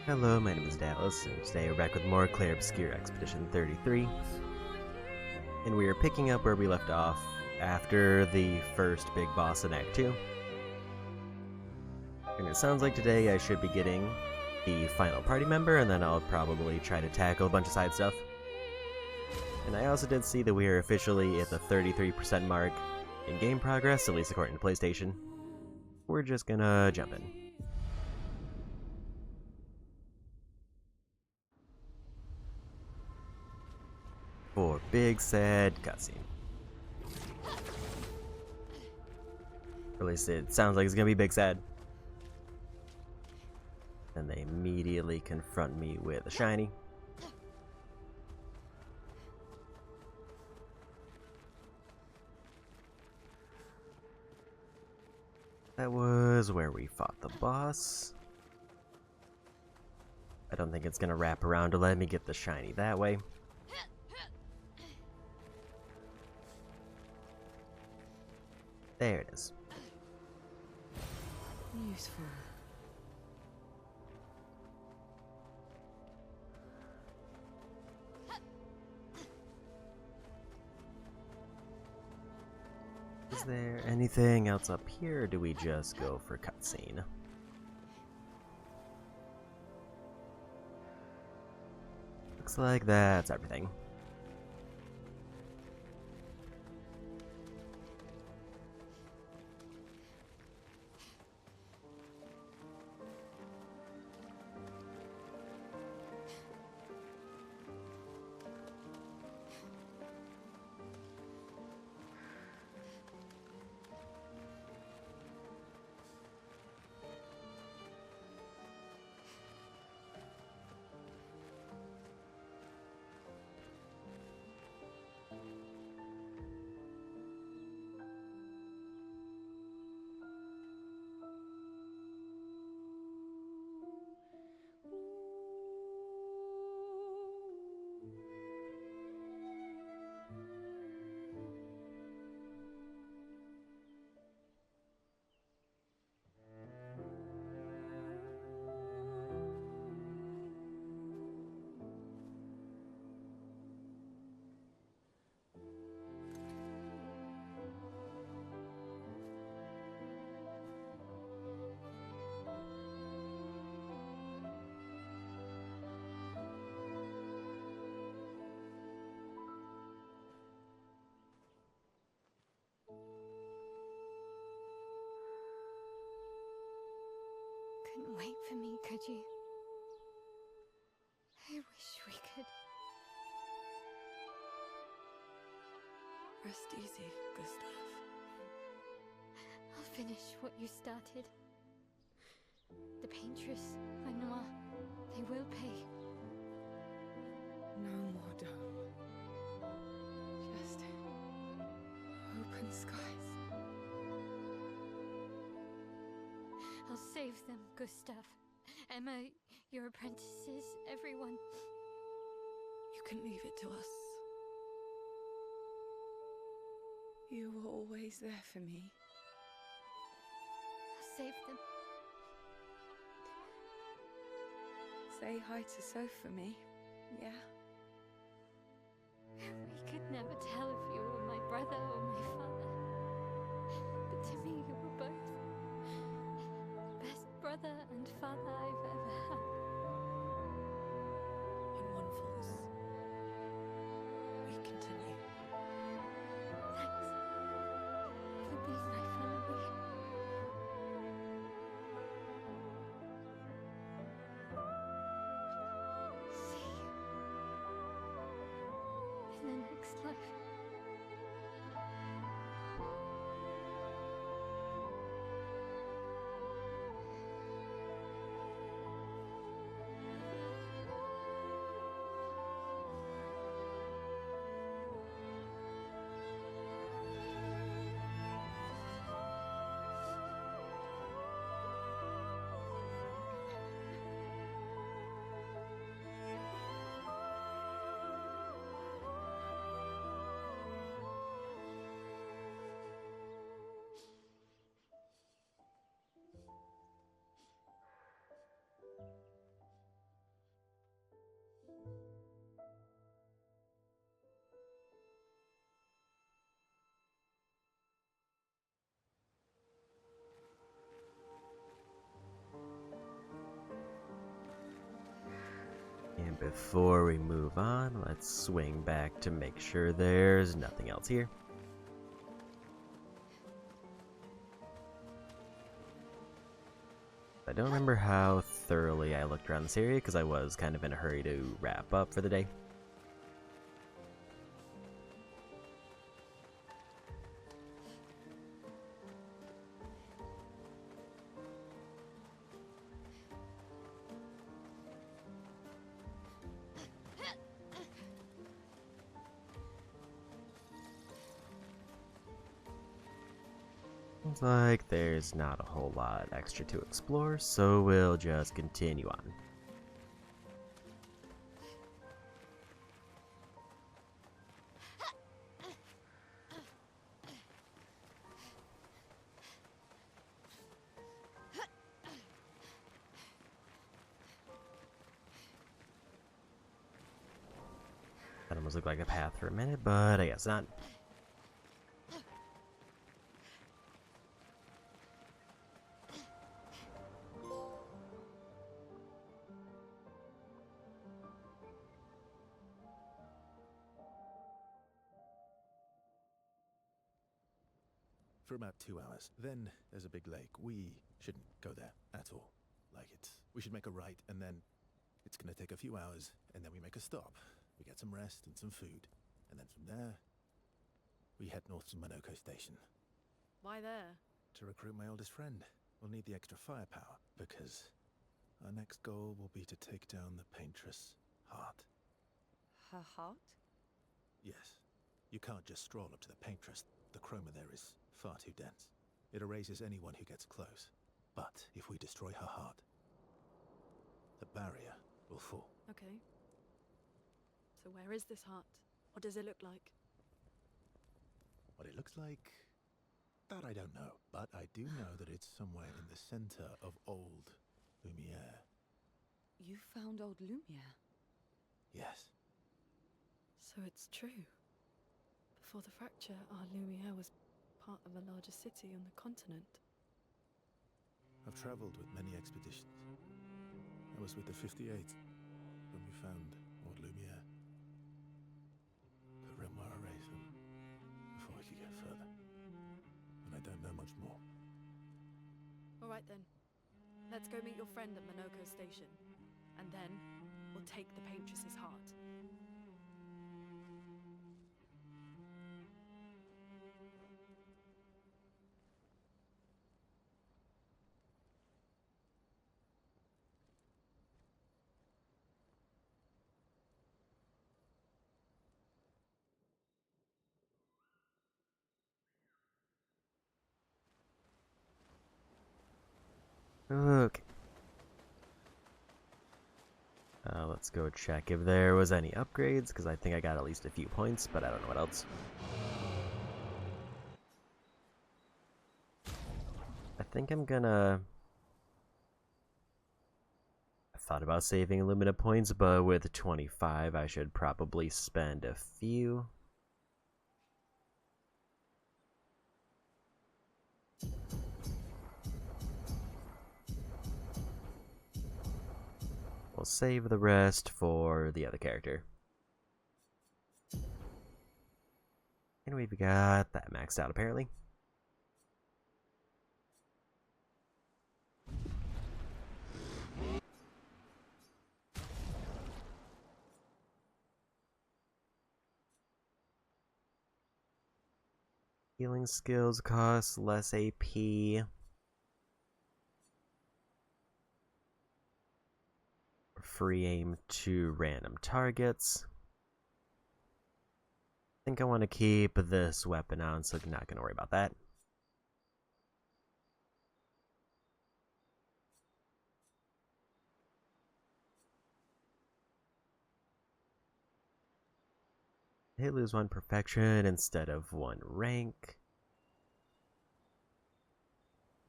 Hello, my name is Dallas, and today we're back with more Clair Obscur Expedition 33. And we are picking up where we left off after the first big boss in Act 2. And it sounds like today I should be getting the final party member, and then I'll probably try to tackle a bunch of side stuff. And I also did see that we are officially at the 33% mark in game progress, at least according to PlayStation. We're just gonna jump in. For big sad cutscene. Or at least it sounds like it's gonna be big sad. And they immediately confront me with a shiny. That was where we fought the boss. I don't think it's gonna wrap around to let me get the shiny that way. There it is. Useful. Is there anything else up here, or do we just go for cutscene? Looks like that's everything. Couldn't wait for me, could you? I wish we could. Rest easy, Gustav. I'll finish what you started. The paintress, Renoir, they will pay. No more dome. Just open skies. I'll save them, Gustav. Emma, your apprentices, everyone. You can leave it to us. You were always there for me. I'll save them. Say hi to Soph for me, yeah? We could never tell if you were my brother or my father. But to me, you were both. Best brother and father I've ever had. When one falls, we continue. Thanks for being my family. See you in the next life. Before we move on, let's swing back to make sure there's nothing else here. I don't remember how thoroughly I looked around this area because I was kind of in a hurry to wrap up for the day. Seems like there's not a whole lot extra to explore, so we'll just continue on. That almost looked like a path for a minute, but I guess not. For about 2 hours. Then there's a big lake. We shouldn't go there at all. We should make a right, and then it's gonna take a few hours, and then we make a stop. We get some rest and some food, and then from there, we head north to Monokco station. Why there? To recruit my oldest friend. We'll need the extra firepower, because our next goal will be to take down the paintress Heart. Her heart? Yes. You can't just stroll up to the paintress. The chroma there is far too dense. It erases anyone who gets close. But if we destroy her heart, the barrier will fall. Okay. So where is this heart? What does it look like? What it looks like, that I don't know. But I do know that it's somewhere in the center of old Lumiere. You found old Lumiere? Yes. So it's true. Before the fracture, our Lumiere was part of a larger city on the continent. I've traveled with many expeditions. I was with the 58th when we found old Lumiere. The rim were erased before we could get further. And I don't know much more. All right then. Let's go meet your friend at Monokco station. And then, we'll take the paintress's heart. Okay. Let's go check if there was any upgrades, because I think I got at least a few points, but I don't know what else. I think I'm gonna... I thought about saving Illumina points, but with 25 I should probably spend a few. We'll save the rest for the other character. And we've got that maxed out apparently. Healing skills cost less AP. Free aim to random targets. I think I want to keep this weapon on, so I'm not going to worry about that. They lose 1 perfection instead of 1 rank.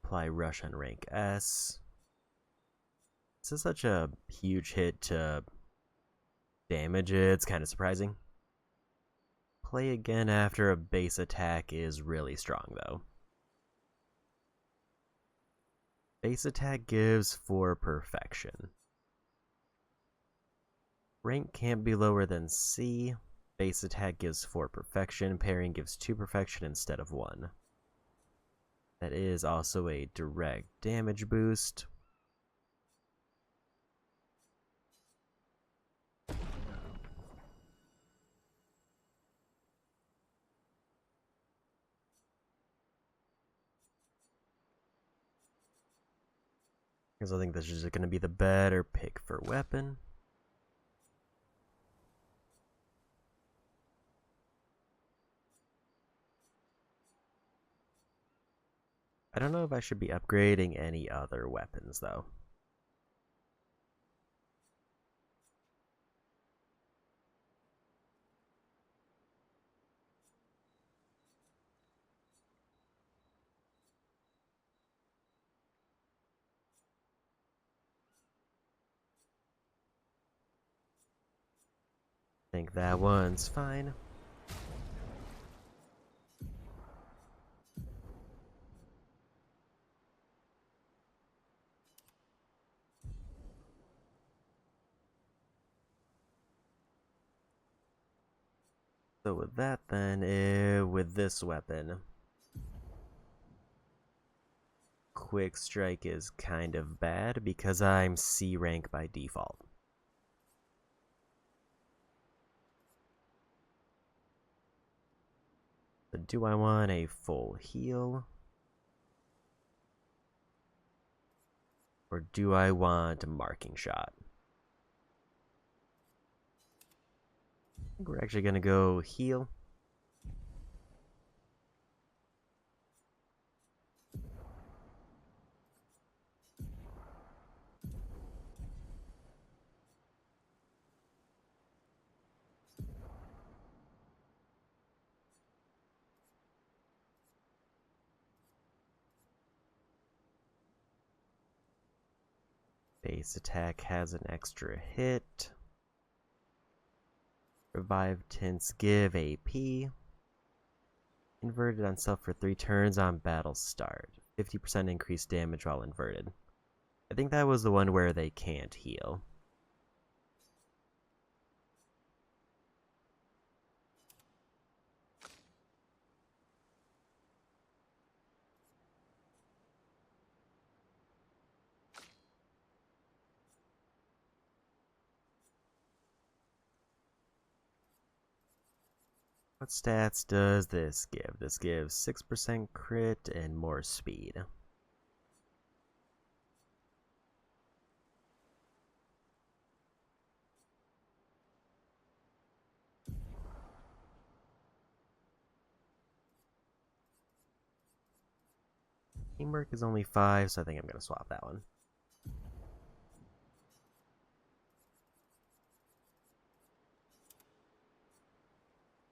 Apply rush on rank S. This is such a huge hit to damage it, it's kind of surprising. Play again after a base attack is really strong though. Base attack gives 4 perfection. Rank can't be lower than C. Base attack gives 4 perfection. Parrying gives 2 perfection instead of 1. That is also a direct damage boost. Because I think this is going to be the better pick for weapon. I don't know if I should be upgrading any other weapons, though. I think that one's fine. So with that then, with this weapon, Quick Strike is kind of bad because I'm C rank by default. But do I want a full heal? Or do I want a marking shot? I think we're actually gonna go heal. Base attack has an extra hit. Revive tints give AP. Inverted on self for 3 turns on battle start. 50% increased damage while inverted. I think that was the one where they can't heal. What stats does this give? This gives 6% crit and more speed. Teamwork is only 5, so I think I'm going to swap that one.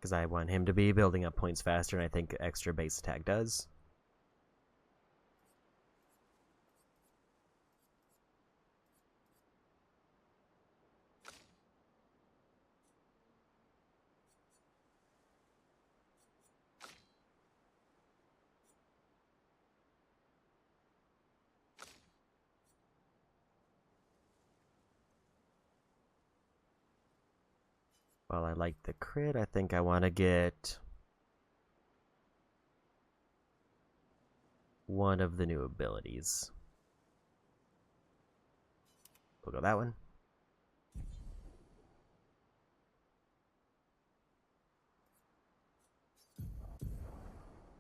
Because I want him to be building up points faster, and I think extra base attack does. While I like the crit, I think I want to get one of the new abilities. We'll go that one.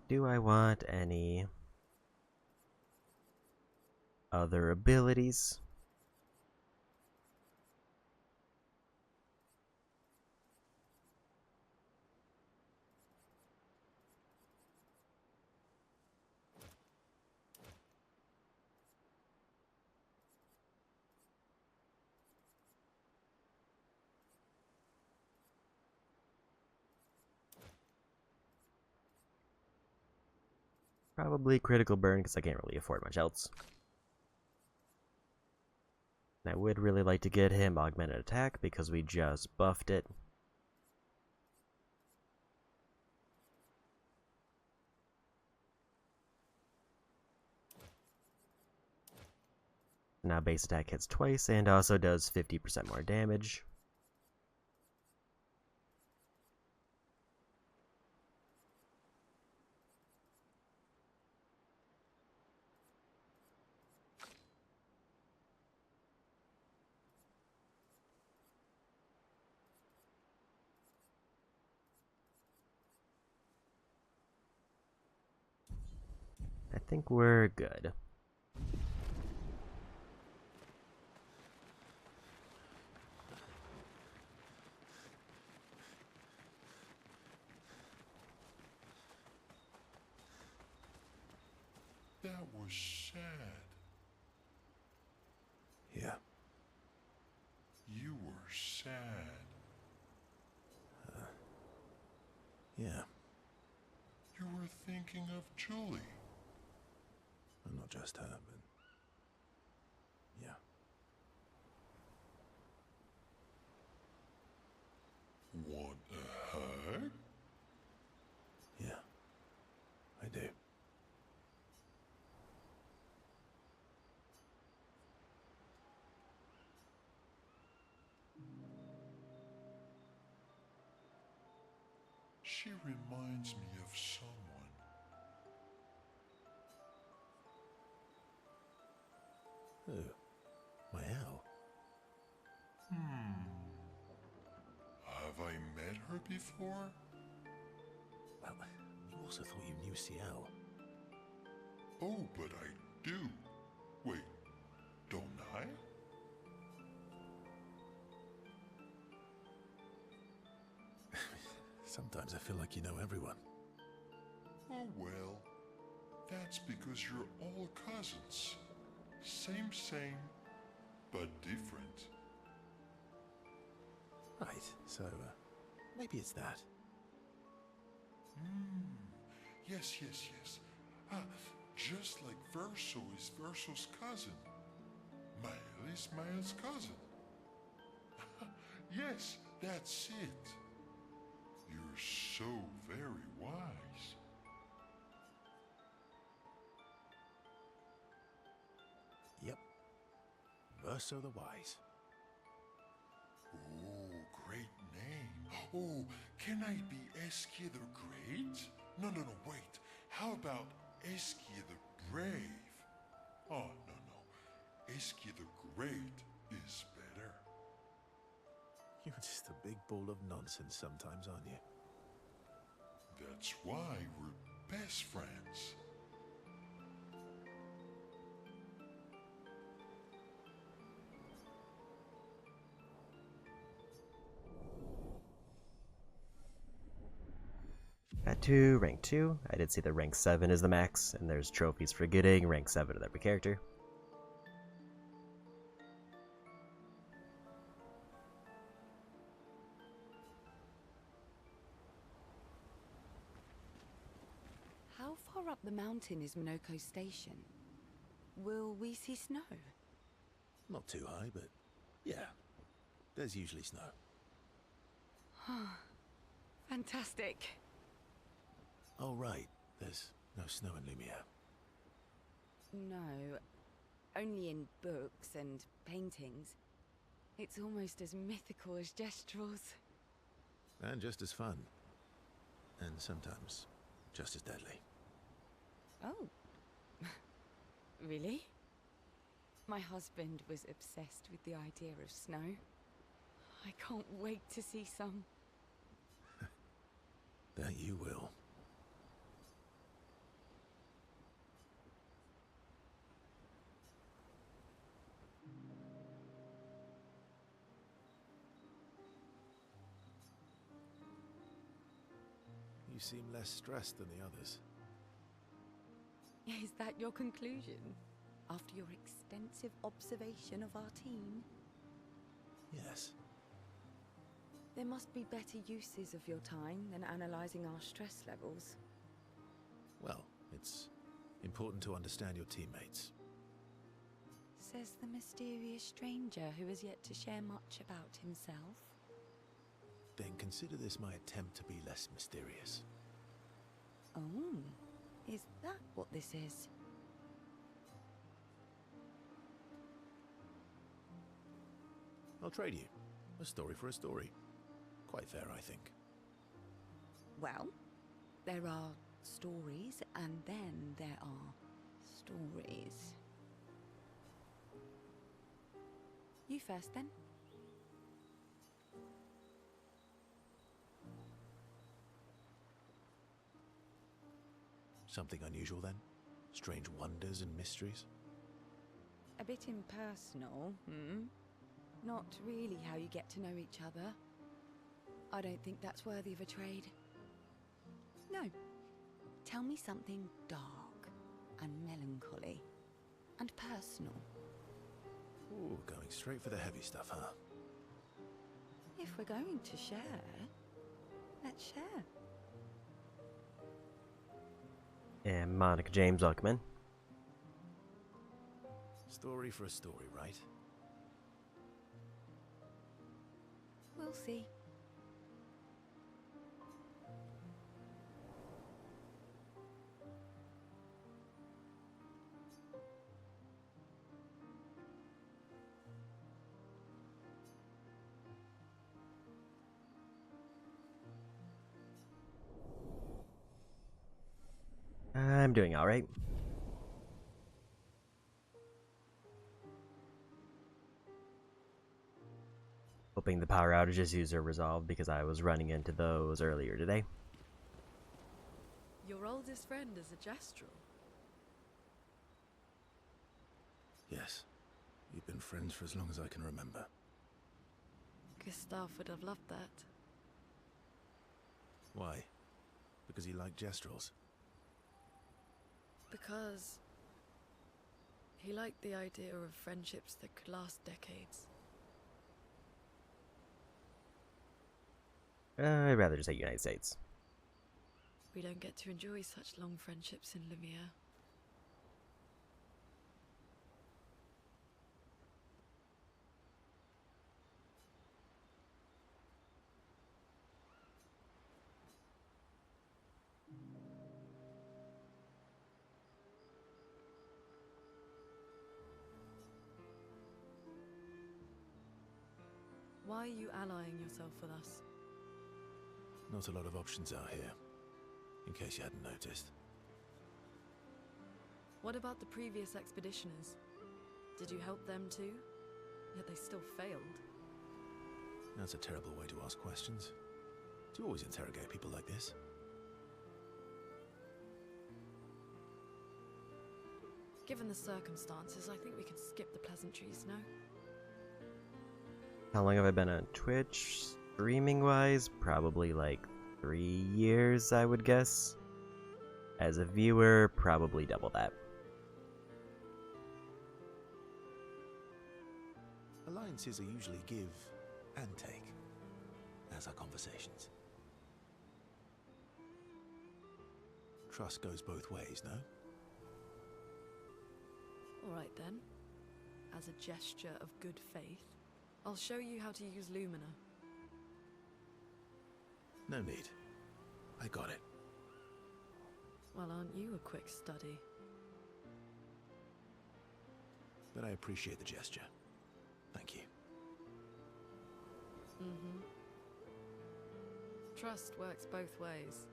Do I want any other abilities? Probably critical burn, because I can't really afford much else. And I would really like to get him augmented attack, because we just buffed it. Now base attack hits twice, and also does 50% more damage. think we're good. That was sad. Yeah. You were sad. Yeah. You were thinking of Julie. And not just her, but... yeah. Want a hug? Yeah. I do. She reminds me of someone. Who? My owl? Have I met her before? Well, you also thought you knew CL. Oh, but I do. Wait, don't I? Sometimes I feel like you know everyone. Oh well, that's because you're all cousins. Same, but different. Right, so, maybe it's that. Yes. Ah, just like Verso is Verso's cousin. Mael is Mael's cousin. Yes, that's it. You're so very wise. Yep. Verso the Wise. Oh, great name. Oh, can I be Eskia the Great? No, wait. How about Eskia the Brave? Oh, no. Eskia the Great is better. You're just a big ball of nonsense sometimes, aren't you? That's why we're best friends. Got to rank 2. I did see that rank 7 is the max, and there's trophies for getting rank 7 of every character. How far up the mountain is Monokco Station? Will we see snow? Not too high, but yeah. There's usually snow. Fantastic. Oh, right. There's no snow in Lumiere. No, only in books and paintings. It's almost as mythical as Gestrels. And just as fun. And sometimes just as deadly. Oh. Really? My husband was obsessed with the idea of snow. I can't wait to see some. That you will. You seem less stressed than the others. Is that your conclusion? After your extensive observation of our team? Yes. There must be better uses of your time than analyzing our stress levels. Well, it's important to understand your teammates. Says the mysterious stranger who has yet to share much about himself. Then consider this my attempt to be less mysterious. Oh, is that what this is? I'll trade you. A story for a story. Quite fair, I think. Well, there are stories, and then there are stories. You first, then. Something unusual then? Strange wonders and mysteries? A bit impersonal, hmm? Not really how you get to know each other. I don't think that's worthy of a trade. No. Tell me something dark and melancholy and personal. Ooh, going straight for the heavy stuff, huh? If we're going to share, let's share. And Monica James, welcome in. Story for a story, right? We'll see. I'm doing alright. Hoping the power outage issues are resolved because I was running into those earlier today. Your oldest friend is a gestural. Yes. We've been friends for as long as I can remember. Gustav would have loved that. Why? Because he liked gestrels? Because he liked the idea of friendships that could last decades. I'd rather just say United States. We don't get to enjoy such long friendships in Lumiere. Why are you allying yourself with us? Not a lot of options out here, in case you hadn't noticed. What about the previous expeditioners? Did you help them too? Yet they still failed. That's a terrible way to ask questions. Do you always interrogate people like this? Given the circumstances, I think we could skip the pleasantries, no? How long have I been on Twitch? Streaming wise, probably like 3 years, I would guess. As a viewer, probably double that. Alliances are usually give and take, as are conversations. Trust goes both ways, no? Alright then. As a gesture of good faith, I'll show you how to use Lumina. No need. I got it. Well, aren't you a quick study? But I appreciate the gesture. Thank you. Mm-hmm. Trust works both ways.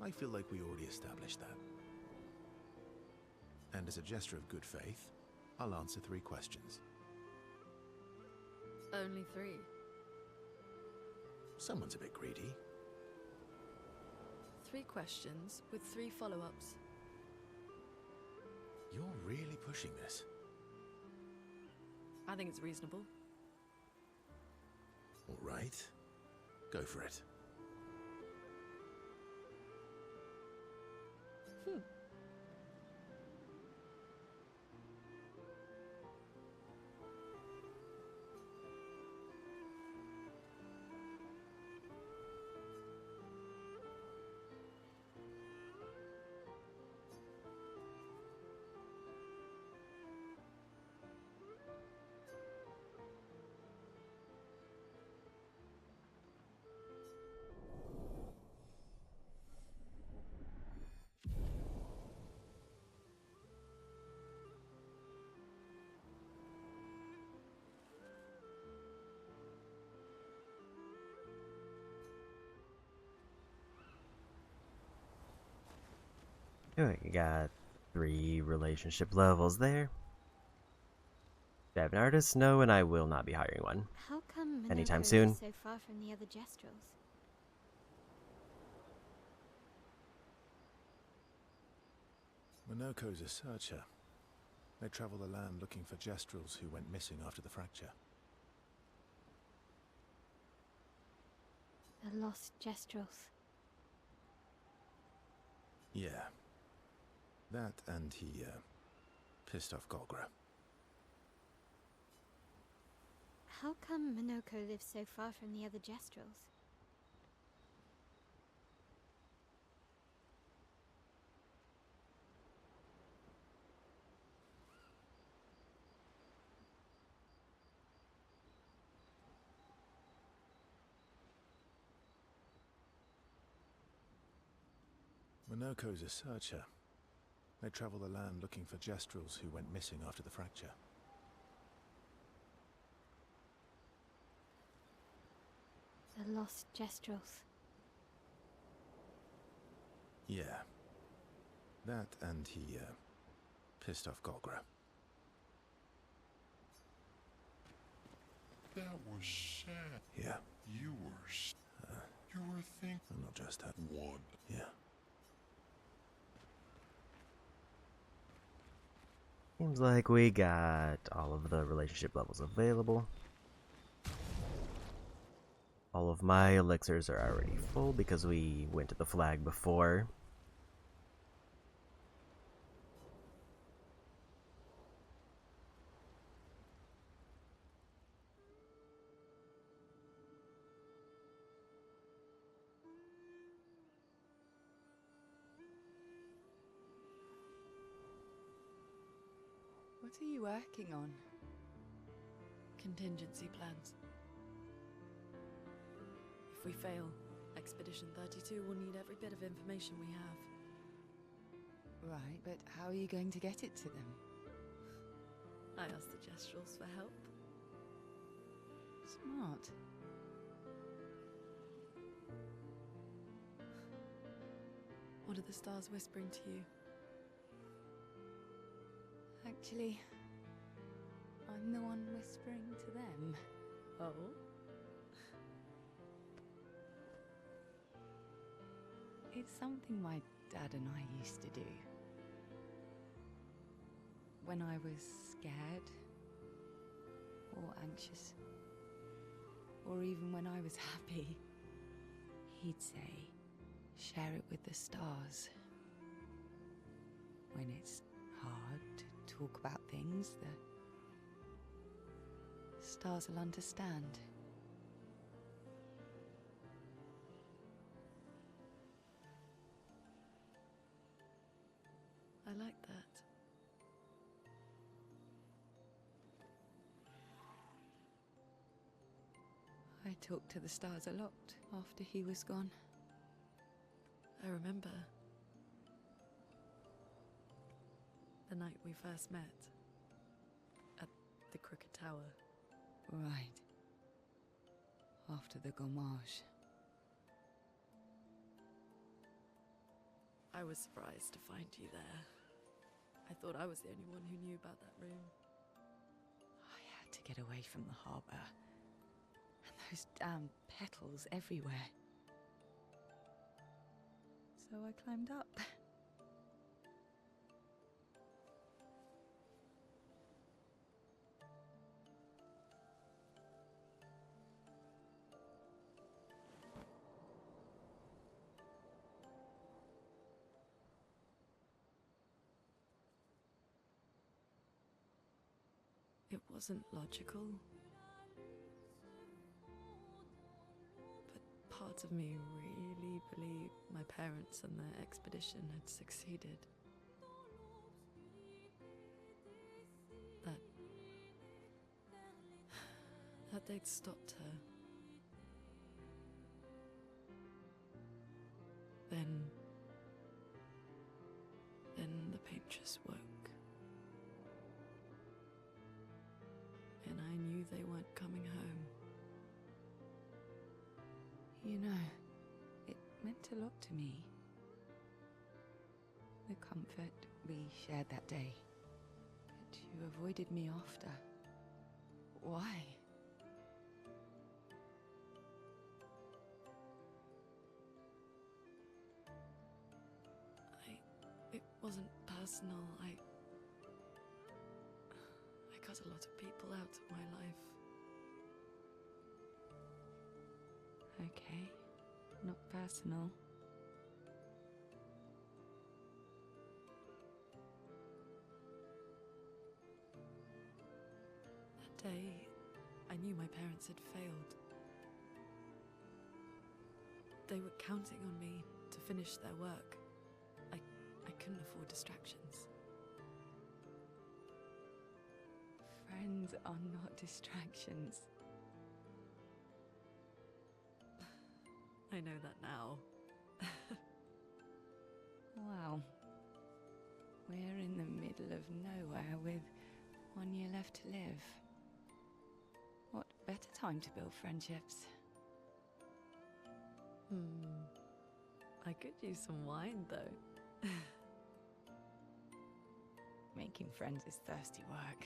I feel like we already established that. And as a gesture of good faith, I'll answer 3 questions. Only 3. Someone's a bit greedy. 3 questions with 3 follow-ups. You're really pushing this. I think it's reasonable. All right. Go for it. Alright, you got 3 relationship levels there. Do I have an artist? No, and I will not be hiring one. How come Anytime Monokco soon. is so far from the other gestrels? Monokco's a searcher. They travel the land looking for Jestrels who went missing after the fracture. The lost Jestrels. Yeah. That and he, pissed off Golgra. How come Monokco lives so far from the other Jestrels? Monokco's a searcher. They travel the land looking for Jestrels who went missing after the fracture. The lost Jestrels. Yeah. That and he, pissed off Golgra. That was sad. Yeah. You were you were thinking Not just that. one. Yeah. Seems like we got all of the relationship levels available. All of my elixirs are already full because we went to the flag before. What are you working on? Contingency plans. If we fail, Expedition 32 will need every bit of information we have. Right, but how are you going to get it to them? I asked the Jestrels for help. Smart. What are the stars whispering to you? Actually, I'm the one whispering to them. Oh? It's something my dad and I used to do. When I was scared, or anxious, or even when I was happy, he'd say, share it with the stars. When it's hard to talk about things, the stars will understand. I like that. I talked to the stars a lot after he was gone. I remember the night we first met at the Crooked Tower. Right. After the gommage. I was surprised to find you there. I thought I was the only one who knew about that room. I had to get away from the harbour. And those damn petals everywhere. So I climbed up. It wasn't logical. But parts of me really believed my parents and their expedition had succeeded. That they'd stopped her. Then the paint just woke. And I knew they weren't coming home. You know, it meant a lot to me. The comfort we shared that day. But you avoided me after. Why? It wasn't personal. I cut a lot of people out of my life. Okay, not personal. That day, I knew my parents had failed. They were counting on me to finish their work. I couldn't afford distractions. Friends are not distractions. I know that now. Wow. We're in the middle of nowhere with 1 year left to live. What better time to build friendships? I could use some wine, though. Making friends is thirsty work.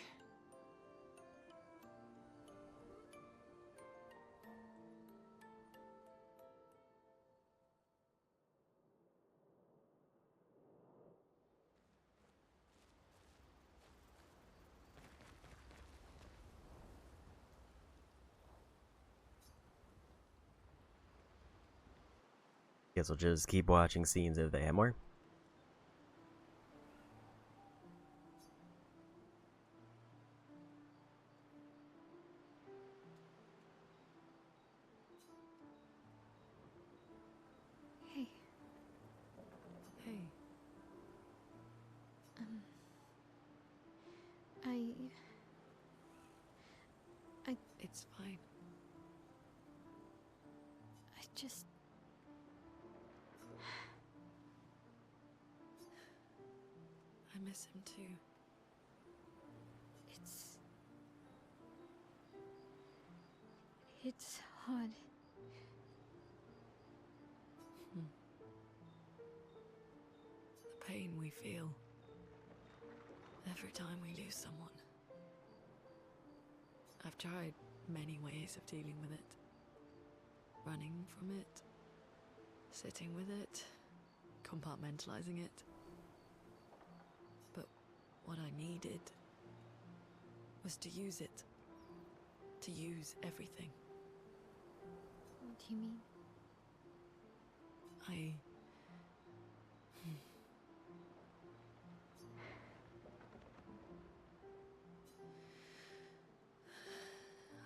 Guess we'll just keep watching scenes if they have more. Hey, Hey, it's fine. I just... I miss him too. It's hard. The pain we feel every time we lose someone. I've tried many ways of dealing with it. Running from it, sitting with it, compartmentalizing it. But what I needed was to use it. To use everything. What do you mean?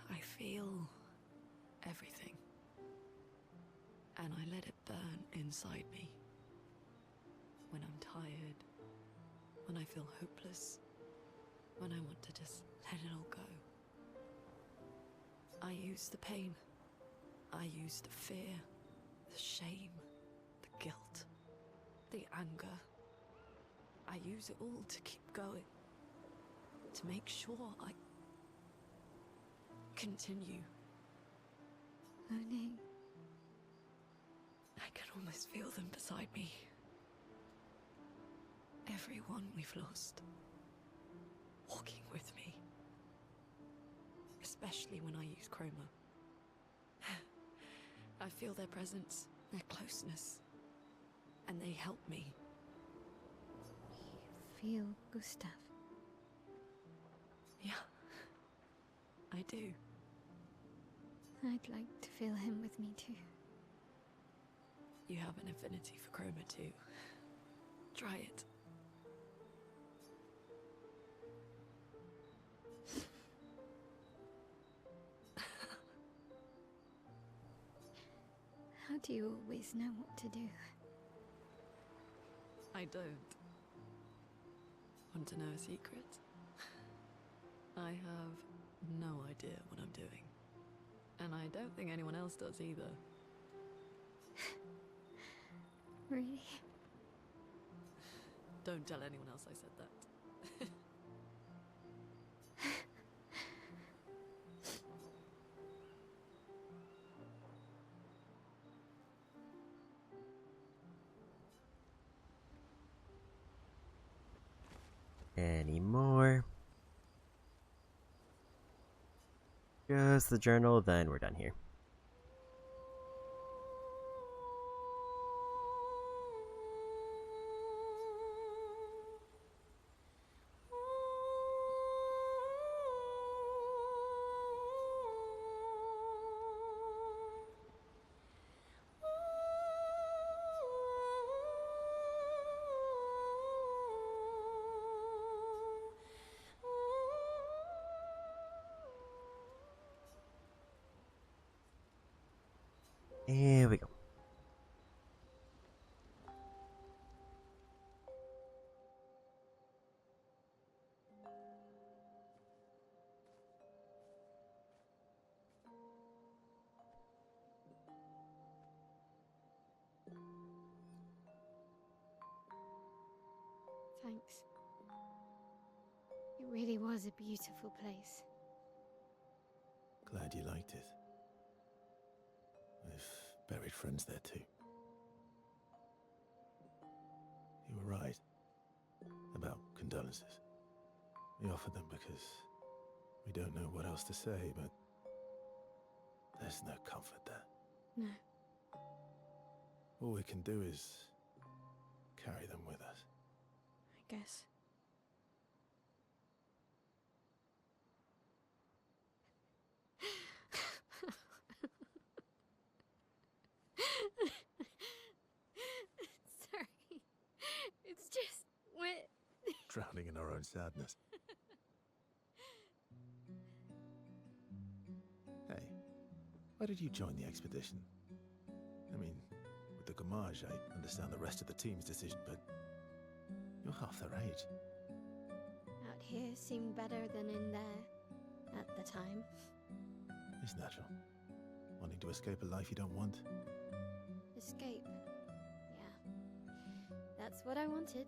I feel everything. And I let it burn inside me. When I'm tired, when I feel hopeless, when I want to just let it all go. I use the pain. I use the fear, the shame, the guilt, the anger. I use it all to keep going. To make sure I continue. Monet. I can almost feel them beside me. Everyone we've lost. Walking with me. Especially when I use chroma. I feel their presence, their closeness. And they help me. You feel Gustav? Yeah. I do. I'd like to feel him with me too. You have an affinity for chroma too. Try it. How do you always know what to do? I don't. Want to know a secret? I have no idea what I'm doing. And I don't think anyone else does either. Really? Don't tell anyone else I said that. Any more? Just the journal, then we're done here. Thanks. It really was a beautiful place. Glad you liked it. We've buried friends there too. You were right about condolences. We offered them because we don't know what else to say, but there's no comfort there. No. All we can do is carry them with us. I guess. Sorry. It's just wet. Drowning in our own sadness. Hey, why did you join the expedition? I mean, with the Gamage, I understand the rest of the team's decision, but you're half their age. Out here seemed better than in there at the time. It's natural. Wanting to escape a life you don't want. Escape. Yeah. That's what I wanted.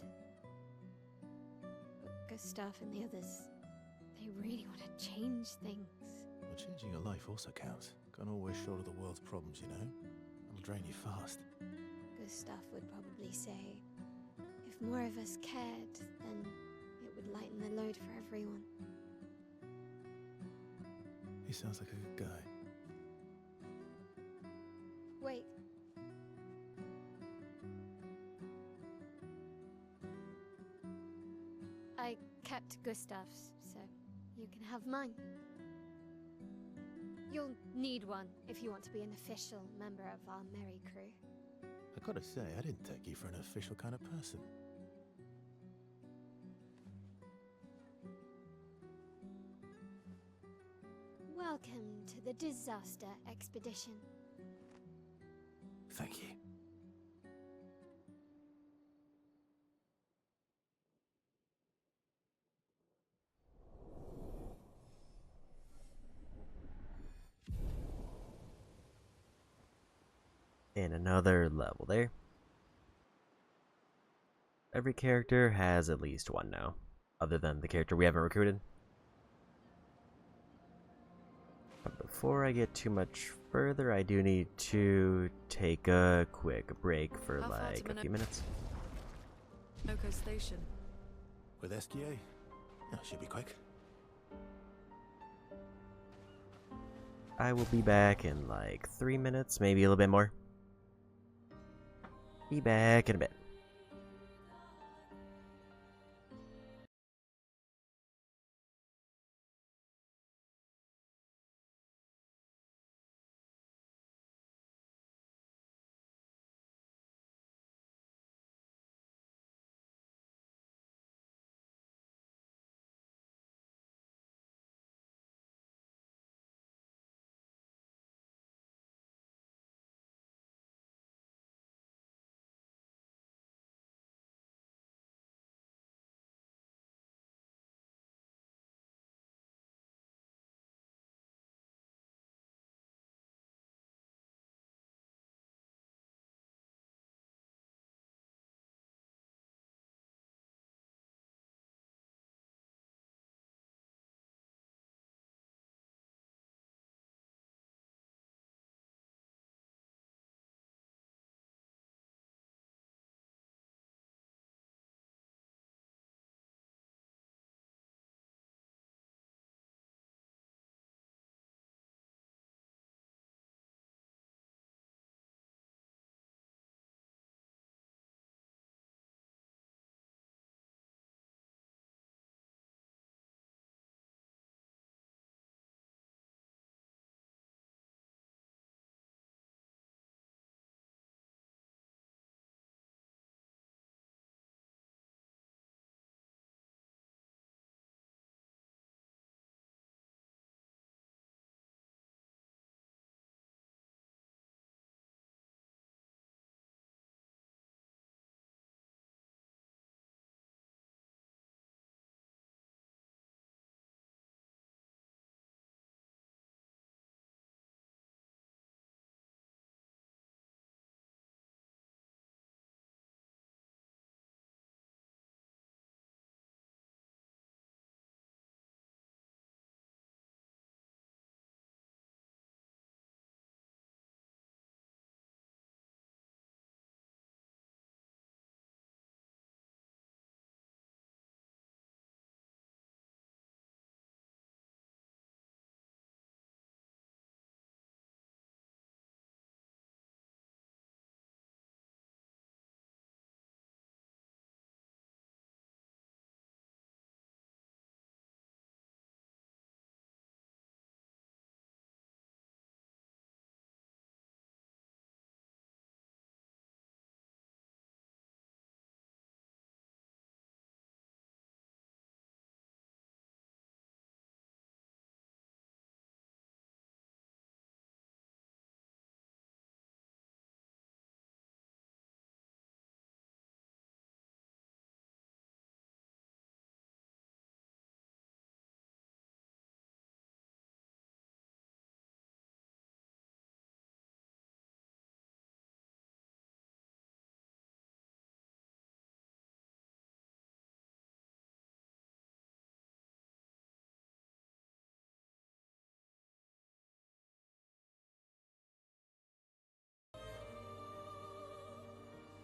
But Gustav and the others, they really want to change things. Well, changing your life also counts. Can't always shoulder the world's problems, you know? It'll drain you fast. Gustav would probably say, if more of us cared, then it would lighten the load for everyone. He sounds like a good guy. Wait. I kept Gustav's, so you can have mine. You'll need one if you want to be an official member of our merry crew. I gotta say, I didn't take you for an official kind of person. Welcome to the disaster expedition. Thank you. In another level there. Every character has at least one now, other than the character we haven't recruited. But before I get too much further, I do need to take a quick break for How far like to a few minutes. Monokco Station. With SGA? That should be quick. I will be back in like 3 minutes, maybe a little bit more. Be back in a bit.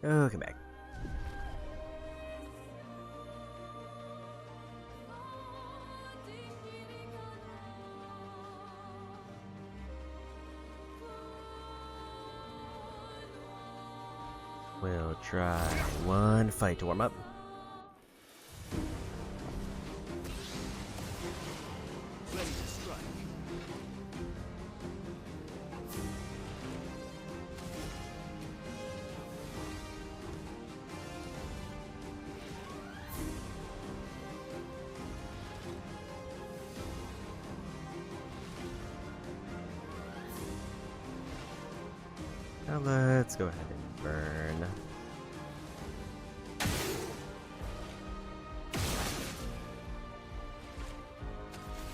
Oh, come back. We'll try one fight to warm up. Ready to strike. Now let's go ahead and burn.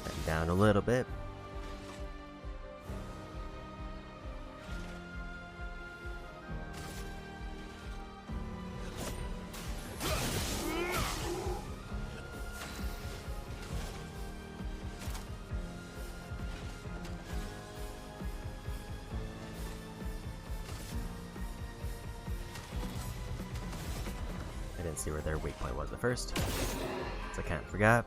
And down a little bit. I didn't see where their weak point was at first, so I kind of forgot.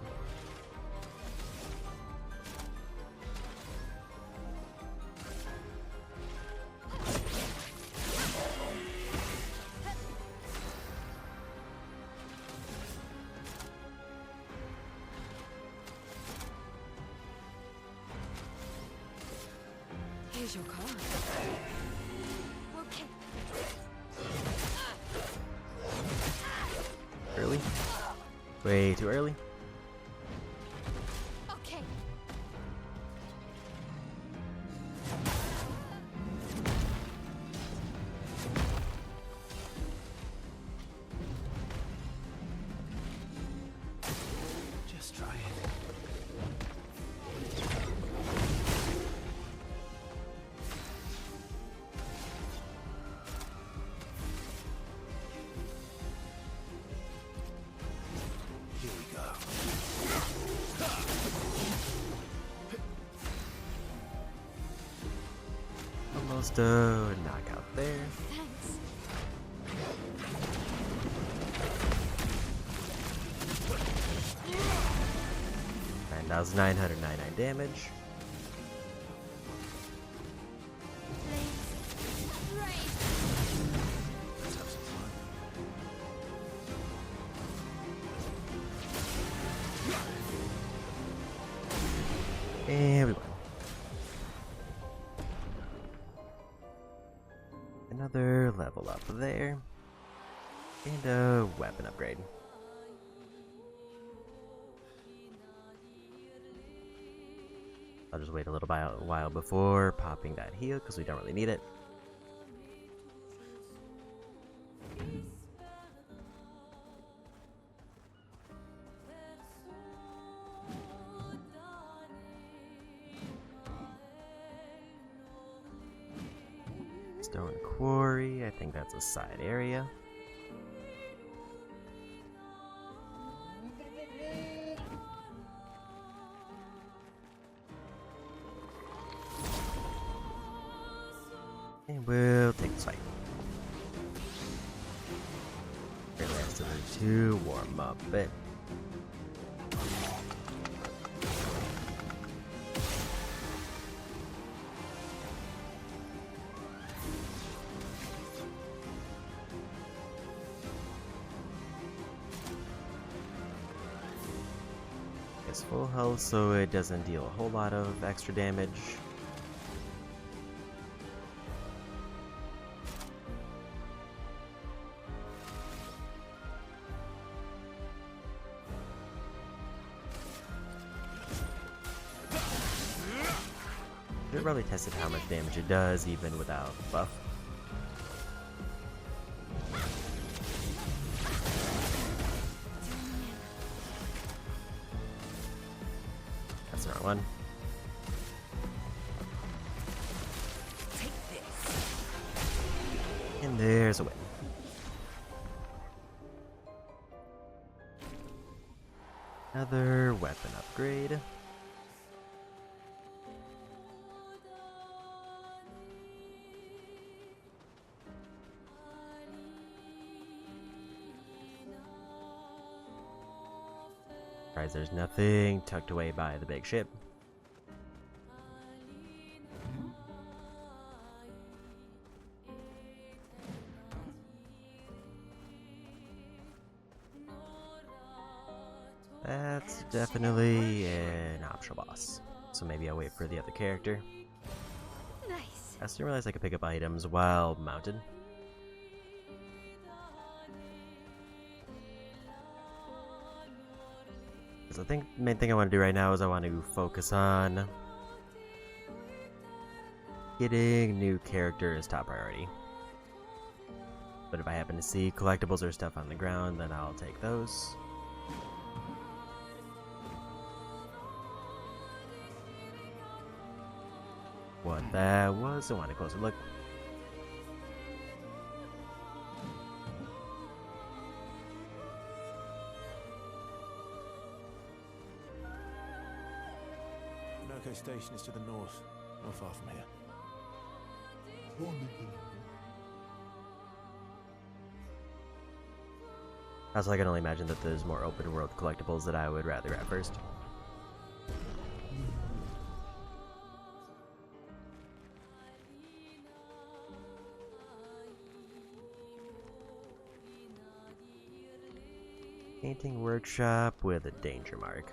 Here's your card. Okay. Early? Way too early? Okay. Just try it. Here we go. Almost a knockout there. Thanks. And that was 999 damage. Please. Right. Let's have some fun. And we won. Another level up there. And a weapon upgrade. I'll just wait a little while before popping that heal because we don't really need it. Stone Quarry, I think that's a side area. And we'll take this fight. Really has to warm up a bit. It's full health, so it doesn't deal a whole lot of extra damage. Should have probably tested how much damage it does, even without buff. That's the wrong one. Take this. And there's a win. Another weapon upgrade. Surprised there's nothing tucked away by the big ship. That's definitely an optional boss. So maybe I'll wait for the other character. Nice. I still realize I could pick up items while mounted. Because I think the main thing I want to do right now is I want to focus on getting new characters top priority. But if I happen to see collectibles or stuff on the ground, then I'll take those. What that was, I want a closer look. Monokco Station is to the north, not far from here. Also, I can only imagine that there's more open world collectibles that I would rather grab first. Painting workshop with a danger mark.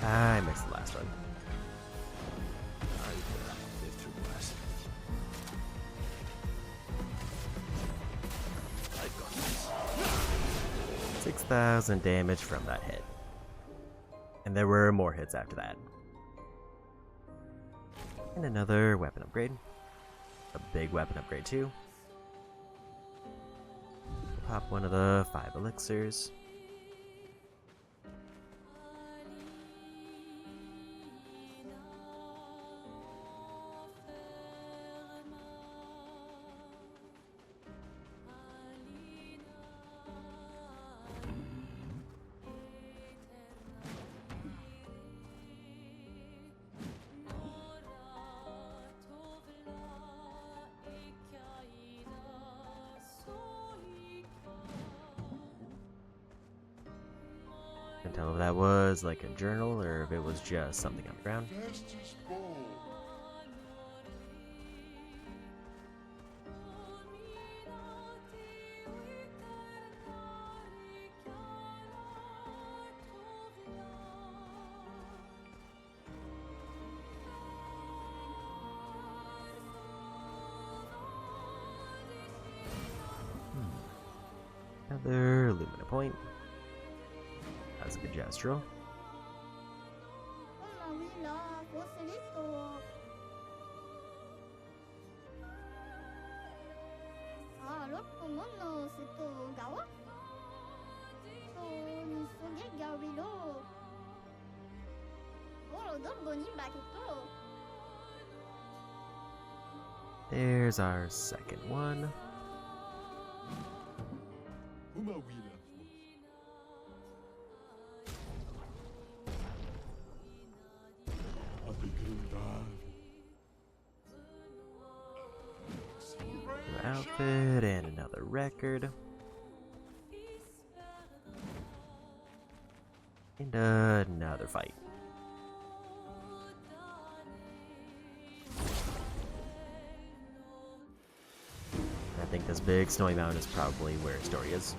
I missed the last one. I lived through worse. I've got this. 6,000 damage from that hit. And there were more hits after that. And another weapon upgrade. A big weapon upgrade too. Pop one of the 5 elixirs. Can't tell if that was like a journal or if it was just something on the ground. Fastest ball. Another Lumina point. That's a good gestural. There's our second one. Another outfit and another record. And another fight. I think this big snowy mountain is probably where story is.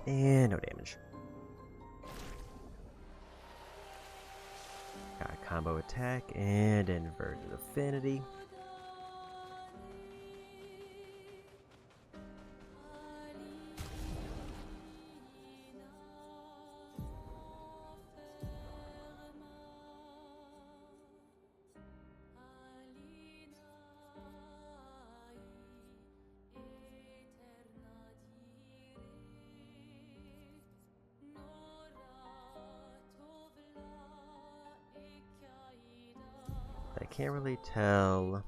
And no damage. Got a combo attack and inverted affinity. I can't really tell.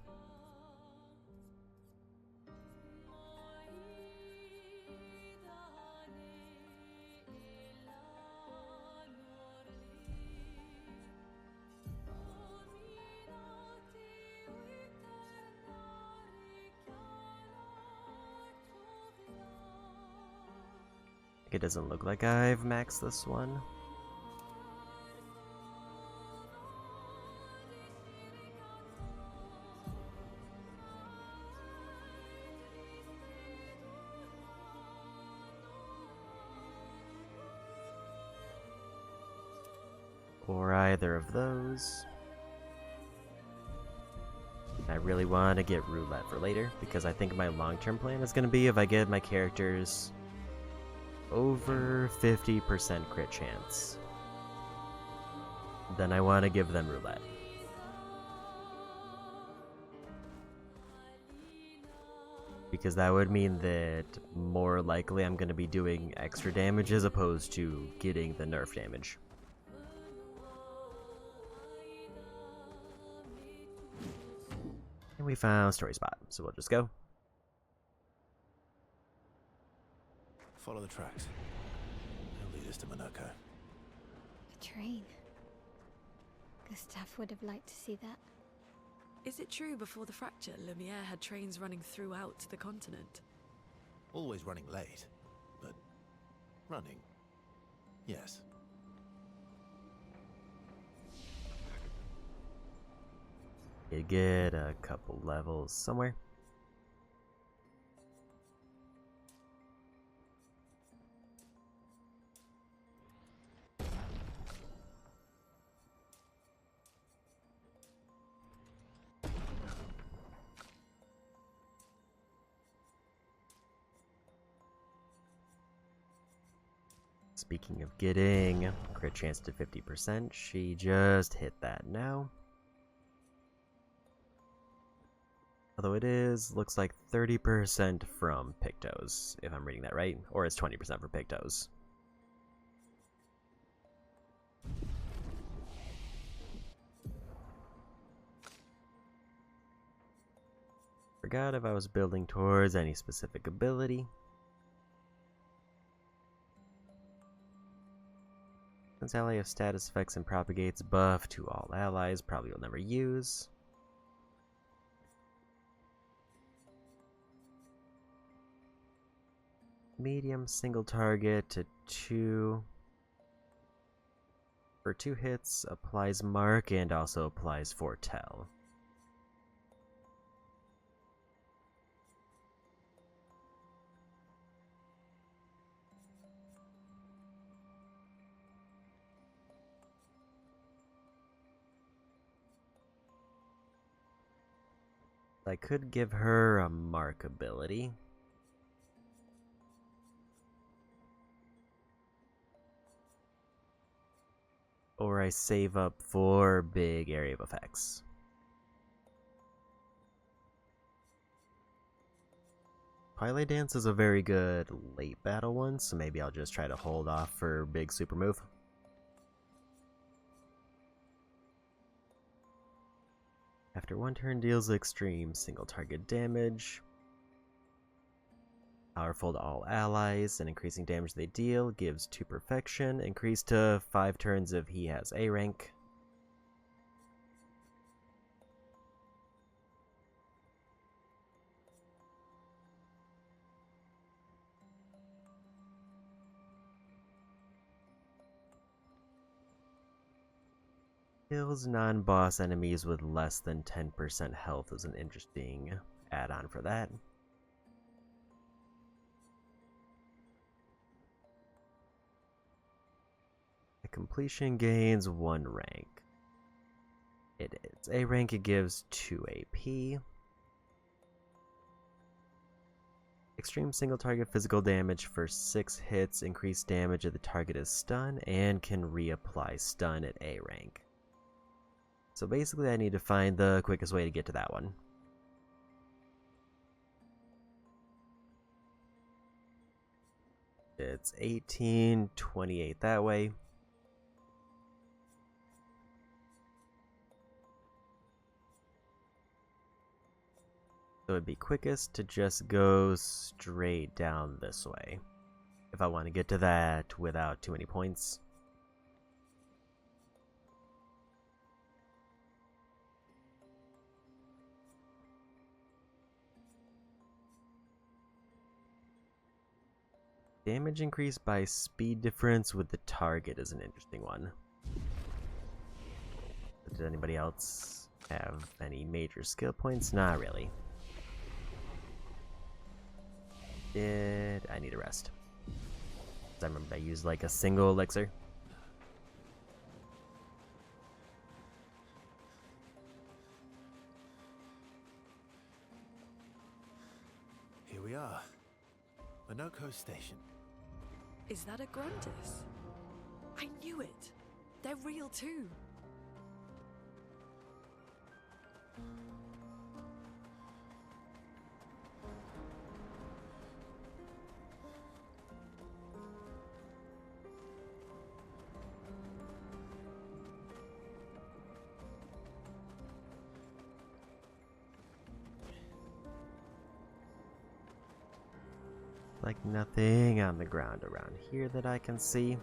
It doesn't look like I've maxed this one. Or either of those. I really want to get roulette for later, because I think my long-term plan is going to be if I get my characters over 50% crit chance, then I want to give them roulette. Because that would mean that more likely I'm going to be doing extra damage as opposed to getting the nerf damage. And we found story spot, so we'll just go. Follow the tracks. They'll lead us to Monokco. A train. Gustav would have liked to see that. Is it true before the fracture, Lumiere had trains running throughout the continent? Always running late, but running. Yes. You get a couple levels somewhere. Speaking of getting crit chance to 50%, she just hit that now. Although it looks like 30% from Pictos, if I'm reading that right, or it's 20% for Pictos. Forgot if I was building towards any specific ability. Since ally of status effects and propagates buff to all allies, probably will never use. Medium single target to 2. For 2 hits, applies mark and also applies foretell. I could give her a mark ability. Or I save up for big area of effects. Twilight Dance is a very good late battle one, so maybe I'll just try to hold off for big super move. After 1 turn deals extreme single target damage. Powerful to all allies, and increasing damage they deal gives 2 perfection, increased to 5 turns if he has A rank. Kills non-boss enemies with less than 10% health is an interesting add-on for that. completion gains 1 rank. It is A rank, it gives 2 AP. Extreme single target physical damage for 6 hits, increased damage if the target is stunned, and can reapply stun at A rank. So basically I need to find the quickest way to get to that one. It's 1828 that way. So it'd be quickest to just go straight down this way if I want to get to that without too many points. Damage increased by speed difference with the target is an interesting one. Did anybody else have any major skill points? Not really. I need a rest. I remember I used like a single elixir. Here we are. Monokco Station. Is that a Gruntus? I knew it! They're real too! Like nothing on the ground around here that I can see.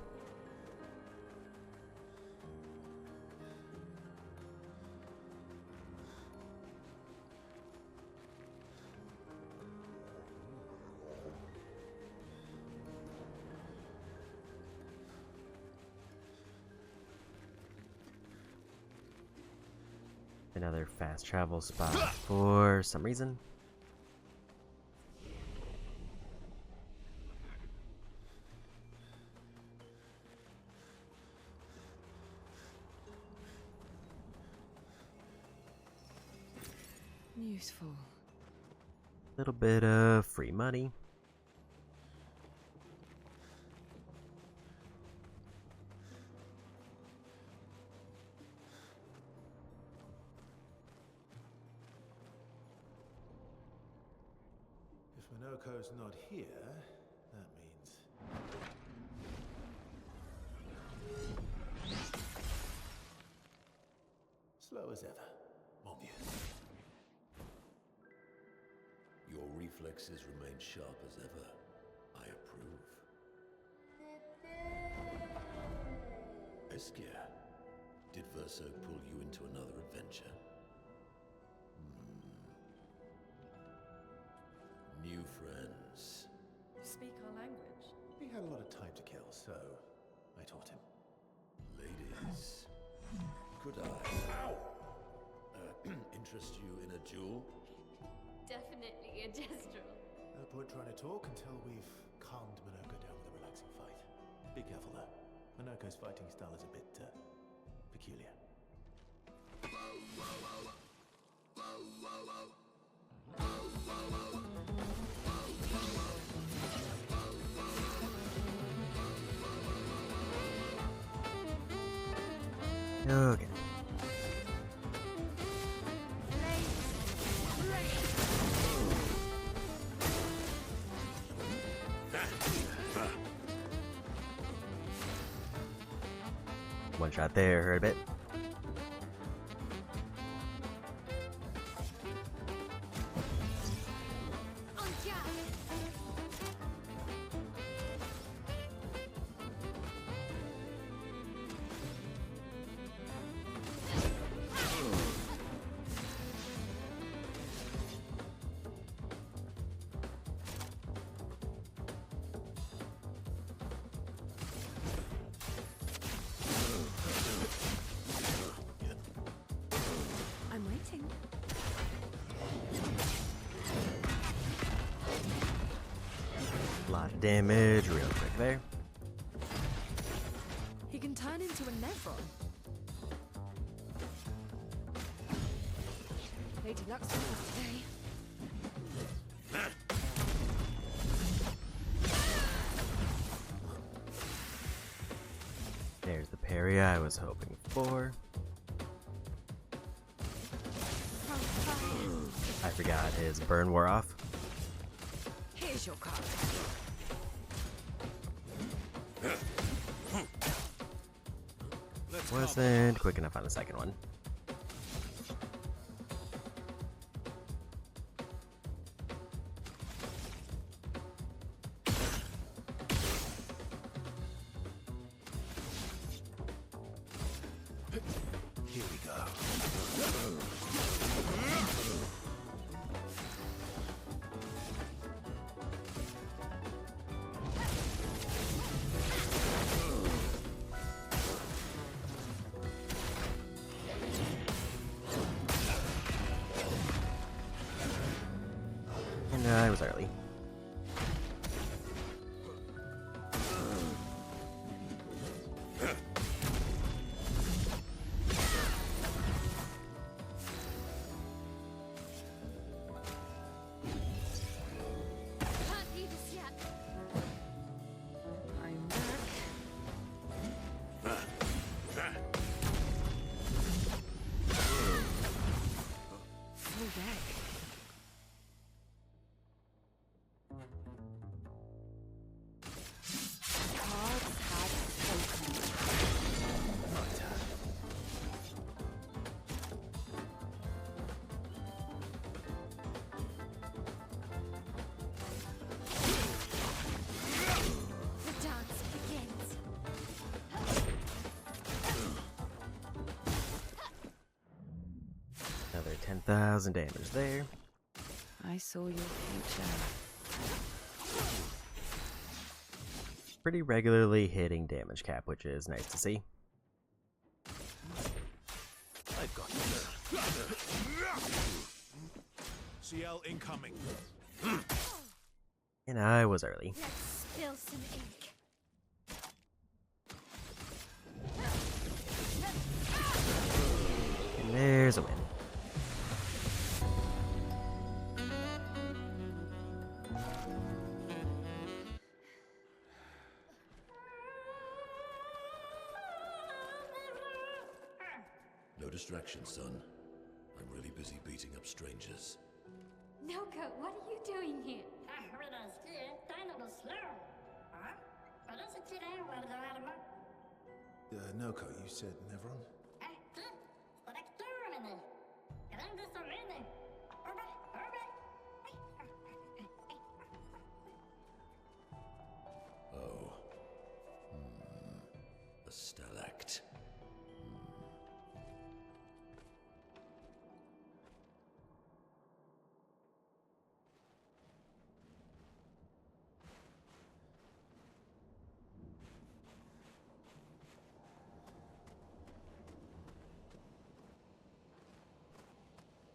Another fast travel spot for some reason. Useful. Little bit of free money. If Monokco's not here, that means... slow as ever. Mon Dieu. Your reflexes remain sharp as ever. I approve. Esquire, did Verso pull you into another adventure? New friends. You speak our language? He had a lot of time to kill, so I taught him. Ladies, could I interest you in a duel? Definitely a gestural. No point trying to talk until we've calmed Monokco down with a relaxing fight. Be careful though. Monokco's fighting style is a bit peculiar. Okay. One shot there, hurt a bit. I'm waiting. A lot of damage real quick there. He can turn into a Nevron. Lady Luck's with us today. There's the parry I was hoping for. I forgot his burn wore off. Here's your card. Wasn't quick enough on the second one. Here we go. And I was early. Can't leave us yet. I'm back. Full deck. Cards have spoken. The dance begins. Another 10,000 damage there. I saw your future. Pretty regularly hitting damage cap, which is nice to see. I've got you. CL incoming. And I was early. Let's spill some ink. And there's a win. No distraction, son. I'm really busy beating up strangers. Noko, what are you doing here? Noko, you said Nevron? Oh. A stalact.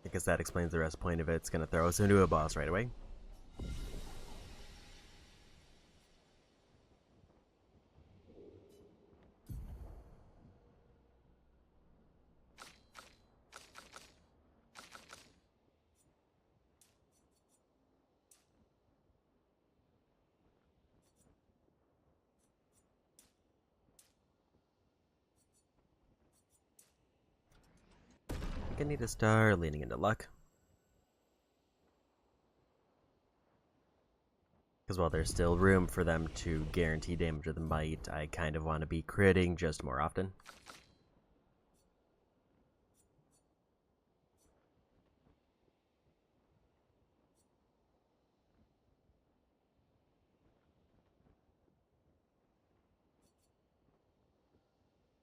I guess that explains the rest point of it. It's gonna throw us into a boss right away. I need to start leaning into luck. Because while there's still room for them to guarantee damage with the might, I kind of want to be critting just more often.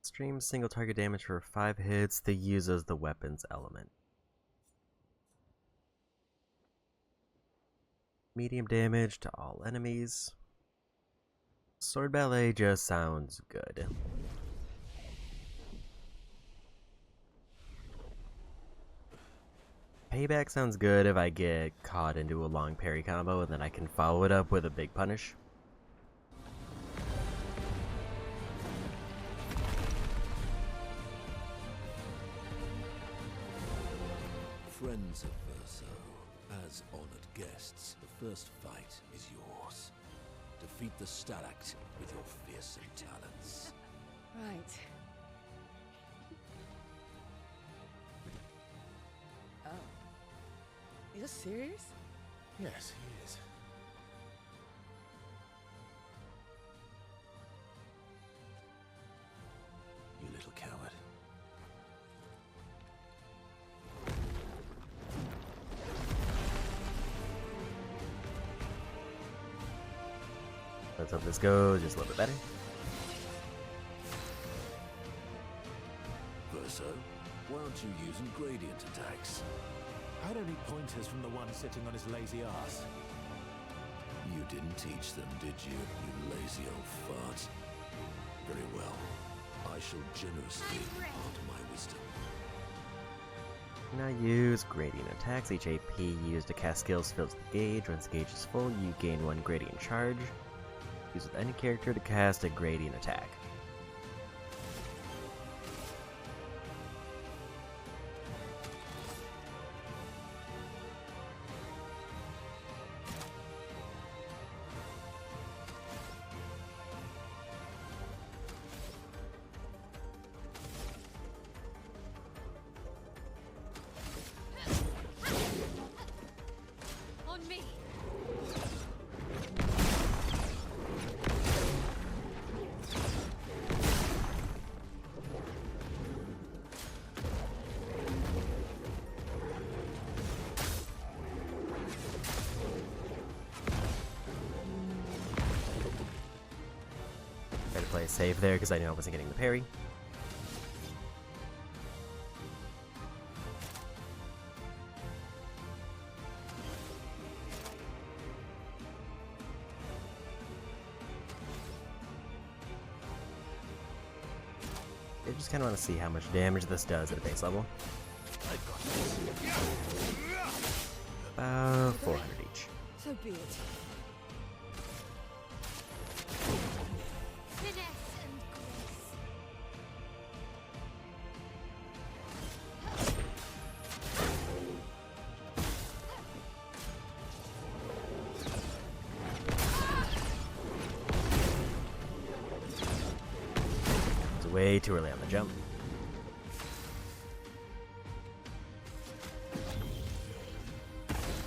Stream single target damage for 5 hits that uses the weapon's element. Medium damage to all enemies. Sword ballet just sounds good. Payback sounds good if I get caught into a long parry combo and then I can follow it up with a big punish. Friends of Verso, as honored guests, the first fight is yours. Defeat the Stalact with your fearsome talents. Right. Oh. You're serious? Yes, he is. You little coward. Let's hope this goes just a little bit better. Verso, why aren't you using gradient attacks? I don't need pointers from the one sitting on his lazy ass. You didn't teach them, did you, you lazy old fart? Very well. I shall generously impart my wisdom. Now use gradient attacks. Each AP used to cast skills fills the gauge. Once the gauge is full, you gain 1 gradient charge. Use with any character to cast a gradient attack. On me! Try to play it safe there because I knew I wasn't getting the parry. I just kind of want to see how much damage this does at a base level. About 400 each. So be it. Finesse and grace. It's way too early on the jump.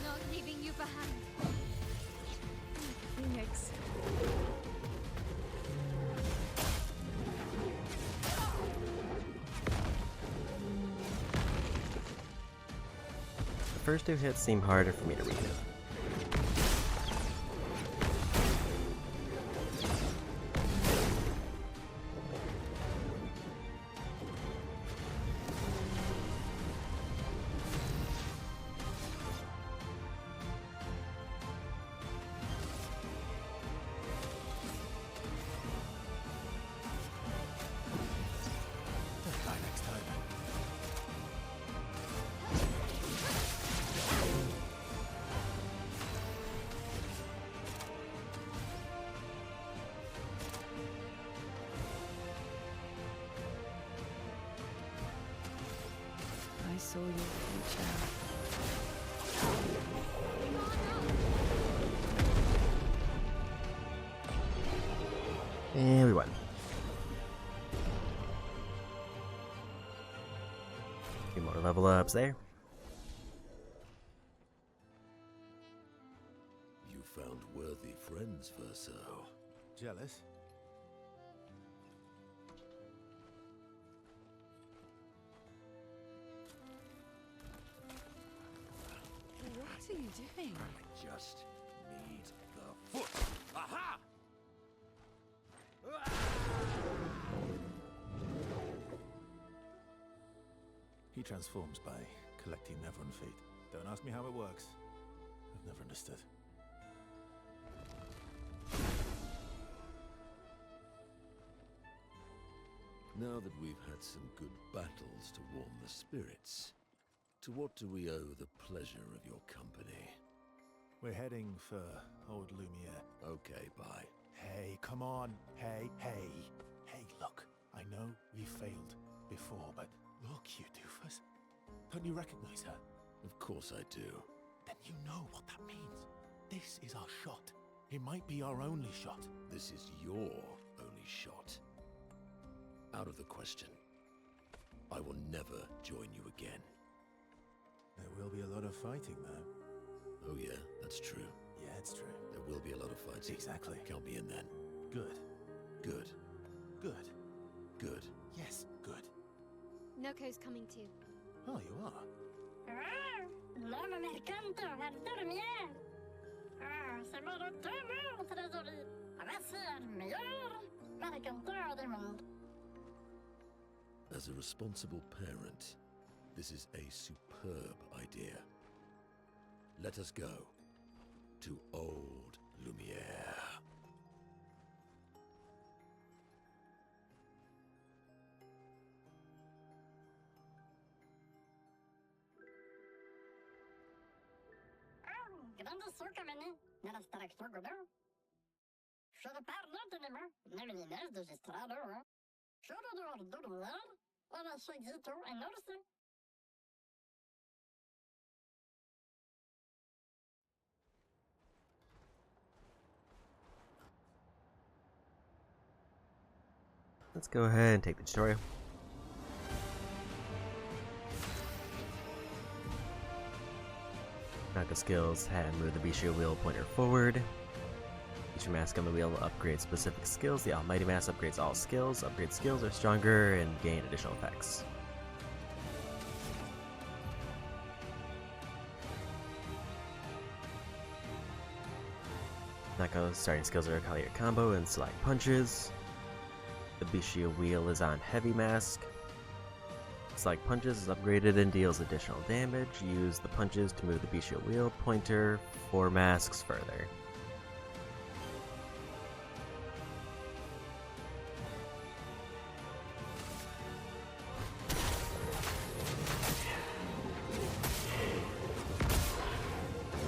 Not leaving you behind. Phoenix. The first 2 hits seem harder for me to read. Try next time. I saw your future. And we won. Few more level ups there. You found worthy friends, Verso. Jealous? What are you doing? I just need the foot. Aha! He transforms by collecting Neveron feet. Don't ask me how it works. I've never understood. Now that we've had some good battles to warm the spirits, to what do we owe the pleasure of your company? We're heading for old Lumiere. Okay, bye. Hey, come on. Hey, hey. Hey, look. I know we failed before, but look, you doofus. Don't you recognize her? Of course I do. Then you know what that means. This is our shot. It might be our only shot. This is your only shot. Out of the question. I will never join you again. There will be a lot of fighting, though. Oh yeah, that's true. Yeah, it's true. There will be a lot of fighting. Exactly. Count me in then. Good. Good. Good. Good. Yes, good. Nokko's coming too. Oh, you are? Non, me mercanto, al dormir. C'est mon retour, trésorier. Voici el meilleur mercanteur du monde. As a responsible parent, this is a superb idea. Let us go to old Lumiere. Grande succa meni, nella straktor godor. Şöyle parlatınımı, ne biliniz de jistrado. Şöyle diyor durumlar, ona şegito enorse. Let's go ahead and take the tutorial. Monokco skills had move the Bishio wheel pointer forward. Each mask on the wheel upgrades specific skills. The Almighty Mask upgrades all skills. Upgrade skills are stronger and gain additional effects. Monokco's starting skills are Collier Combo and Select Punches. The Bishio wheel is on Heavy Mask. Select Punches is upgraded and deals additional damage. Use the punches to move the Bishio wheel pointer 4 masks further.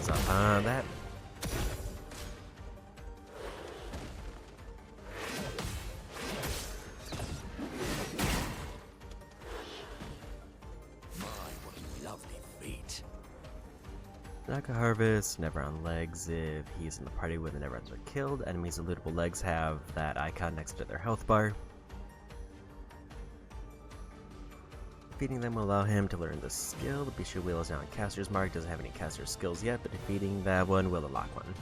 So on that. Monokco Harvest, never on legs if he's in the party when the never-ends are killed. Enemies with lootable legs have that icon next to their health bar. Defeating them will allow him to learn the skill. The Bishio wheel is now on Caster's Mark, doesn't have any Caster skills yet, but defeating that one will unlock one.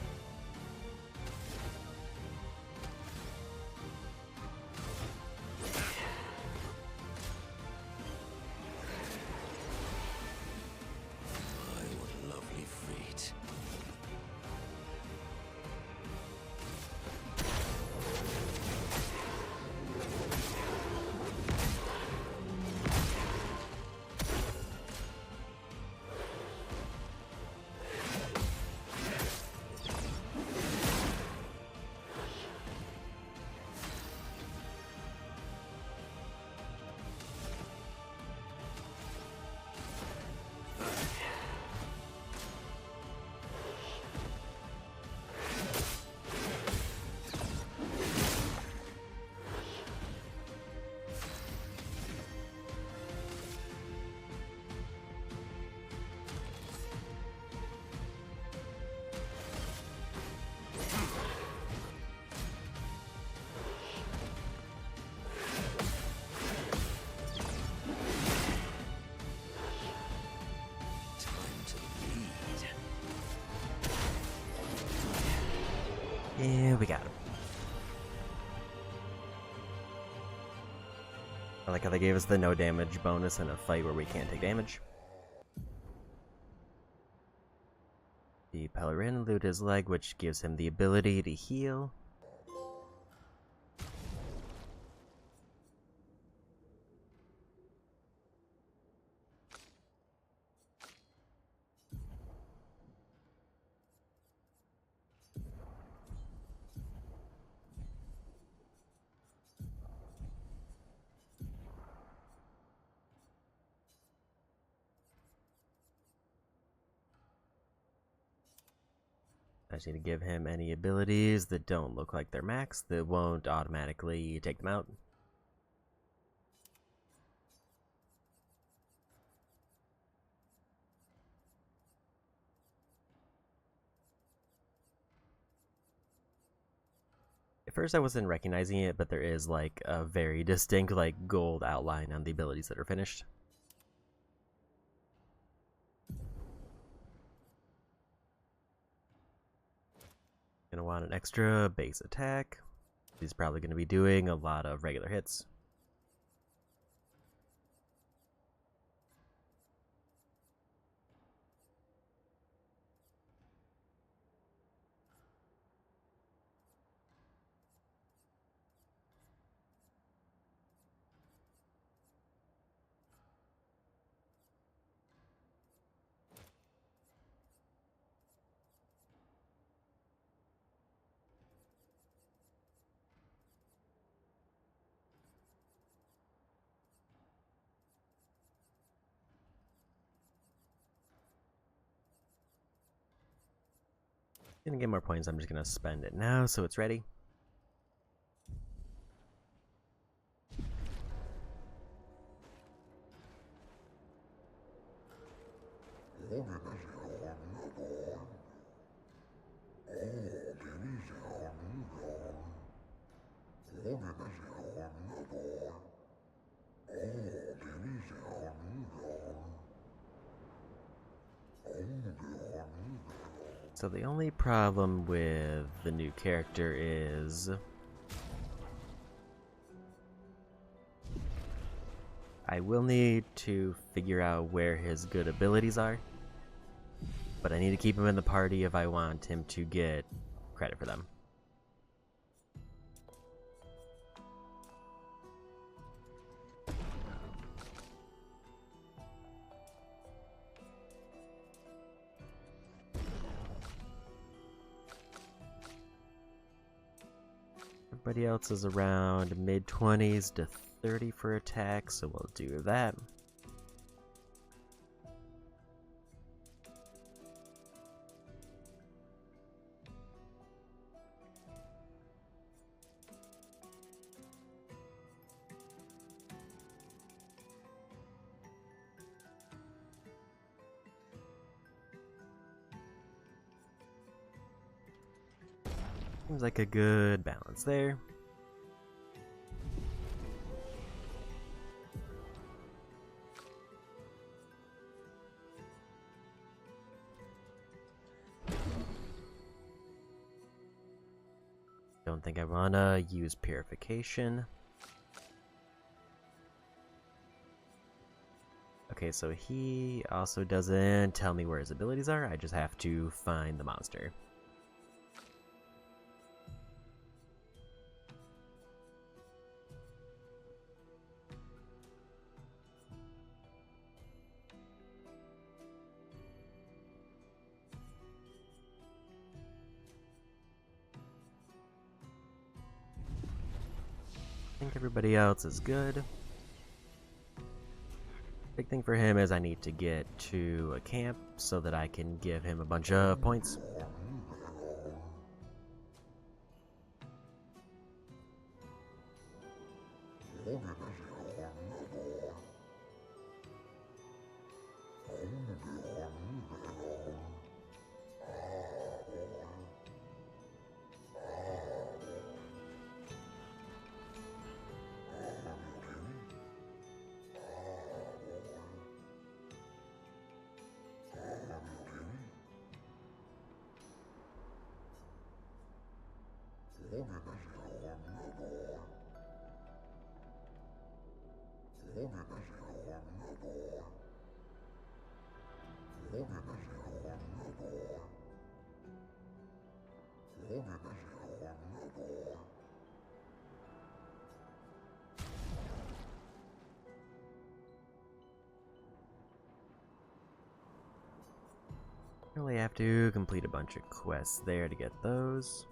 Yeah, we got him. I like how they gave us the no damage bonus in a fight where we can't take damage. The Pellerin loot his leg, which gives him the ability to heal. I just need to give him any abilities that don't look like they're max that won't automatically take them out. At first I wasn't recognizing it, but there is like a very distinct like gold outline on the abilities that are finished. Gonna want an extra base attack. He's probably gonna be doing a lot of regular hits. Gonna get more points, I'm just gonna spend it now so it's ready. So the only problem with the new character is I will need to figure out where his good abilities are, but I need to keep him in the party if I want him to get credit for them. Everybody else is around mid-20s to 30 for attack, so we'll do that. Seems like a good balance there. Don't think I wanna use purification. Okay, so he also doesn't tell me where his abilities are. I just have to find the monster. I think everybody else is good. Big thing for him is I need to get to a camp so that I can give him a bunch of points. Really have to complete a bunch of quests there to get those.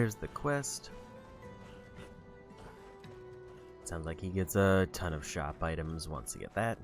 there's the quest. Sounds like he gets a ton of shop items once you get that.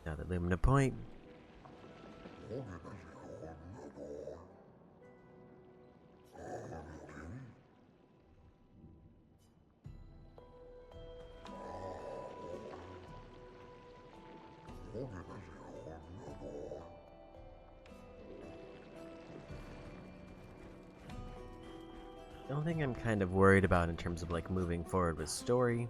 Now that Lumina Point. The only thing I'm kind of worried about in terms of like moving forward with story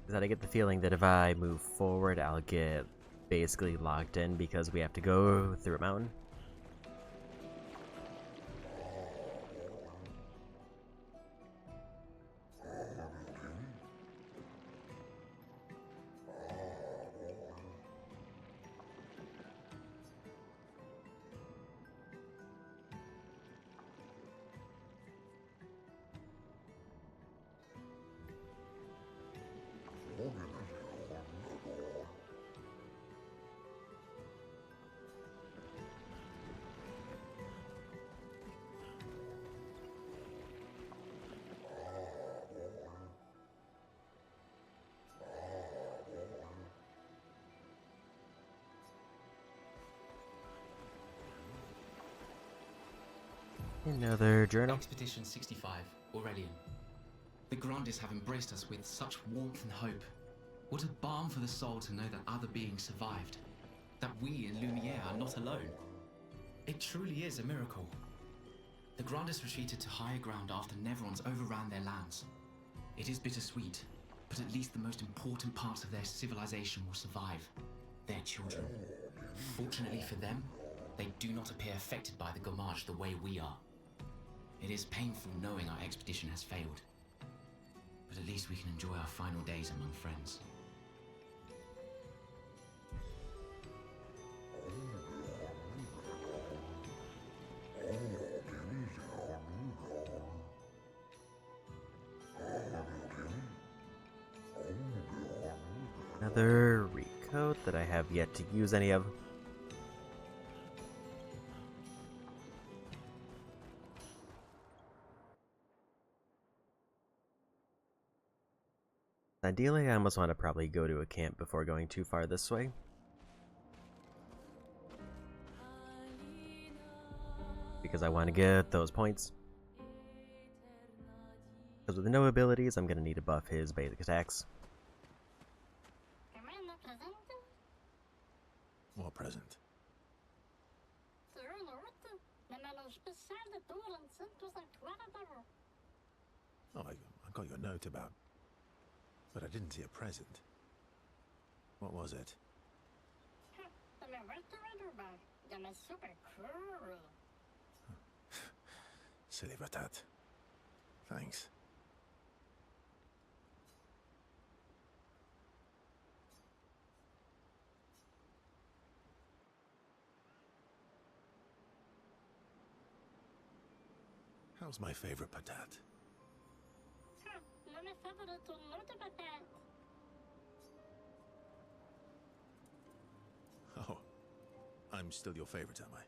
is that I get the feeling that if I move forward, I'll get basically locked in because we have to go through a mountain. Another journal. Expedition 65, Aurelian. The Grandes have embraced us with such warmth and hope. What a balm for the soul to know that other beings survived. That we in Lumiere are not alone. It truly is a miracle. The Grandes retreated to higher ground after Neverons overran their lands. It is bittersweet, but at least the most important parts of their civilization will survive. Their children. Fortunately for them, they do not appear affected by the Gamage the way we are. It is painful knowing our expedition has failed. But at least we can enjoy our final days among friends. Another recode that I have yet to use any of. Ideally, I almost want to probably go to a camp before going too far this way. Because I want to get those points. Because with no abilities, I'm going to need to buff his basic attacks. What present? Oh, I got your note about... But I didn't see a present. What was it? Silly Batat. Thanks. How's my favorite Patat? my favorite not about that. Oh, I'm still your favorite, am I?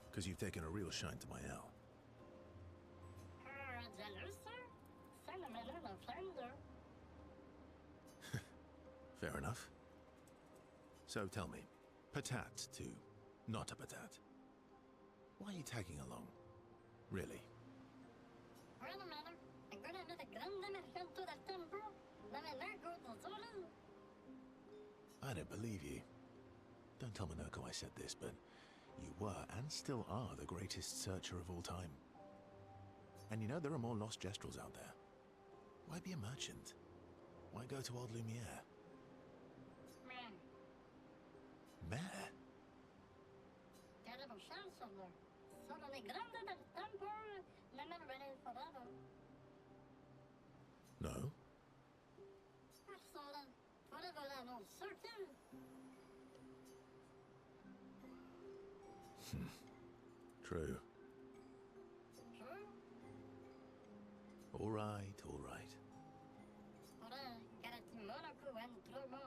Because you've taken a real shine to my L. Jealous, sir? Phenomenal offender. Fair enough. So tell me, patat to not a patat. Why are you tagging along? Really? Wait a minute. I'm gonna make a grande mercanto del tempo. Na Monokco del Sole. I don't believe you. Don't tell Monokco I said this, but you were and still are the greatest searcher of all time. And you know there are more lost Gestrels out there. Why be a merchant? Why go to old Lumiere? Man, Mare? terrible chance, sir. Sono le grande del tempo. Never ready forever. No? Absolutely. Forever la non circle. True. Sure. All right, all right. Ora, garati Monokco and Tromo.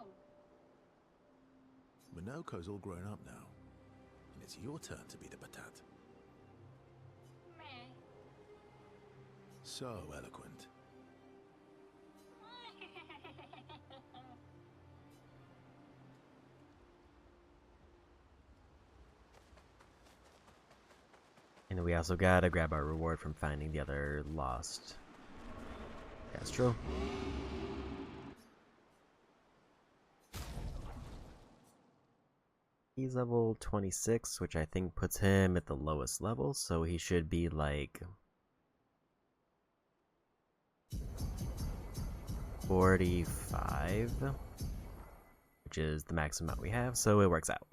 Monokco's all grown up now, and it's your turn to be the patat. Meh. So eloquent. And we also gotta grab our reward from finding the other lost Gestrel. He's level 26, which I think puts him at the lowest level, so he should be like 45, which is the max amount we have, so it works out.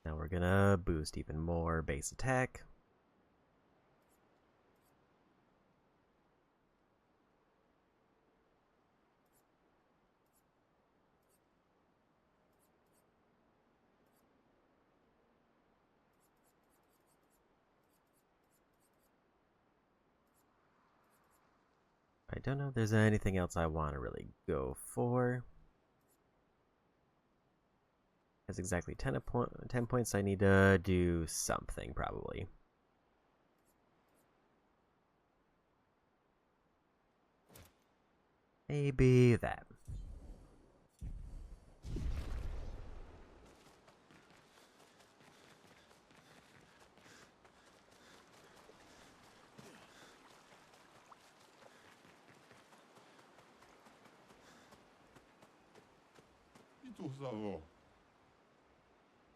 Now we're gonna boost even more base attack. I don't know if there's anything else I want to really go for. That's exactly 10 points. I need to do something, probably. Maybe that. Ito savo.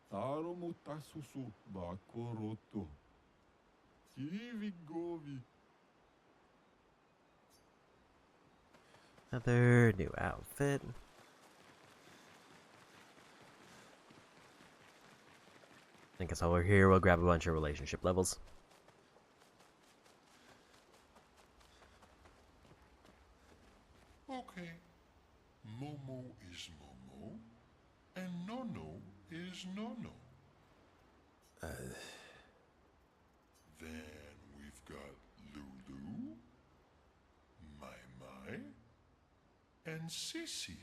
Taro mutasusu bakoroto. Kivi govi. Another new outfit. I guess while we're here, we'll grab a bunch of relationship levels. Okay. Momo is Momo, and Nono is Nono. Then we've got Lulu, Mai Mai, and Sissy.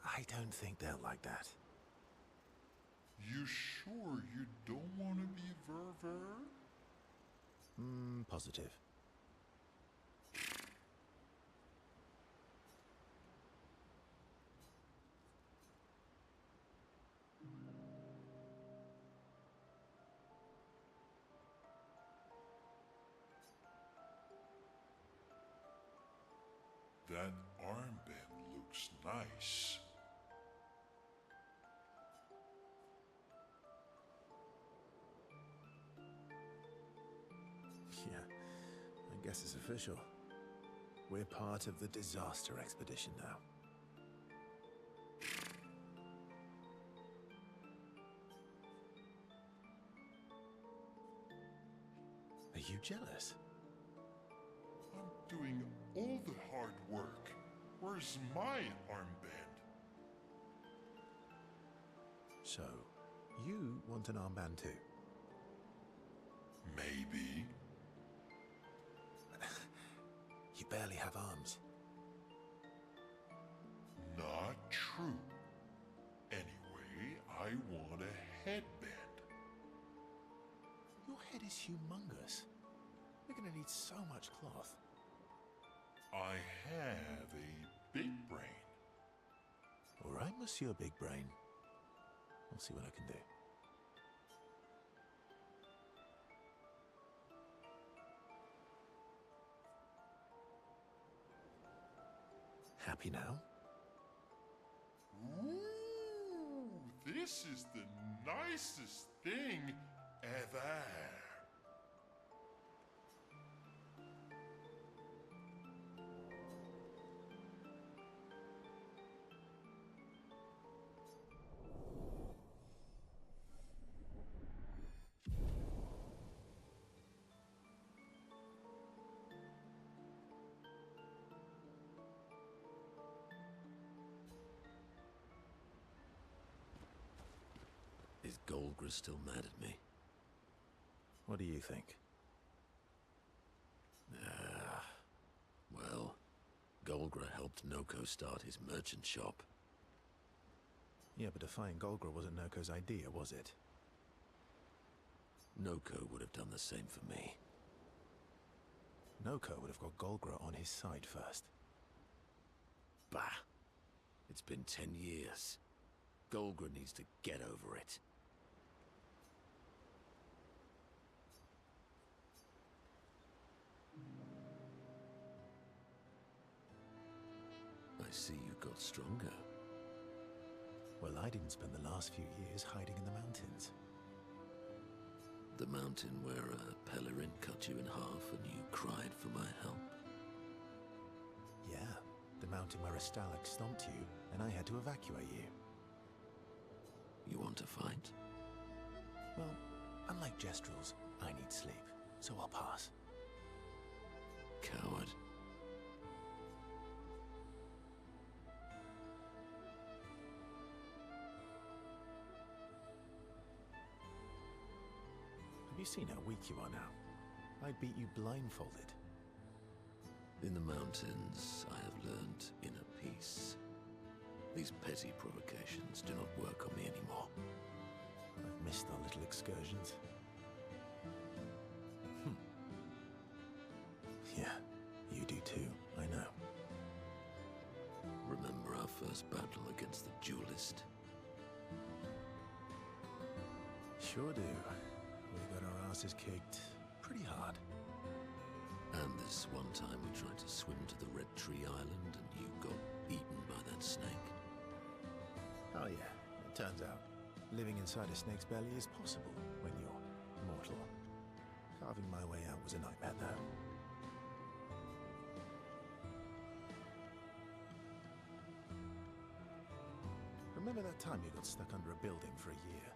I don't think they're like that. You sure you don't want to be Ver? Positive. That armband looks nice. Yeah, I guess it's official. We're part of the disaster expedition now. jealous? I'm doing all the hard work. Where's my armband? So, you want an armband too? Maybe. You barely have arms. Not true. Anyway, I want a headband. Your head is humongous. You're gonna need so much cloth. I have a big brain. All right, Monsieur Big Brain. I'll see what I can do. Happy now? Ooh, this is the nicest thing ever. Is Golgra still mad at me? What do you think? Well, Golgra helped Noko start his merchant shop. Yeah, but defying Golgra wasn't Noko's idea, was it? Noko would have done the same for me. Noko would have got Golgra on his side first. Bah! It's been 10 years. Golgra needs to get over it. I see you got stronger. Well, I didn't spend the last few years hiding in the mountains. The mountain where a Pelerin cut you in half and you cried for my help. Yeah, the mountain where a Stalak stomped you and I had to evacuate you. You want to fight? Well, unlike Gestrels, I need sleep, so I'll pass. Coward. Have you seen how weak you are now? I'd beat you blindfolded. In the mountains, I have learned inner peace. These petty provocations do not work on me anymore. I've missed our little excursions. Yeah, you do too, I know. Remember our first battle against the duelist? Sure do. We got our asses kicked pretty hard. And this one time we tried to swim to the Red Tree Island and you got eaten by that snake. Oh yeah, it turns out living inside a snake's belly is possible when you're mortal. Carving my way out was a nightmare though. Remember that time you got stuck under a building for a year?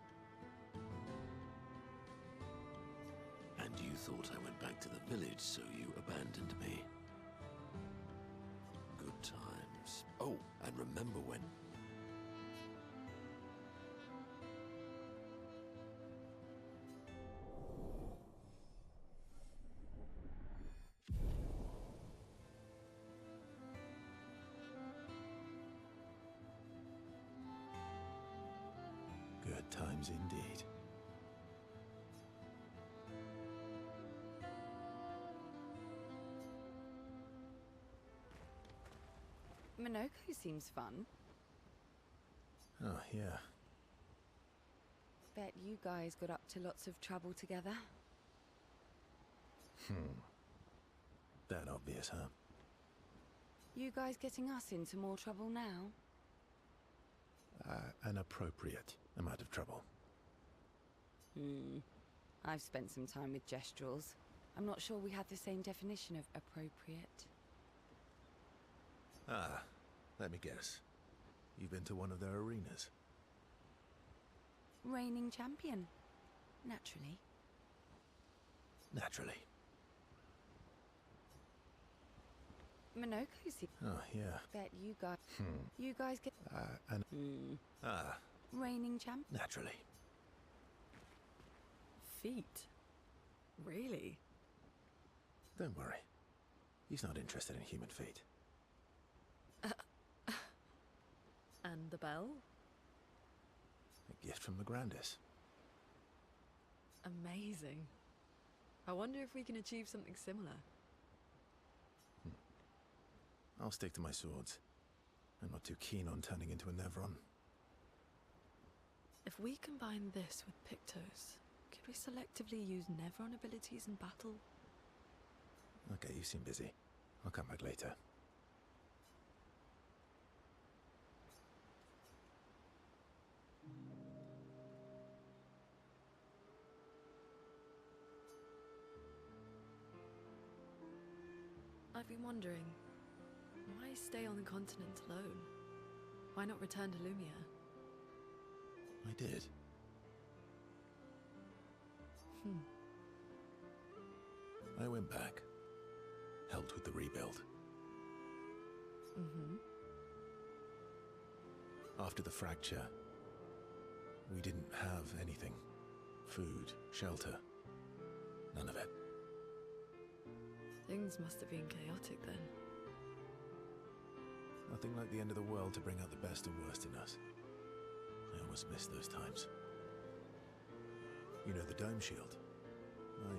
And you thought I went back to the village, so you abandoned me. Good times. Oh, and remember when... Good times indeed. Monokco seems fun. Oh, yeah. Bet you guys got up to lots of trouble together. That obvious, huh? You guys getting us into more trouble now? An appropriate amount of trouble. I've spent some time with Gestrels. I'm not sure we had the same definition of appropriate. Ah, let me guess. You've been to one of their arenas? Reigning champion. Naturally. Naturally. Monokco's here. Oh, yeah. Bet you guys... Hmm. You guys get... And... Hmm. Reigning champ? Naturally. Feet? Really? Don't worry. He's not interested in human feet. And the bell? A gift from the Grandis. Amazing. I wonder if we can achieve something similar. I'll stick to my swords. I'm not too keen on turning into a Nevron. If we combine this with Pictos, could we selectively use Nevron abilities in battle? Okay, you seem busy. I'll come back later. I've been wondering, why stay on the continent alone? Why not return to Lumiere? I did. I went back. Helped with the rebuild. After the fracture, we didn't have anything. Food, shelter, none of it. Things must have been chaotic then. Nothing like the end of the world to bring out the best and worst in us. I almost miss those times. You know the dome shield? My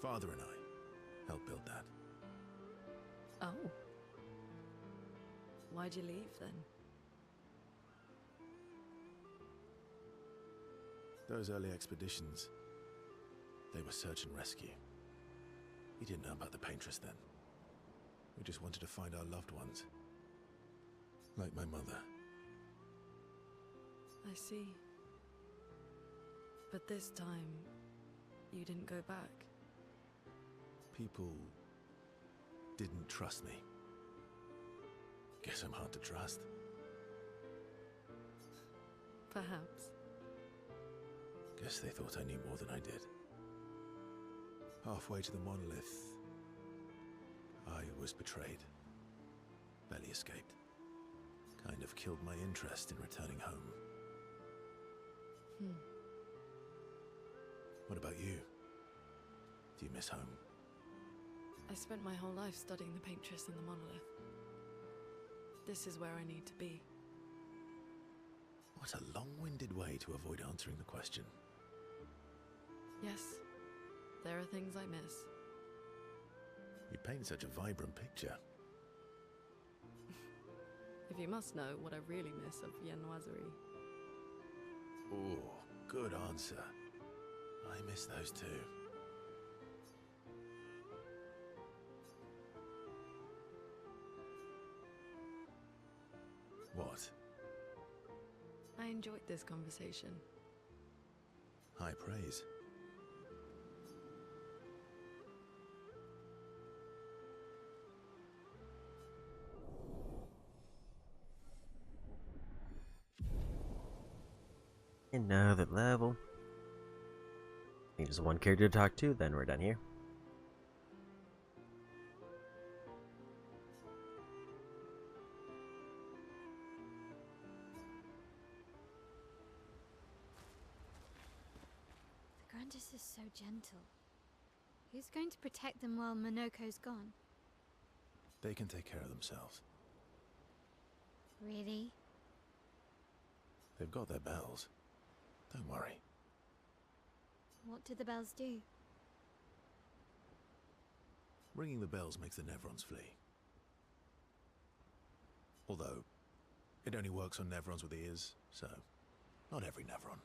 father and I helped build that. Oh. Why'd you leave then? Those early expeditions, they were search and rescue. We didn't know about the paintress then. We just wanted to find our loved ones. Like my mother. I see. But this time, you didn't go back. People didn't trust me. Guess I'm hard to trust. Perhaps. Guess they thought I knew more than I did. Halfway to the monolith, I was betrayed. Barely escaped. Kind of killed my interest in returning home. What about you? Do you miss home? I spent my whole life studying the paintress and the monolith. This is where I need to be. What a long-winded way to avoid answering the question. Yes, there are things I miss. You paint such a vibrant picture. If you must know what I really miss of viennoiserie. Oh, good answer. I miss those too. What? I enjoyed this conversation. High praise. Another level. Need just one character to talk to, then we're done here. The Grandis is so gentle. Who's going to protect them while Monokco's gone? They can take care of themselves. Really? They've got their bells. Don't worry. What do the bells do? Ringing the bells makes the Nevrons flee. Although, it only works on Nevrons with ears, so not every Nevron.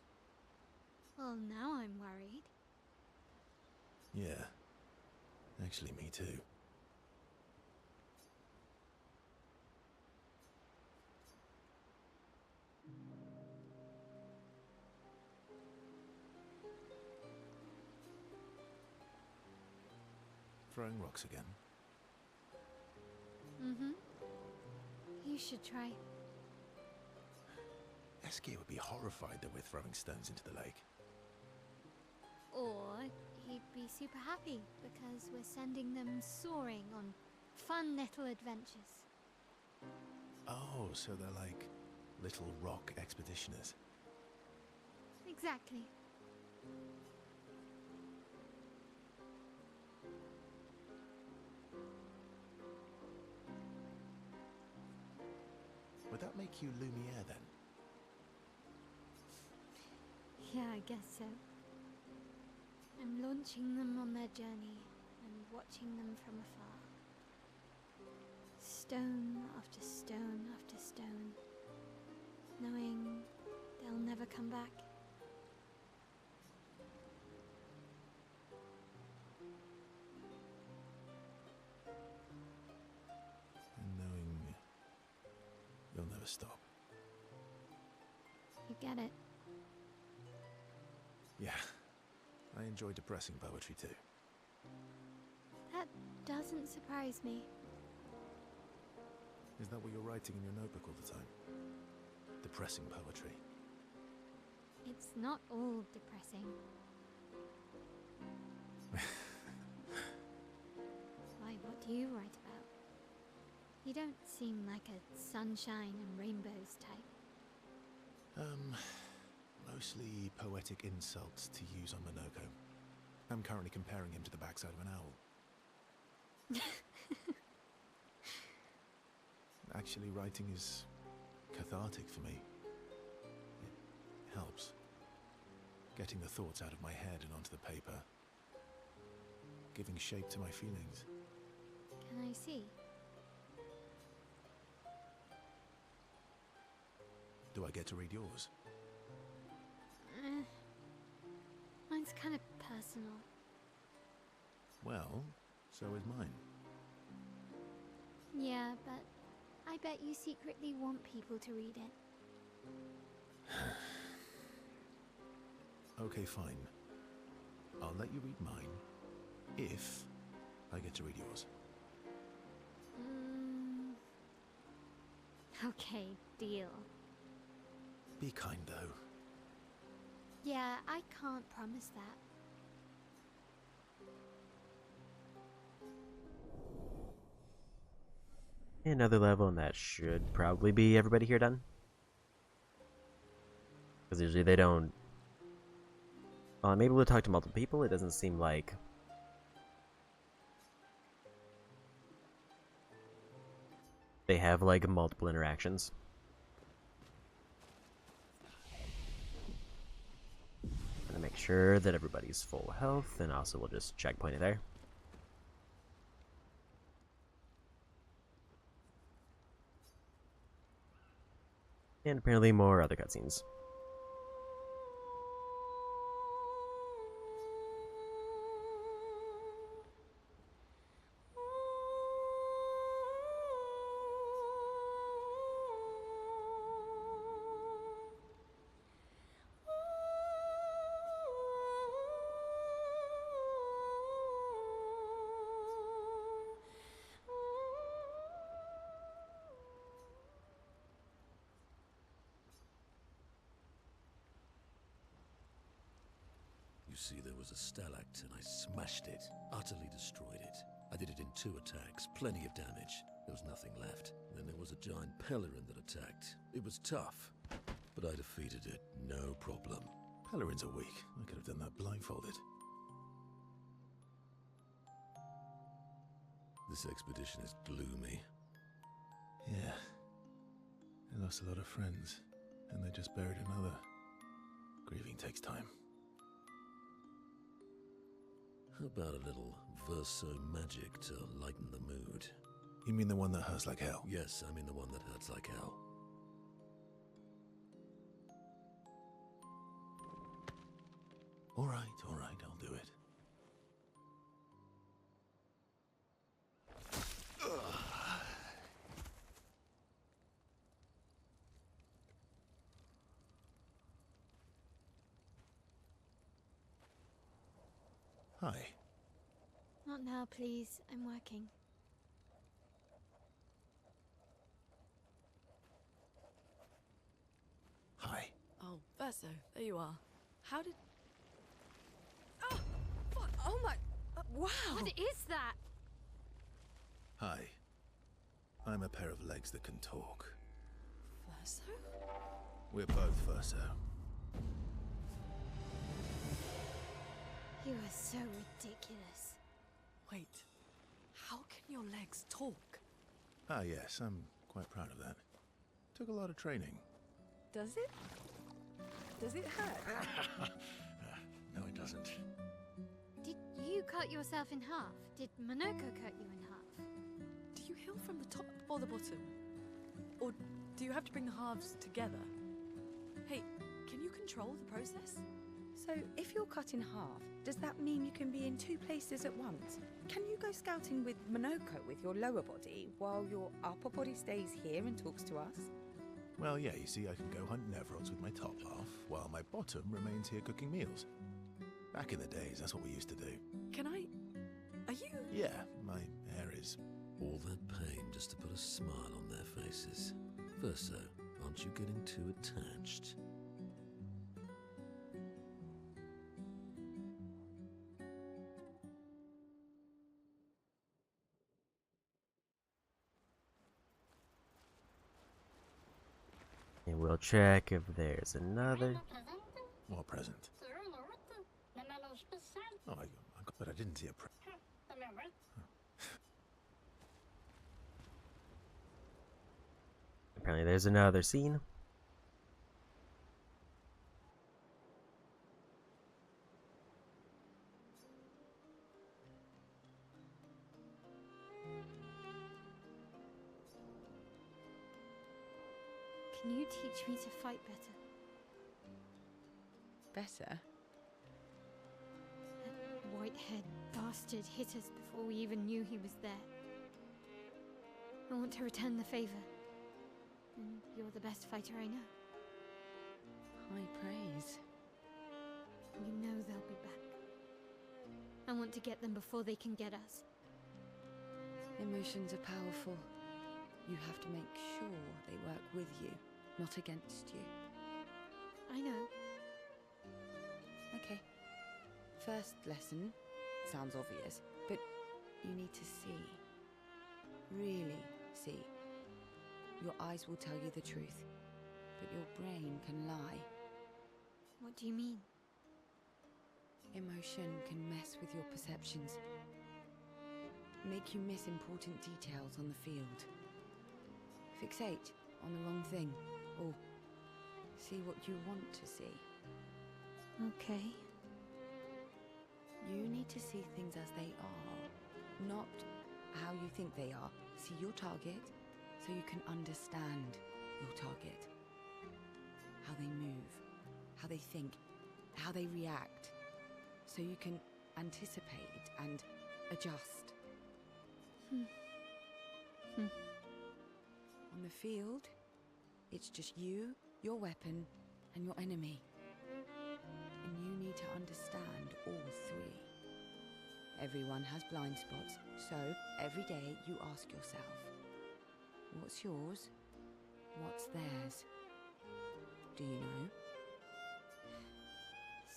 Well, now I'm worried. Yeah. Actually, me too. Throwing rocks again. Mm-hmm. You should try. Eskia would be horrified that we're throwing stones into the lake. Or he'd be super happy because we're sending them soaring on Fun little adventures. Oh, so they're like little rock expeditioners. Exactly. Would that make you Lumiere then? Yeah, I guess so. I'm launching them on their journey and watching them from afar. Stone after stone after stone, knowing they'll never come back. And knowing you'll never stop. You get it. Yeah, I enjoy depressing poetry too. That doesn't surprise me. Is that what you're writing in your notebook all the time? Depressing poetry. It's not all depressing. Why, what do you write about? You don't seem like a sunshine and rainbows type. Mostly poetic insults to use on Monokco. I'm currently comparing him to the backside of an owl. Actually, writing is cathartic for me. It helps. Getting the thoughts out of my head and onto the paper. Giving shape to my feelings. Can I see? Do I get to read yours? Mine's kind of personal. Well, so is mine. Yeah, but I bet you secretly want people to read it. Okay, fine. I'll let you read mine, if I get to read yours. Okay, deal. Be kind, though. Yeah, I can't promise that. Another level, and that should probably be everybody here done. Because usually they don't... Well, I'm able to talk to multiple people. It doesn't seem like... they have, like, multiple interactions. Gonna make sure that everybody's full health, and also we'll just checkpoint it there. And apparently more other cutscenes. You see, there was a stalactite and I smashed it, utterly destroyed it. I did it in 2 attacks, plenty of damage. There was nothing left. Then there was a giant pelerin that attacked. It was tough, but I defeated it, no problem. Pelerins are weak. I could have done that blindfolded. This expedition is gloomy. Yeah. I lost a lot of friends, and they just buried another. Grieving takes time. How about a little verso magic to lighten the mood? You mean the one that hurts like hell? Yes, I mean the one that hurts like hell. All right, I'll do it. Hi. Not now, please. I'm working. Hi. Oh, Verso, there you are. How did... Oh, fuck! Oh my... wow! What is that? Hi. I'm a pair of legs that can talk. Verso? We're both Verso. You are so ridiculous. Wait, how can your legs talk? Ah, yes, I'm quite proud of that. Took a lot of training. Does it? Does it hurt? No, it doesn't. Did you cut yourself in half? Did Monokco cut you in half? Do you heal from the top or the bottom? Or do you have to bring the halves together? Hey, can you control the process? So, if you're cut in half, does that mean you can be in two places at once? Can you go scouting with Monokco with your lower body, while your upper body stays here and talks to us? Well, yeah, you see, I can go hunt Nevrons with my top half, while my bottom remains here cooking meals. Back in the days, that's what we used to do. Can I... Are you... Yeah, my hair is... All that pain just to put a smile on their faces. Verso, aren't you getting too attached? And we'll check if there's another. More present. Oh, but I didn't see a Apparently there's another scene. Can you teach me to fight better? Better? That white-haired bastard hit us before we even knew he was there. I want to return the favor. And you're the best fighter I know. High praise. You know they'll be back. I want to get them before they can get us. Emotions are powerful. You have to make sure they work with you, not against you. I know. Okay. First lesson sounds obvious, but you need to see. Really see. Your eyes will tell you the truth, but your brain can lie. What do you mean? Emotion can mess with your perceptions. Make you miss important details on the field. Fixate on the wrong thing, or see what you want to see. Okay. You need to see things as they are, not how you think they are. See your target, so you can understand your target. How they move, how they think, how they react, so you can anticipate and adjust. On the field, it's just you, your weapon, and your enemy. And you need to understand all three. Everyone has blind spots, so every day you ask yourself, what's yours? What's theirs? Do you know?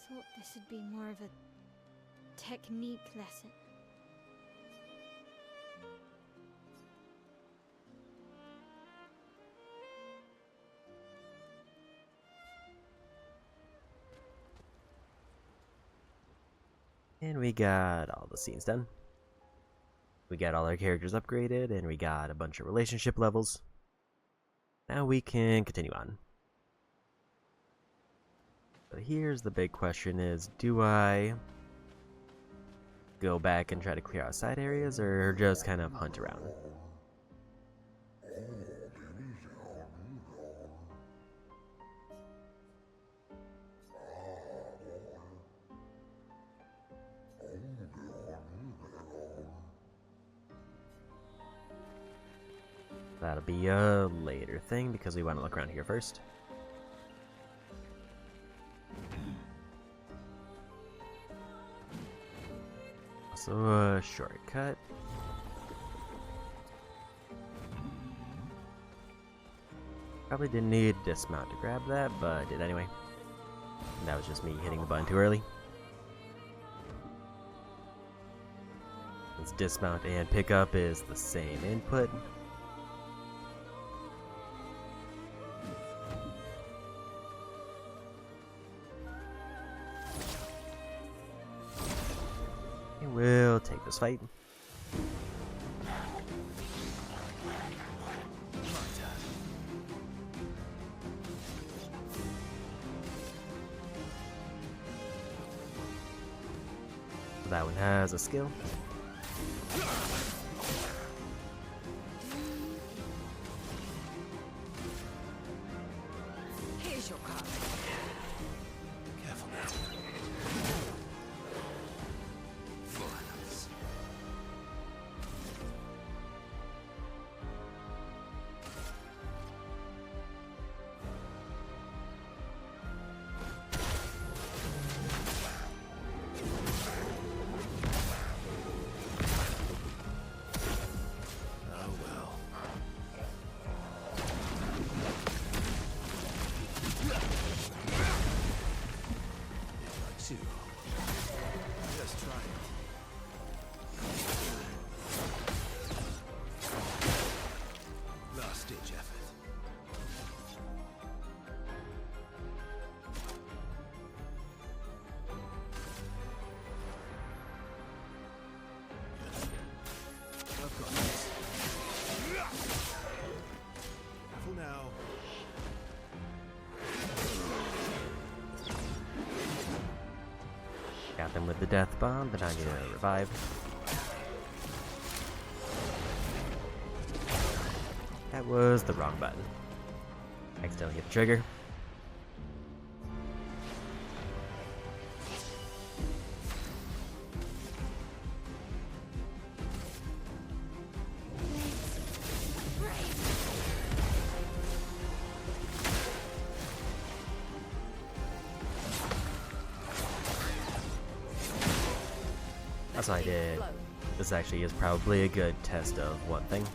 Thought this would be more of a technique lesson. And we got all the scenes done. We got all our characters upgraded, and we got a bunch of relationship levels. Now we can continue on. But here's the big question is, do I go back and try to clear out side areas, or just kind of hunt around? That'll be a later thing because we want to look around here first. Also a shortcut. Probably didn't need to dismount to grab that, but I did anyway. And that was just me hitting the button too early. Since dismount and pickup is the same input. We'll take this fight. That one has a skill. Here's your card. Careful now. Violence. Oh well. It likes you. Just try it. Last ditch effort. I've got this. Careful now. Got them with the death bomb, but I need to revive. That was the wrong button. Accidentally hit the trigger. That's what I did. This actually is probably a good test of one thing.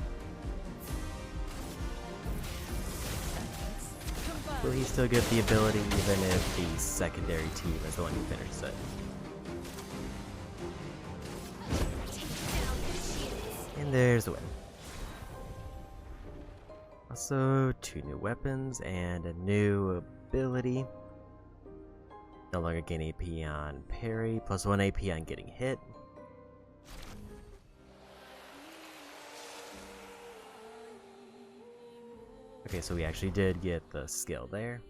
Will he still get the ability even if the secondary team is the one who finishes it? And there's the win. Also, 2 new weapons and a new ability. No longer gain AP on parry, plus 1 AP on getting hit. Okay, so we actually did get the skill there.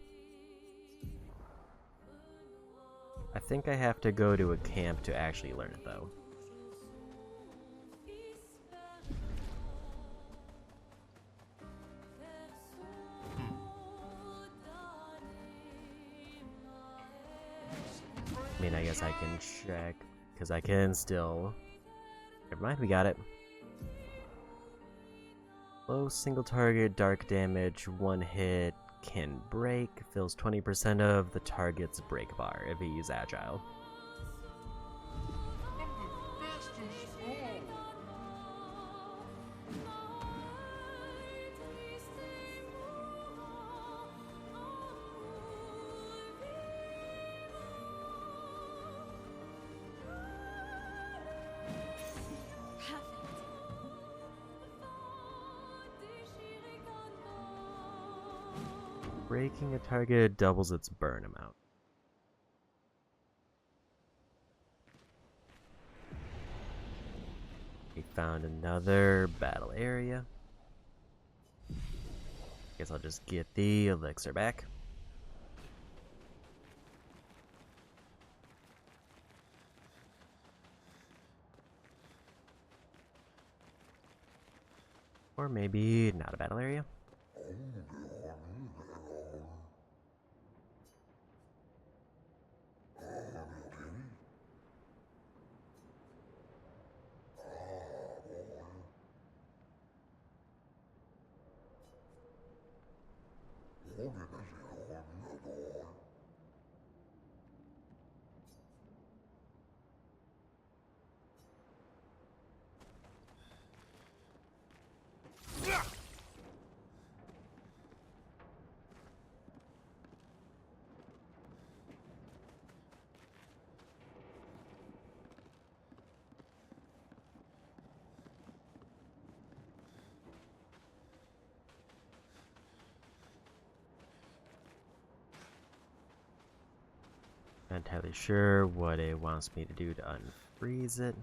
I think I have to go to a camp to actually learn it, though. I mean, I guess I can check, because I can still... Never mind, we got it. Low single target, dark damage, 1 hit, can break, fills 20% of the target's break bar if he is agile. Breaking a target doubles its burn amount. We found another battle area. Guess I'll just get the elixir back. Or maybe not a battle area. Not entirely sure what it wants me to do to unfreeze it.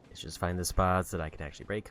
Let's just find the spots that I can actually break.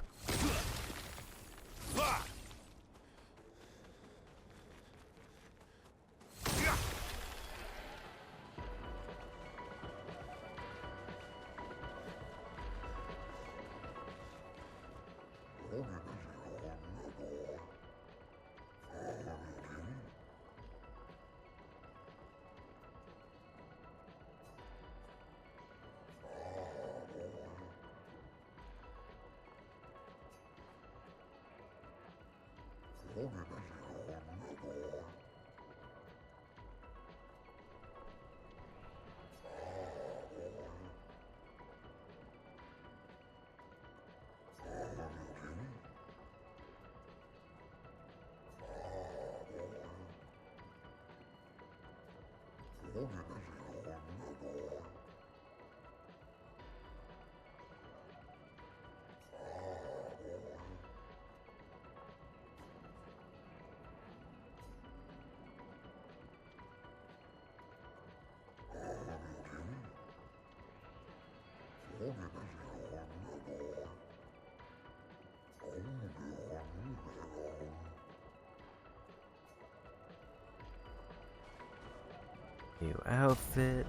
New outfit.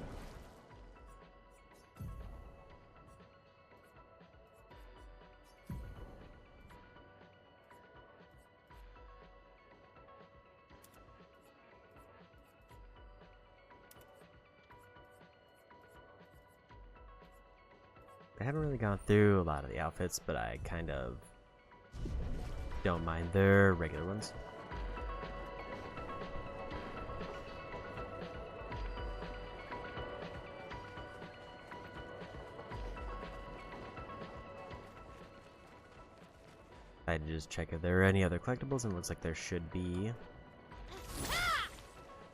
I haven't really gone through a lot of the outfits, but I kind of don't mind their regular ones. I just check if there are any other collectibles, and it looks like there should be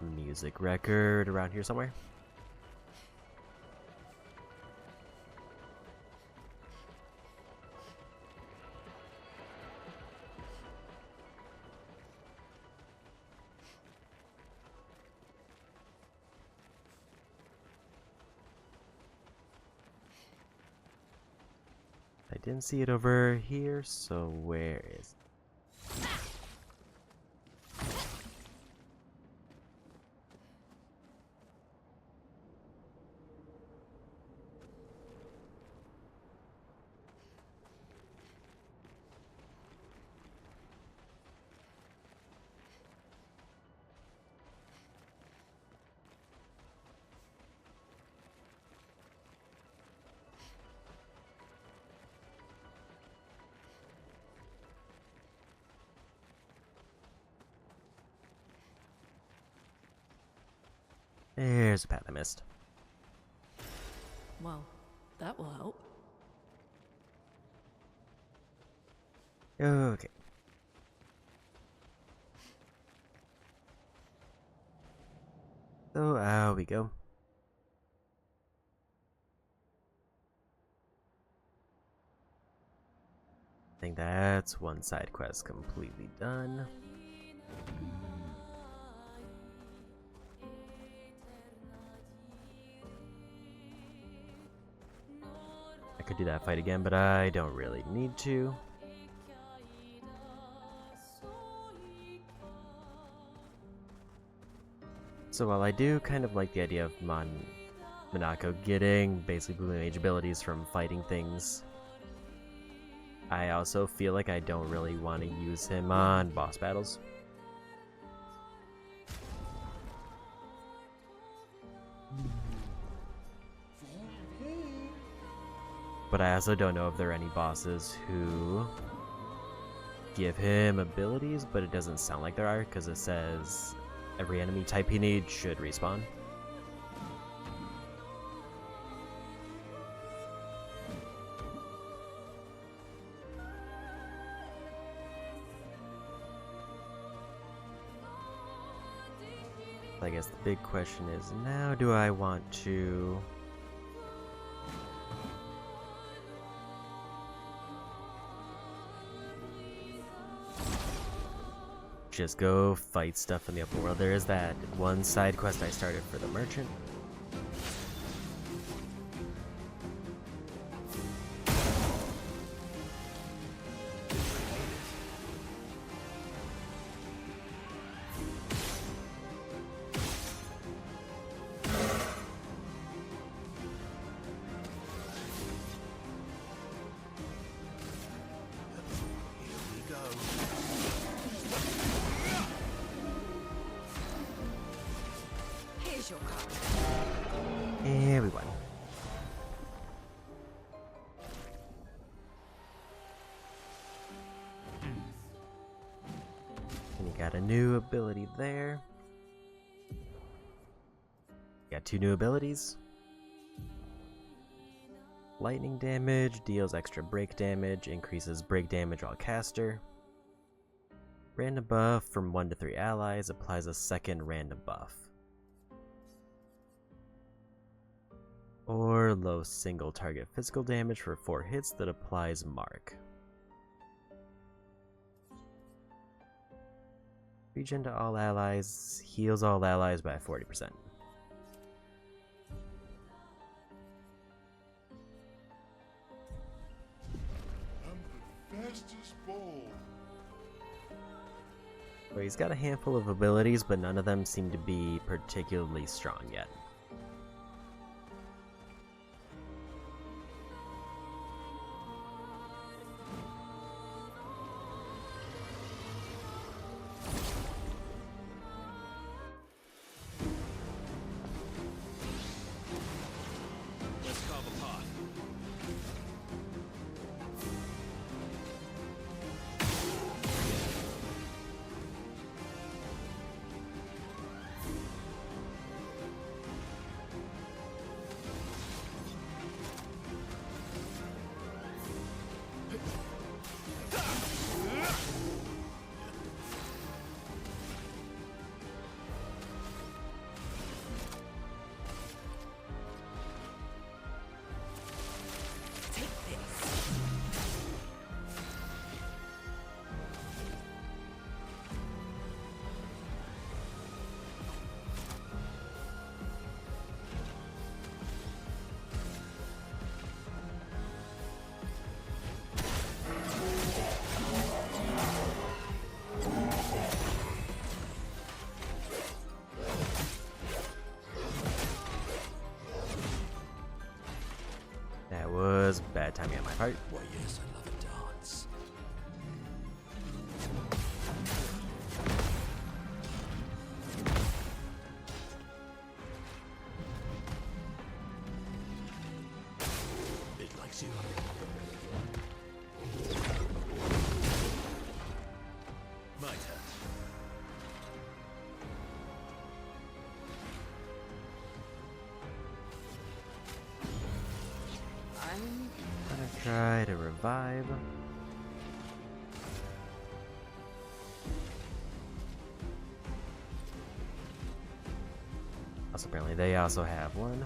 a music record around here somewhere. I didn't see it over here, so where is it? There's a path I missed. Well, that will help. Okay. So out we go. I think that's one side quest completely done. I could do that fight again, but I don't really need to. So while I do kind of like the idea of Monokco getting basically blue mage abilities from fighting things, I also feel like I don't really want to use him on boss battles. But I also don't know if there are any bosses who give him abilities, but it doesn't sound like there are, because it says every enemy type he needs should respawn. I guess the big question is, now do I want to... just go fight stuff in the open world? There is that one side quest I started for the merchant. Your card. And we won. And you got a new ability there. Got 2 new abilities. Lightning damage deals extra break damage, increases break damage while caster. Random buff from 1 to 3 allies applies a second random buff. Or low single target physical damage for 4 hits that applies mark. Regen to all allies, heals all allies by 40%. I'm the fastest ball. Well, he's got a handful of abilities, but none of them seem to be particularly strong yet. That was bad timing on my part. Why, yes, I love a dance. It likes you. My turn. I'm Gonna try to revive. Also, apparently they also have one.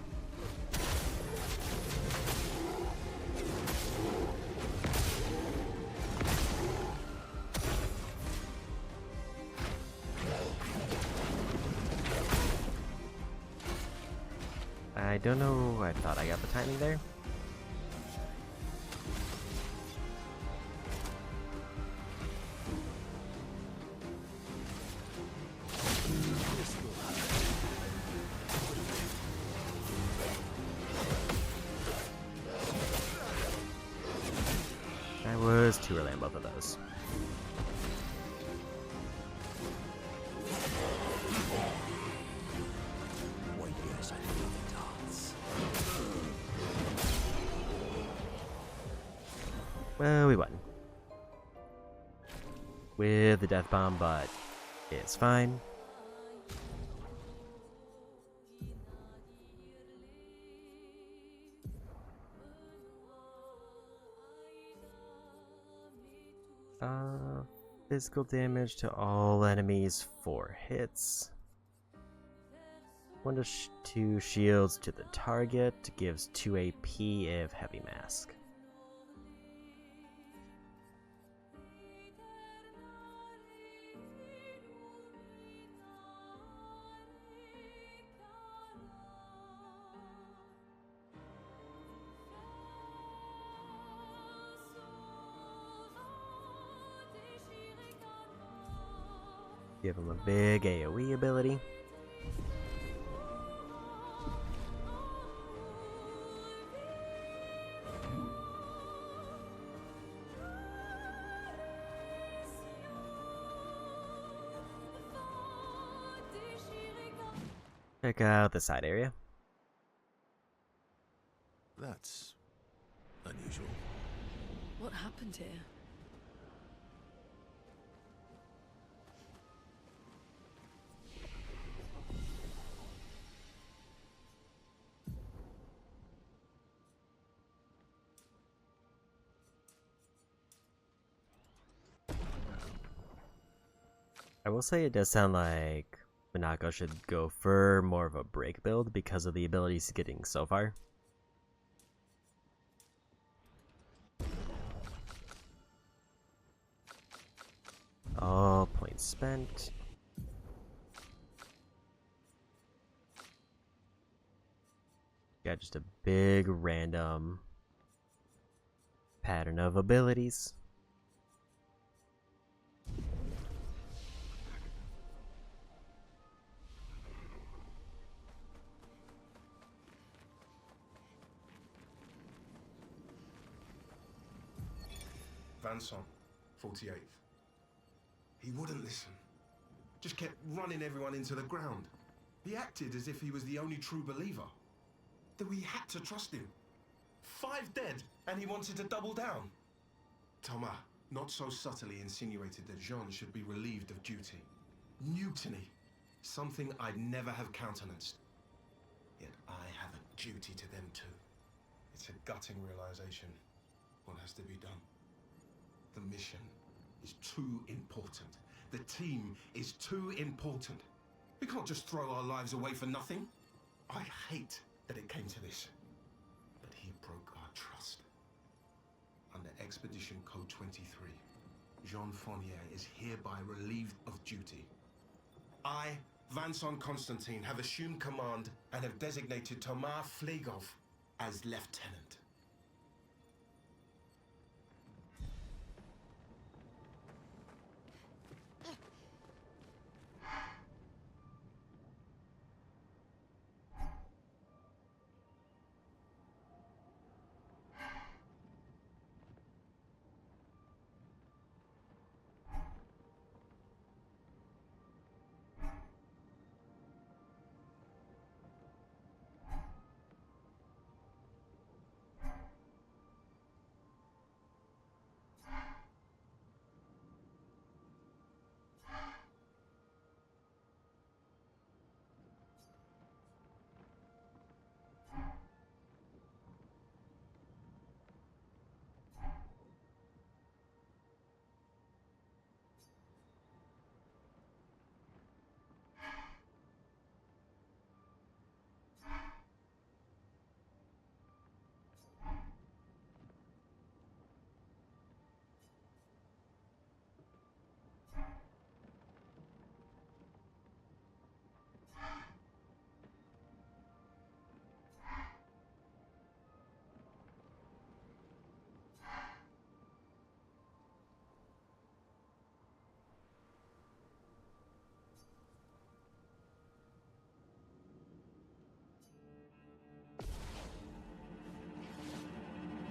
I don't know, I thought I got the timing there. I was too early on both of those. Why, yes, I love a dance. Well, we won. With the death bomb, but it's fine. Physical damage to all enemies, 4 hits. 2 shields to the target, gives 2 AP if heavy mask. Give him a big AoE ability. Check out the side area. That's unusual. What happened here? I will say it does sound like Monokco should go for more of a break build because of the abilities he's getting so far. All points spent. Got just a big random pattern of abilities. Vanson, 48th. He wouldn't listen. Just kept running everyone into the ground. He acted as if he was the only true believer. That we had to trust him. 5 dead, and he wanted to double down. Thomas, not so subtly insinuated that Jean should be relieved of duty. Mutiny. Something I'd never have countenanced. Yet I have a duty to them too. It's a gutting realization. What has to be done? The mission is too important. The team is too important. We can't just throw our lives away for nothing. I hate that it came to this. But he broke our trust. Under Expedition Code 23, Jean Fournier is hereby relieved of duty. I, Vanson Constantine, have assumed command and have designated Thomas Flegov as lieutenant.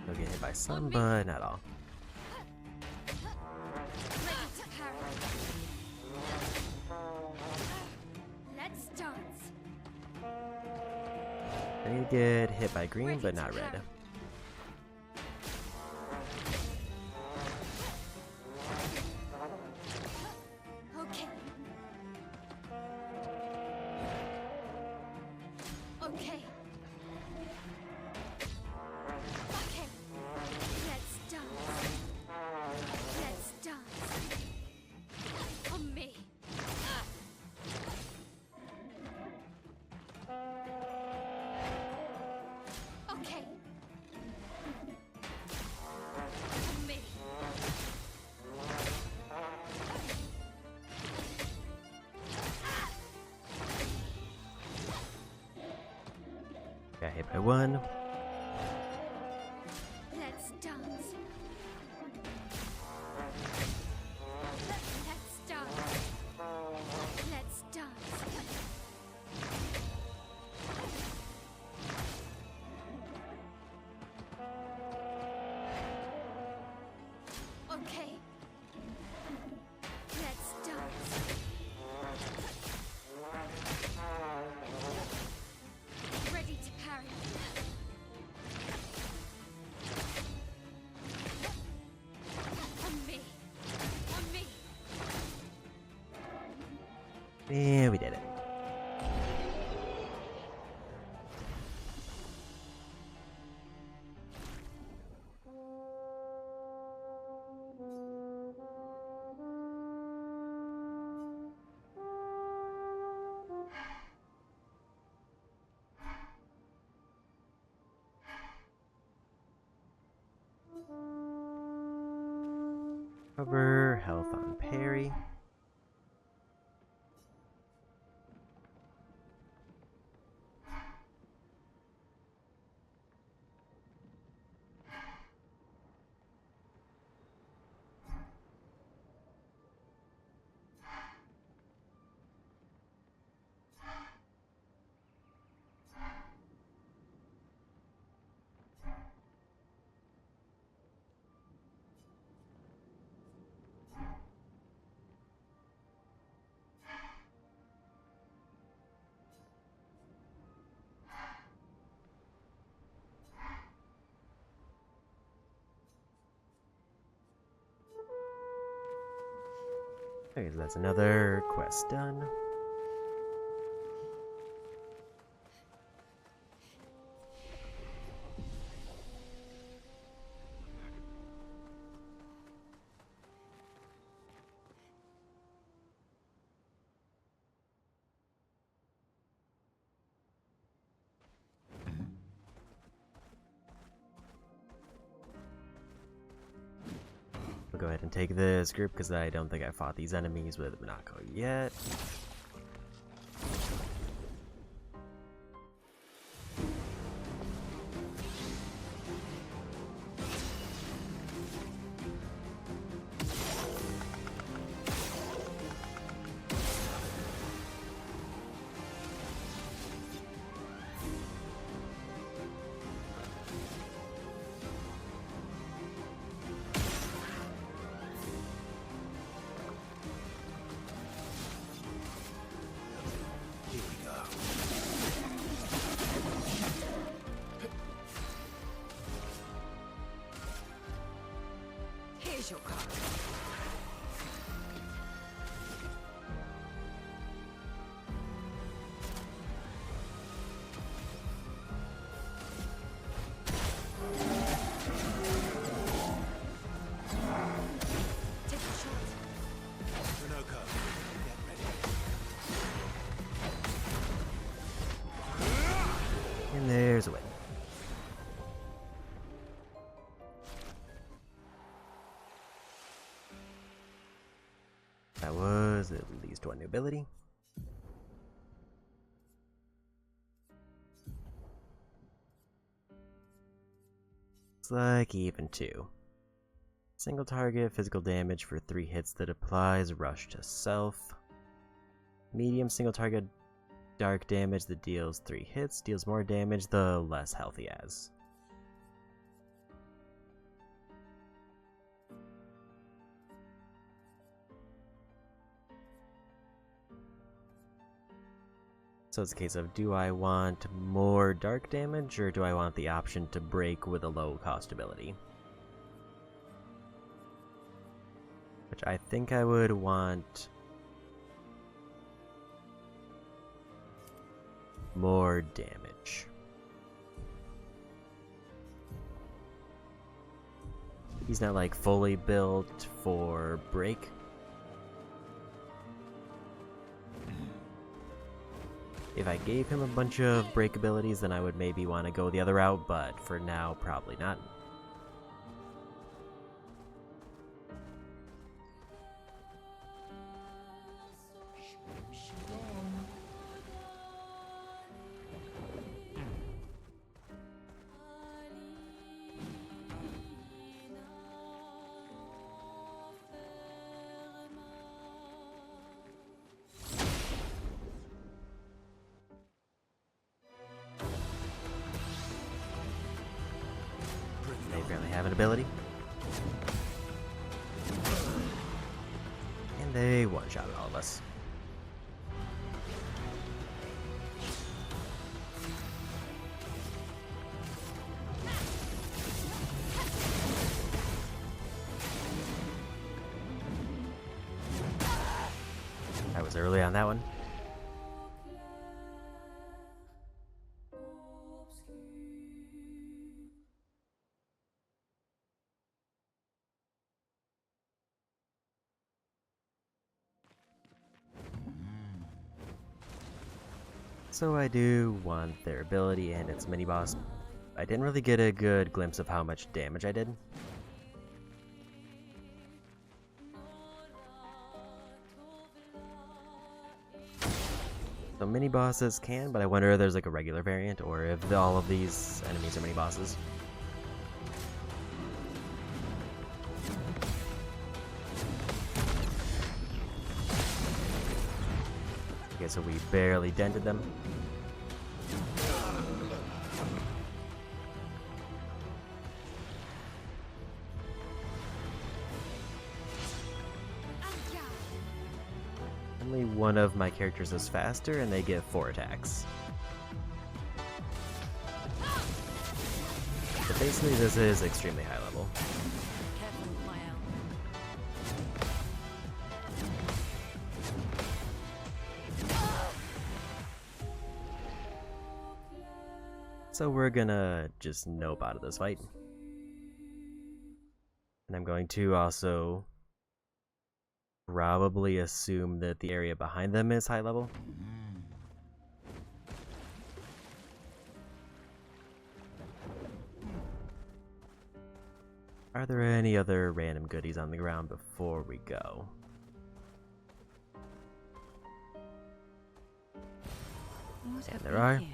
He'll get hit by some, but not all. Let's dance. And you get hit by green, but not red. Okay. Okay. Okay. Let's dance. Let's dance. On me. by one. Let's dance. Let's dance. Let's dance. Okay. Let's dance. Ready to parry. On me. On me. And we did it. Cover health on parry. Okay, so that's another quest done. I'll go ahead and take this group because I don't think I fought these enemies with Monokco yet. Here's your card. Take a shot. Monokco, get ready. And there's a win. That was at least one new ability. Looks like even two. Single target, physical damage for 3 hits that applies rush to self. Medium single target, dark damage that deals 3 hits, deals more damage the less health he has. So it's a case of, do I want more dark damage, or do I want the option to break with a low cost ability? Which I think I would want more damage. He's not like fully built for break. If I gave him a bunch of break abilities, then I would maybe want to go the other route, but for now, probably not. apparently have an ability. And they one-shotted all of us. I was early on that one. So I do want their ability and its mini-boss. I didn't really get a good glimpse of how much damage I did. So mini-bosses can, but I wonder if there's like a regular variant or if all of these enemies are mini-bosses. Okay, so we barely dented them. Only one of my characters is faster, and they get 4 attacks. But basically, this is extremely high level. Careful, my owl. So we're gonna just nope out of this fight. And I'm going to also probably assume that the area behind them is high level. Are there any other random goodies on the ground before we go? What And there are. here?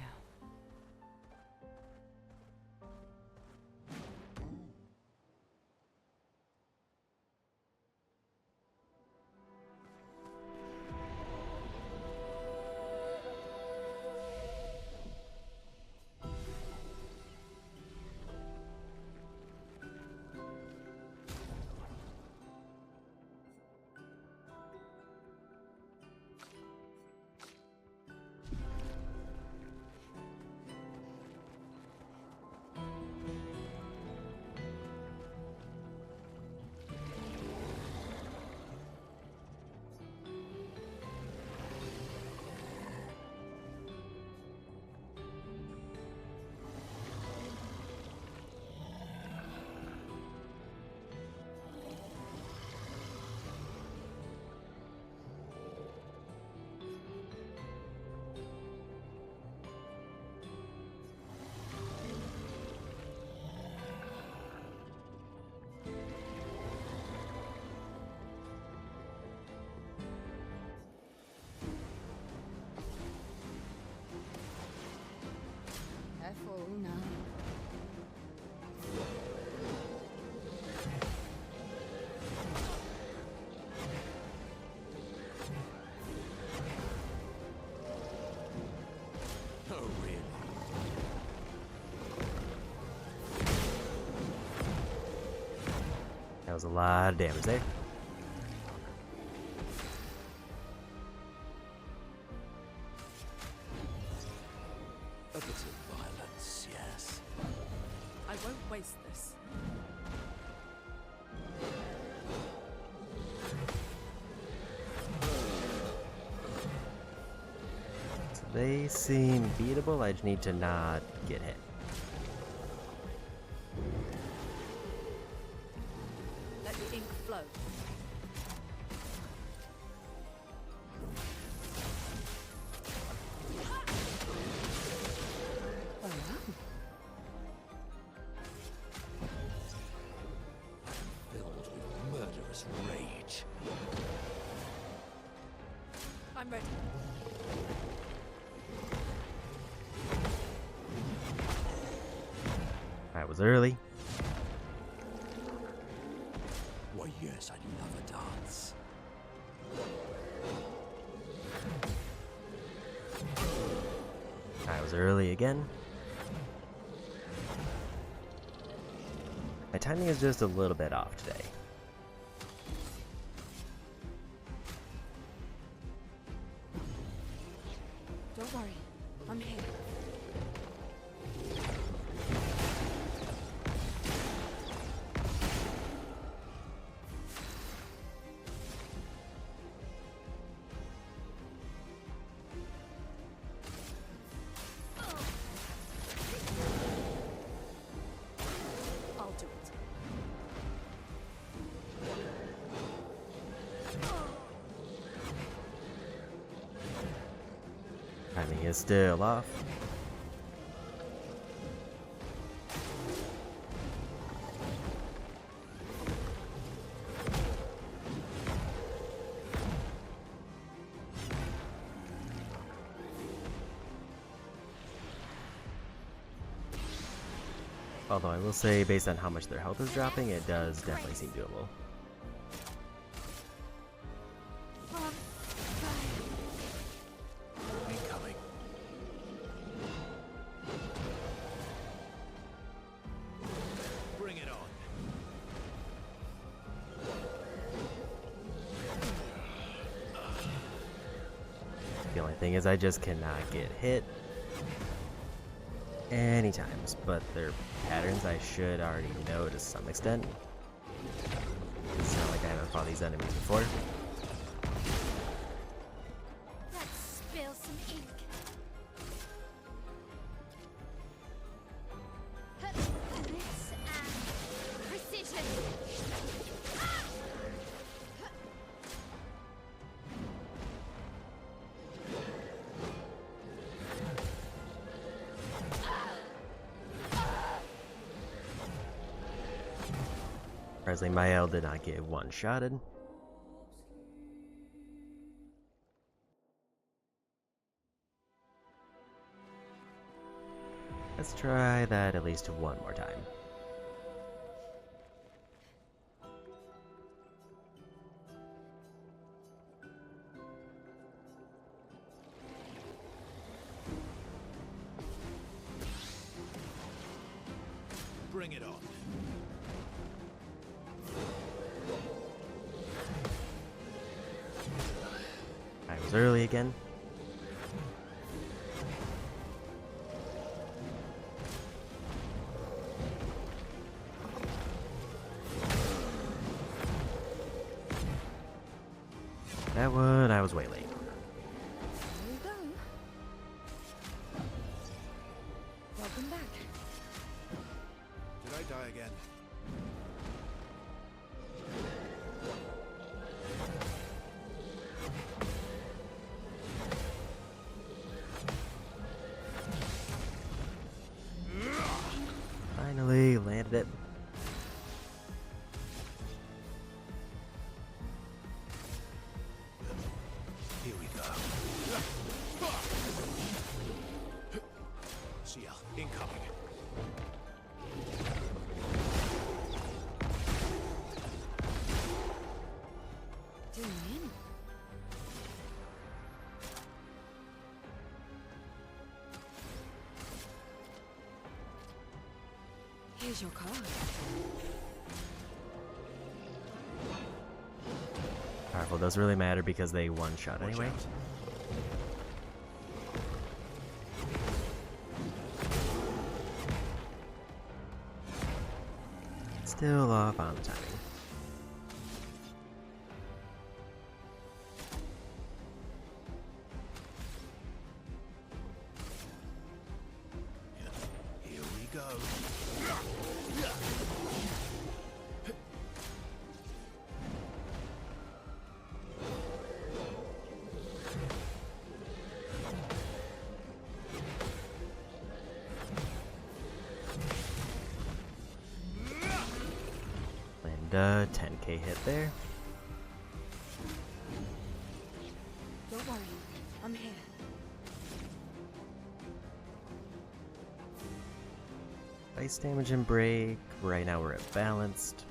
Careful now. Oh, really? That was a lot of damage there. A bit of violence, yes. I won't waste this. So they seem beatable, I just need to not get hit. Let the ink flow. Filled with murderous rage. I'm ready. I was early. Why, yes, I'd love a dance. I was early again. My timing is just a little bit off today. Don't worry, I'm here. I'll do it. Timing is still off. Although I will say, based on how much their health is dropping, it does definitely seem doable. Incoming. Bring it on. The only thing is I just cannot get hit any times, but their patterns I should already know to some extent. It's not like I haven't fought these enemies before. Let's spill some ink. This and precision. Surprisingly, my L did not get one-shotted. Let's try that at least one more time. Bring it on. I was early again. That one, I was way late. Here we go. Welcome back. Did I die again? Finally landed it. Here we go. CL, incoming. Doing in. Here's your card. Powerful doesn't really matter because they one-shot anyway. Still off on the timing. Here we go. And a 10k hit there. Don't worry, I'm here. Ice damage and break. Right now we're at balanced.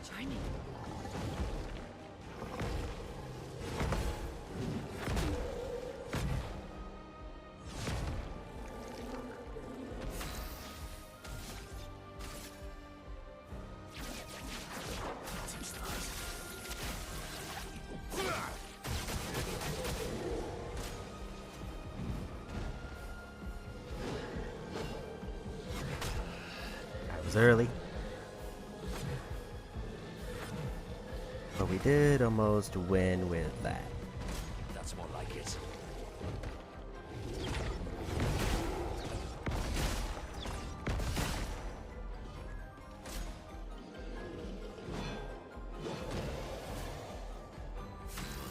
Try me. early. But we did almost win with that. That's more like it.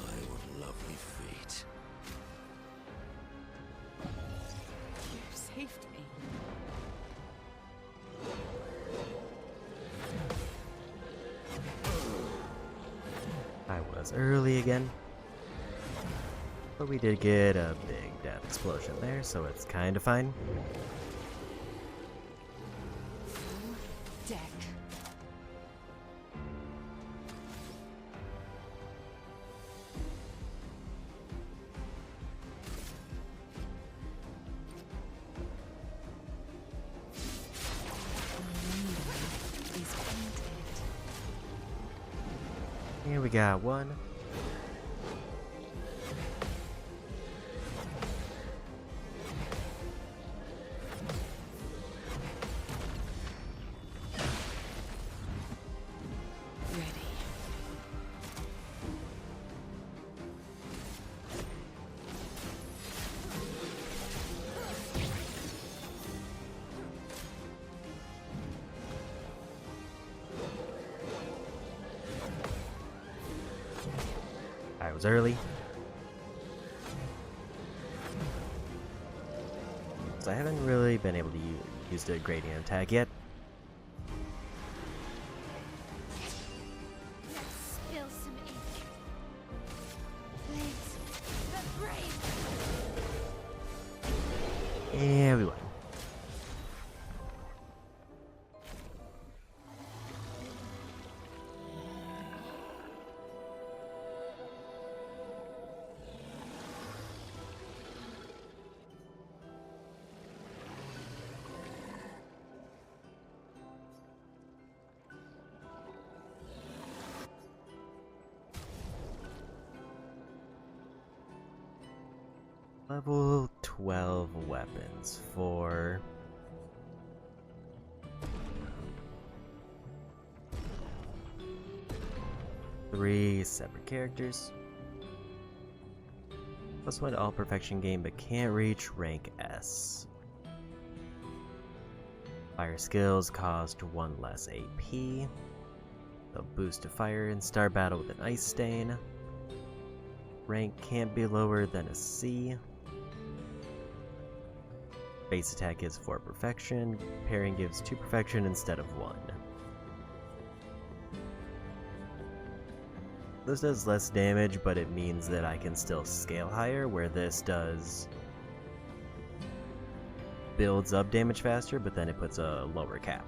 My, what lovely feet. You saved me. I was early again. But we did get a big death explosion there, so it's kind of fine. Deck. Is painted. Here we got one. Ready. I was early. So I haven't really been able to use the gradient attack yet. Let's spill some ink. Please, the brave. And we won. Level 12 weapons for... three separate characters. Plus one to all perfection game, but can't reach rank S. Fire skills cost 1 less AP. They'll boost to fire and start battle with an ice stain. Rank can't be lower than a C. Base attack is 4 perfection. Parrying gives 2 perfection instead of 1. This does less damage, but it means that I can still scale higher, where this does builds up damage faster, but then it puts a lower cap.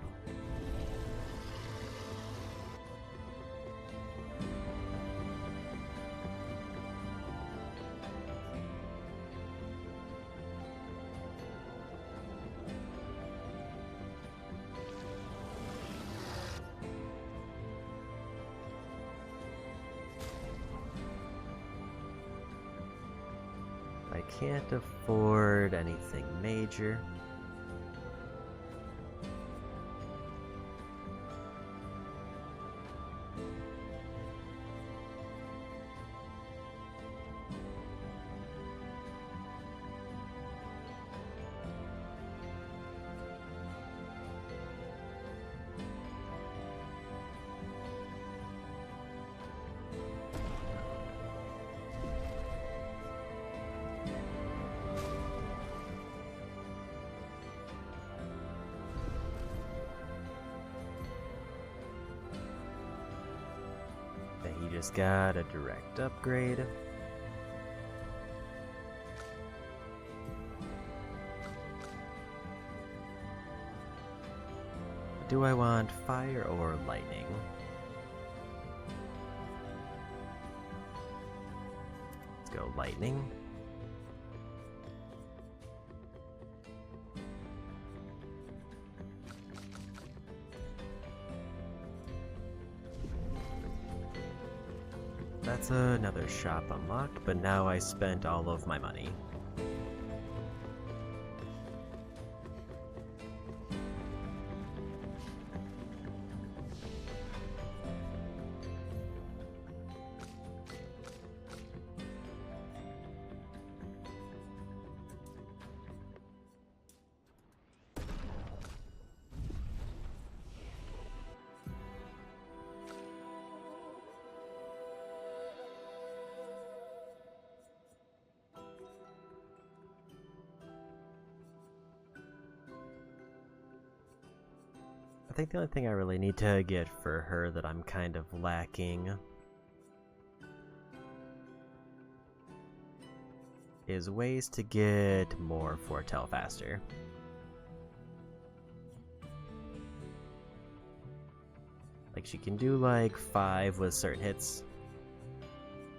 I can't afford anything major. He just got a direct upgrade. Do I want fire or lightning? Let's go lightning. That's another shop unlocked, but now I spent all of my money. think the only thing I really need to get for her that I'm kind of lacking is ways to get more foretell faster. Like, she can do like 5 with certain hits,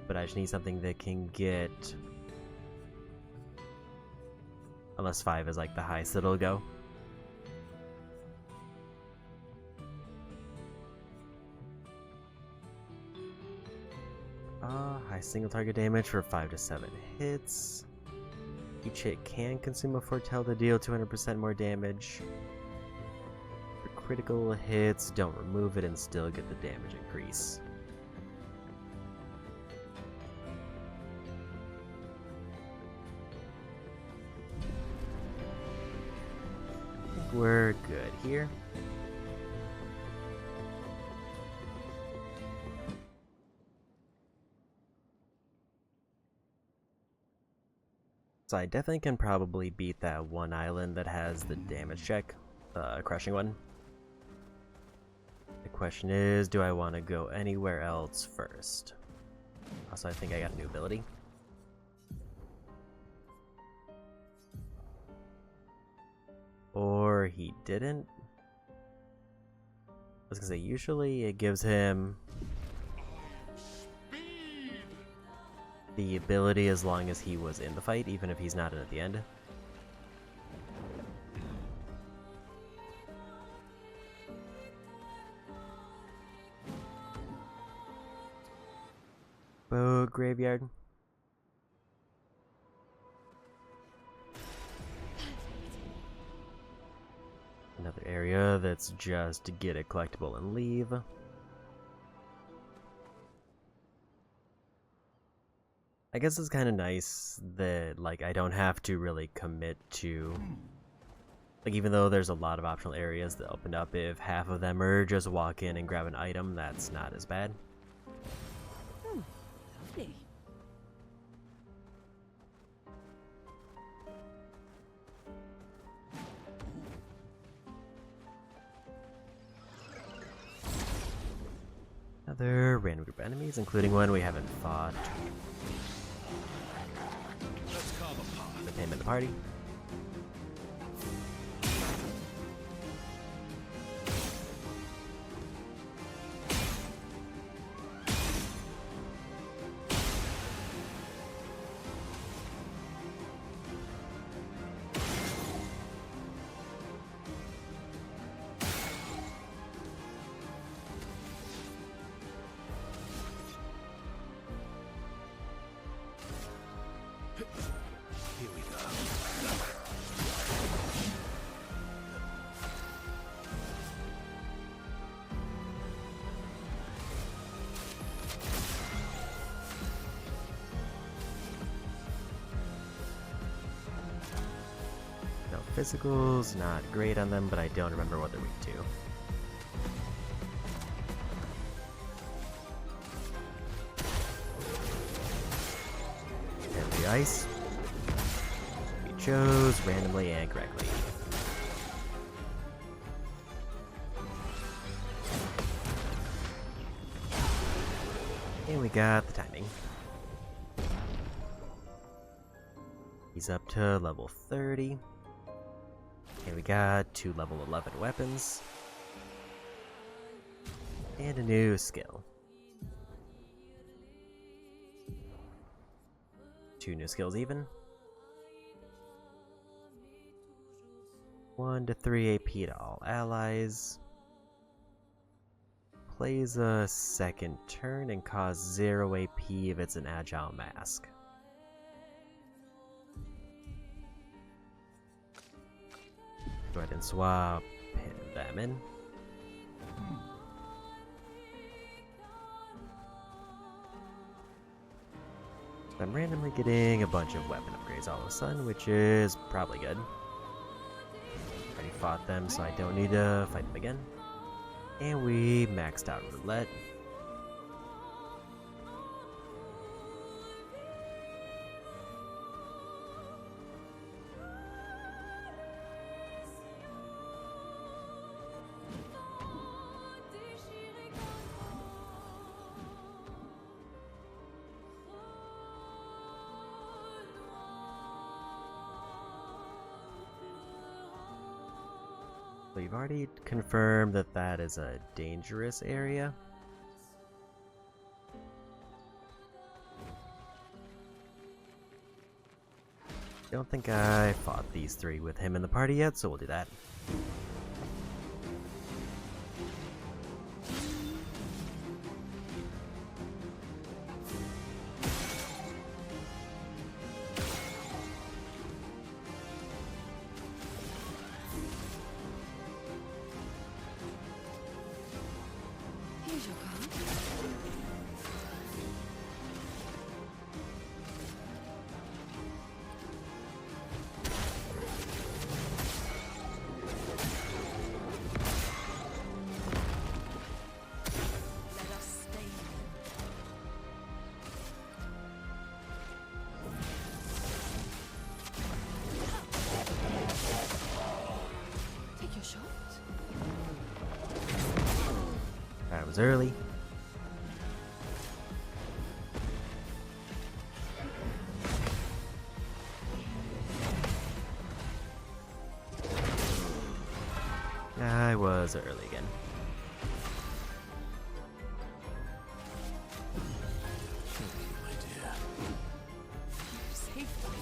but I just need something that can get, unless 5 is like the highest it'll go. High single target damage for 5 to 7 hits. Each hit can consume a foretell to deal 200% more damage. For critical hits, don't remove it and still get the damage increase. I think we're good here. So I definitely can probably beat that one island that has the damage check, crushing one. The question is, do I want to go anywhere else first? Also, I think I got a new ability. Or he didn't? I was gonna say, usually it gives him the ability as long as he was in the fight, even if he's not in at the end. Bow graveyard. Another area that's just to get a collectible and leave. I guess it's kind of nice that, like, I don't have to really commit to, like, even though there's a lot of optional areas that open up, if half of them are just walk in and grab an item, that's not as bad. Oh, lovely. Another random group of enemies, including one we haven't fought. Put him in the party. Here we go. No, physical's not great on them, but I don't remember what they're weak to. And the ice. We chose randomly and correctly. And we got the timing. He's up to level 30. And we got 2 level 11 weapons. And a new skill. 2 new skills even. 1 to 3 AP to all allies. Plays a second turn and costs 0 AP if it's an agile mask. Go ahead and swap them in. I'm randomly getting a bunch of weapon upgrades all of a sudden, which is probably good. Already fought them, so I don't need to fight them again. And we maxed out roulette. We've already confirmed that that is a dangerous area. Don't think I fought these three with him in the party yet, so we'll do that. Here's your card. Let us stay here. Take your shot. That was early. I was early again. Thank you, my dear. You saved me.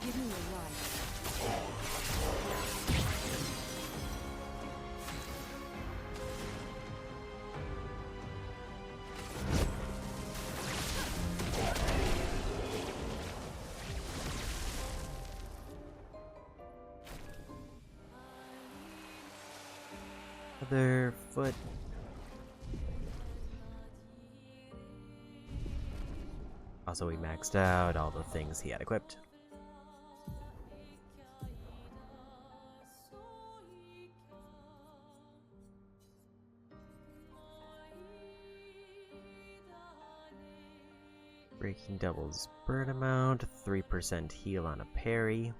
Give me a ride. Other foot. Also, we maxed out all the things he had equipped. Breaking doubles burn amount, 3% heal on a parry.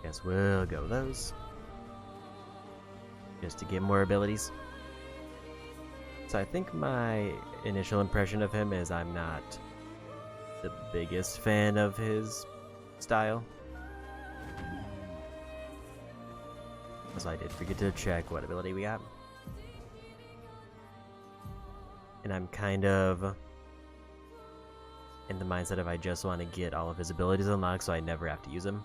Guess we'll go those. Just to get more abilities. So I think my initial impression of him is I'm not the biggest fan of his style. So I did forget to check what ability we got. And I'm kind of in the mindset of I just want to get all of his abilities unlocked so I never have to use them.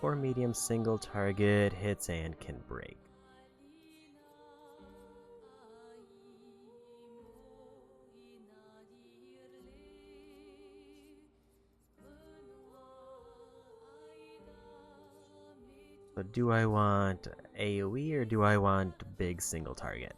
Or medium single target hits and can break. So do I want AoE or do I want big single target?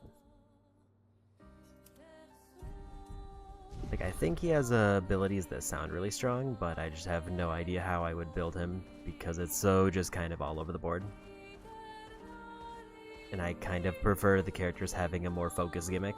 Like, I think he has abilities that sound really strong, but I just have no idea how I would build him because it's so just kind of all over the board. And I kind of prefer the characters having a more focused gimmick.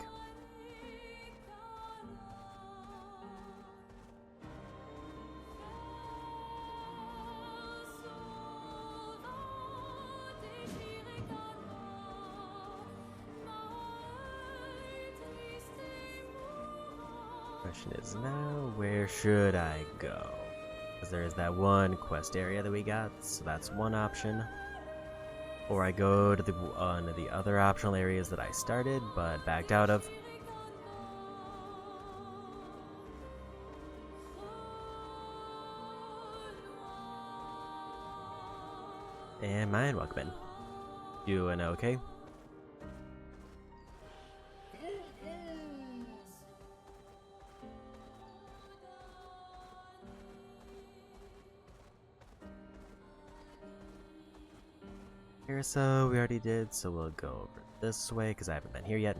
Question is now, where should I go? Because there is that one quest area that we got, so that's one option. Or I go to one of the other optional areas that I started but backed out of. And mine, welcome in. Doing okay? Here, so we already did, so we'll go over this way because I haven't been here yet.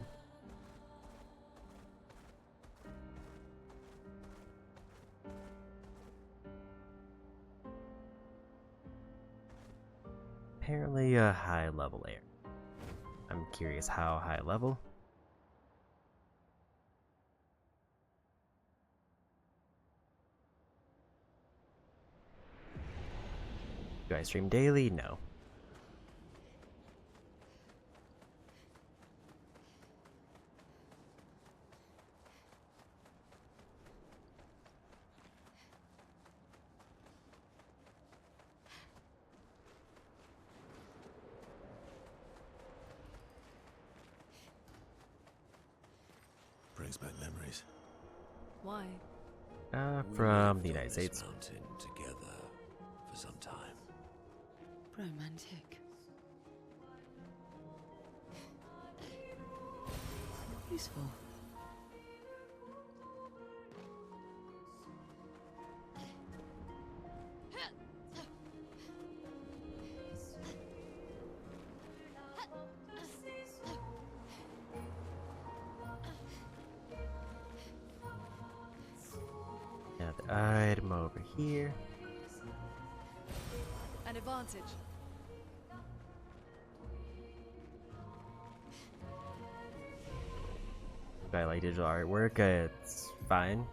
Apparently a high level area. I'm curious how high level. Do I stream daily? No. Brings back memories. Why? From the We lived United on States. this mountain together for some time. Romantic. Useful. Another item over here. An advantage. Do I like digital artwork? It's fine.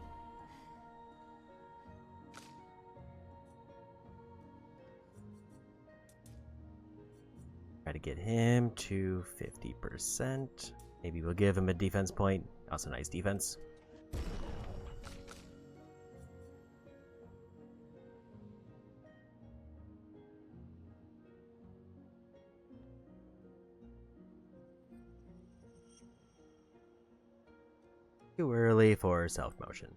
Try to get him to 50%. Maybe we'll give him a defense point. Also nice defense. Too early for self-motion.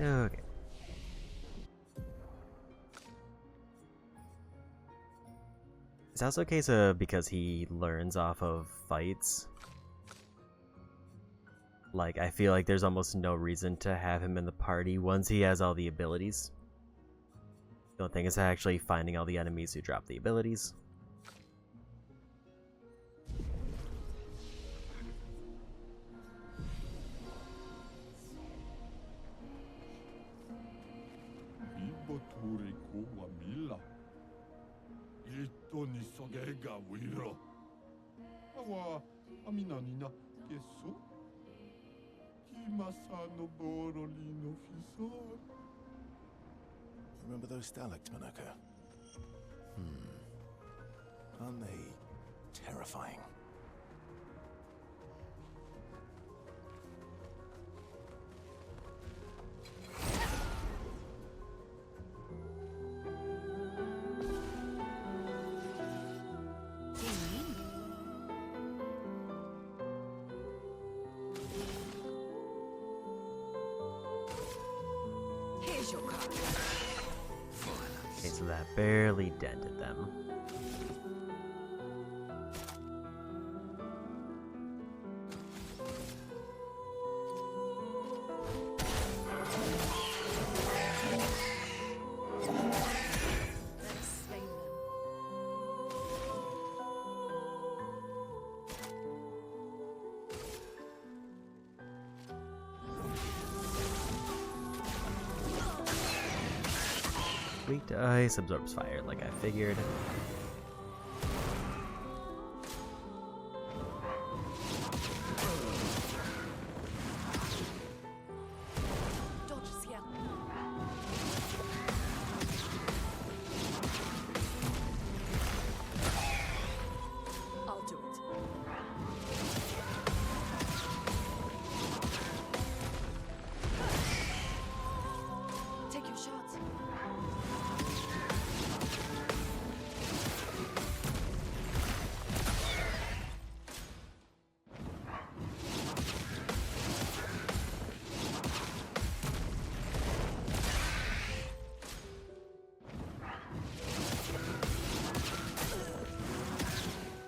Okay. It's also a case of because he learns off of fights. Like, I feel like there's almost no reason to have him in the party once he has all the abilities. The only thing is actually finding all the enemies who drop the abilities. Remember those stalactites, Monokco? Aren't they terrifying? Here's your card. Okay, so that barely dented them. Let's stain them. Weak to ice, absorbs fire, like I figured. Dodge scale. I'll do it. Take your shots.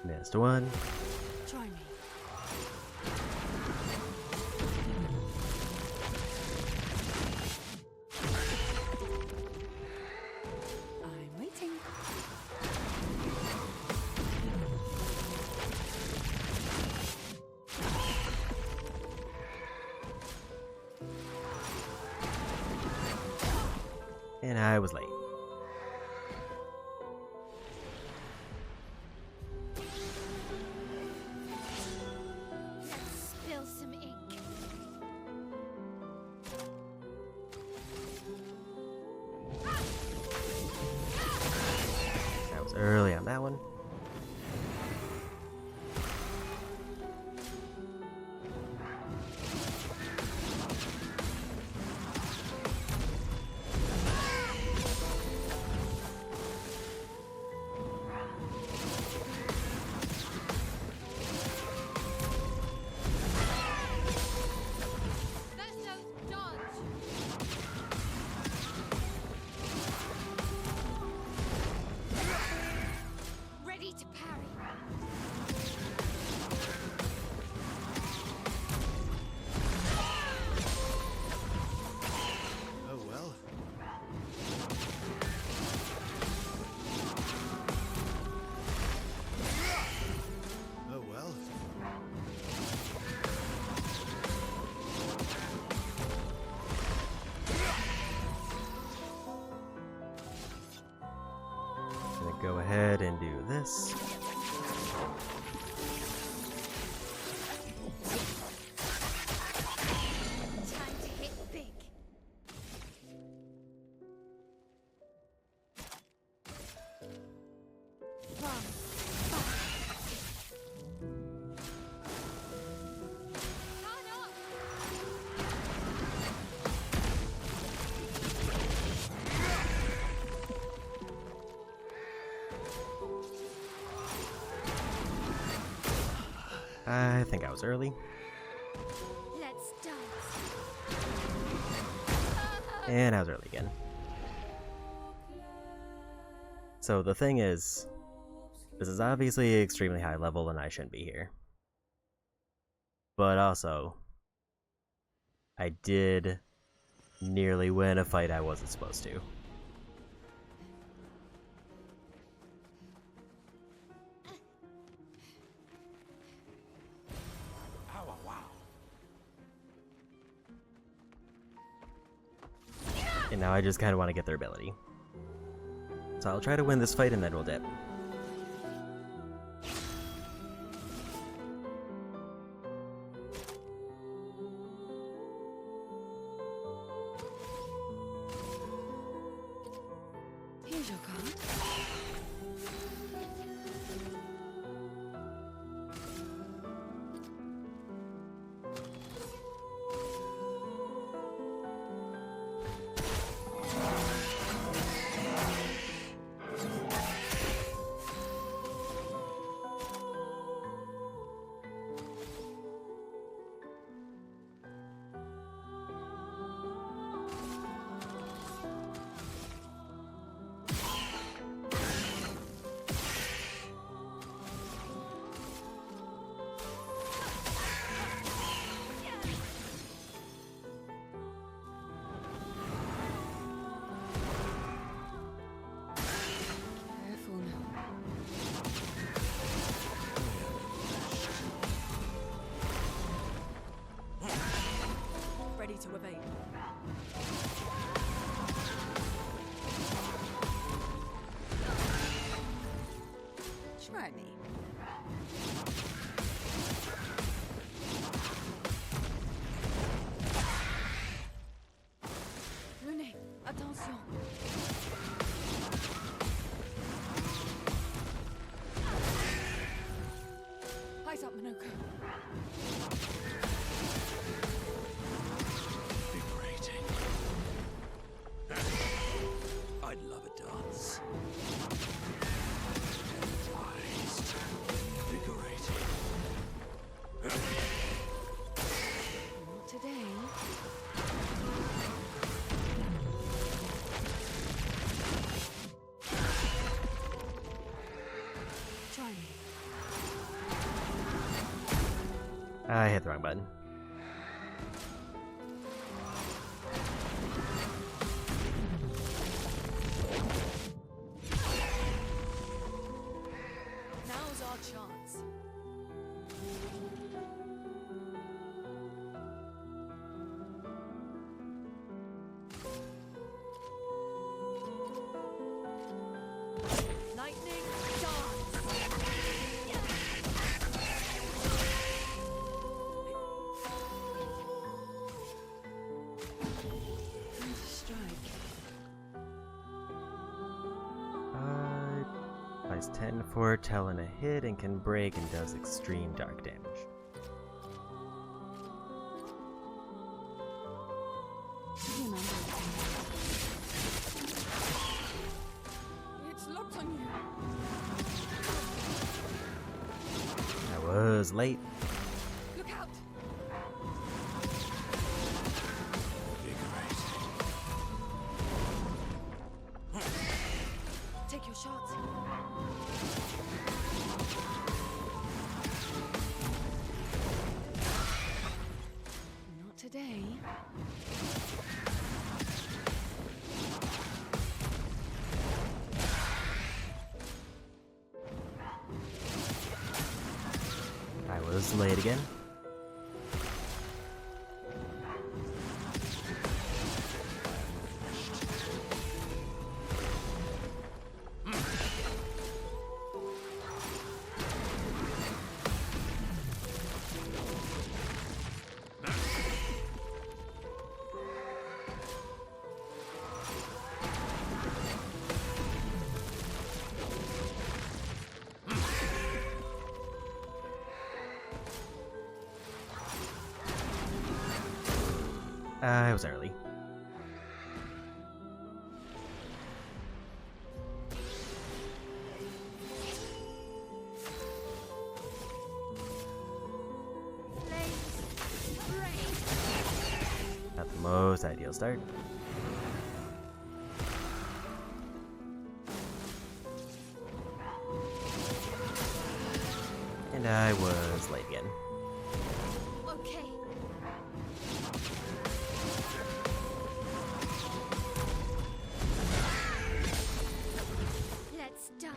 Missed one. Try me. I'm waiting. And I was late. Let's spill some ink. I was early on that one. Vestos, dodge! Ready to parry. Oh well. Oh well. Gonna go ahead and do this. Time to hit big. Run. Turn up. I think I was early. Let's dance. And I was early again. So the thing is, this is obviously extremely high level and I shouldn't be here. But also, I did nearly win a fight I wasn't supposed to. And now I just kind of want to get their ability. So I'll try to win this fight and then we'll dip. Here's your card. Careful now. Ready to evade. Try me. Renee, attention. Eyes up, Monokco. Invigorating. I'd love a dance. Energized. Invigorating. Not today. Try me. I hit the wrong button. Now's our chance. Lightning dance. Strike. Applies 10 foretell and a hit and can break and does extreme dark damage. It's locked on you. I was late. Look out! Take your shots. Not today. I was late again. I was early. Not the most ideal start. And I was late again. Okay. Let's dance.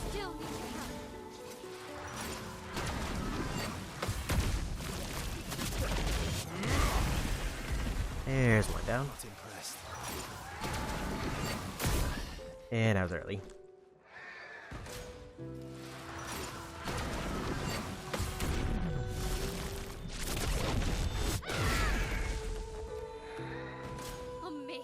Still need your help. There's one down. Not impressed. And I was early. On me.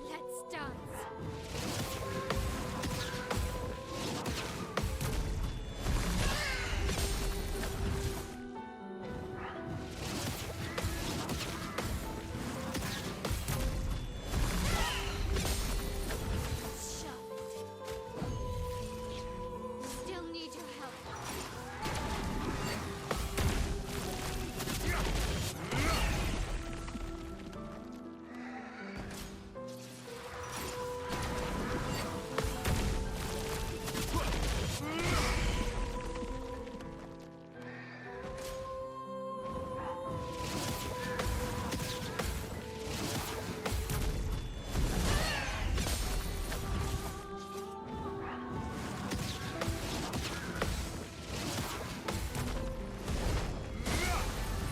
Let's dance. Shove it. Still need your help.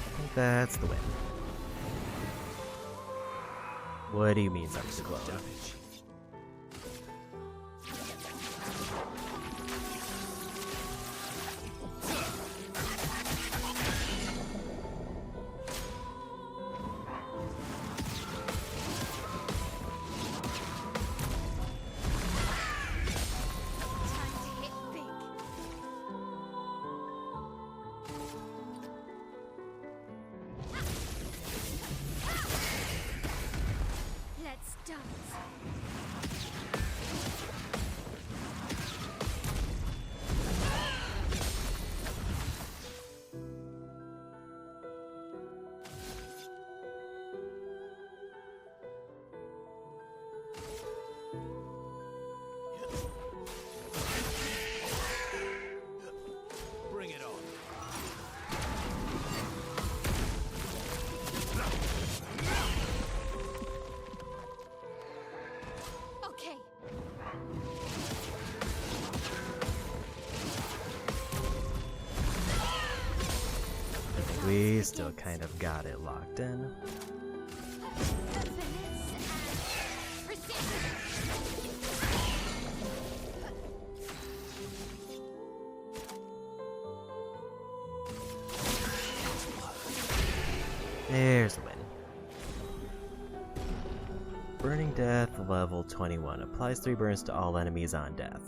I think that's the win. What do you mean something's close? Damage. Time to hit big. we still kind of got it locked in. There's the win. Burning Death, level 21. Applies 3 burns to all enemies on death.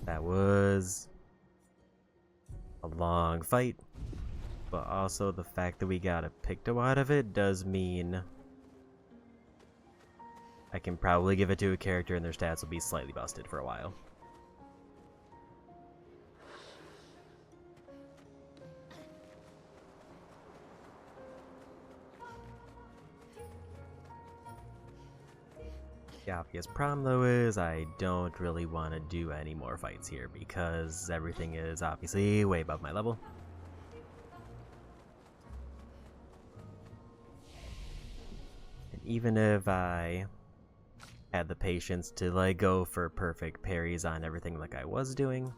That was a long fight, but also the fact that we got a Picto out of it does mean I can probably give it to a character and their stats will be slightly busted for a while. The obvious problem though is I don't really want to do any more fights here because everything is obviously way above my level. And even if I had the patience to like go for perfect parries on everything like I was doing,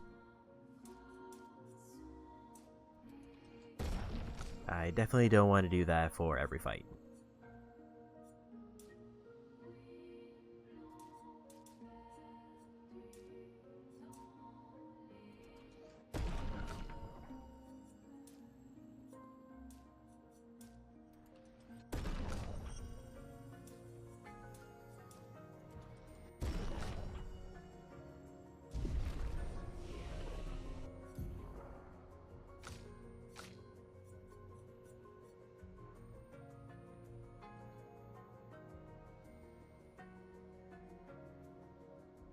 I definitely don't want to do that for every fight.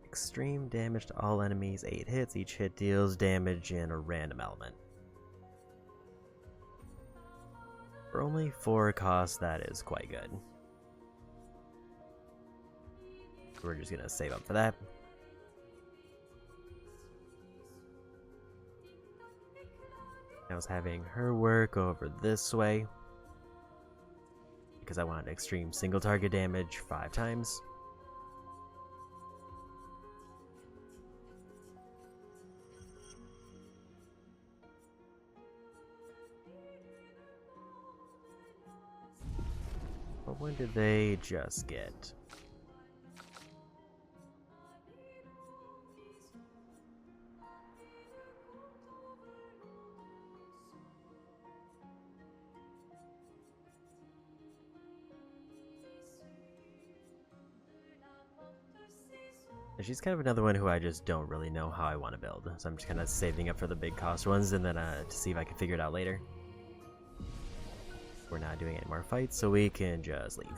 Extreme damage to all enemies, 8 hits. Each hit deals damage in a random element. For only 4 costs, that is quite good. We're just gonna save up for that. I was having her work over this way because I wanted extreme single target damage 5 times. But when did they just get? She's kind of another one who I just don't really know how I want to build, so I'm just kind of saving up for the big cost ones and then to see if I can figure it out later. We're not doing any more fights, so we can just leave.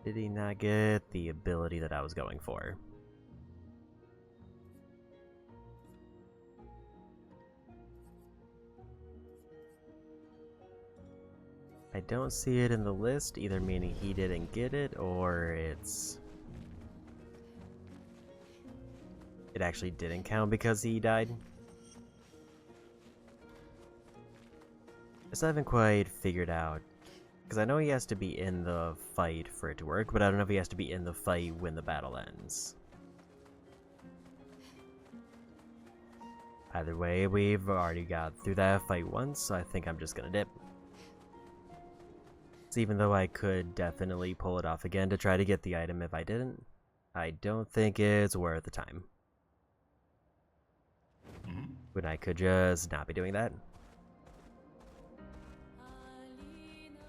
Did he not get the ability that I was going for? I don't see it in the list, either meaning he didn't get it, or it actually didn't count because he died. I still haven't quite figured out, because I know he has to be in the fight for it to work, but I don't know if he has to be in the fight when the battle ends. Either way, we've already got through that fight once, so I think I'm just gonna dip. Even though I could definitely pull it off again to try to get the item if I didn't, I don't think it's worth the time. When I could just not be doing that.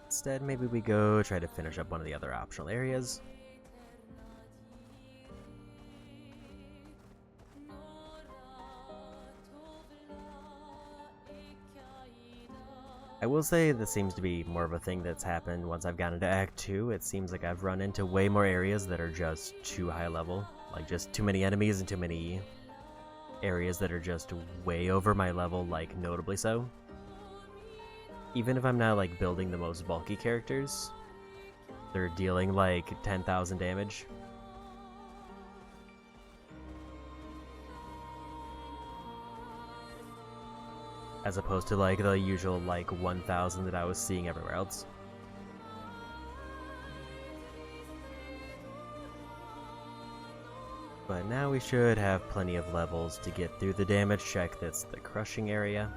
Instead, maybe we go try to finish up one of the other optional areas. I will say this seems to be more of a thing that's happened once I've gotten into Act 2. It seems like I've run into way more areas that are just too high level. Like just too many enemies and too many areas that are just way over my level, like notably so. Even if I'm not like building the most bulky characters, they're dealing like 10,000 damage. as opposed to like the usual like 1,000 that I was seeing everywhere else. But now we should have plenty of levels to get through the damage check that's the crushing area.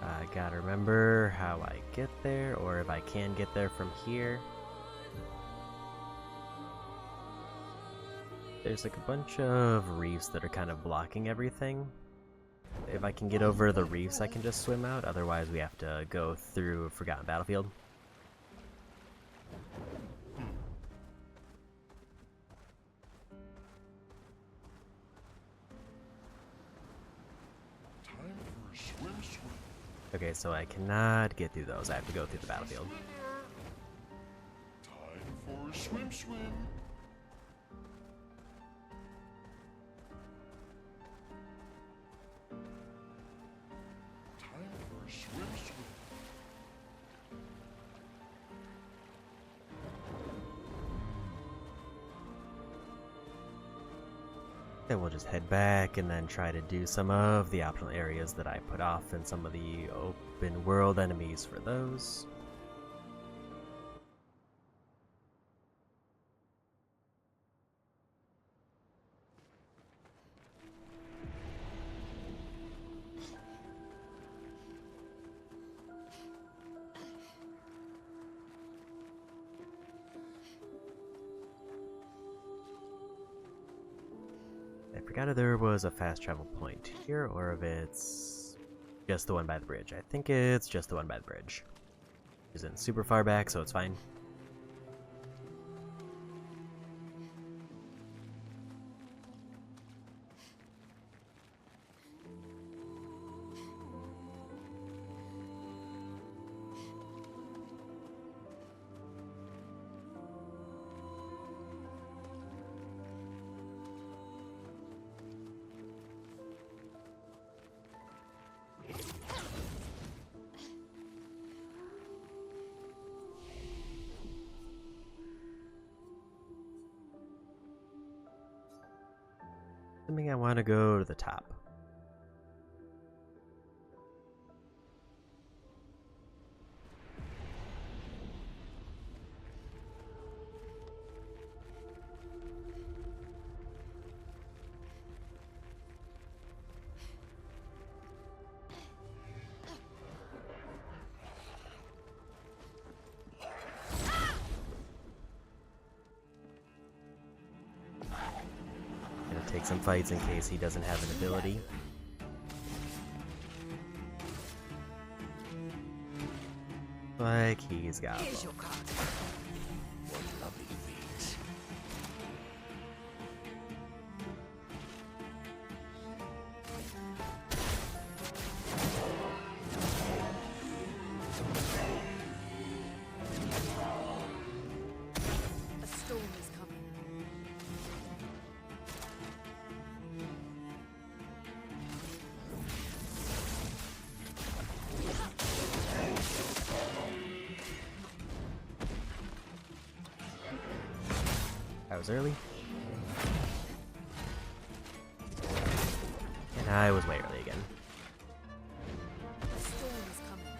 I gotta remember how I get there, or if I can get there from here. There's like a bunch of reefs that are kind of blocking everything. If I can get over the reefs, I can just swim out. Otherwise, we have to go through Forgotten Battlefield. Time for a swim, swim. Okay, so I cannot get through those. I have to go through the battlefield. Time for a swim, swim. Time for a swim, swim. Then we'll just head back and then try to do some of the optional areas that I put off and some of the open world enemies for those. I forgot if there was a fast travel point here, or if it's just the one by the bridge. I think it's just the one by the bridge. It isn't super far back, so it's fine. Assuming I want to go to the top. Take some fights in case he doesn't have an ability. Like he's got Here's your card. What lovely feet. A storm is coming. I was early. And I was way early again. A storm is coming.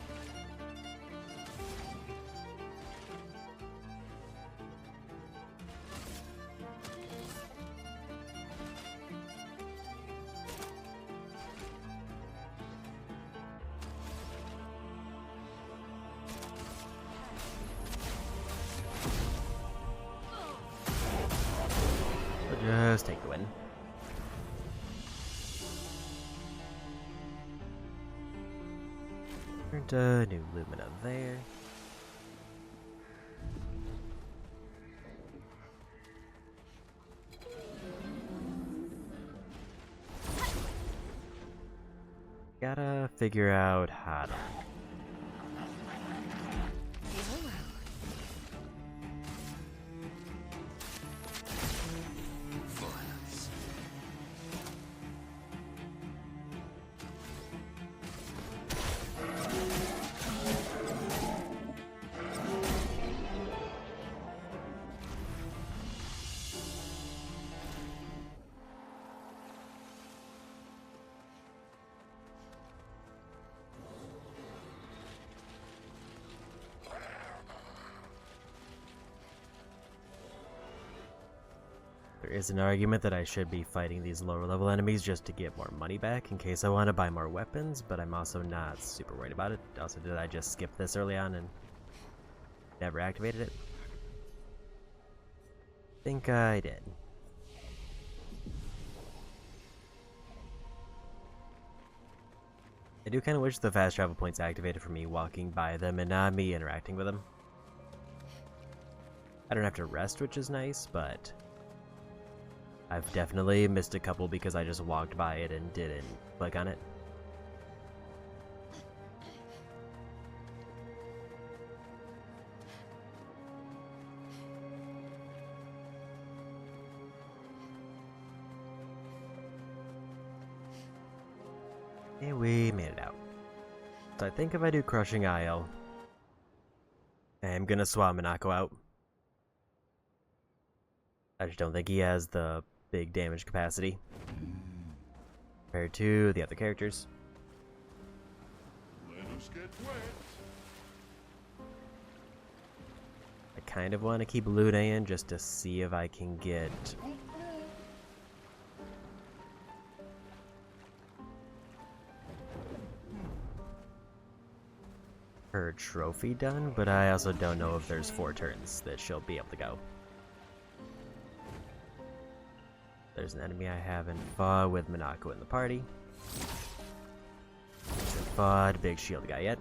We'll just take the win. Earned a new Lumina there. Gotta figure out how to. Violence. There is an argument that I should be fighting these lower level enemies just to get more money back in case I want to buy more weapons, but I'm also not super worried about it. Also, did I just skip this early on and never activated it? I think I did. I do kind of wish the fast travel points activated for me walking by them and not me interacting with them. I don't have to rest, which is nice, but I've definitely missed a couple because I just walked by it and didn't click on it. And we made it out. So I think if I do Crushing Isle, I'm gonna swap Monokco out. I just don't think he has the big damage capacity compared to the other characters. Let us get wet. I kind of want to keep Lumiere just to see if I can get her trophy done, but I also don't know if there's 4 turns that she'll be able to go. There's an enemy I haven't fought with Monokco in the party. Hasn't fought big shield guy yet.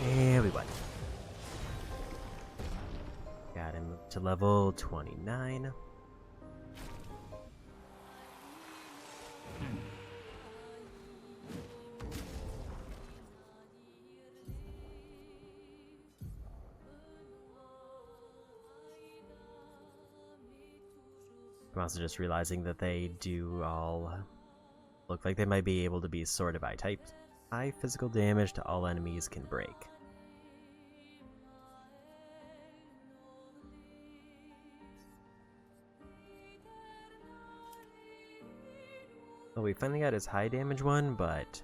And we won. Got him up to level 29. I'm also just realizing that they do all look like they might be able to be sorted by type. High physical damage to all enemies can break. Well, we finally got his high damage one, but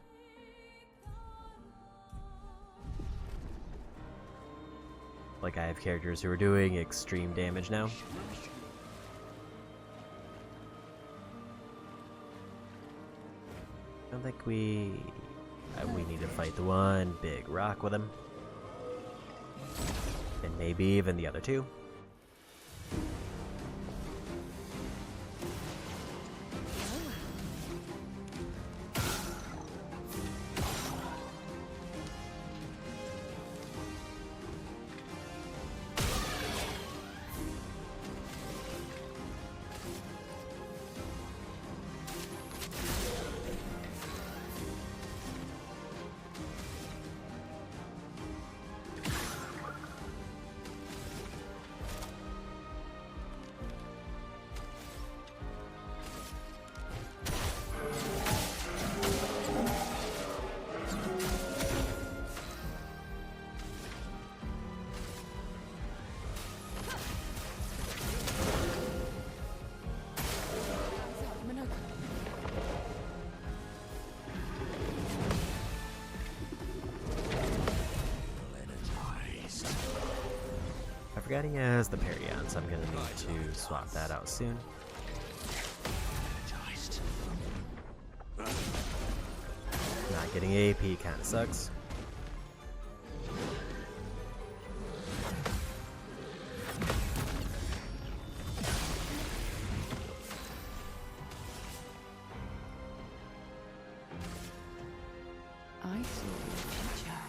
like I have characters who are doing extreme damage now. I don't think we need to fight the one big rock with him. And maybe even the other two. I forgot he has the parry on, so I'm gonna need to swap that out soon. Not getting AP kinda sucks. I saw your future.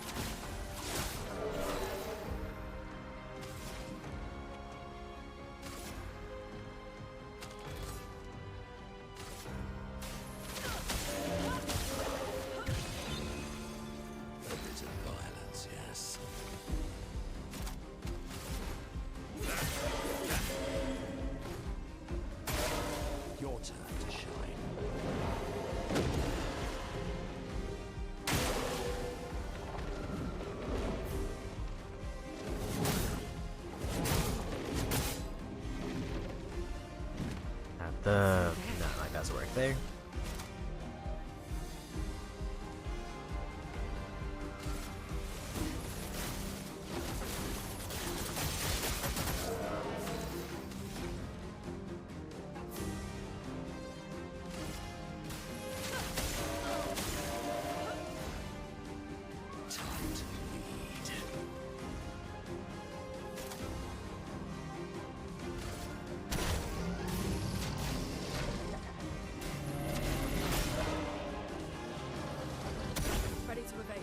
Not my best work there. Ready to evade.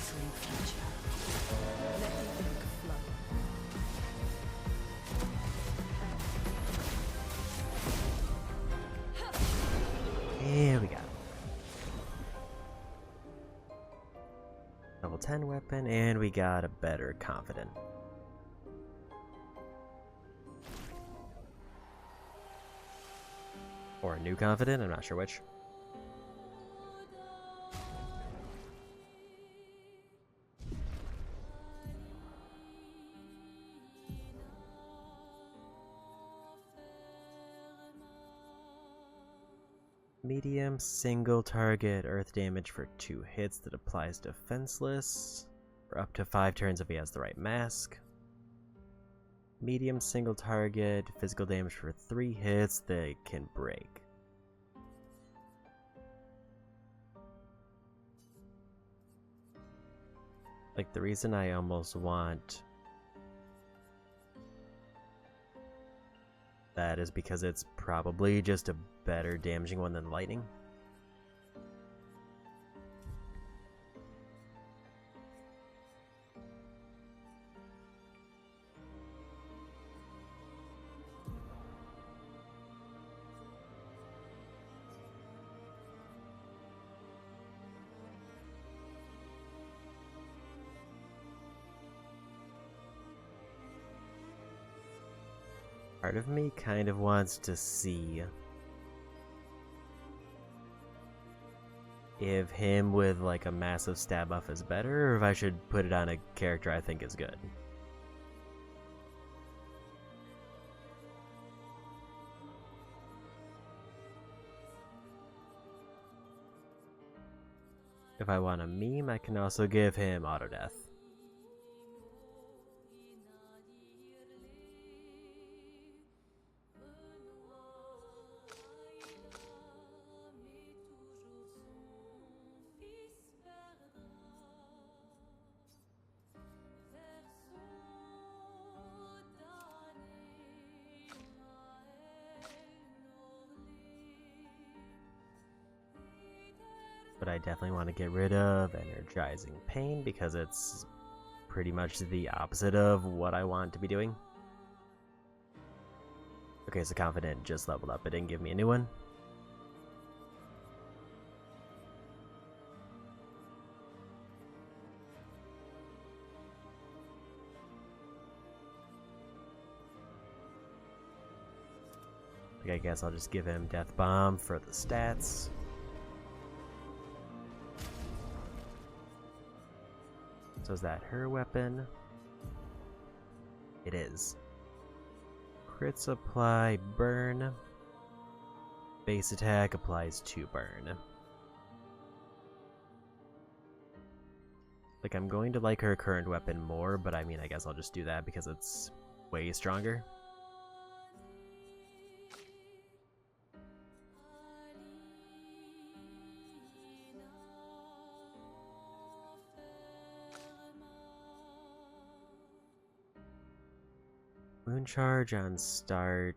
Dazzling future. Let the ink flow. Here we go. Level 10 weapon, and we got a better confident. Or a new confident, I'm not sure which. Medium single target earth damage for 2 hits that applies defenseless for up to 5 turns if he has the right mask. Medium single target physical damage for 3 hits that can break. Like, the reason I almost want that is because it's probably just a better damaging one than lightning. Part of me kind of wants to see if him with like a massive stab buff is better, or if I should put it on a character I think is good. If I want a meme, I can also give him auto death. But I definitely want to get rid of Energizing Pain because it's pretty much the opposite of what I want to be doing. Okay, so Confident just leveled up. It didn't give me a new one. I guess I'll just give him Death Bomb for the stats. So is that her weapon? It is. Crits apply burn. Base attack applies 2 burn. Like, I'm going to like her current weapon more, but I mean, I guess I'll just do that because it's way stronger. Moon Charge on start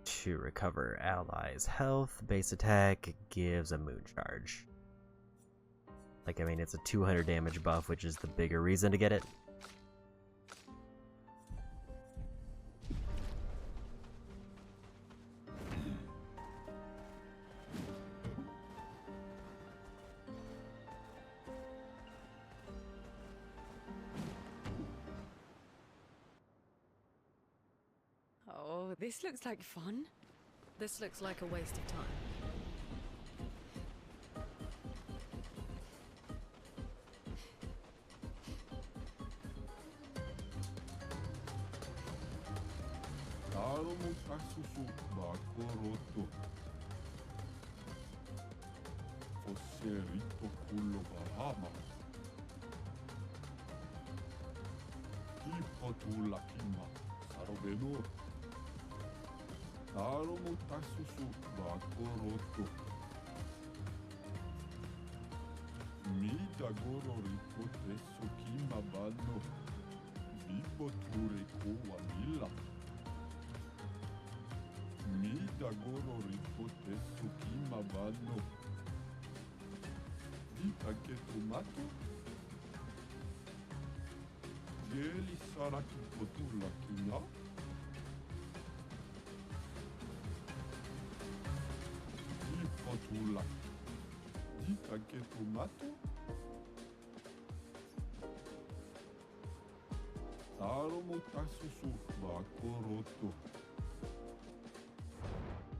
to recover allies' health. Base attack gives a Moon Charge. Like, I mean, it's a 200 damage buff, which is the bigger reason to get it. Oh, this looks like fun. This looks like a waste of time.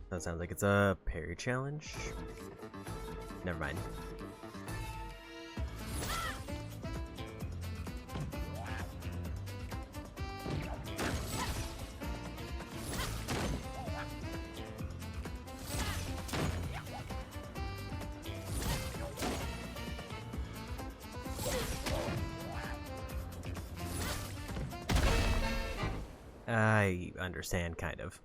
That sounds like it's a parry challenge. Never mind. I understand, kind of.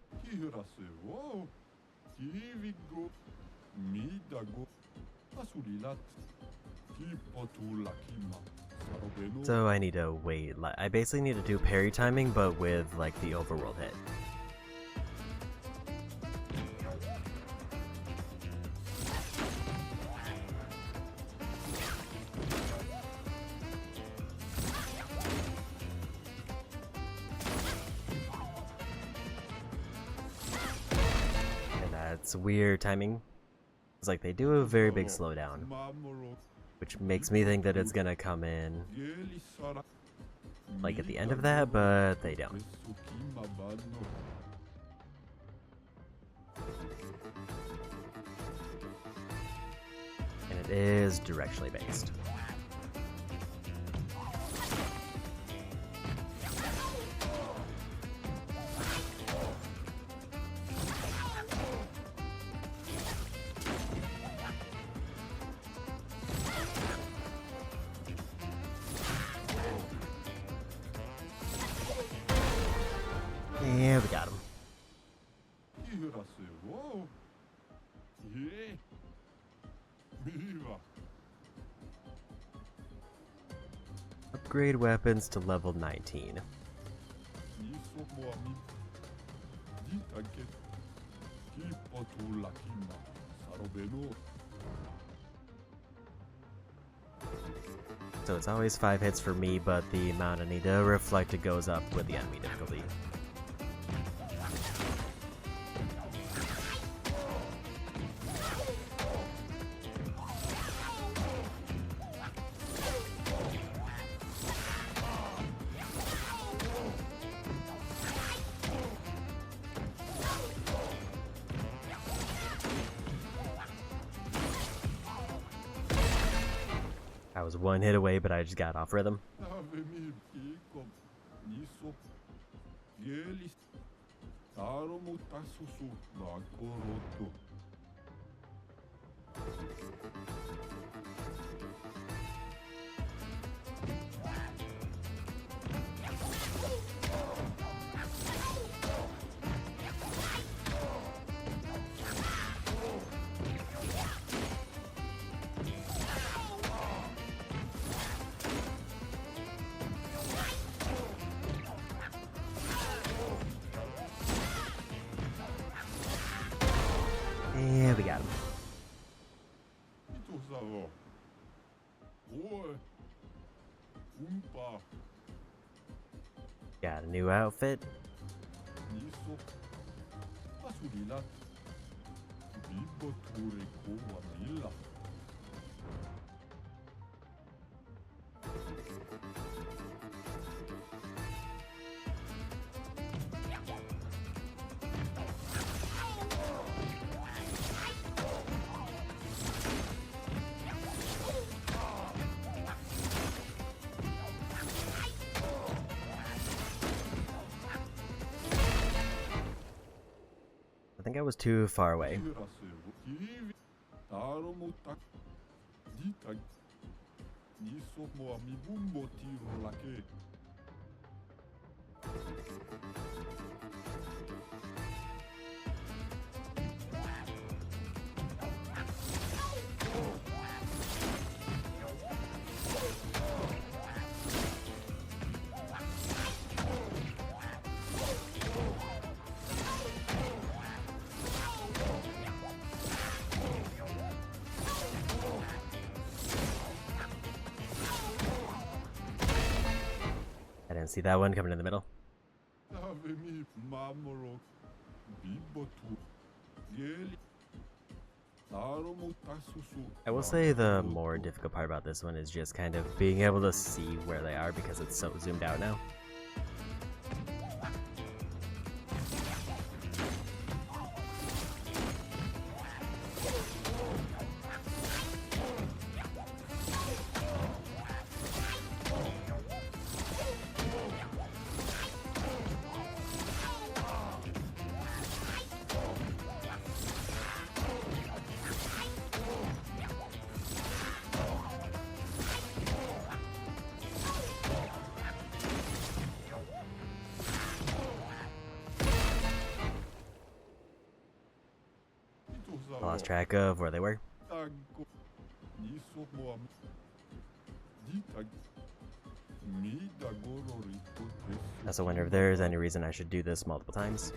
So I need to wait. I basically need to do parry timing, but with like the overworld hit. And that's weird timing. It's like they do a very big slowdown, which makes me think that it's gonna come in like at the end of that, but they don't. And it is directionally based. Yeah, we got him. Upgrade weapons to level 19. So it's always 5 hits for me, but the amount I need to reflect it goes up with the enemy difficulty. I was one hit away, but I just got off rhythm. Yeah, we got him. Got a new outfit. I think I was too far away. I didn't see that one coming in the middle. I will say the more difficult part about this one is just kind of being able to see where they are because it's so zoomed out now. I lost track of where they were. I also wonder if there's any reason I should do this multiple times.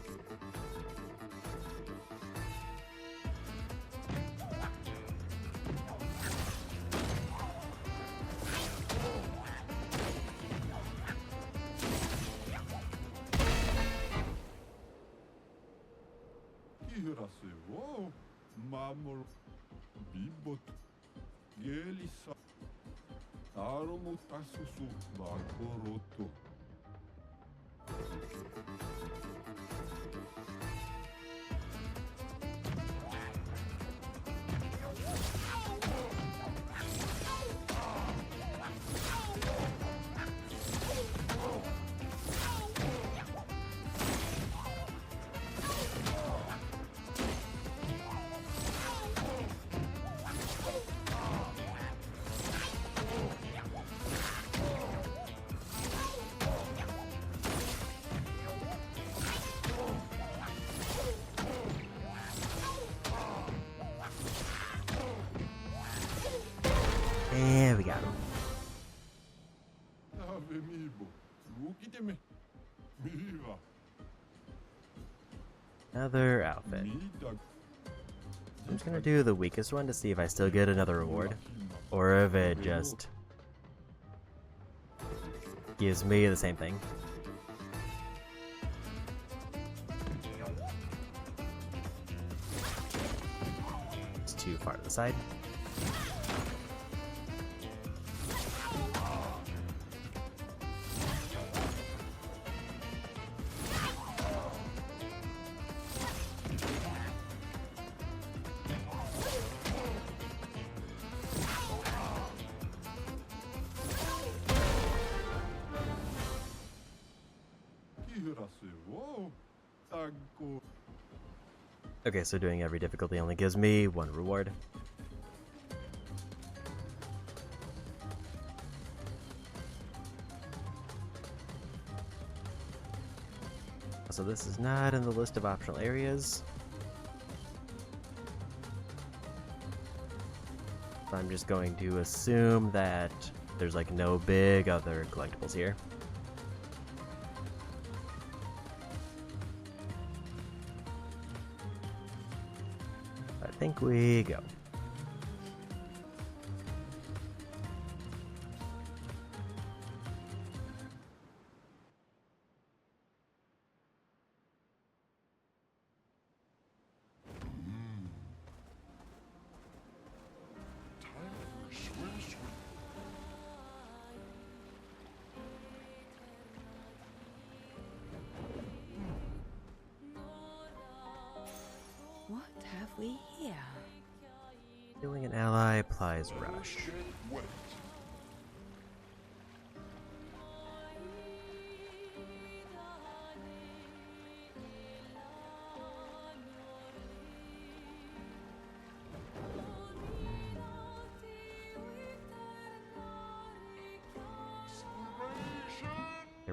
And we got him. Another outfit. I'm just gonna do the weakest one to see if I still get another reward, or if it just gives me the same thing. It's too far to the side. Okay, so doing every difficulty only gives me one reward. So this is not in the list of optional areas. So I'm just going to assume that there's like no big other collectibles here. I think we go. What have we here? Killing an ally applies rush.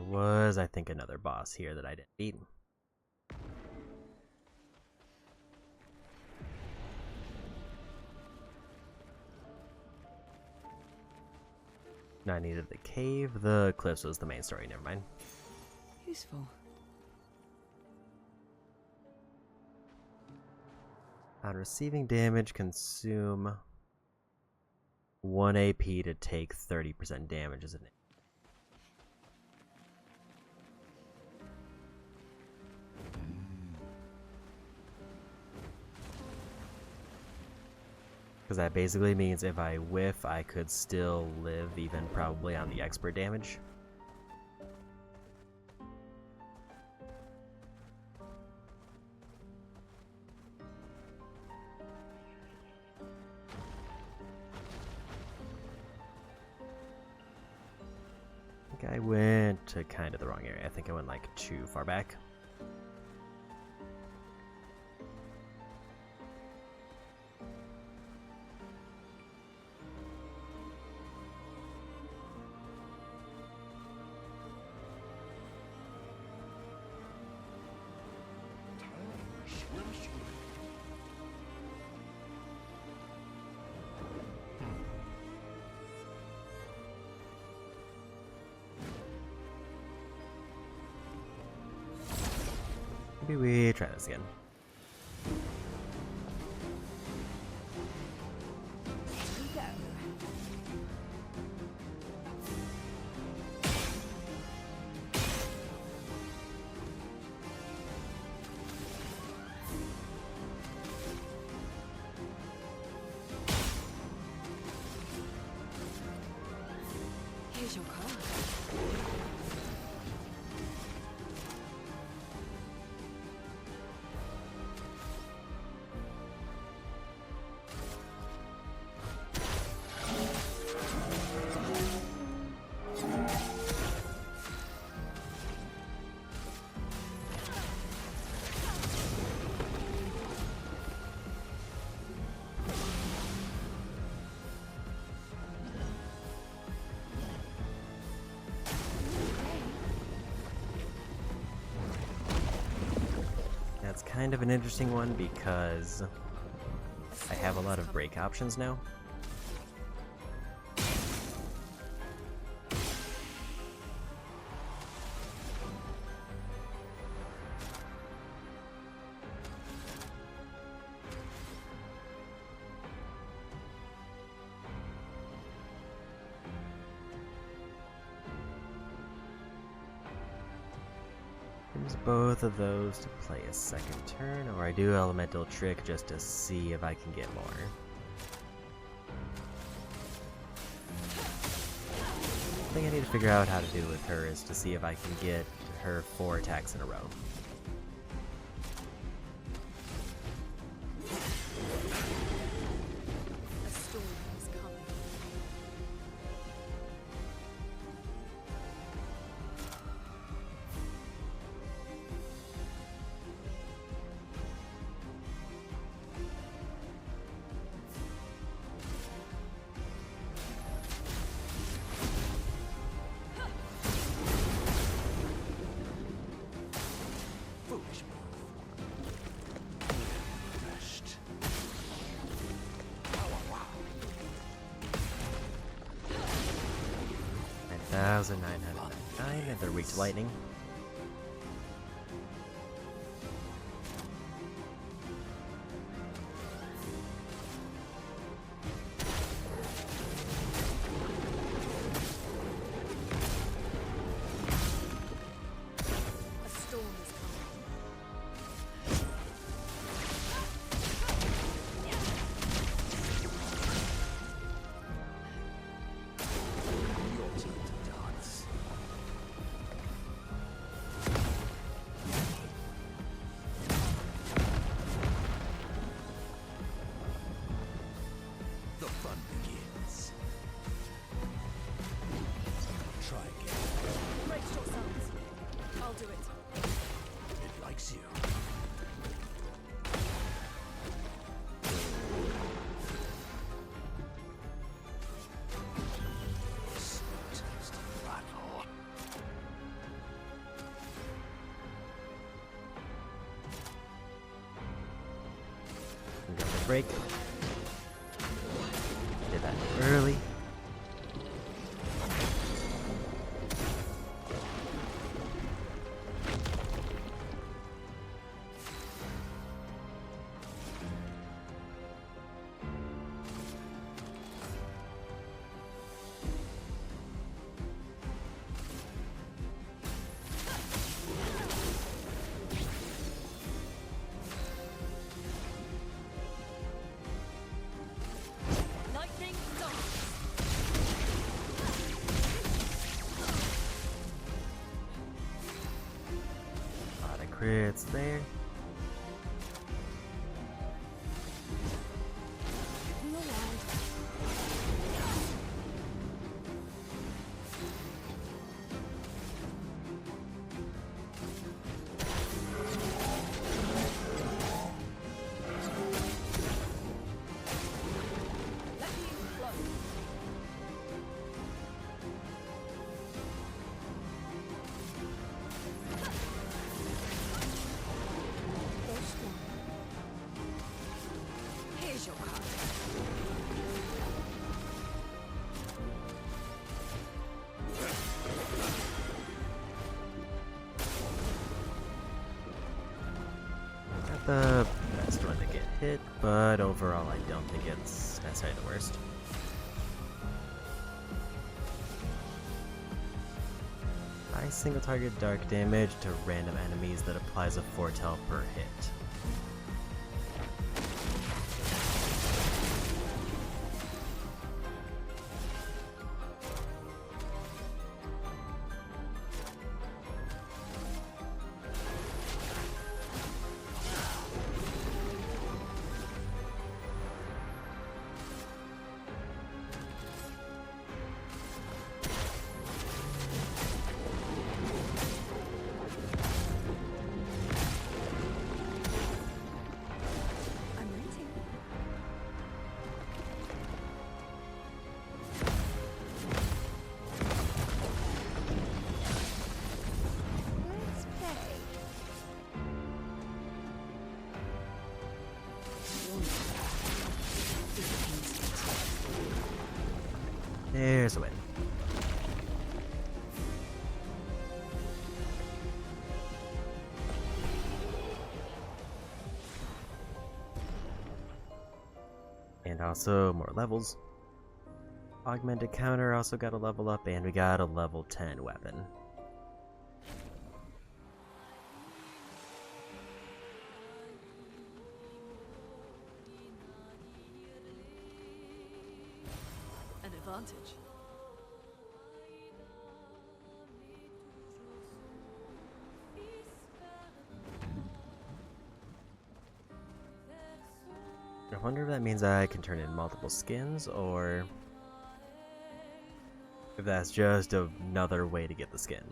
There was, I think, another boss here that I didn't beat. No, I needed the cave. The cliffs was the main story. Never mind. Useful. On receiving damage, consume 1 AP to take 30% damage, isn't it? Because that basically means if I whiff, I could still live, even probably on the expert damage. I think I went to kind of the wrong area. I think I went like too far back. Maybe we try this again. Here's your card. That's kind of an interesting one because I have a lot of break options now. Use both of those to play a second turn, or I do elemental trick just to see if I can get more. The thing I need to figure out how to do with her is to see if I can get her 4 attacks in a row. A storm is coming. Foolish move. Rest. 9,999, and they're weak to lightning. A storm is coming. Your turn to dance. break. Did that early. Lightning storm. A lot of crits there. Here's your card. Not the best one to get hit, but overall I don't think it's necessarily the worst. High single target dark damage to random enemies that applies a foretell per hit. I'm waiting. Let's play. There's a win. And also more levels. Augmented counter also got a level up, and we got a level 10 weapon. An advantage. I wonder if that means I can turn in multiple skins, or if that's just another way to get the skin.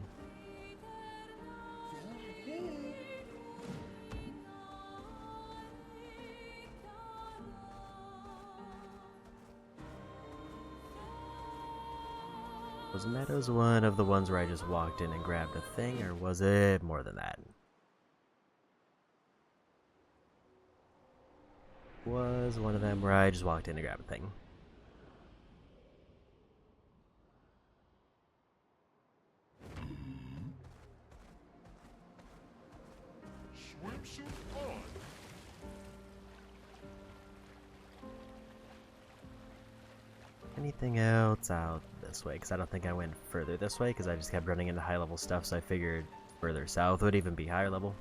Was Meadows one of the ones where I just walked in and grabbed a thing, or was it more than that? Was one of them where I just walked in and grabbed a thing. Swimsuit on. Anything else out this way? Because I don't think I went further this way, because I just kept running into high level stuff, so I figured further south would even be higher level.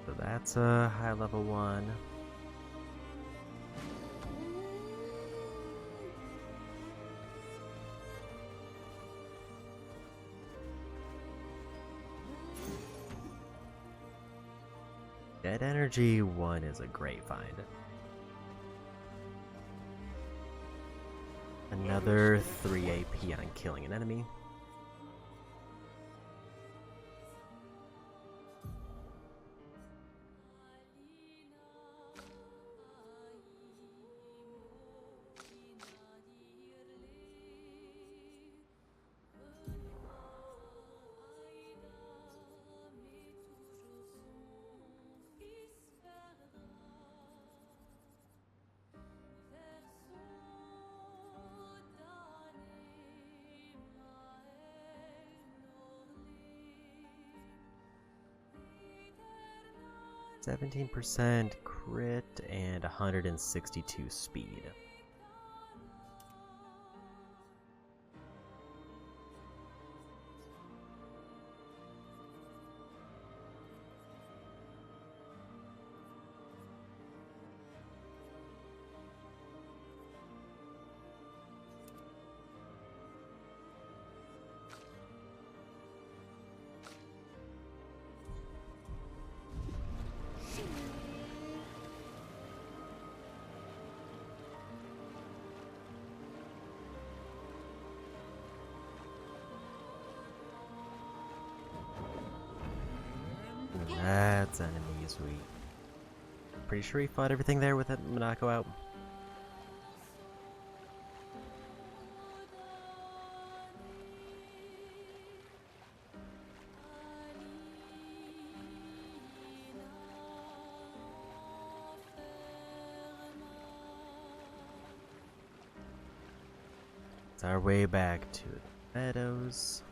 So that's a high level one. Dead Energy 1 is a great find. Another 3 AP on killing an enemy. %, crit, and 162 speed. That's enemies. Pretty sure we fought everything there with that Monokco out. It's our way back to the meadows.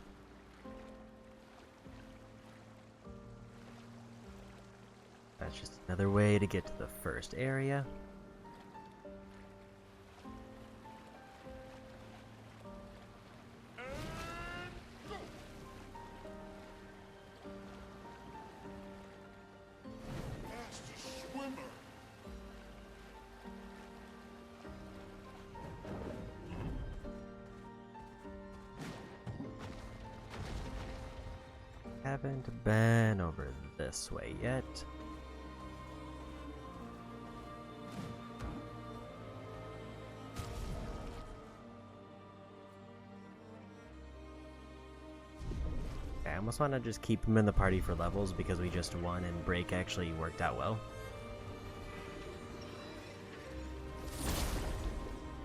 That's just another way to get to the first area. Haven't been over this way yet. I almost want to just keep him in the party for levels because we just won and break actually worked out well.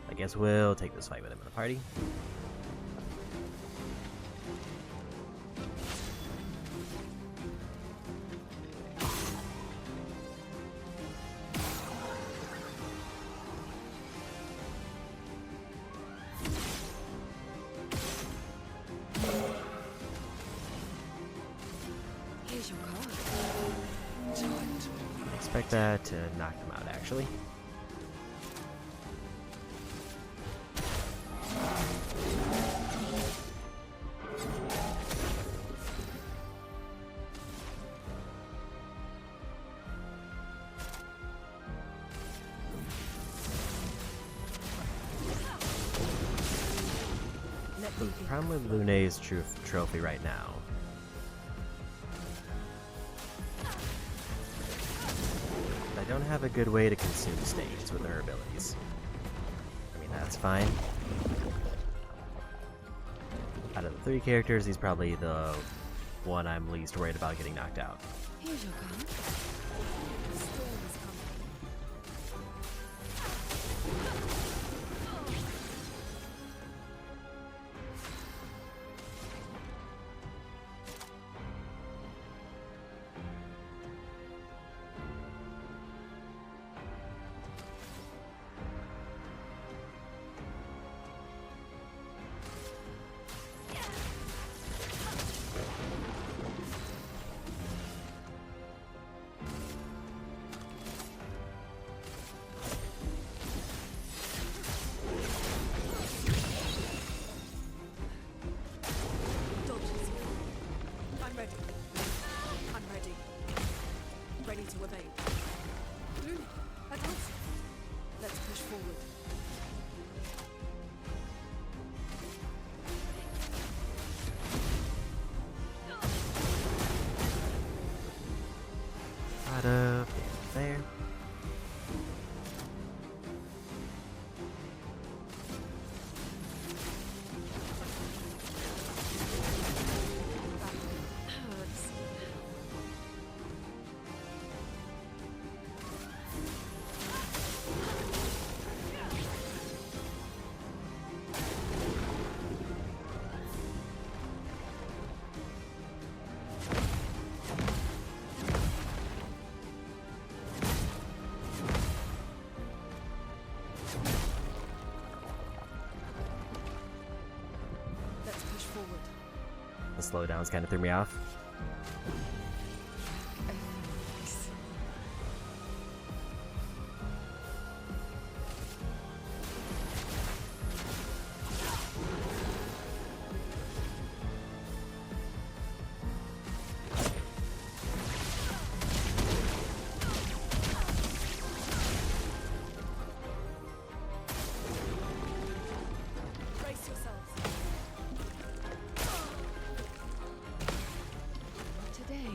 I guess we'll take this fight with him in the party. Expect that to knock them out, actually. The problem with Lune's trophy right now I don't have a good way to consume stages with her abilities. I mean, that's fine. Out of the 3 characters, he's probably the one I'm least worried about getting knocked out. Here's your gun. Storm is coming. To evade. Luna, advance. Let's push forward. Gotta slowdowns kind of threw me off. Brace yourselves. Today.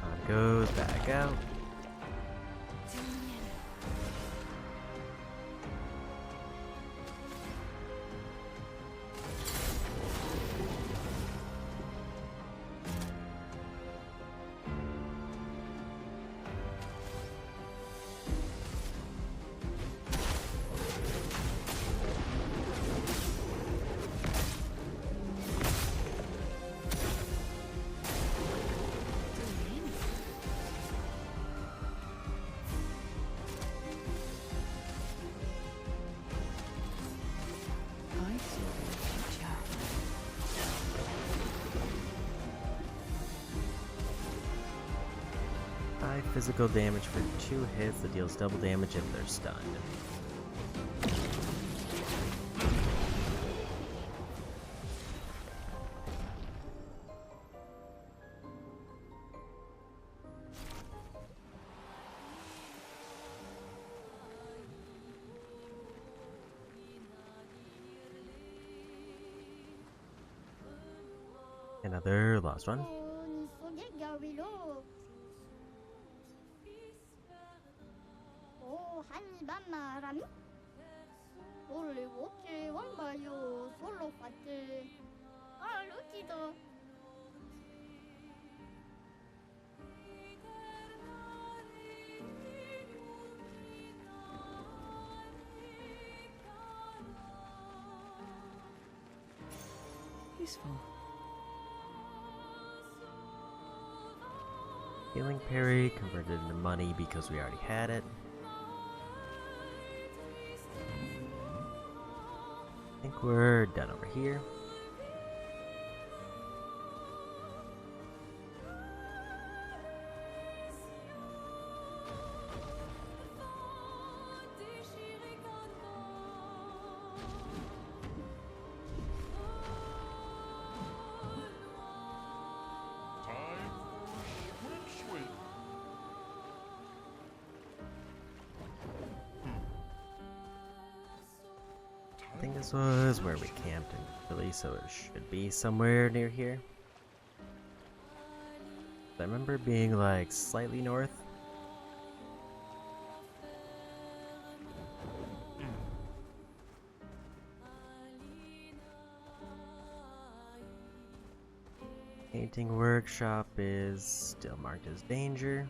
On goes back out. High physical damage for 2 hits that deals double damage if they're stunned. Another lost one. Useful. Healing parry converted into money because we already had it. I think we're done over here. I think this was where we camped in Philly, so it should be somewhere near here. I remember being like slightly north. Painting workshop is still marked as danger.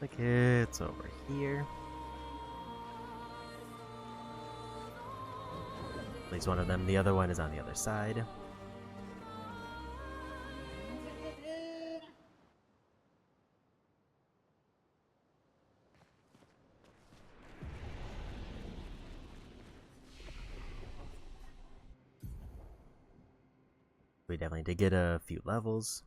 Like it's over here. At least one of them. The other one is on the other side. We definitely did get a few levels.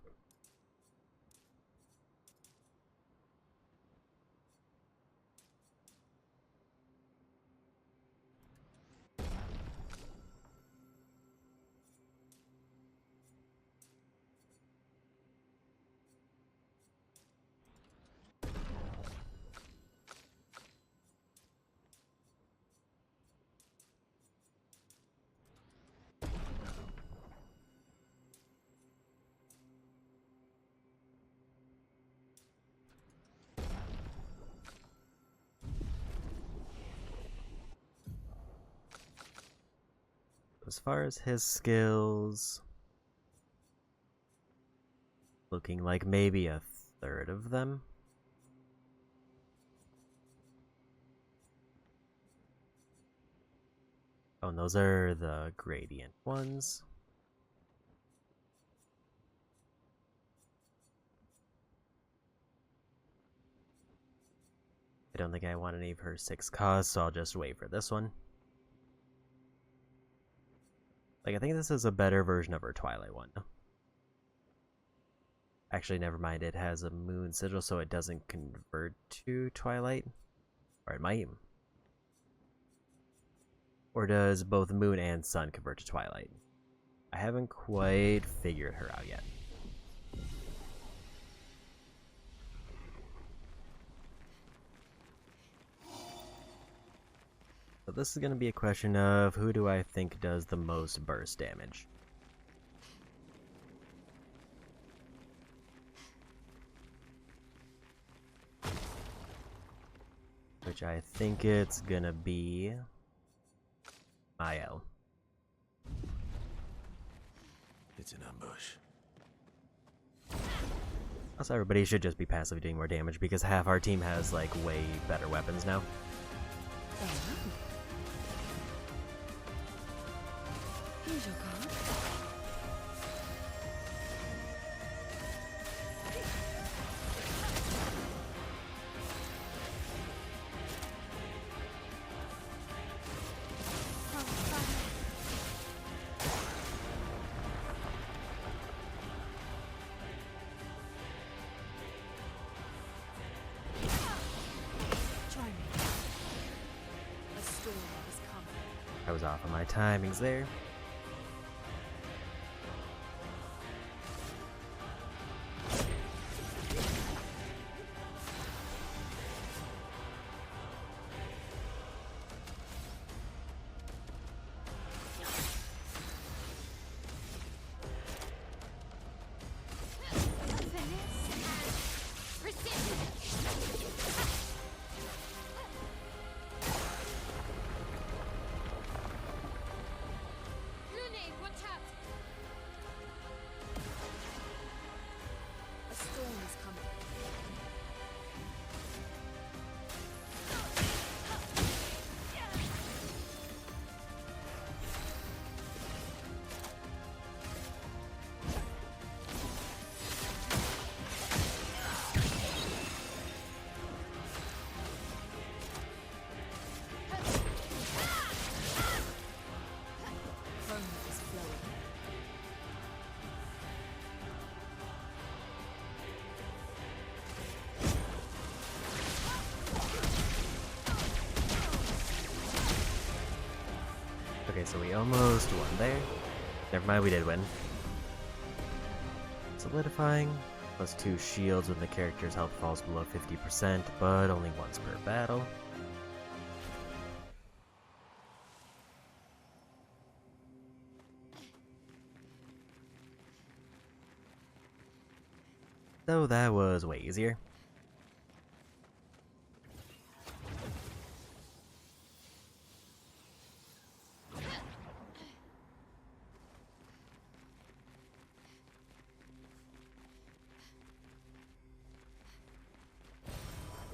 As far as his skills, looking like maybe a third of them. Oh, and those are the gradient ones. I don't think I want any of her 6 costs, so I'll just wait for this one. Like, I think this is a better version of her Twilight one. Actually, never mind, it has a moon sigil, so it doesn't convert to Twilight. Or it might. Or does both moon and sun convert to Twilight? I haven't quite figured her out yet. So this is going to be a question of who do I think does the most burst damage. Which I think it's going to be Mael. It's an ambush. Also, everybody should just be passively doing more damage because half our team has like way better weapons now. Here's your card. I was off on my timings there. Okay, so we almost won there. Never mind, we did win. Solidifying. Plus 2 shields when the character's health falls below 50%, but only once per battle. So that was way easier.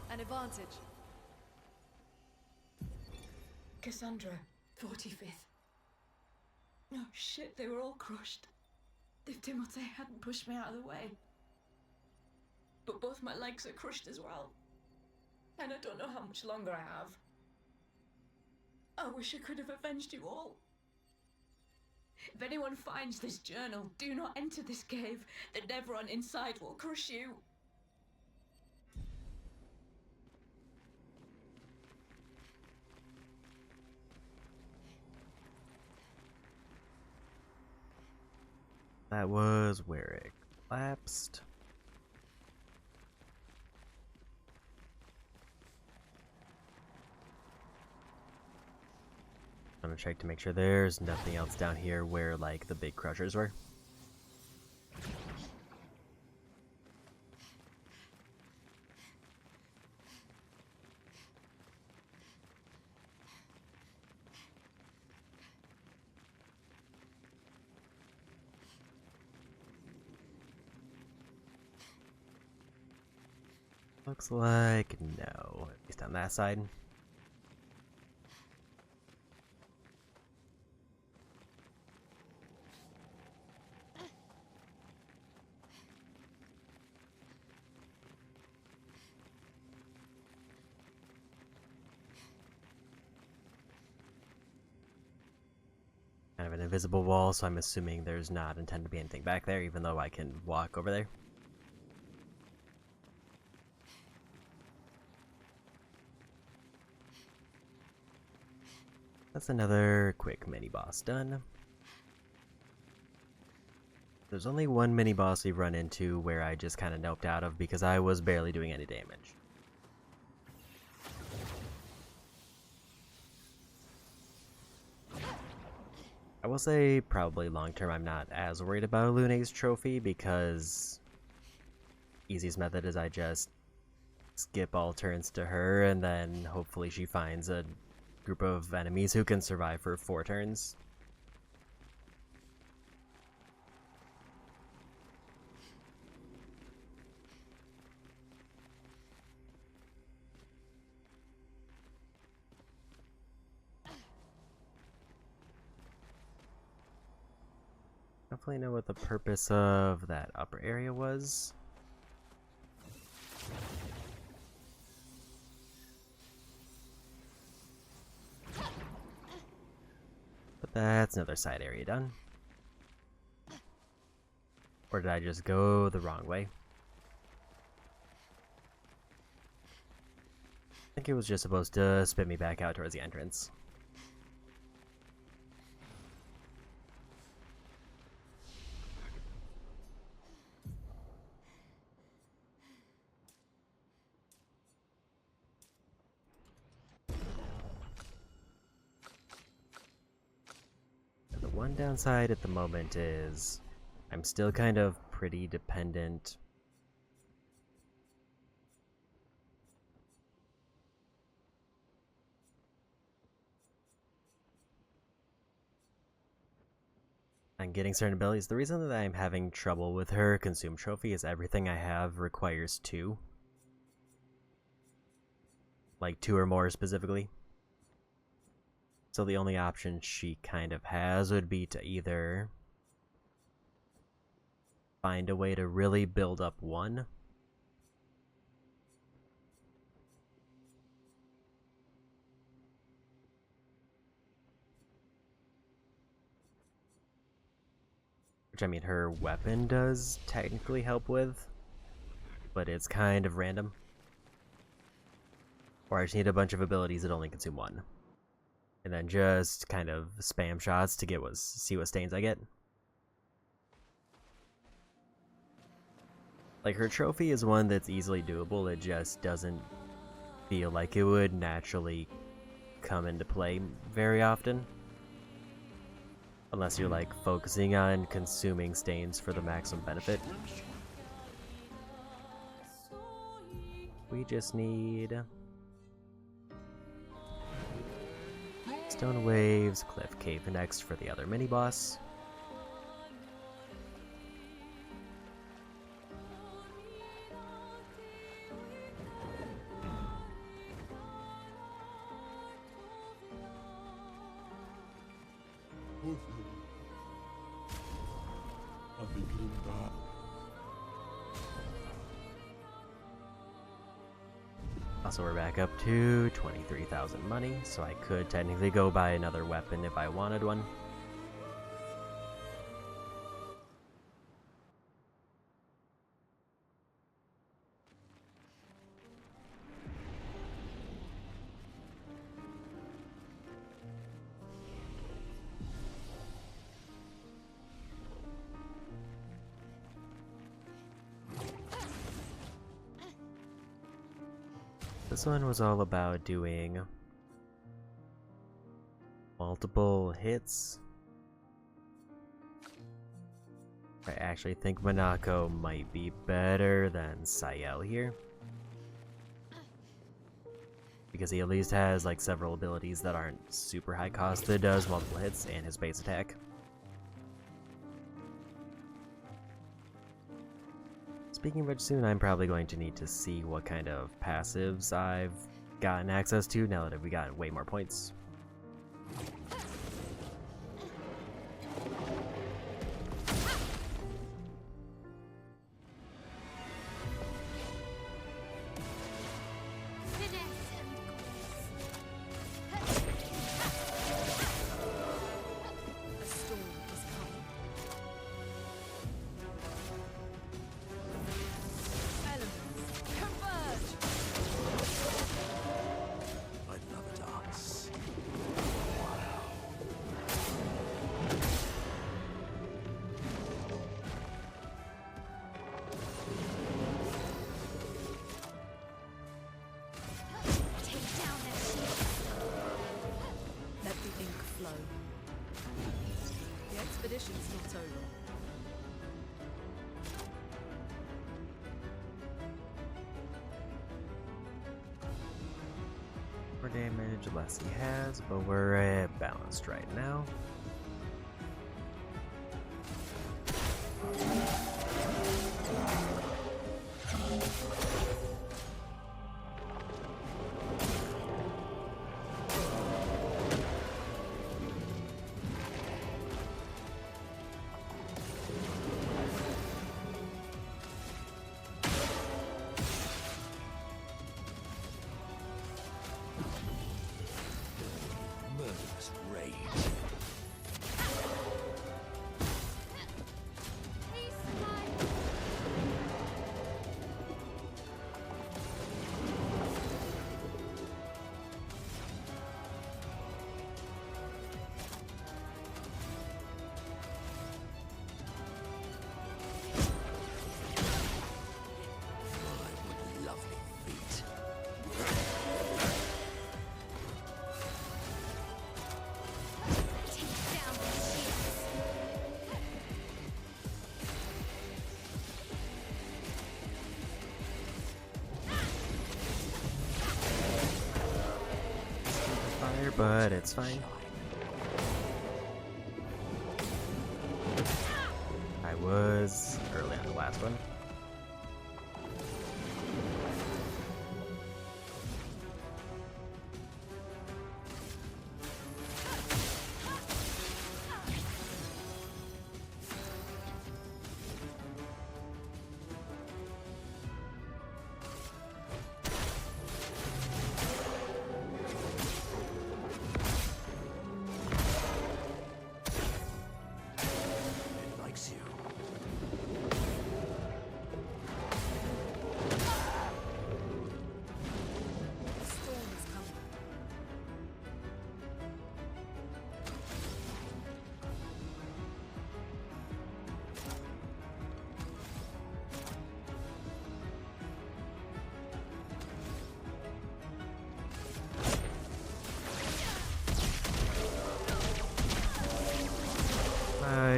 An advantage. Cassandra, 45th. Oh shit, they were all crushed. If Timothy hadn't pushed me out of the way. But both my legs are crushed as well. And I don't know how much longer I have. I wish I could have avenged you all. If anyone finds this journal, do not enter this cave. The Nevron inside will crush you. That was where it collapsed. I'm gonna check to make sure there's nothing else down here where like the big crushers were. Looks like no, at least on that side. Kind of an invisible wall, so I'm assuming there's not intended to be anything back there, even though I can walk over there. That's another quick mini-boss done. There's only one mini-boss we've run into where I just kind of noped out of because I was barely doing any damage. I will say, probably long-term, I'm not as worried about Lune's trophy because easiest method is I just skip all turns to her and then hopefully she finds a group of enemies who can survive for 4 turns. Definitely know what the purpose of that upper area was. But that's another side area done. Or did I just go the wrong way? I think it was just supposed to spit me back out towards the entrance. The one downside at the moment is I'm still kind of pretty dependent on getting certain abilities. The reason that I'm having trouble with her consume trophy is everything I have requires 2. Like 2 or more specifically. So the only option she kind of has would be to either find a way to really build up 1, which I mean her weapon does technically help with, but it's kind of random. Or I just need a bunch of abilities that only consume 1. And then just kind of spam shots to get see what stains I get. Like, her trophy is one that's easily doable, it just doesn't feel like it would naturally come into play very often. Unless you're, like, focusing on consuming stains for the maximum benefit. We just need Stone Waves, Cliff Cave next for the other mini-boss. Also, we're back up to 23,000 money, so I could technically go buy another weapon if I wanted one. This one was all about doing multiple hits. I actually think Monokco might be better than Sayel here, because he at least has like several abilities that aren't super high cost that does multiple hits and his base attack. Speaking of which, soon I'm probably going to need to see what kind of passives I've gotten access to now that we got way more points. Expedition's not over. More damage, less he has, but we're balanced right now. Murderous rage. But it's fine. I was early on the last one.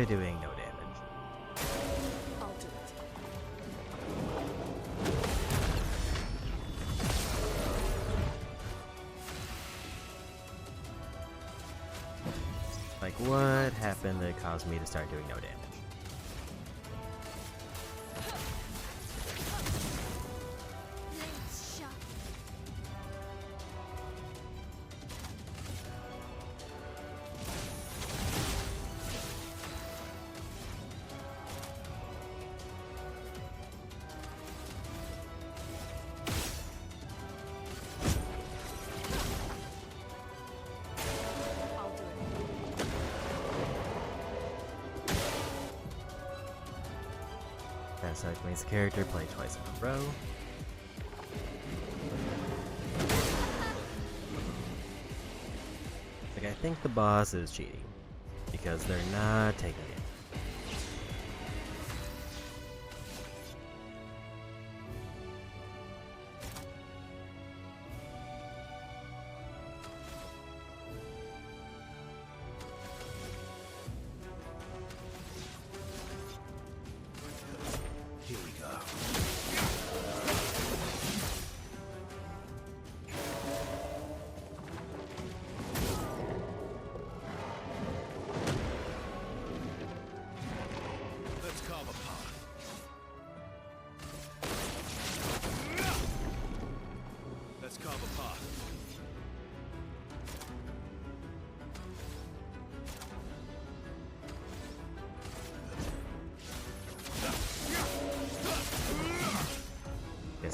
Doing no damage. I'll do it. Like, what happened that caused me to start doing no damage? So it makes the character play twice in a row. Like, I think the boss is cheating because they're not taking it.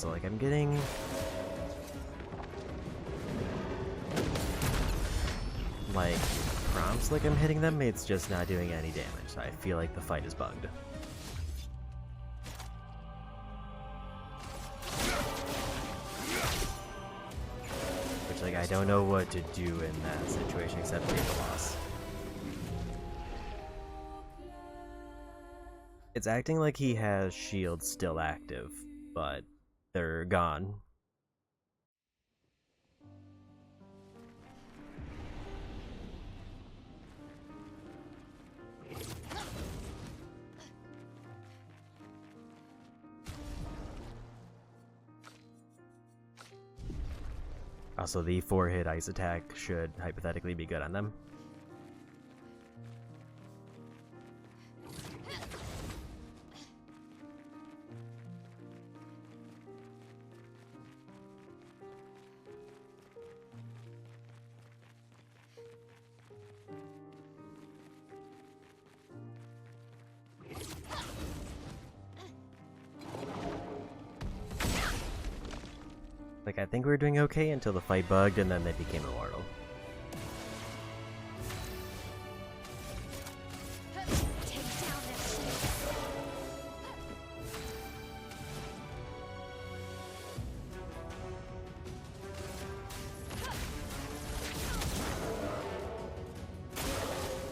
Also, like, I'm getting... like, prompts like I'm hitting them, it's just not doing any damage. I feel like the fight is bugged. Which, like, I don't know what to do in that situation except take a loss. It's acting like he has shields still active, but they're gone. Also, the 4-hit ice attack should hypothetically be good on them. Like, I think we were doing okay until the fight bugged and then they became immortal.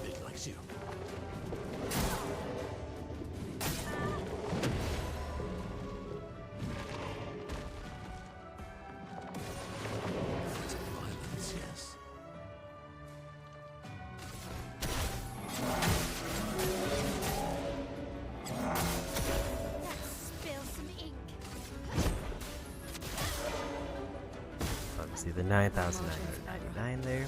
It likes you. Violence, yes. Spill some ink. Obviously, the 9,999 there.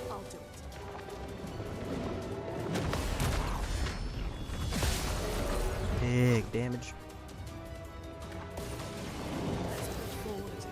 I'll do it. Big damage. Let's push forward.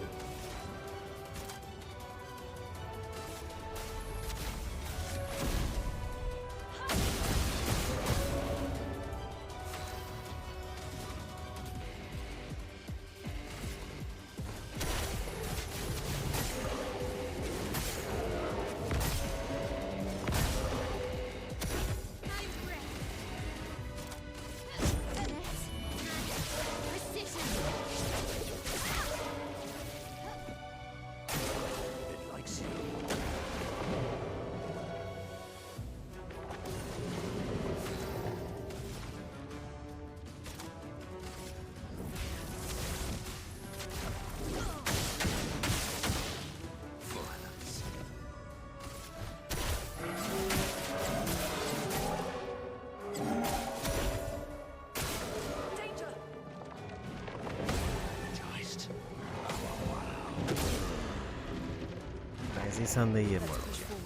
It likes you. Violence. Danger! Geist. As he's on the immortal. Push forward.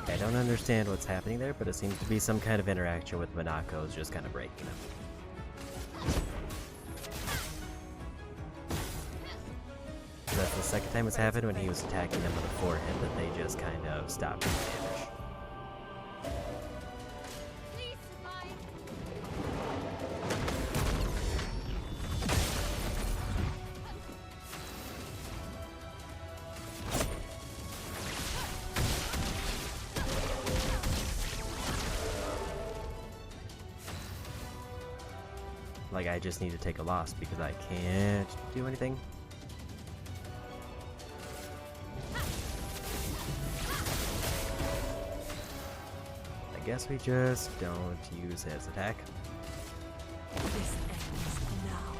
I don't understand what's happening there, but it seems to be some kind of interaction with Monokco's just kind of breaking him. That's the second time it's happened when he was attacking them with a 4-hit that they just kind of stopped doing damage. Please survive. Like, I just need to take a loss because I can't do anything. I guess we just don't use his attack. This ends now.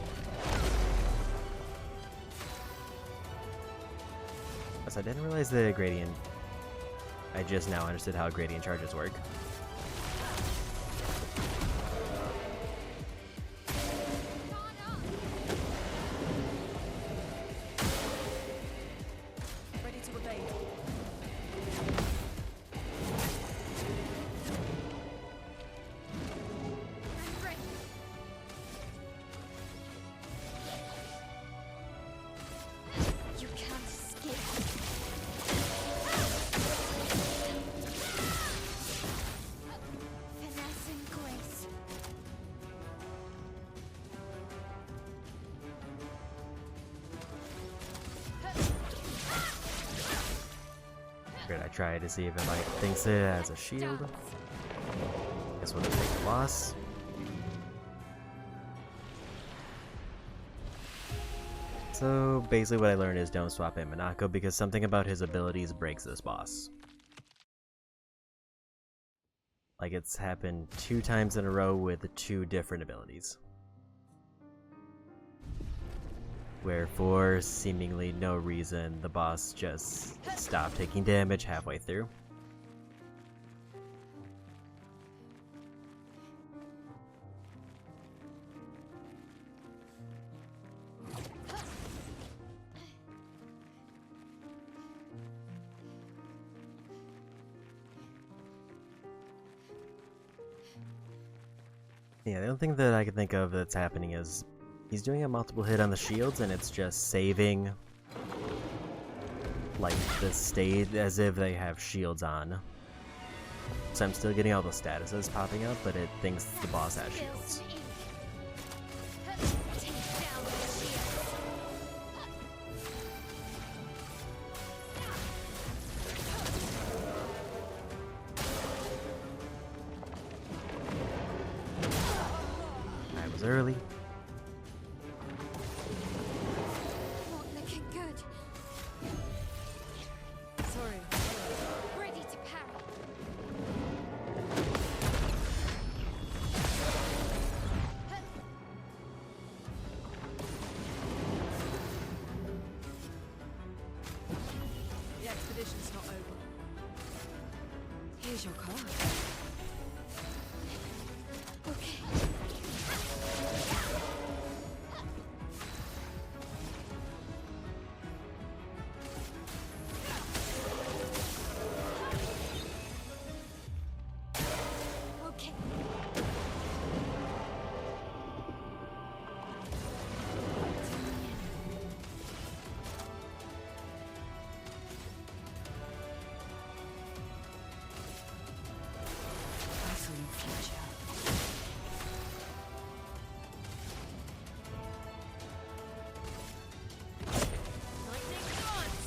Yes, I didn't realize the gradient. I just now understood how gradient charges work. Ready to evade. You can't escape. Finessing grace. Figured I try to see if it like thinks it as a shield. Guess we'll just take the loss. So basically what I learned is don't swap in Monokco because something about his abilities breaks this boss. Like it's happened 2 times in a row with 2 different abilities. Where for seemingly no reason the boss just stopped taking damage halfway through. Yeah, the only thing that I can think of that's happening is he's doing a multiple hit on the shields and it's just saving like the state as if they have shields on. So I'm still getting all the statuses popping up, but it thinks the boss has shields. Take down the shield. I was early. Not looking good. Sorry. Ready to parry. The expedition's not over. Here's your card. Okay. Okay. I saw your future. Lightning dance.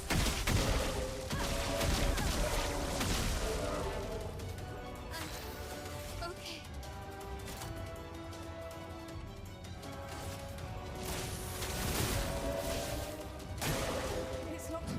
Okay. It's locked.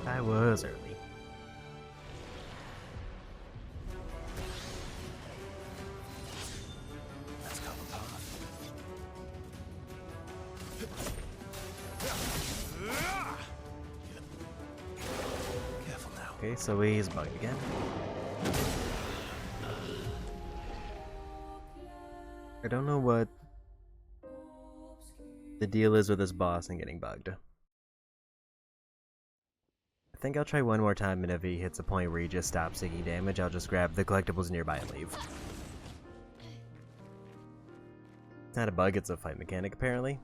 I was early. Let's cover path. Careful now. Okay, so he's bugged again. I don't know what the deal is with this boss and getting bugged. I think I'll try one more time, and if he hits a point where he just stops taking damage, I'll just grab the collectibles nearby and leave. It's not a bug, it's a fight mechanic, apparently.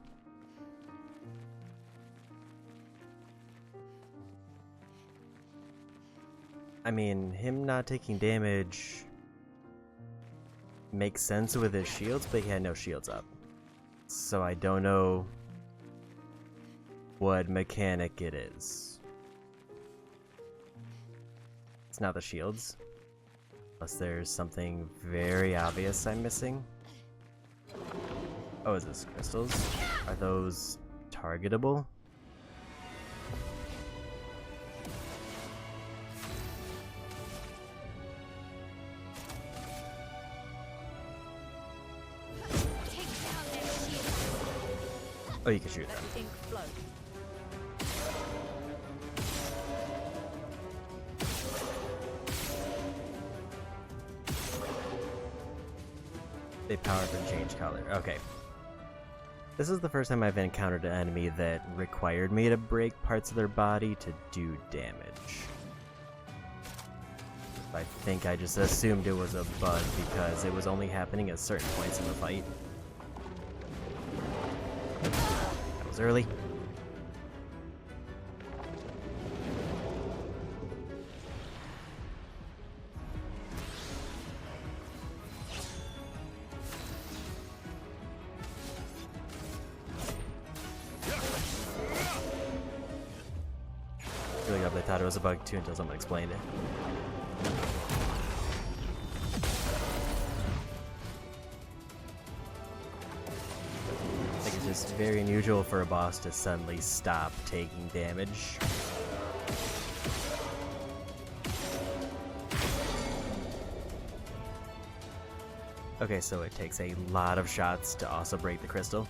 I mean, him not taking damage makes sense with his shields, but he had no shields up. So I don't know what mechanic it is. It's not the shields. Unless there's something very obvious I'm missing. Oh, is this crystals? Are those targetable? Oh, you can shoot them. Ink flow. They power up and change color. Okay. This is the first time I've encountered an enemy that required me to break parts of their body to do damage. I think I just assumed it was a bug because it was only happening at certain points in the fight. That was early. Really up, I thought it was a bug too until someone explained it. I think it's just very unusual for a boss to suddenly stop taking damage. Okay, so it takes a lot of shots to also break the crystal.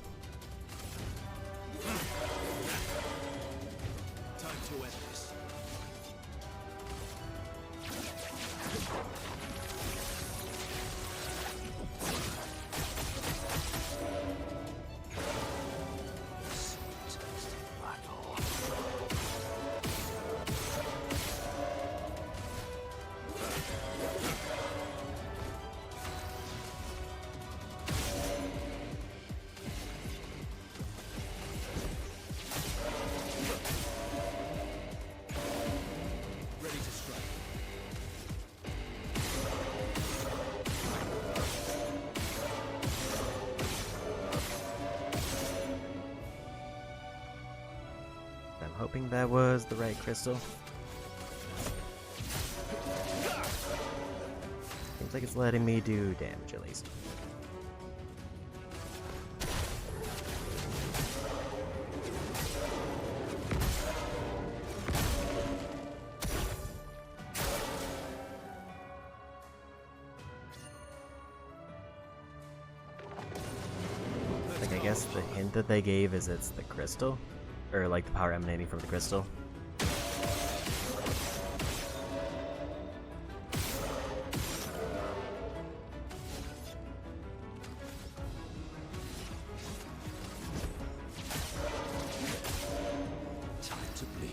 Hoping that was the right crystal. Seems like it's letting me do damage at least. Like, I guess the hint that they gave is it's the crystal. Or like the power emanating from the crystal. Time to bleed.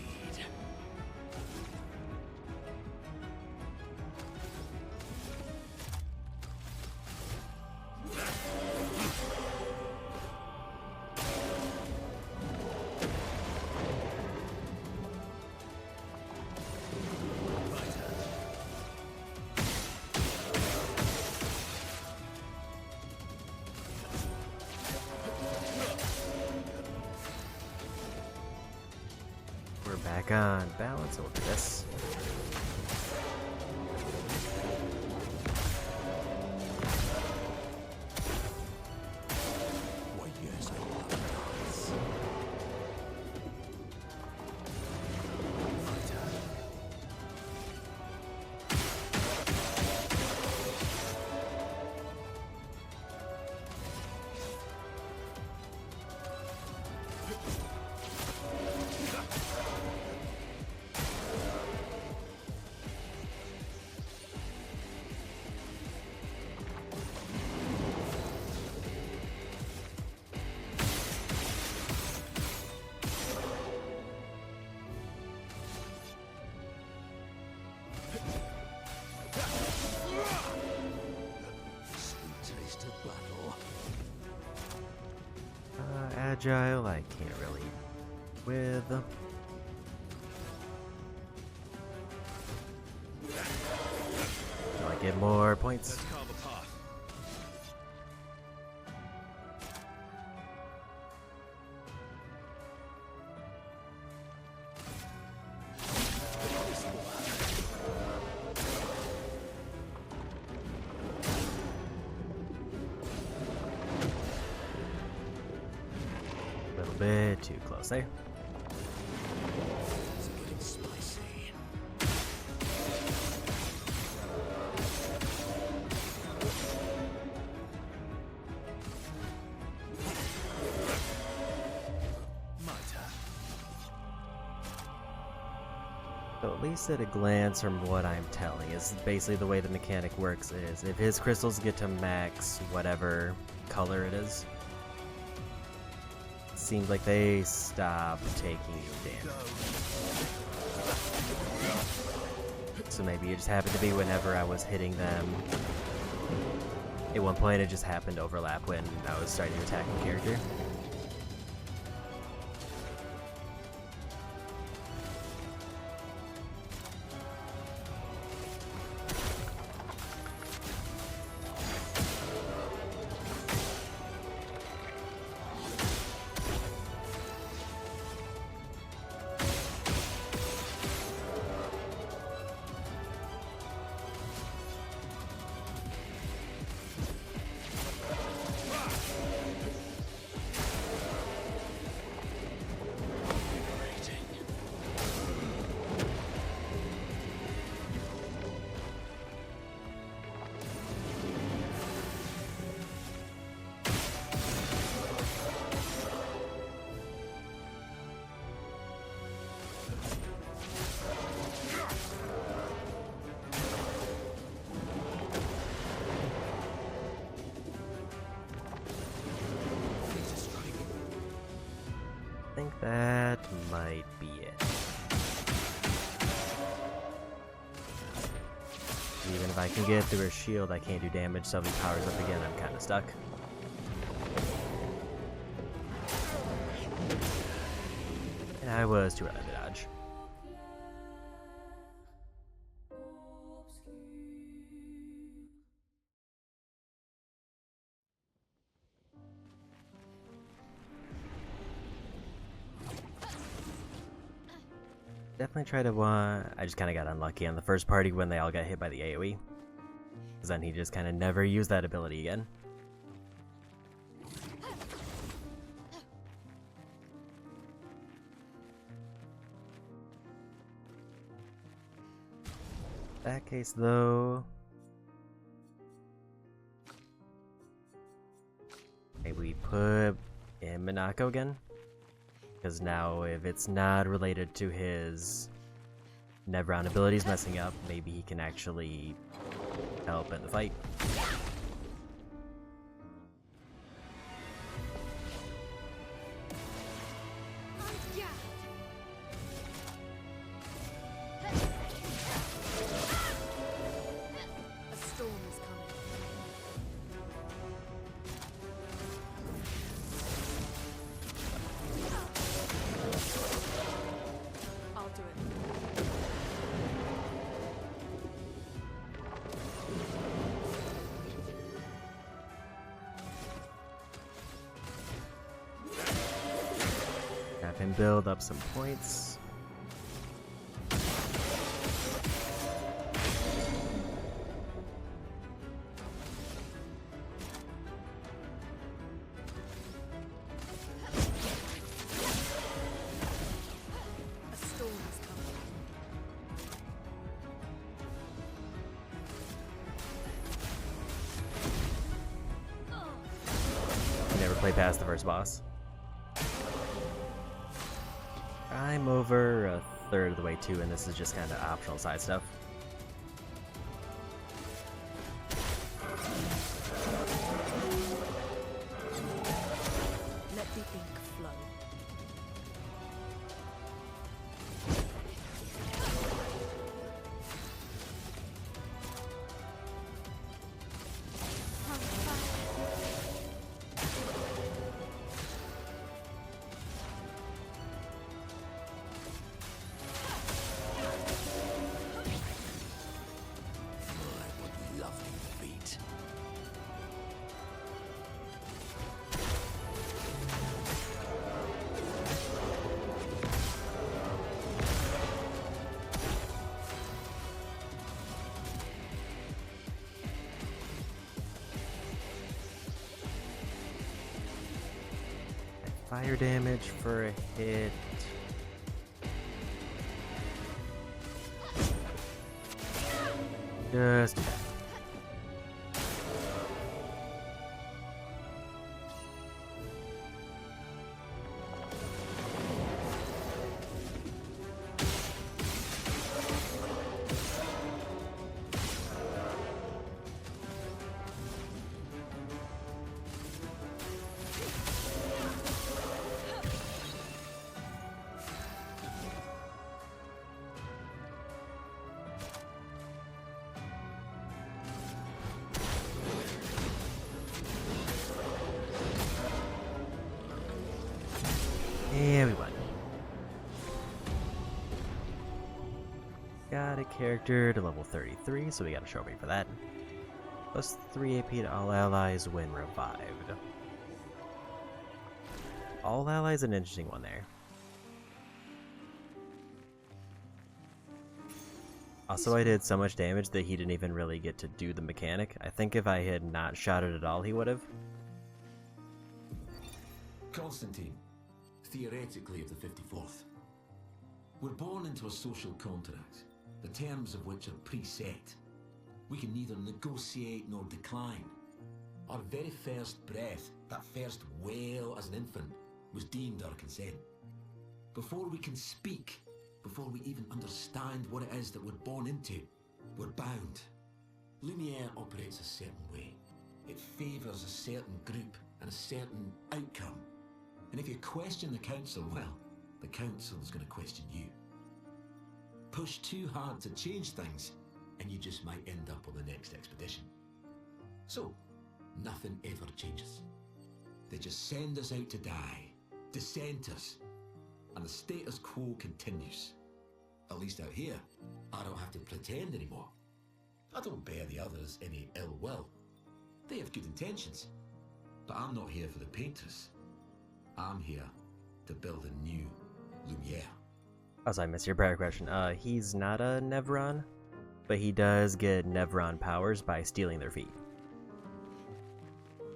We're back on balance. Look at this. Why, yes, I love dance. Agile, I can't really with. get more points. Let's carve a path. A little bit too close there. It's getting spicy. My turn. So at least at a glance from what I'm telling is basically the way the mechanic works is if his crystals get to max whatever color it is, it seems like they stop taking damage. So maybe it just happened to be whenever I was hitting them. At one point it just happened to overlap when I was starting to attack the character. I think that might be it. Even if I can get through a shield, I can't do damage, so if he powers up again, I'm kind of stuck. And I was too early to dodge. Definitely try to, I just kind of got unlucky on the first party when they all got hit by the AoE. Because then he just kind of never used that ability again. In that case, though, maybe we put in Monokco again. Because now, if it's not related to his Nevron abilities messing up, maybe he can actually help in the fight. A storm is coming. I'll do it. Have him build up some points. A storm is coming. Never play past the first boss. I'm over a third of the way too, and this is just kind of optional side stuff. Let the ink flow. fire damage for a hit. Just do that. Yeah, we won. Got a character to level 33, so we got a trophy for that. Plus 3 AP to all allies when revived. All allies, an interesting one there. Also, I did so much damage that he didn't even really get to do the mechanic. I think if I had not shot it at all, he would have. Constantine, theoretically of the 54th. We're born into a social contract, the terms of which are preset. We can neither negotiate nor decline. Our very first breath, that first wail as an infant, was deemed our consent. Before we can speak, before we even understand what it is that we're born into, we're bound. Lumiere operates a certain way. It favours a certain group and a certain outcome. And if you question the council, well, the council's going to question you. Push too hard to change things, and you just might end up on the next expedition. So, nothing ever changes. They just send us out to die, dissent us, and the status quo continues. At least out here, I don't have to pretend anymore. I don't bear the others any ill will. They have good intentions. But I'm not here for the painters. I'm here to build a new Lumiere. Also, I missed your prior question. He's not a Nevron, but he does get Nevron powers by stealing their feet.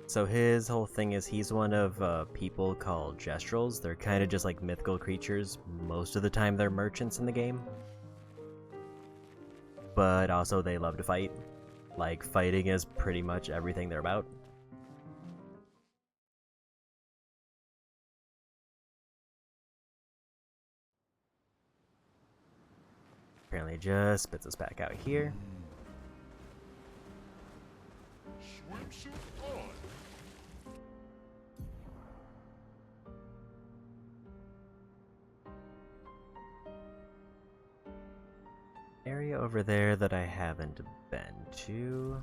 So his whole thing is he's one of people called Gestrals. They're kind of just like mythical creatures. Most of the time they're merchants in the game. But also they love to fight. Like, fighting is pretty much everything they're about. Apparently it just spits us back out here. Swimsuit on. Area over there that I haven't been to.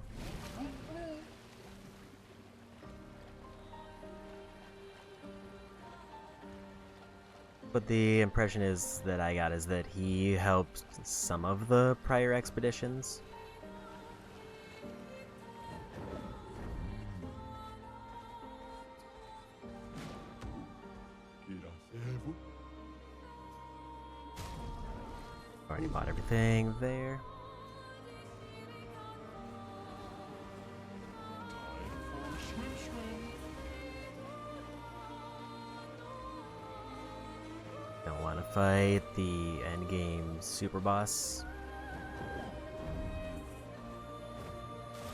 But the impression is that I got is that he helped some of the prior expeditions. Already bought everything there. Don't want to fight the endgame super boss.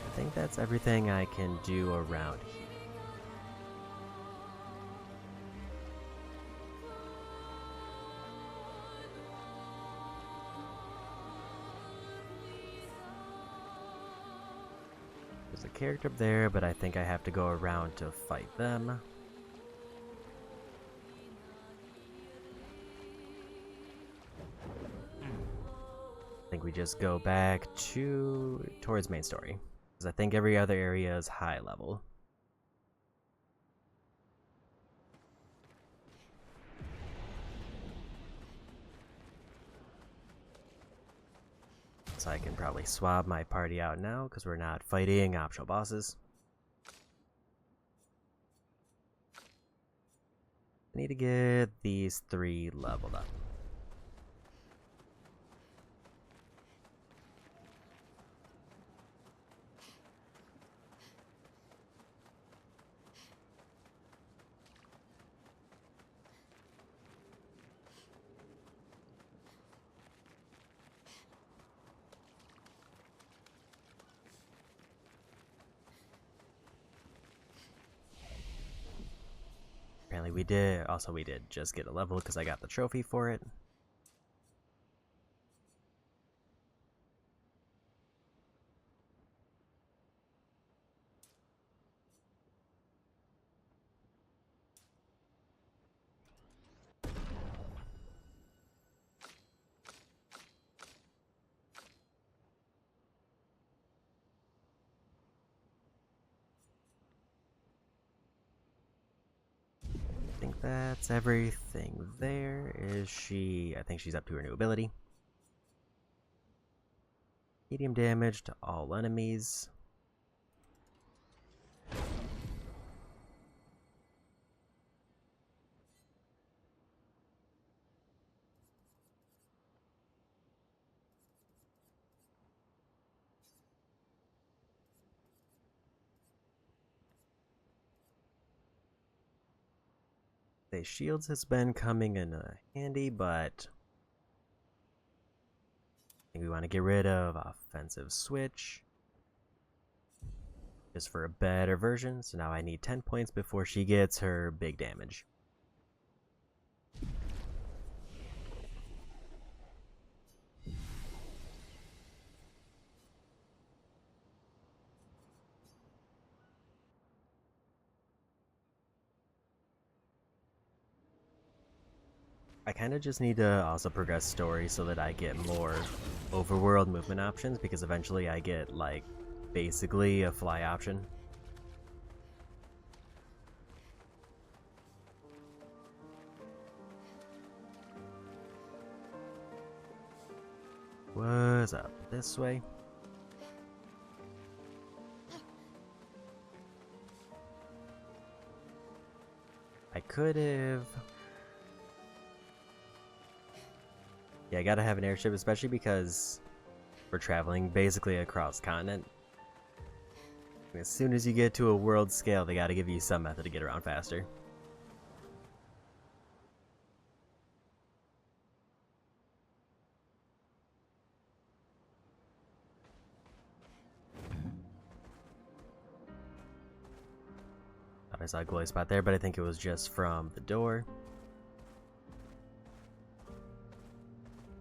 I think that's everything I can do around here. There's a character up there, but I think I have to go around to fight them. I think we just go back towards main story, because I think every other area is high level. So I can probably swab my party out now, because we're not fighting optional bosses. I need to get these 3 leveled up. Apparently we did. Also, we did just get a level because I got the trophy for it. I think that's everything there. Is she? I think she's up to her new ability. Medium damage to all enemies. The shields has been coming in handy, but I think we want to get rid of offensive switch just for a better version. So now I need 10 points before she gets her big damage. I kind of just need to also progress story so that I get more overworld movement options, because eventually I get, like, basically a fly option. What's up? This way? I could have... Yeah, I gotta have an airship, especially because we're traveling basically across the continent. As soon as you get to a world scale, they gotta give you some method to get around faster. Thought I saw a glowy spot there, but I think it was just from the door.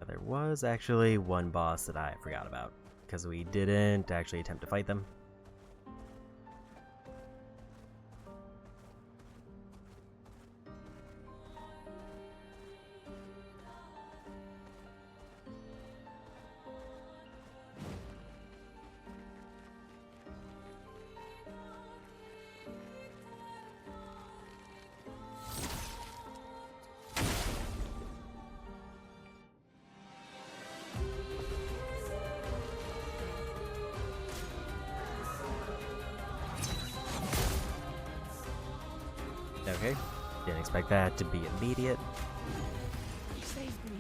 There was actually one boss that I forgot about, because we didn't actually attempt to fight them. Okay, didn't expect that to be immediate. You saved me.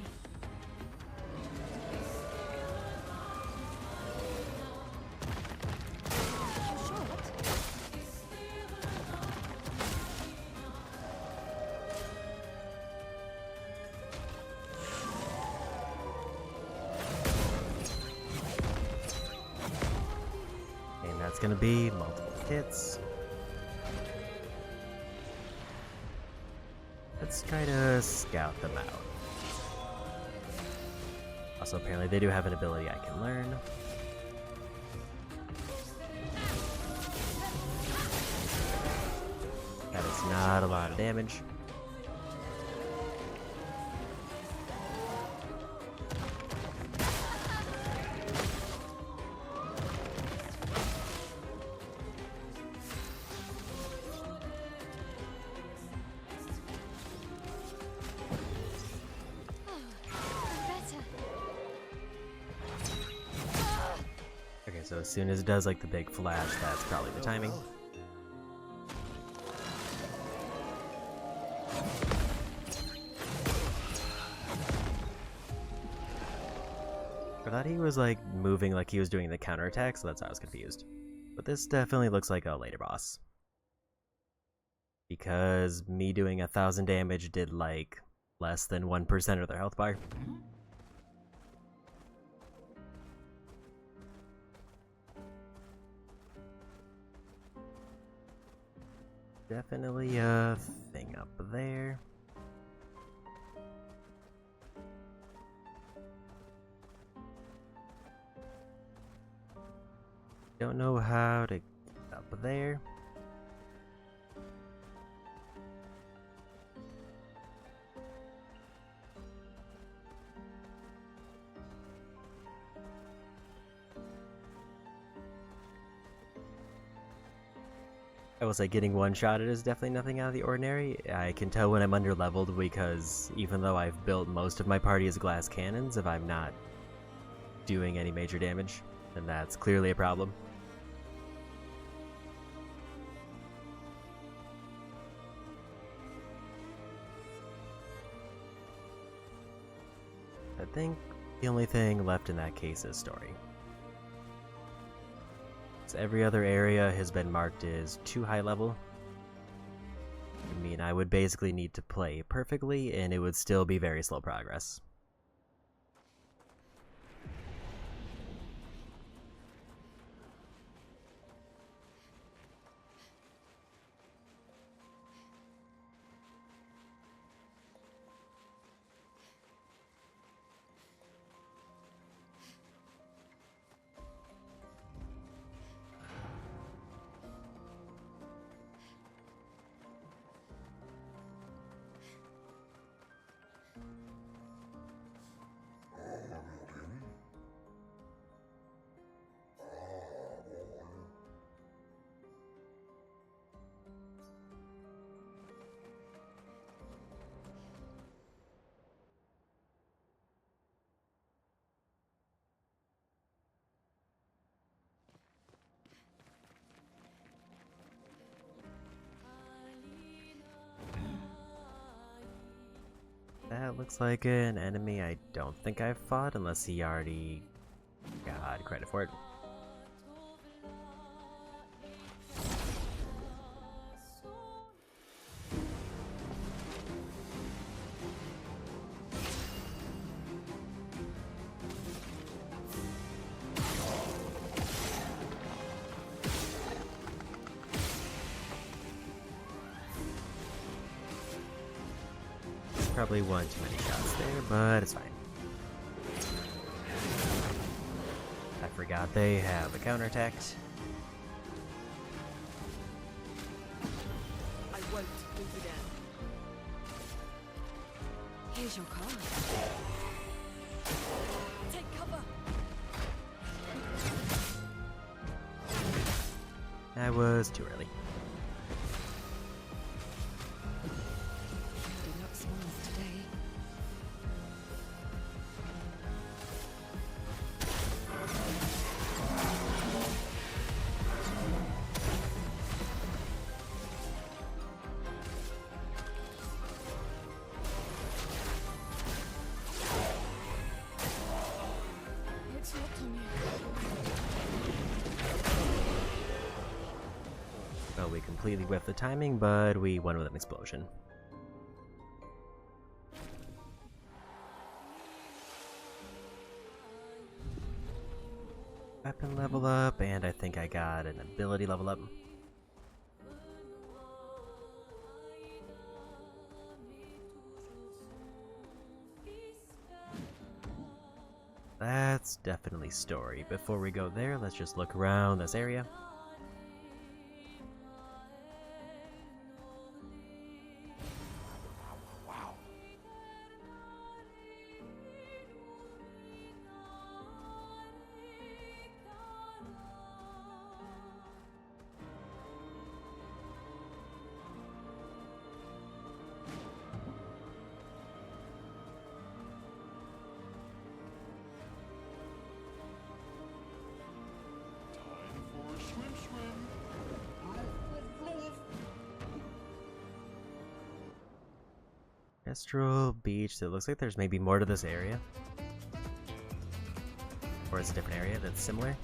And that's gonna be multiple hits. Let's try to scout them out. Also, apparently they do have an ability I can learn. That is not a lot of damage. Okay, so as soon as it does like the big flash, that's probably the timing. I thought he was like moving like he was doing the counterattack, so that's how I was confused. But this definitely looks like a later boss. Because me doing 1,000 damage did like less than 1% of their health bar. definitely a thing up there. Don't know how to get up there. I will say getting one-shotted is definitely nothing out of the ordinary. I can tell when I'm under-leveled because even though I've built most of my party as glass cannons, if I'm not doing any major damage, then that's clearly a problem. I think the only thing left in that case is story. Every other area has been marked as too high level. I mean, I would basically need to play perfectly, and it would still be very slow progress. That looks like an enemy I don't think I've fought unless he already got credit for it. Probably one too many shots there, but it's fine. I forgot they have a counterattack. I won't lose again. Here's your card. Take cover. I was too early. Well, we completely whiffed the timing, but we won with an explosion. Weapon level up, and I think I got an ability level up. That's definitely story. Before we go there, let's just look around this area. Astral Beach, so it looks like there's maybe more to this area. Or it's a different area that's similar.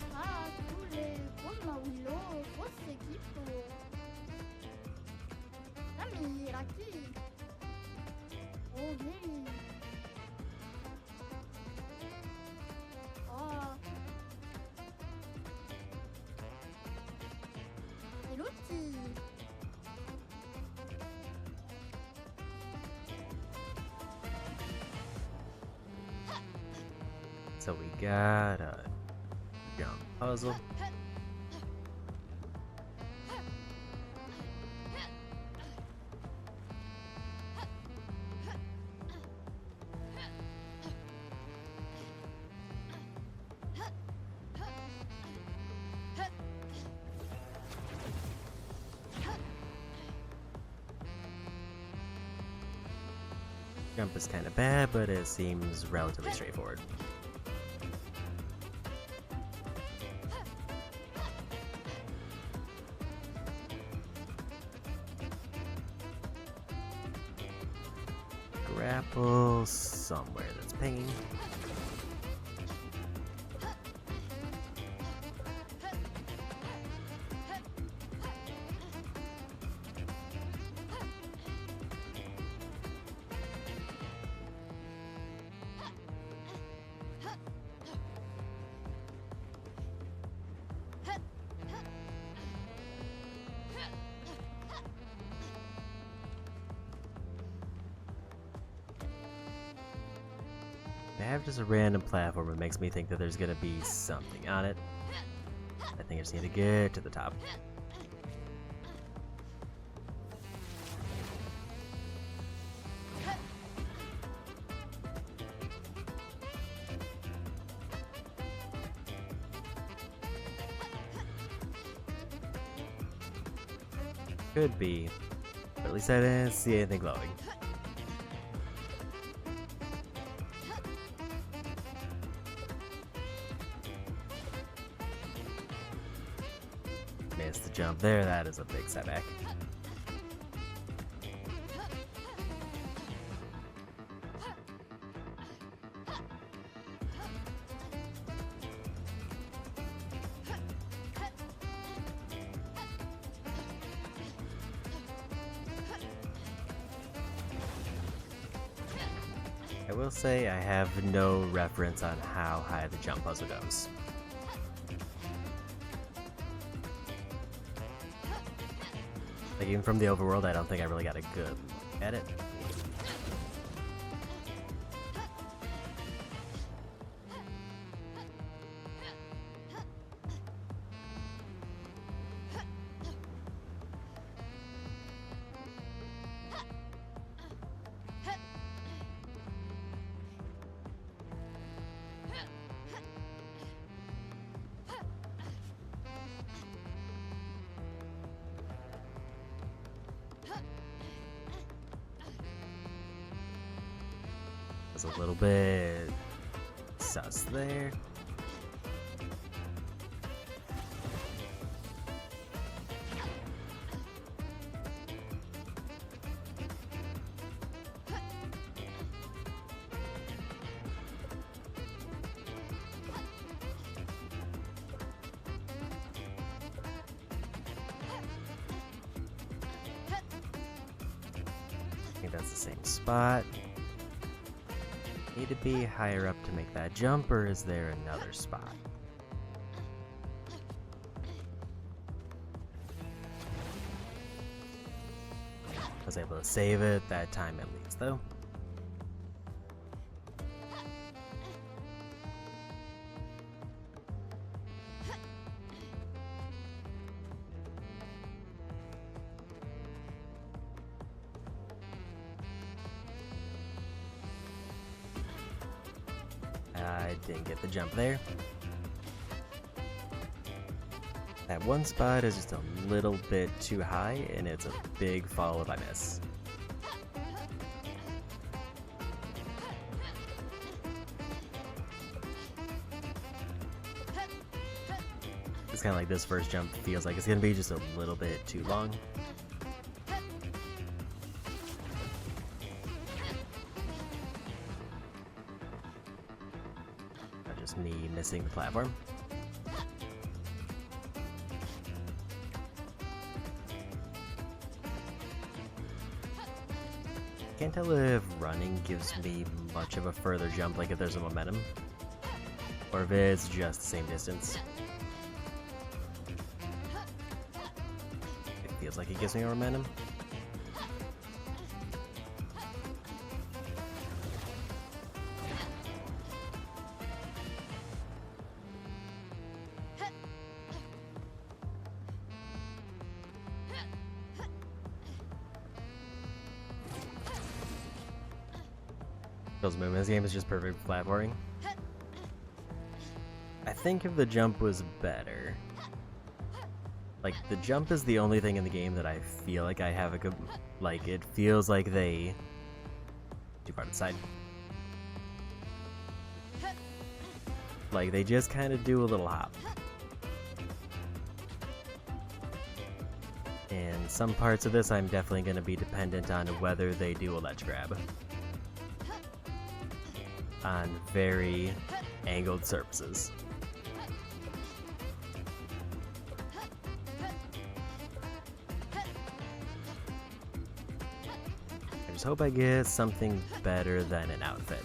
So we got a jump puzzle. Jump is kind of bad, but it seems relatively straightforward. Grapple somewhere that's pinging. I have just a random platform. It makes me think that there's gonna be something on it. I think I just need to get to the top. Could be, but at least I didn't see anything glowing. Missed the jump there, that is a big setback. I will say I have no reference on how high the jump puzzle goes. Like, even from the overworld, I don't think I really got a good look at it. A little bit sus there. I think that's the same spot. Need to be higher up to make that jump, or is there another spot? I was able to save it that time at least, though. I didn't get the jump there. That one spot is just a little bit too high, and it's a big fall if I miss. It's kind of like this first jump feels like it's going to be just a little bit too long. Me missing the platform. Can't tell if running gives me much of a further jump, like if there's a momentum, or if it's just the same distance. It feels like it gives me a momentum. those movements. This game is just perfect for platforming. I think if the jump was better. Like, the jump is the only thing in the game that I feel like I have a good... Like, it feels like they... Too far to the side. Like, they just kind of do a little hop. And some parts of this I'm definitely going to be dependent on whether they do a ledge grab. On very angled surfaces. I just hope I get something better than an outfit.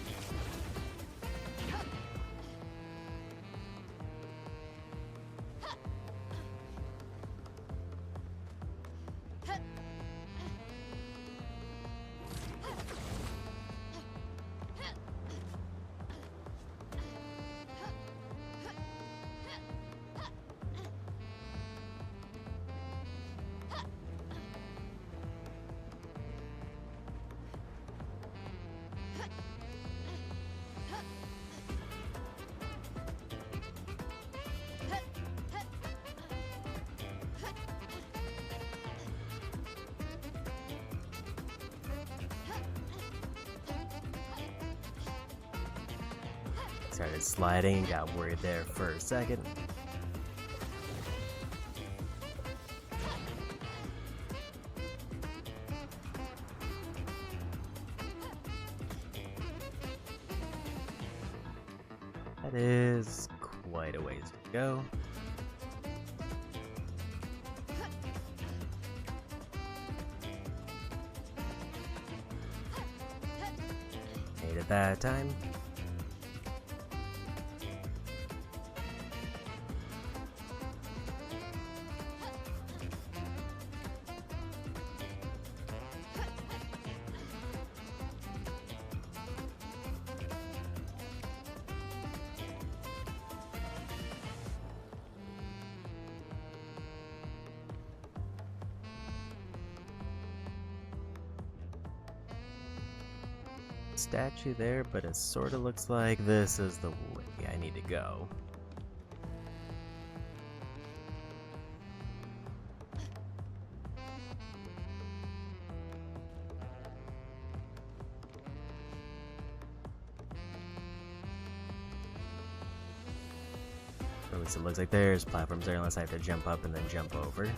Started sliding and got worried there for a second. That is quite a ways to go. Made it that time. Statue there, but it sort of looks like this is the way I need to go. Or at least it looks like there's platforms there, unless I have to jump up and then jump over.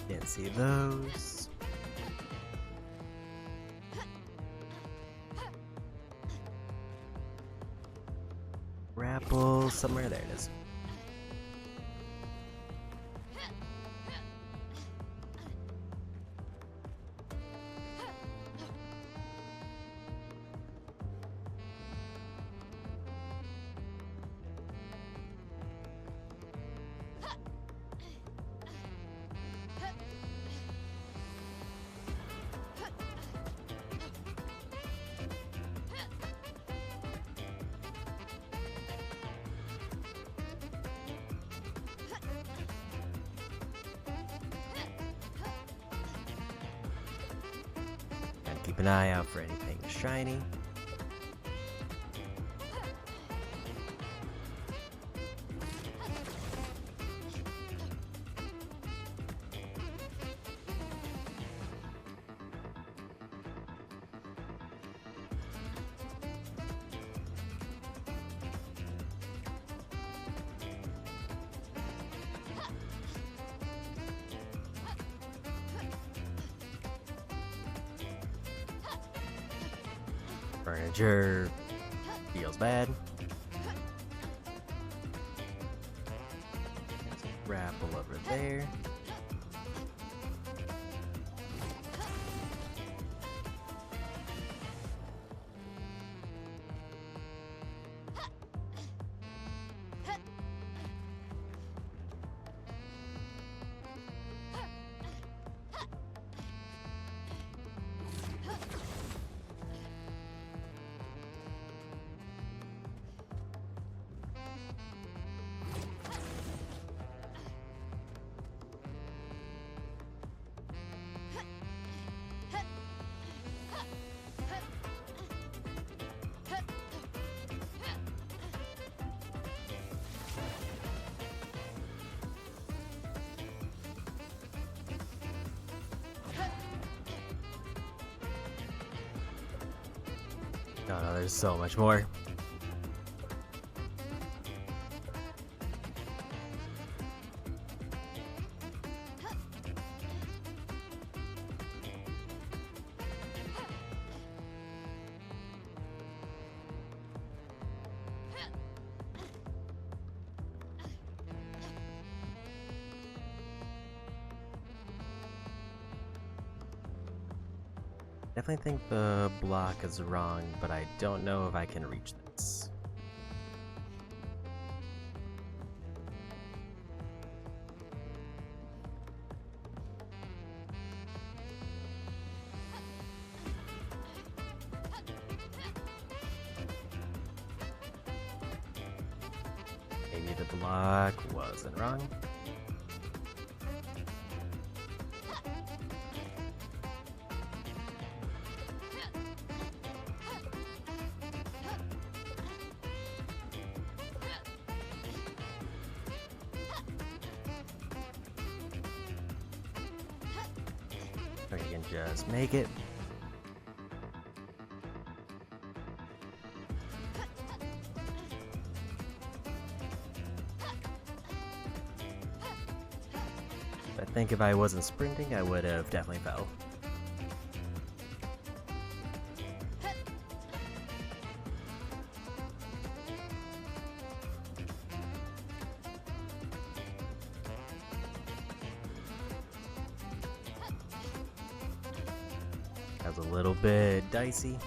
Didn't see those. Grapple somewhere. There it is. Keep an eye out for anything shiny. Furniture feels bad. There's a grapple over there. Oh no, there's so much more. Definitely think the block is wrong, but I don't know if I can reach this. Maybe the block wasn't wrong. I can just make it. I think if I wasn't sprinting, I would have definitely fell. That was a little bit dicey.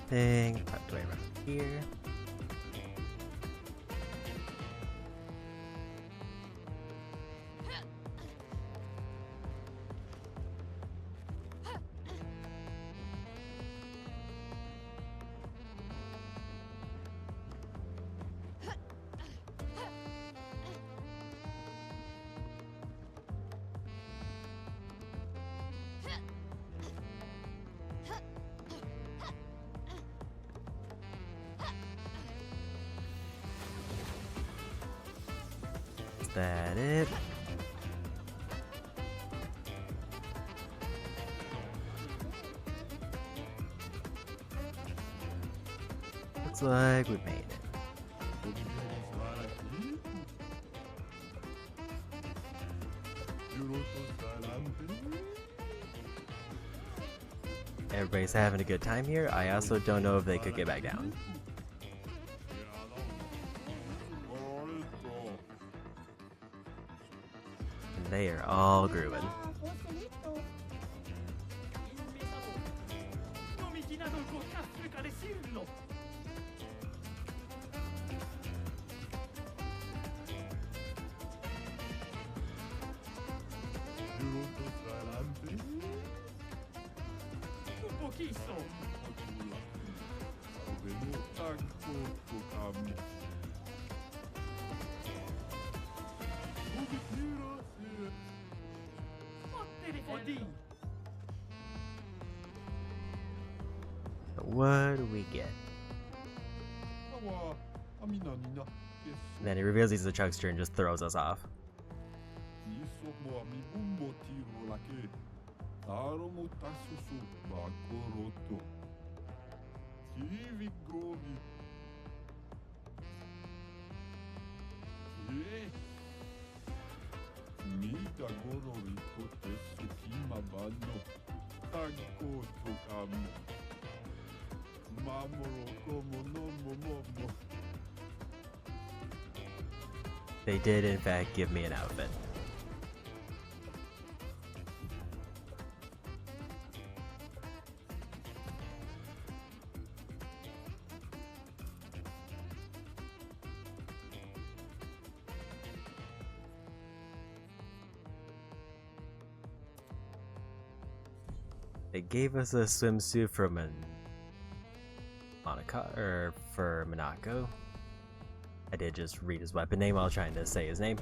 Thing, tucked away around here. Is that it? Looks like we made it. Everybody's having a good time here. I also don't know if they could get back down. And they are all grooving. What do we get? And then he reveals he's the Chuckster and just throws us off. They did, in fact, give me an outfit. They gave us a swimsuit from for Monokco. I did just read his weapon name while trying to say his name.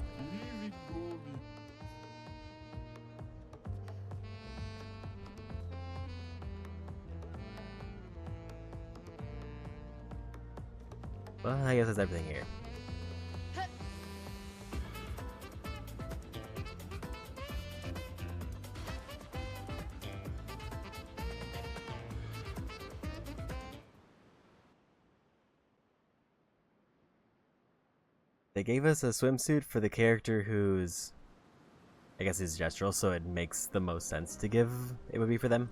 Well, I guess that's everything here. They gave us a swimsuit for the character who's, I guess, is gestural, so it makes the most sense to give it would be for them.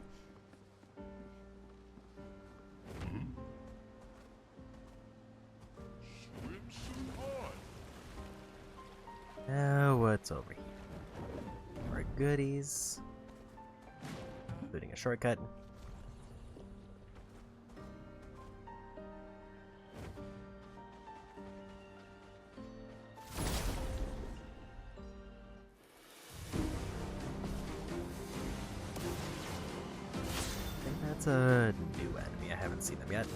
Now, what's over here? More goodies, including a shortcut. That's a new enemy. I haven't seen them yet.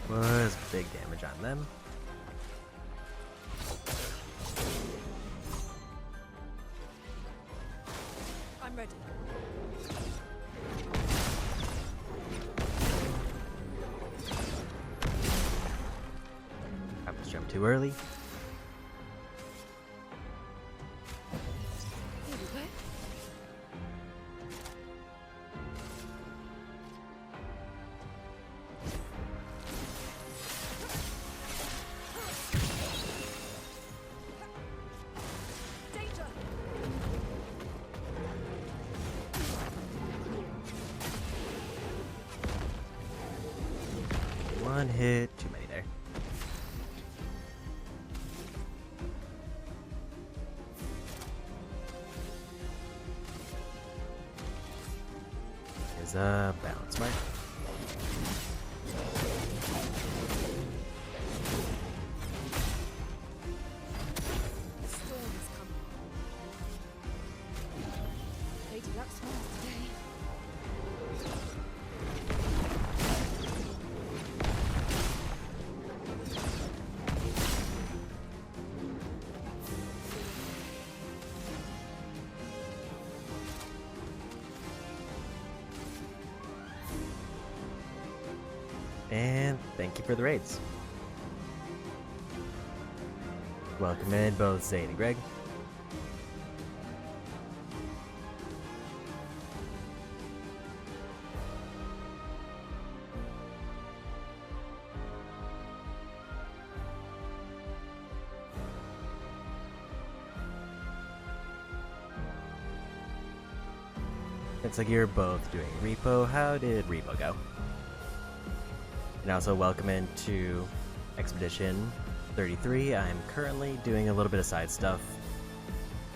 Was big damage on them. I'm ready. I was jumped too early. Here we go. One hit, too many there. Is a balance mark. Storm is coming. Lady Luck smiles today. And thank you for the raids. Welcome in both Zane and Greg. It's like you're both doing repo. How did repo go? And also welcome into Expedition 33. I'm currently doing a little bit of side stuff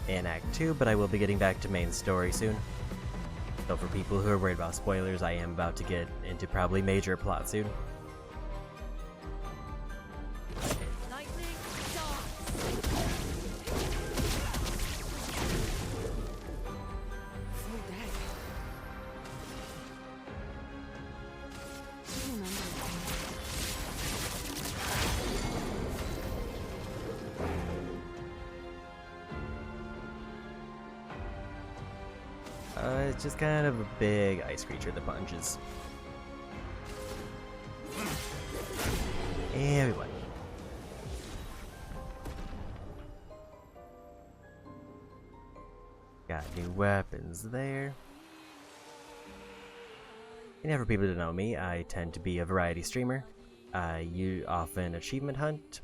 in Act 2, but I will be getting back to main story soon. So for people who are worried about spoilers, I am about to get into probably major plot soon. Lightning darts. Full deck. Do you remember anything? It's just kind of a big ice creature that punches. And we won. Got new weapons there. And for people to know me, I tend to be a variety streamer. I often achievement hunt,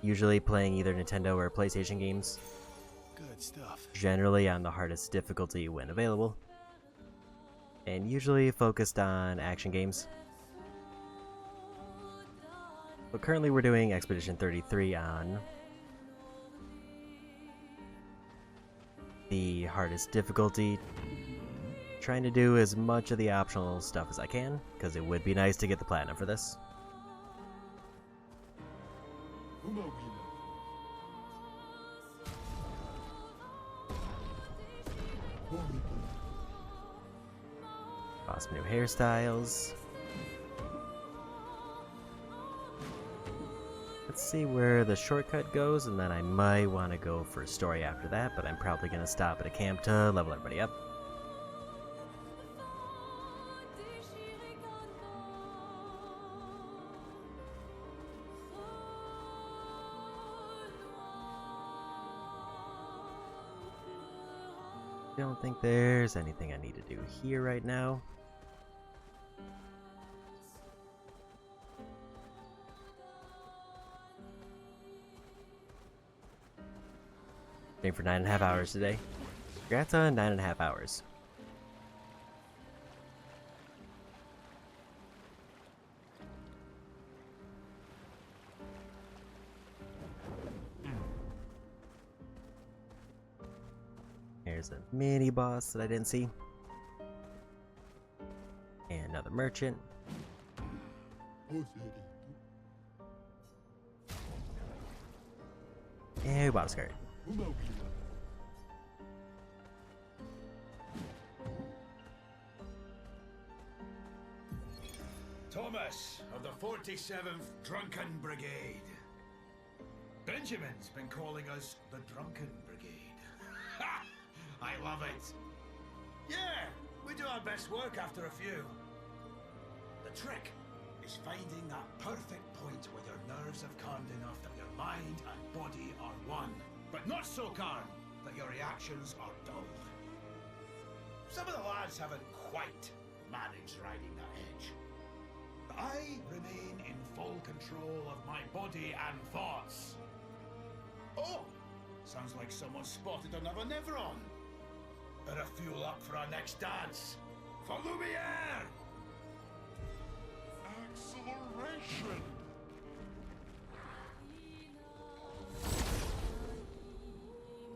usually playing either Nintendo or PlayStation games. Good stuff. Generally on the hardest difficulty when available. And usually focused on action games. But currently we're doing Expedition 33 on the hardest difficulty. Trying to do as much of the optional stuff as I can, because it would be nice to get the platinum for this. Awesome new hairstyles. Let's see where the shortcut goes, and then I might want to go for a story after that, but I'm probably going to stop at a camp to level everybody up. Don't think there's anything I need to do here right now. Staying for 9.5 hours today. Congrats on 9.5 hours. There's a mini boss that I didn't see. And another merchant. And we bought a skirt. Thomas of the 47th Drunken Brigade. Benjamin's been calling us the Drunken Brigade. Ha! I love it. Yeah, we do our best work after a few. The trick is finding that perfect point where your nerves have calmed enough that your mind and body are one, but not so calm that your reactions are dulled. Some of the lads haven't quite managed riding that edge. But I remain in full control of my body and thoughts. Oh, sounds like someone spotted another Neveron. Better fuel up for our next dance. For Lumiere! Acceleration!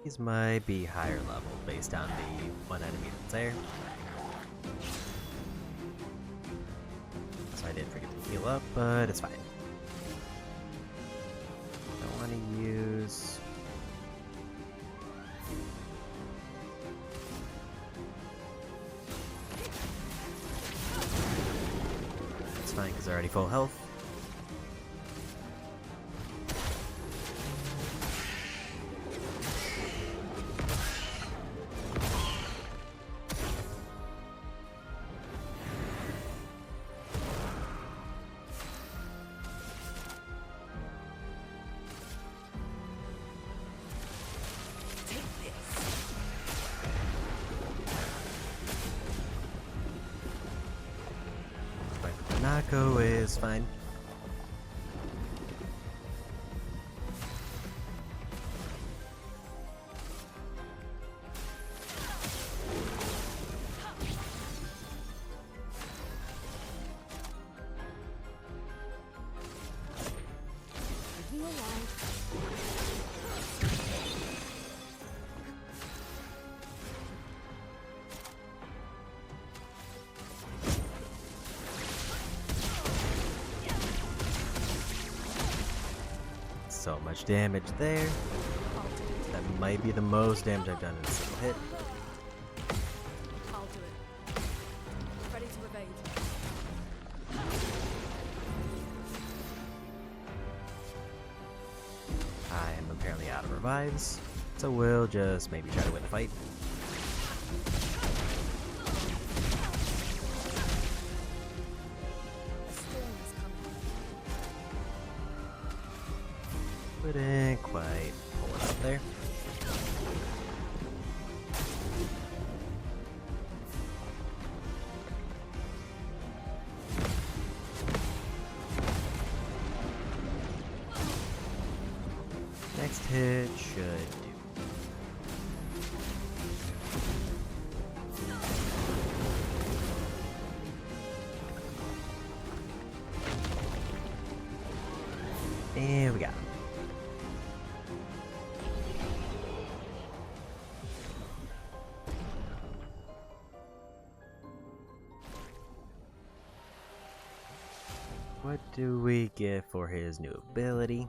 These might be higher level based on the one enemy that's there. So I did forget to heal up, but it's fine. I want to use... It's fine because they're already full health. Monokco is fine. So much damage there. That might be the most damage I've done in a single hit. I'll do it. Ready to evade. I am apparently out of revives, so we'll just maybe try to win the fight. quite pull it up there. Next hit should do. And we got him. What do we get for his new ability?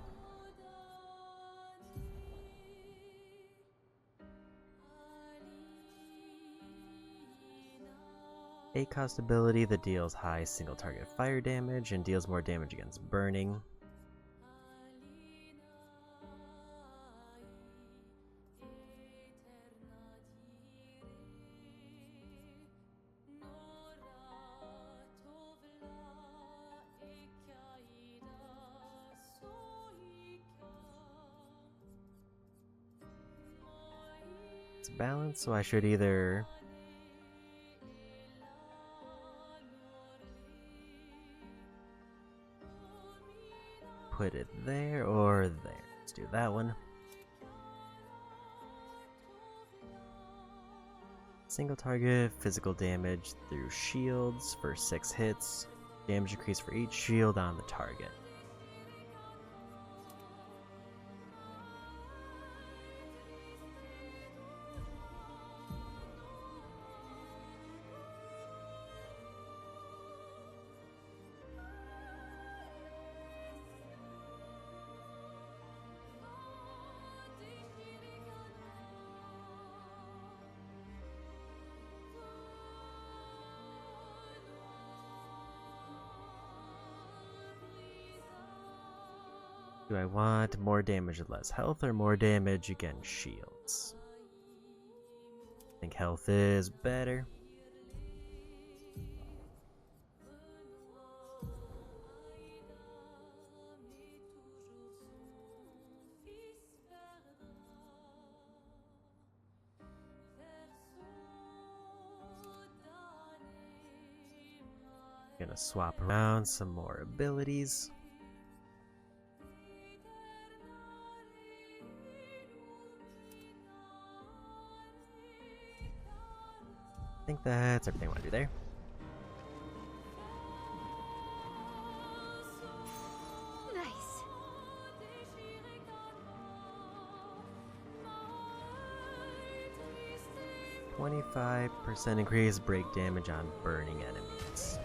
A cost ability that deals high single target fire damage and deals more damage against burning. It's balanced, so I should either put it there or there. Let's do that one. Single target, physical damage through shields for 6 hits. Damage increase for each shield on the target. Do I want more damage with less health or more damage against shields? I think health is better. Gonna swap around some more abilities. I think that's everything I want to do there. Nice. 25% increase break damage on burning enemies.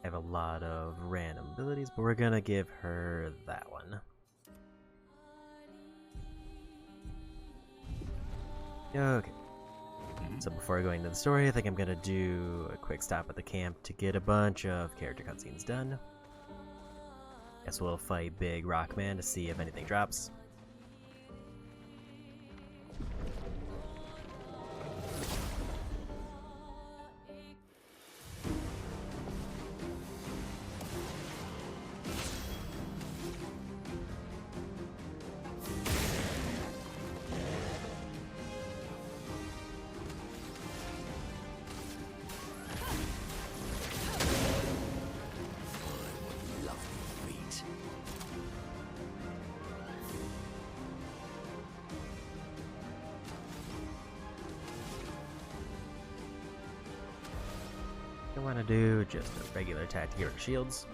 I have a lot of random abilities, but we're gonna give her that one. Okay. So before going into the story, I think I'm gonna do a quick stop at the camp to get a bunch of character cutscenes done. Guess we'll fight Big Rockman to see if anything drops. I want to do just a regular attack to get rid of shields.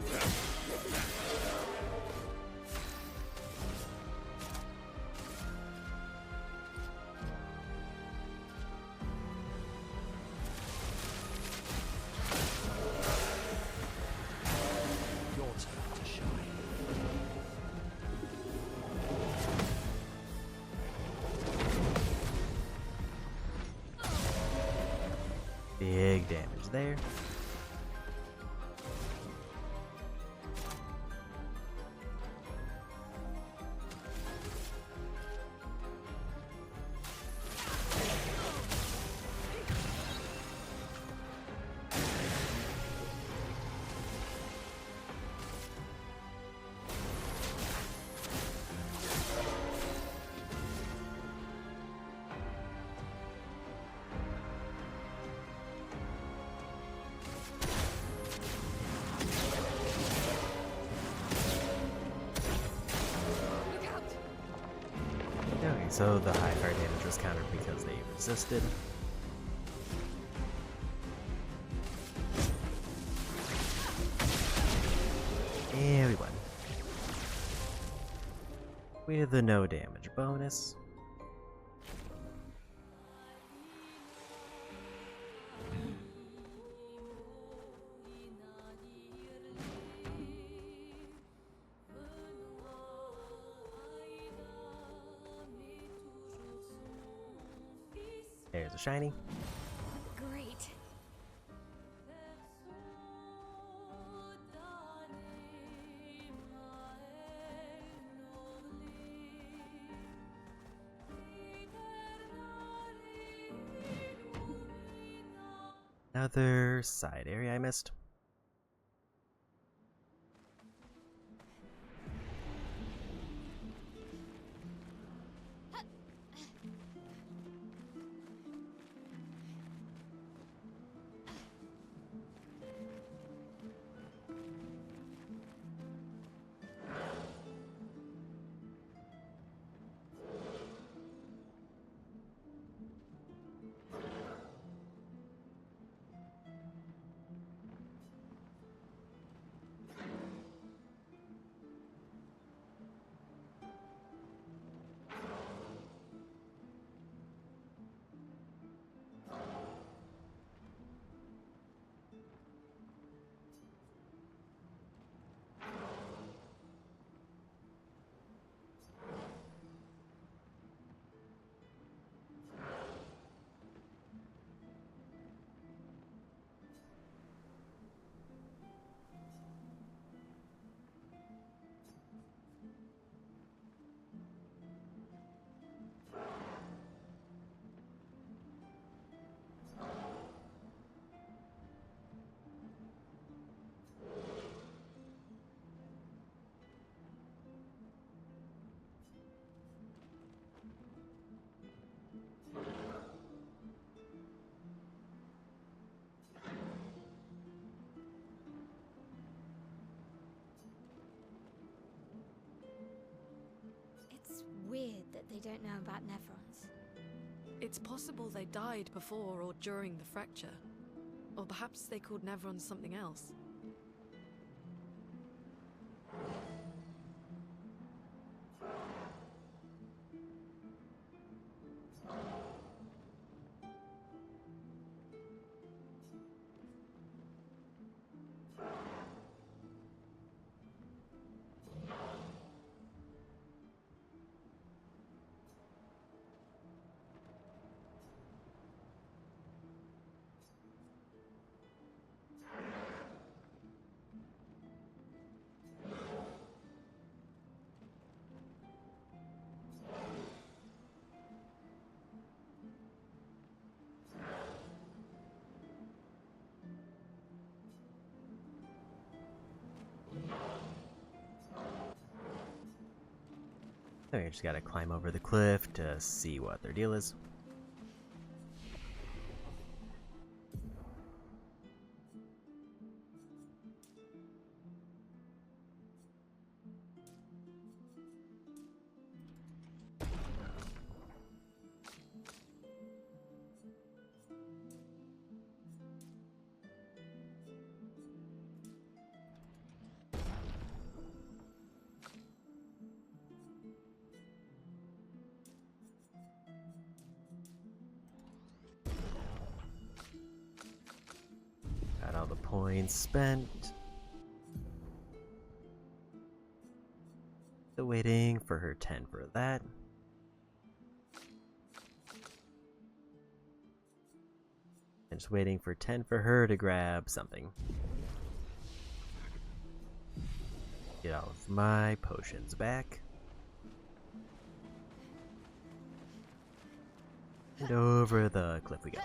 Your turn to shine. Big damage there. Okay, so the high fire damage was countered because they resisted. And we won. With the no damage bonus. There's a shiny. Great. Another side area I missed. It's weird that they don't know about Nevrons. It's possible they died before or during the fracture. Or perhaps they called Nevrons something else. So you just gotta climb over the cliff to see what their deal is. Got all the points spent. Still waiting for her 10 for that. I'm just waiting for 10 for her to grab something. Get all of my potions back. And over the cliff we go.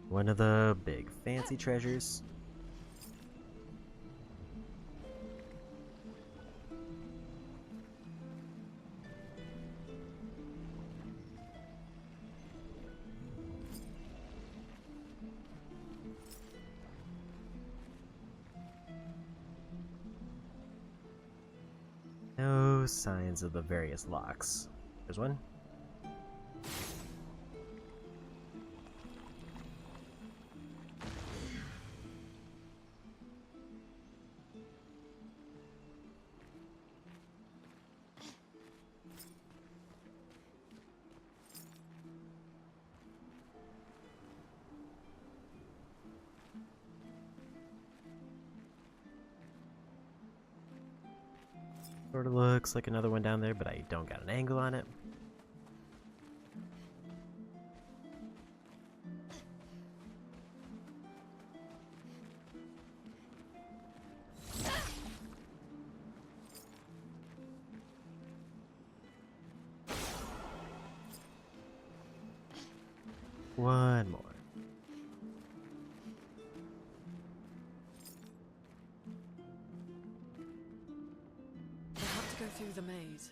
One of the big fancy treasures. No signs of the various locks. There's one. Sort of looks like another one down there, but I don't got an angle on it. One more. Go through the maze.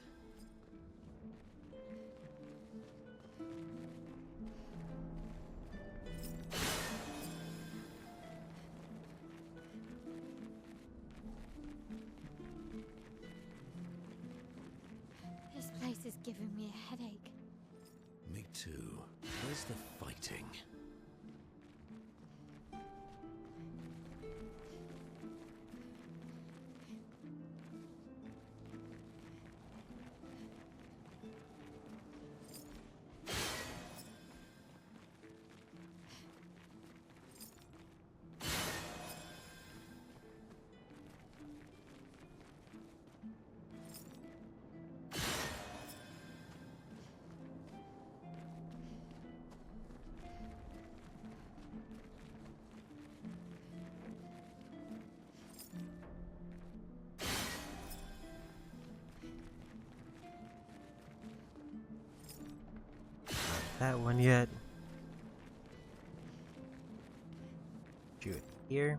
This place is giving me a headache. Me too. Where's the fighting? That one yet. Shoot here.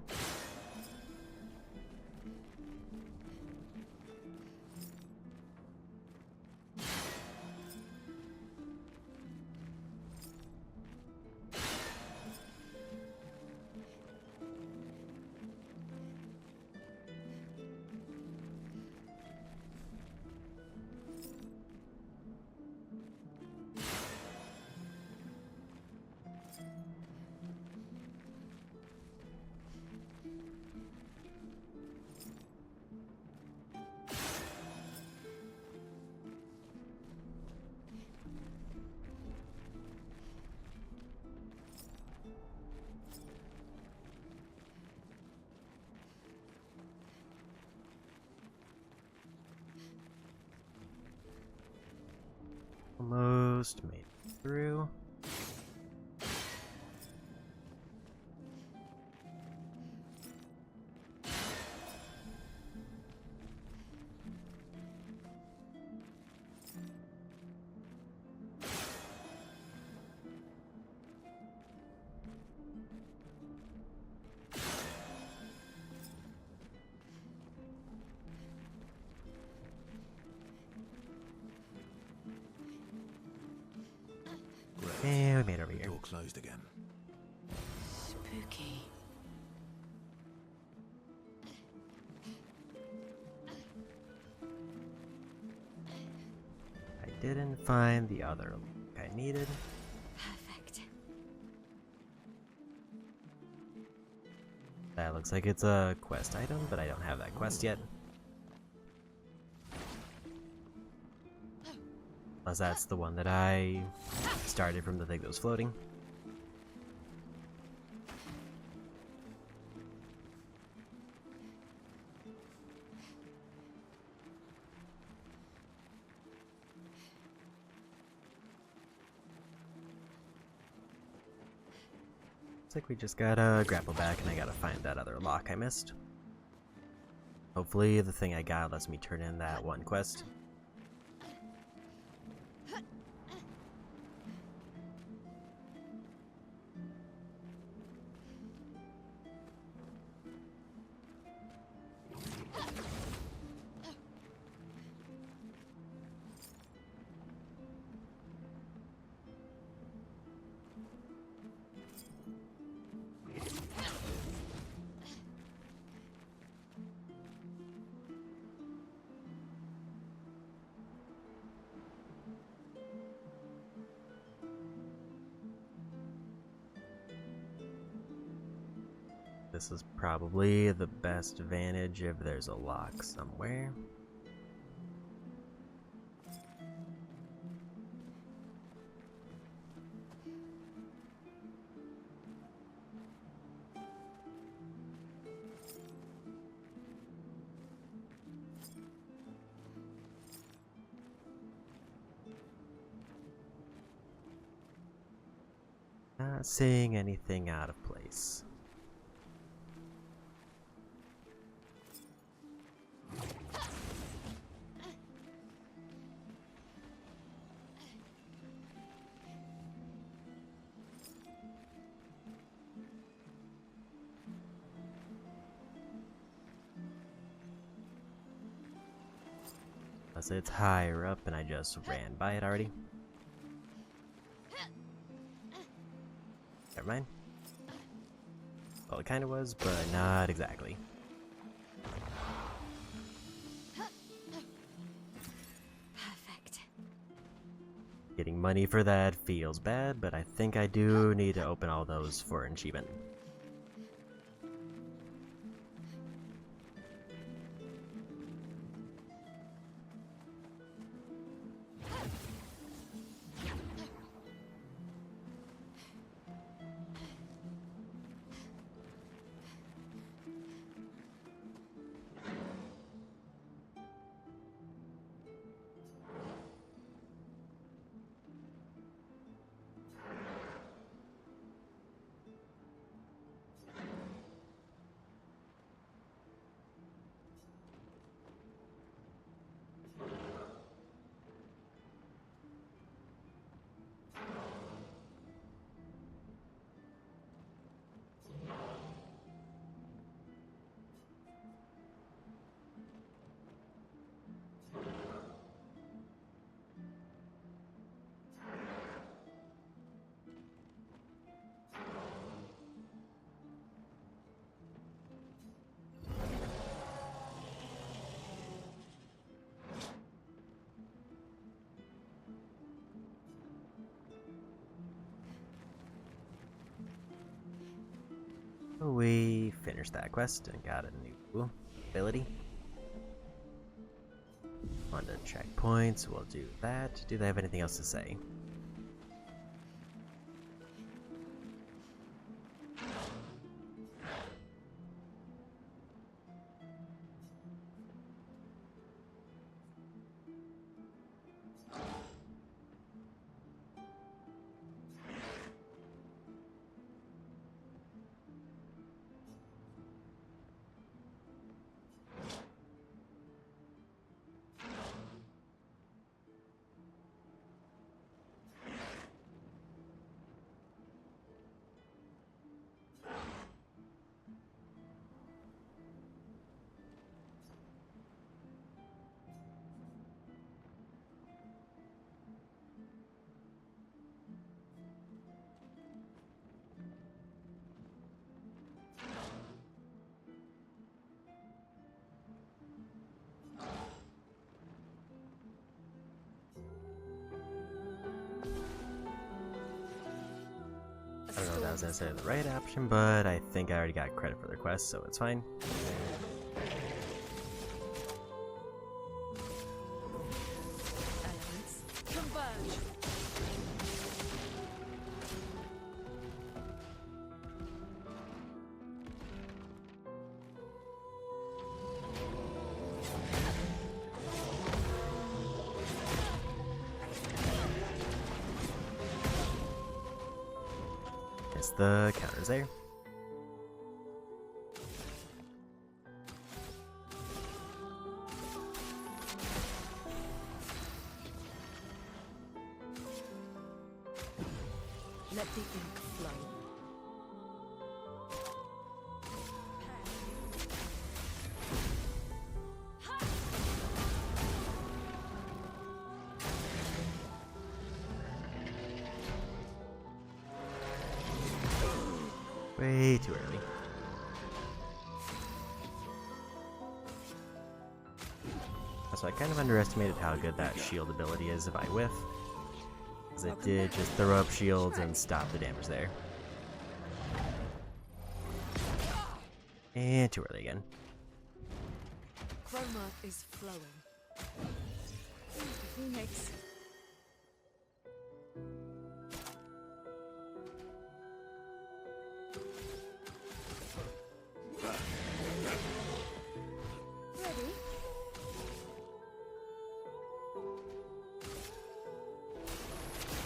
Almost made it through. And we made it over here. Door closed again. Spooky. I didn't find the other look I needed. Perfect. That looks like it's a quest item, but I don't have that quest yet. Plus that's the one that I started from the thing that was floating. Looks like we just gotta grapple back and I gotta find that other lock I missed. Hopefully the thing I got lets me turn in that one quest. This is probably the best vantage if there's a lock somewhere. Not seeing anything out of place. Unless it's higher up and I just ran by it already. Never mind. Well, it kind of was, but not exactly. Perfect. Getting money for that feels bad, but I think I do need to open all those for an achievement. We finished that quest and got a new ability. On to checkpoints, we'll do that. Do they have anything else to say? was necessarily the right option, but I think I already got credit for the quest, so it's fine. Elements converge. Guess the counter's there. Let the ink flow. Way too early. So I kind of underestimated how good that shield ability is if I whiff. Because it did just throw up shields and stop the damage there. And too early again. Chroma is flowing. Phoenix. Ready?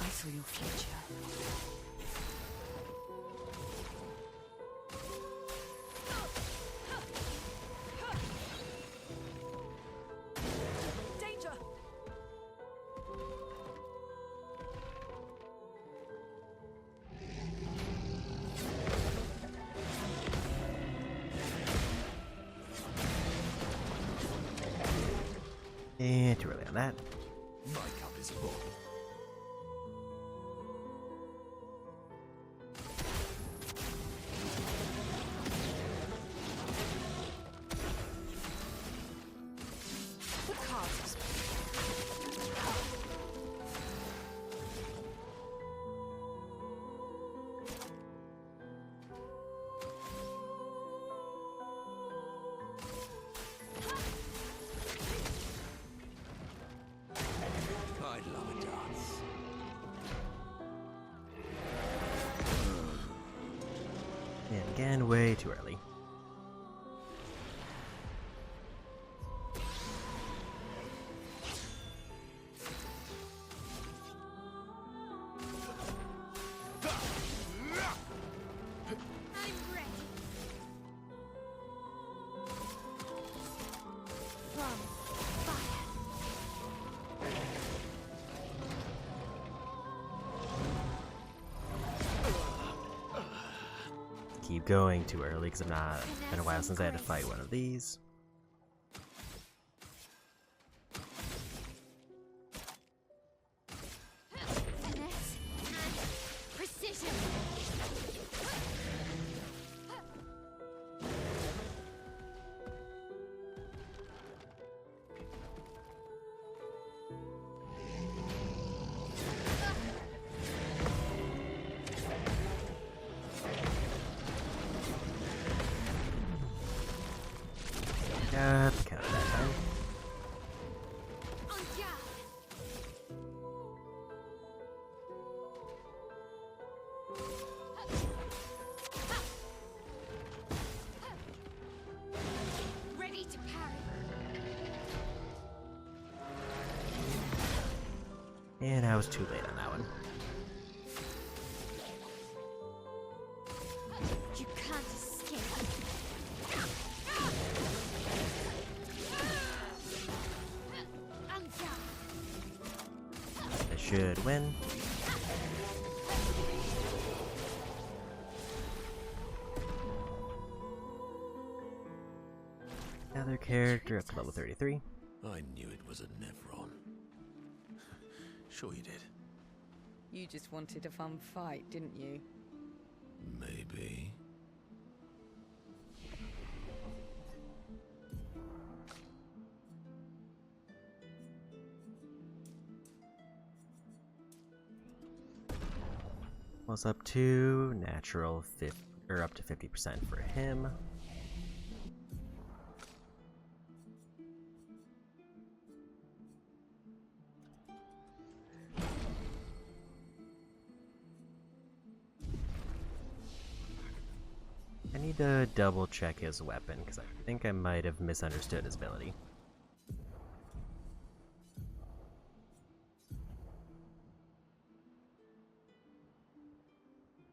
I saw your future. Danger! And too early on that. My cup is full. The cards. I'd love a dance. And again, way too early. I'm ready. From fire. Keep going too early because I'm not. Been a while since I had to fight one of these. Finesse and precision. Got the counter that time. En garde. Ready to parry. And I was too late on that one. You can't escape. En garde. I should win. Another character up to level 33. I knew it was a Nevron. Sure you did. You just wanted a fun fight, didn't you? Maybe. Was up to natural 50, or up to 50% for him. I need to double check his weapon because I think I might have misunderstood his ability.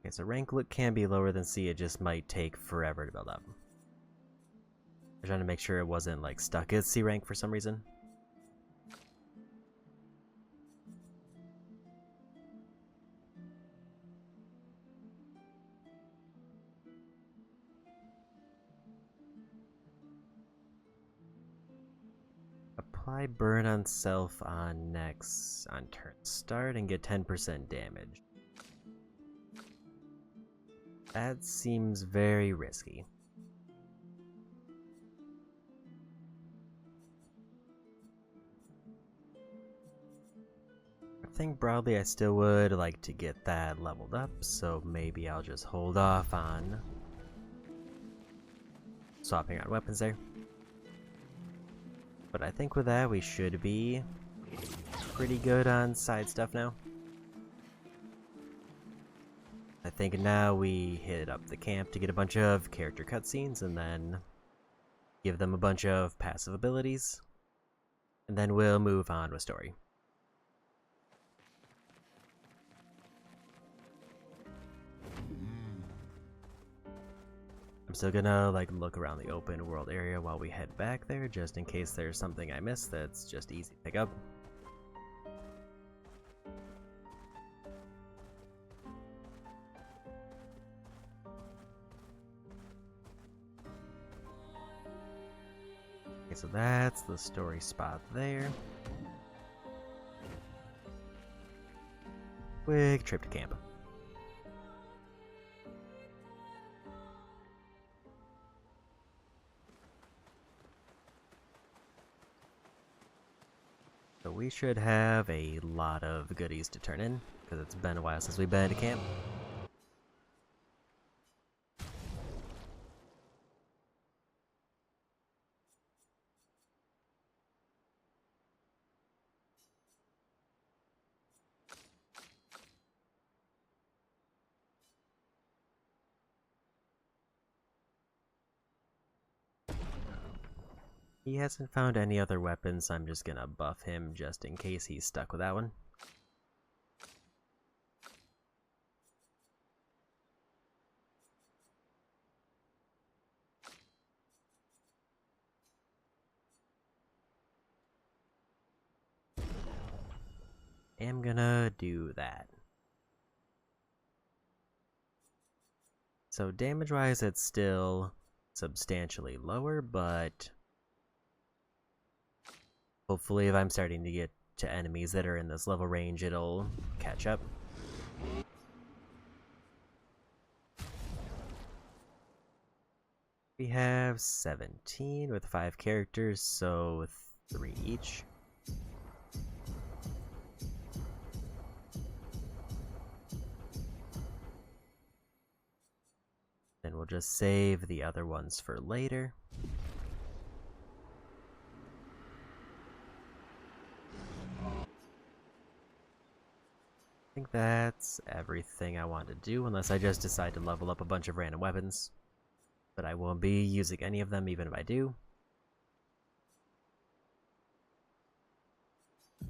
Okay, so rank look can be lower than C, it just might take forever to build up. I'm trying to make sure it wasn't like stuck at C rank for some reason. Apply burn on self on next on turn start and get 10% damage. That seems very risky. I think broadly I still would like to get that leveled up, so maybe I'll just hold off on swapping out weapons there. But I think with that we should be pretty good on side stuff now. I think now we hit up the camp to get a bunch of character cutscenes and then give them a bunch of passive abilities. And then we'll move on with story. I'm still gonna look around the open world area while we head back there, just in case there's something I missed that's just easy to pick up. Okay, so that's the story spot there. Quick trip to camp. So we should have a lot of goodies to turn in, because it's been a while since we've been to camp. He hasn't found any other weapons, so I'm just gonna buff him just in case he's stuck with that one. I'm gonna do that. So damage-wise, it's still substantially lower, but hopefully if I'm starting to get to enemies that are in this level range, it'll catch up. We have 17 with 5 characters, so 3 each. Then we'll just save the other ones for later. I think that's everything I want to do, unless I just decide to level up a bunch of random weapons. But I won't be using any of them, even if I do.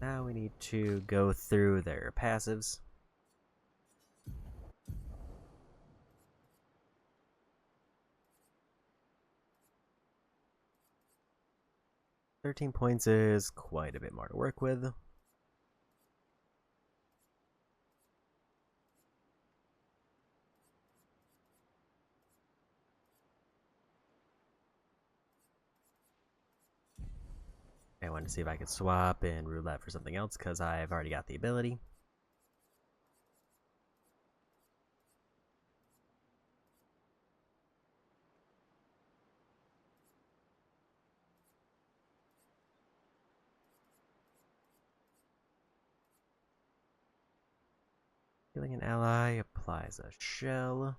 Now we need to go through their passives. $13 points is quite a bit more to work with. I want to see if I could swap in roulette for something else because I've already got the ability. Killing an ally applies a shell.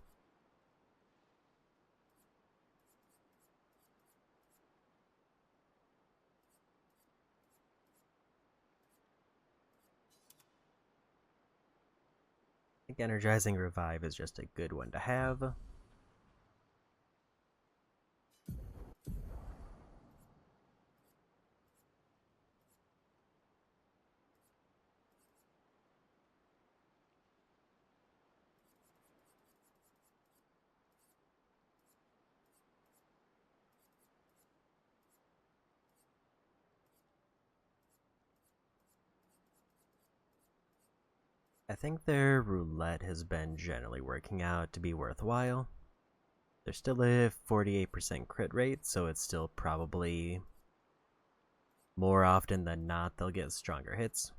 I think Energizing Revive is just a good one to have. I think their roulette has been generally working out to be worthwhile. There's still a 48% crit rate, so it's still probably more often than not they'll get stronger hits.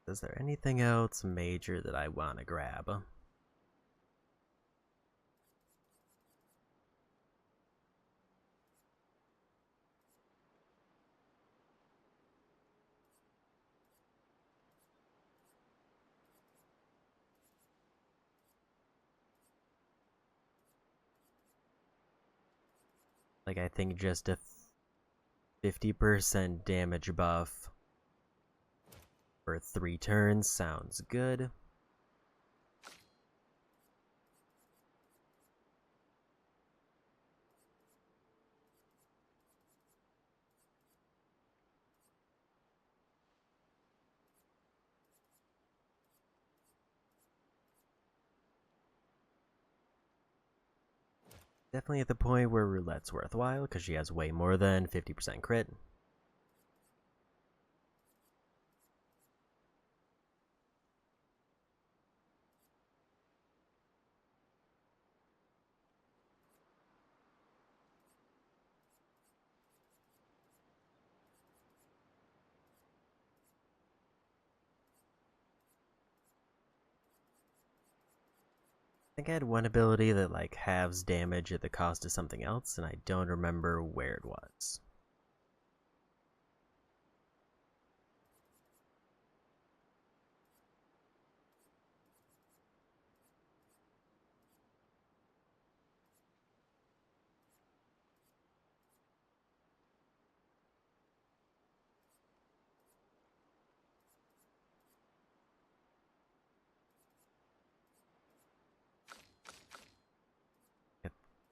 Is there anything else major that I want to grab? Like, I think just a 50% damage buff for 3 turns sounds good. Definitely at the point where roulette's worthwhile, because she has way more than 50% crit. I think I had one ability that like halves damage at the cost of something else, and I don't remember where it was.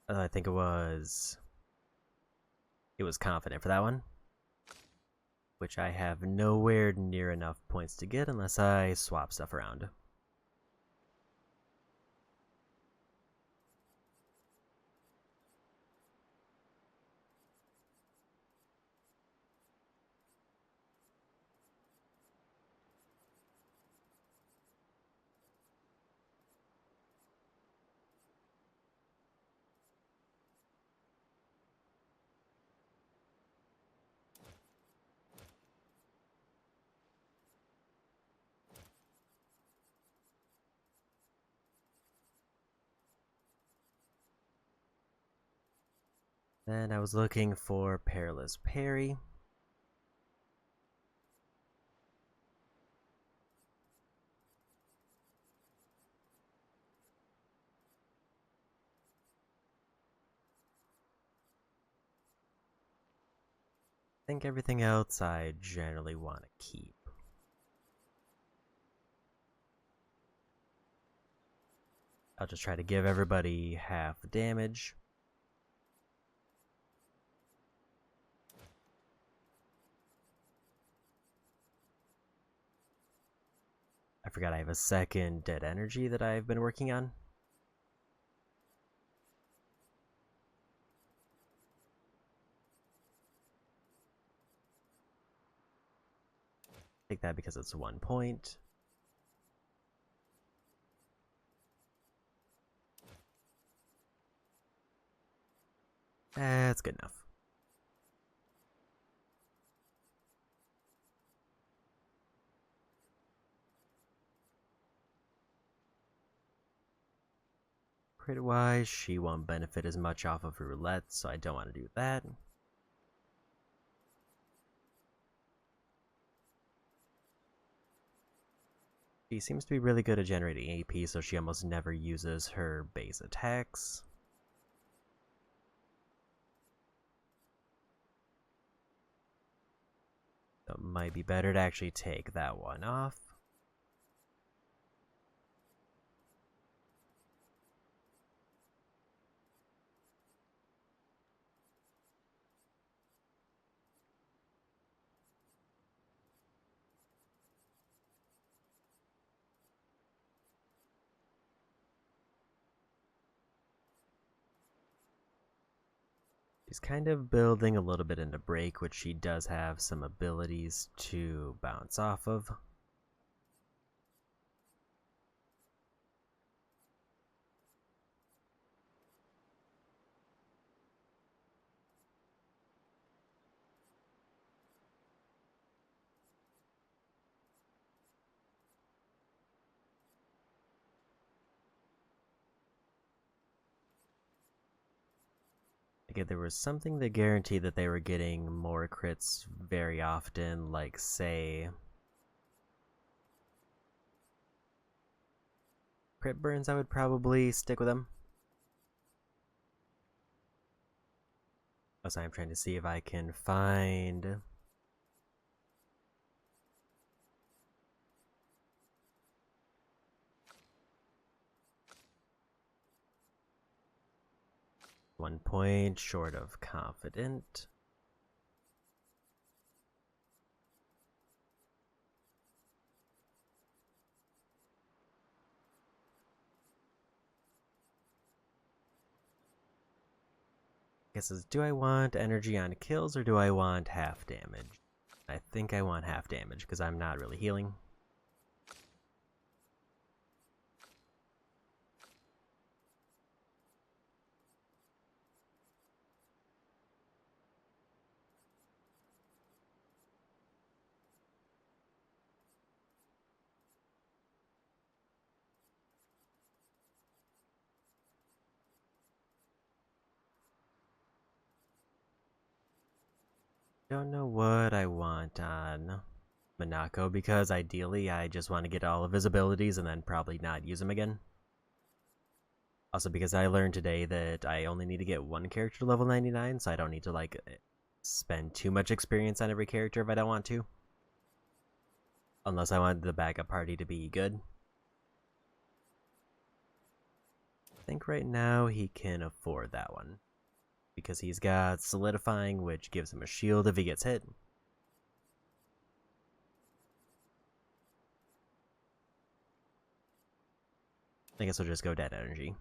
I think it was confident for that one, which I have nowhere near enough points to get unless I swap stuff around. Then I was looking for Perilous Parry. I think everything else I generally want to keep. I'll just try to give everybody half damage. I forgot I have a second dead energy that I've been working on. Take that because it's 1 point. That's good enough. Crit-wise, she won't benefit as much off of roulette, so I don't want to do that. She seems to be really good at generating AP, so she almost never uses her base attacks. So it might be better to actually take that one off. She's kind of building a little bit into break, which she does have some abilities to bounce off of. Again, there was something that guaranteed that they were getting more crits very often, like, say, crit burns. I would probably stick with them. So I'm trying to see if I can find... One point short of confident. Guess is, do I want energy on kills or do I want half damage? I think I want half damage because I'm not really healing. Don't know what I want on Monokco because ideally I just want to get all of his abilities and then probably not use them again. Also because I learned today that I only need to get one character to level 99, so I don't need to like spend too much experience on every character if I don't want to. Unless I want the backup party to be good. I think right now he can afford that one. Because he's got Solidifying, which gives him a shield if he gets hit. I guess we'll just go Dead Energy.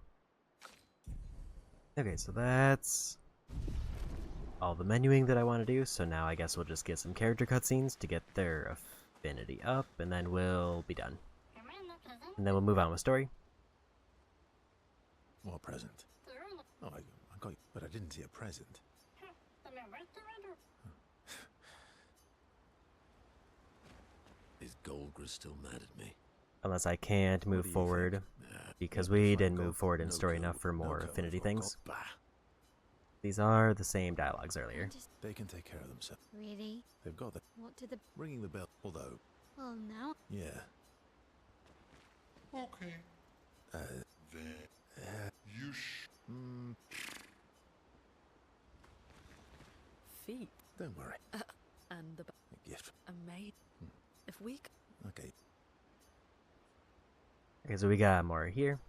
Okay, so that's all the menuing that I want to do, so now I guess we'll just get some character cutscenes to get their affinity up, and then we'll be done. And then we'll move on with story. What present? Oh, I got you, but I didn't see a present. Is Goldgris still mad at me? Unless I can't move forward, because we didn't move forward in story enough for more affinity things. These are the same dialogues earlier. They can take care of themselves. Really? They've got the... What did the... Ringing the bell, although... Well, now? Yeah. Okay. You Feet. Don't worry. And the... A gift. A maid. If we... Okay. Okay, so we got more here.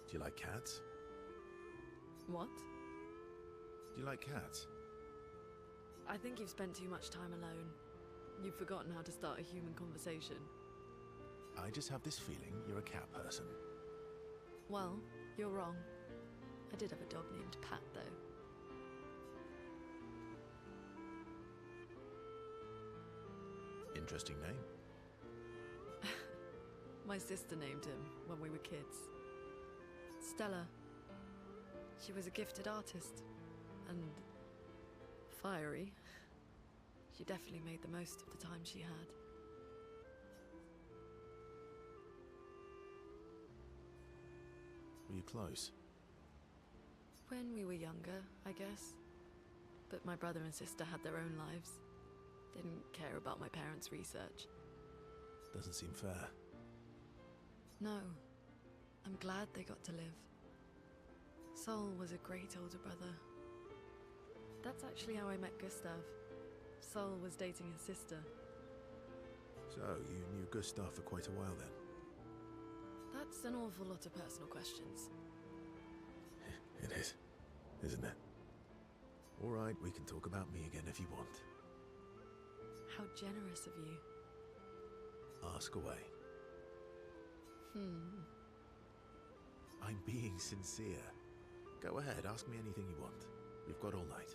Do you like cats? What? Do you like cats? I think you've spent too much time alone. You've forgotten how to start a human conversation. I just have this feeling you're a cat person. Well, you're wrong. I did have a dog named Pat, though. Interesting name. My sister named him when we were kids. Stella. She was a gifted artist. And fiery. She definitely made the most of the time she had. Were you close? When we were younger, I guess. But my brother and sister had their own lives. Didn't care about my parents' research. Doesn't seem fair. No. I'm glad they got to live. Sol was a great older brother. That's actually how I met Gustav. Sol was dating his sister. So, you knew Gustav for quite a while then? That's an awful lot of personal questions. It is, isn't it? All right, we can talk about me again if you want. How generous of you. Ask away. I'm being sincere. Go ahead, ask me anything you want. You've got all night.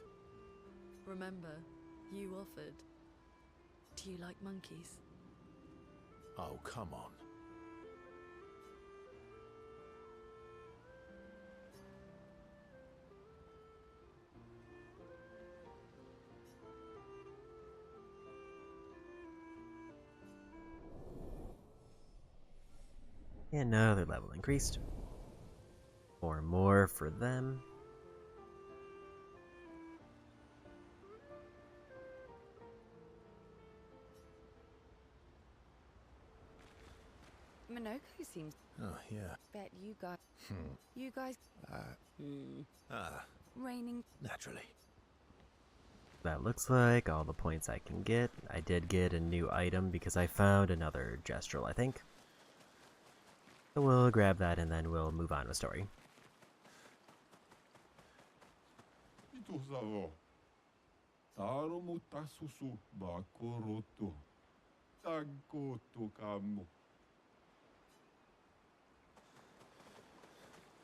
Remember, you offered. Do you like monkeys? Oh, come on. Another level increased. 4 more for them. Monokco seems... Oh, yeah. Bet you guys... You guys... Raining... Naturally. That looks like all the points I can get. I did get a new item because I found another gestural, I think. So we'll grab that and then we'll move on with story.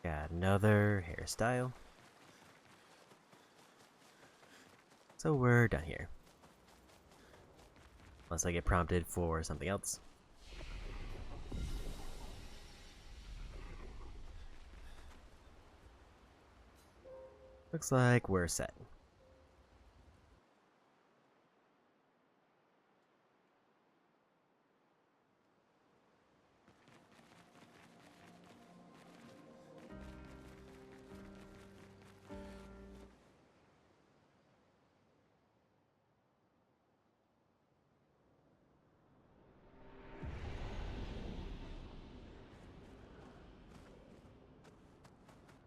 Got another hairstyle. So we're done here. Unless I get prompted for something else. Looks like we're set.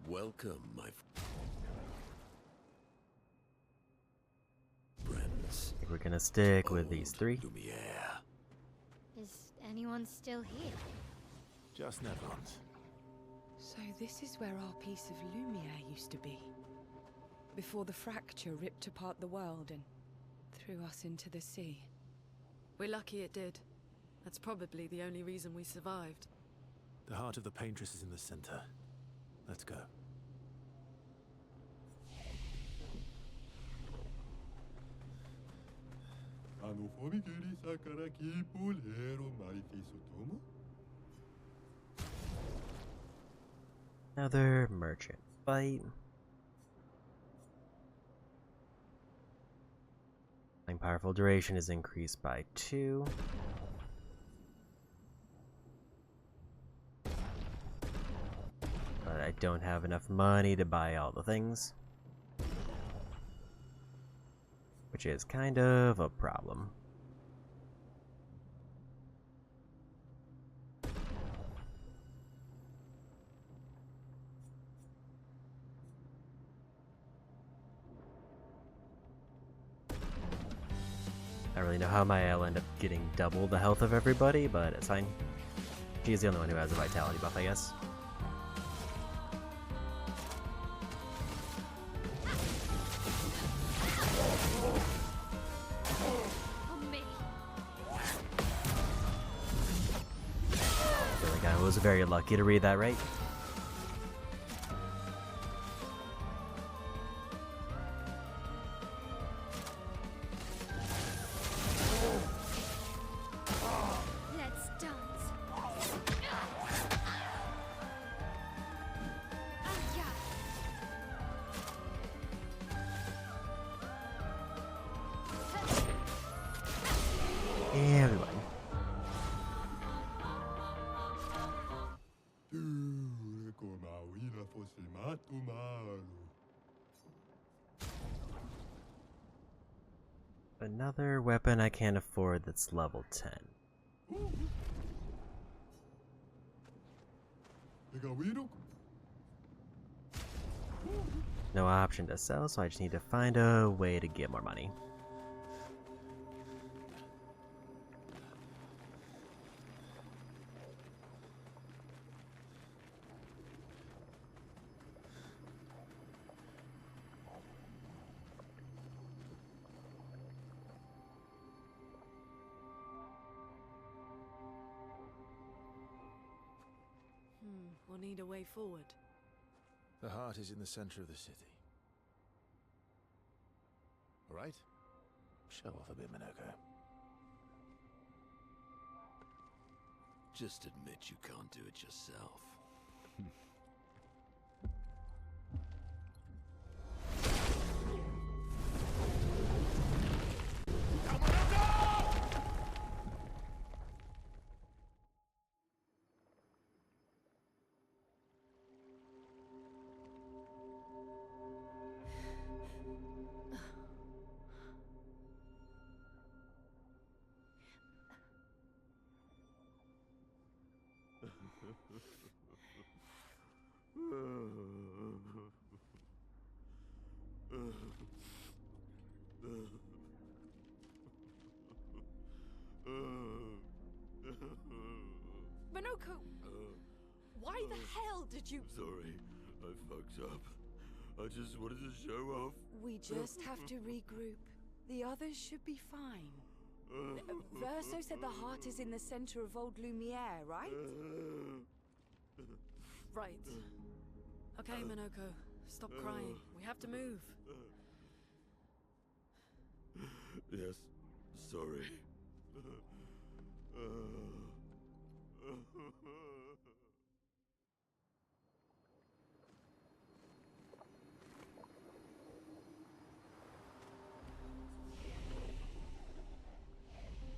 Welcome, my friends. I think we're gonna stick with these 3. Lumiere. Is anyone still here? Just Netherlands. So this is where our piece of Lumiere used to be. Before the fracture ripped apart the world and threw us into the sea. We're lucky it did. That's probably the only reason we survived. The heart of the Paintress is in the center. Let's go. Another merchant fight. Powerful duration is increased by 2. But I don't have enough money to buy all the things. Which is kind of a problem. I don't really know how I'll end up getting double the health of everybody, but it's fine. She's the only one who has a vitality buff, I guess. I was very lucky to read that right. Let's dance. Everyone. Another weapon I can't afford that's level 10. No option to sell, so I just need to find a way to get more money. We'll need a way forward. The heart is in the center of the city. All right? Show off a bit, Monokco. Just admit you can't do it yourself. Monokco! Why the hell did you... Sorry, I fucked up. I just wanted to show off. We just have to regroup. The others should be fine. Verso said the heart is in the center of old Lumiere, right? Right. Okay, Monokco. Stop crying. We have to move. Yes, sorry.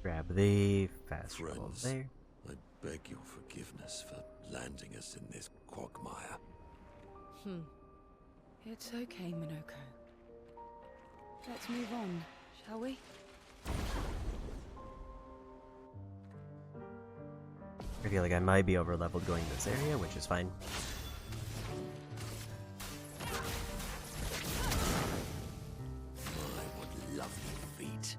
Grab the fast roll Friends, there. I beg your forgiveness for landing us in this quagmire. It's okay, Monokco. Let's move on, shall we? I feel like I might be over leveled going to this area, which is fine. My, what lovely feet.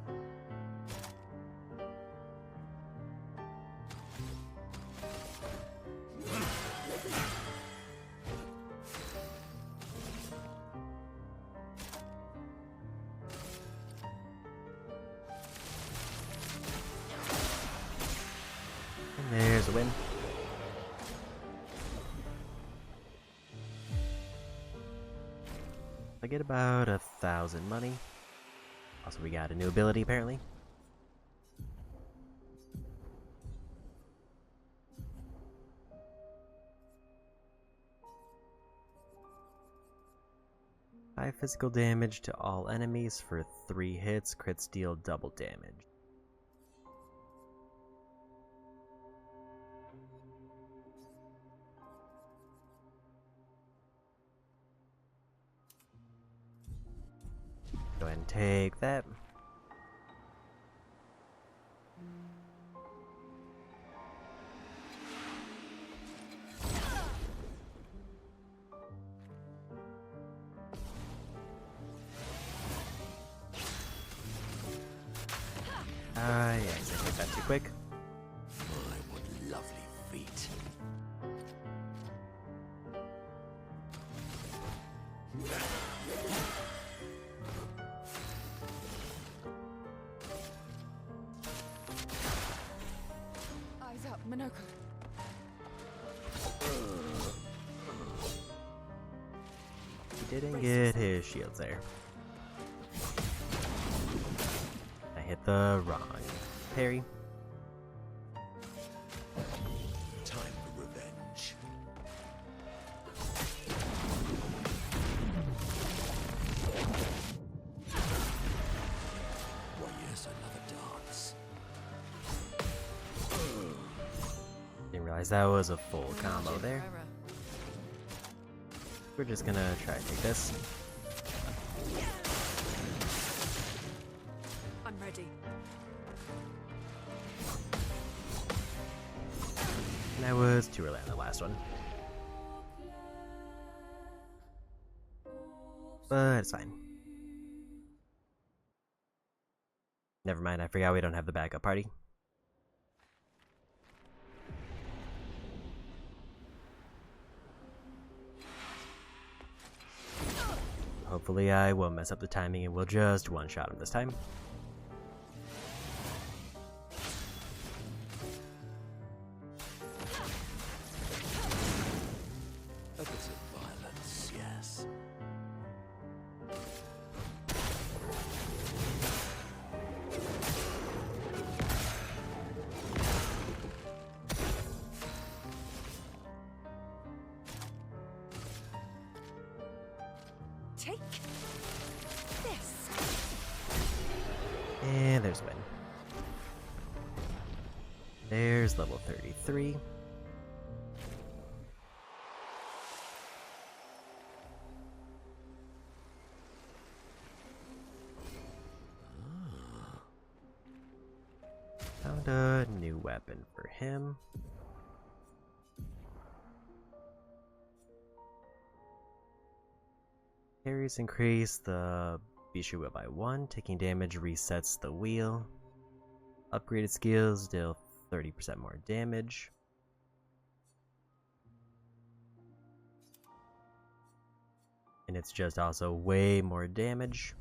And there's a win. I get about 1,000 money. Also, we got a new ability apparently. High physical damage to all enemies for 3 hits. Crits deal double damage. Go ahead and take that. Yeah, I take that too quick. My, what lovely feet. Eyes up, Monokco. Didn't get his shields there. I hit the wrong parry. Time for revenge. Why, yes, I love a dance. Didn't realize that was a full combo there. We're just gonna try to take this. I'm ready. And I was too early on the last one. But it's fine. Never mind, I forgot we don't have the backup party. Hopefully I won't mess up the timing and we'll just one-shot him this time. A bit of violence, yes. Take this. And there's win. There's level 33. Found a new weapon for him. Carries increase the Bishu wheel by 1. Taking damage resets the wheel. Upgraded skills deal 30% more damage. And it's just also way more damage.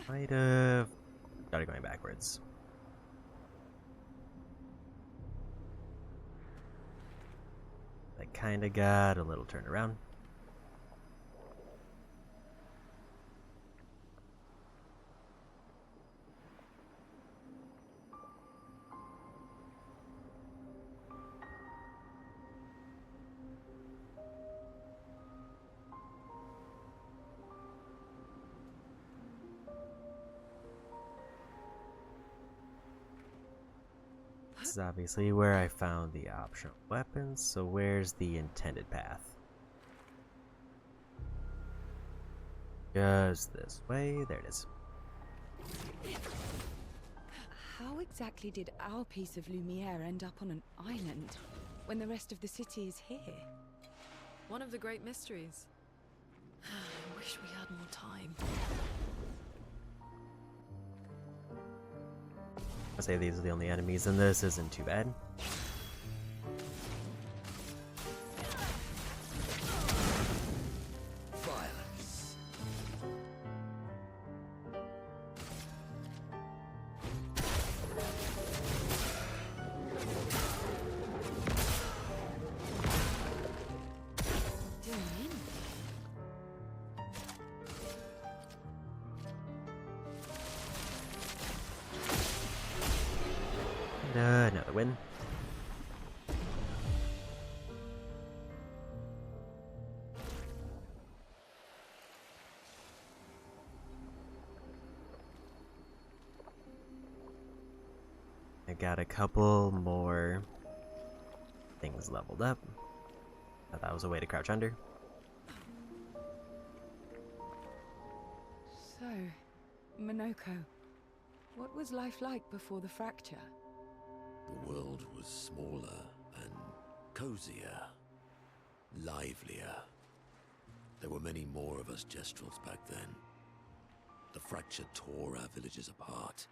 Might have started going backwards. I kinda got a little turnaround. This is obviously where I found the optional weapons, so where's the intended path? Just this way, there it is. How exactly did our piece of Lumiere end up on an island when the rest of the city is here? One of the great mysteries. I wish we had more time. I'll say these are the only enemies, and this isn't too bad. Violence. And another win. I got a couple more things leveled up. Thought that was a way to crouch under. So, Monokco, what was life like before the fracture? The world was smaller and cozier, livelier. There were many more of us Gestrels back then. The fracture tore our villages apart.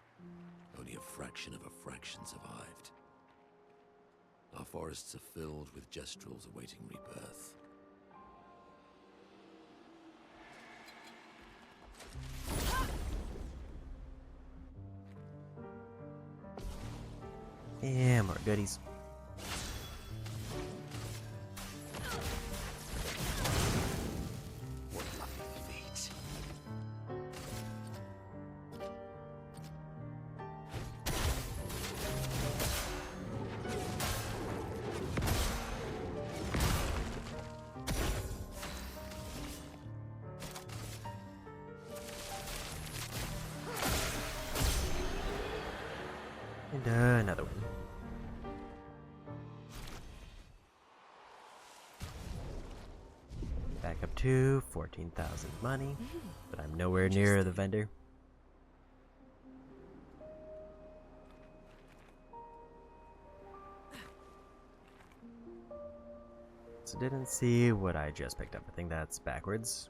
Only a fraction of a fraction survived. Our forests are filled with Gestrels awaiting rebirth. Yeah, more goodies. What lovely feet. And another one. Back up to 14,000 money, but I'm nowhere near the vendor. So didn't see what I just picked up. I think that's backwards.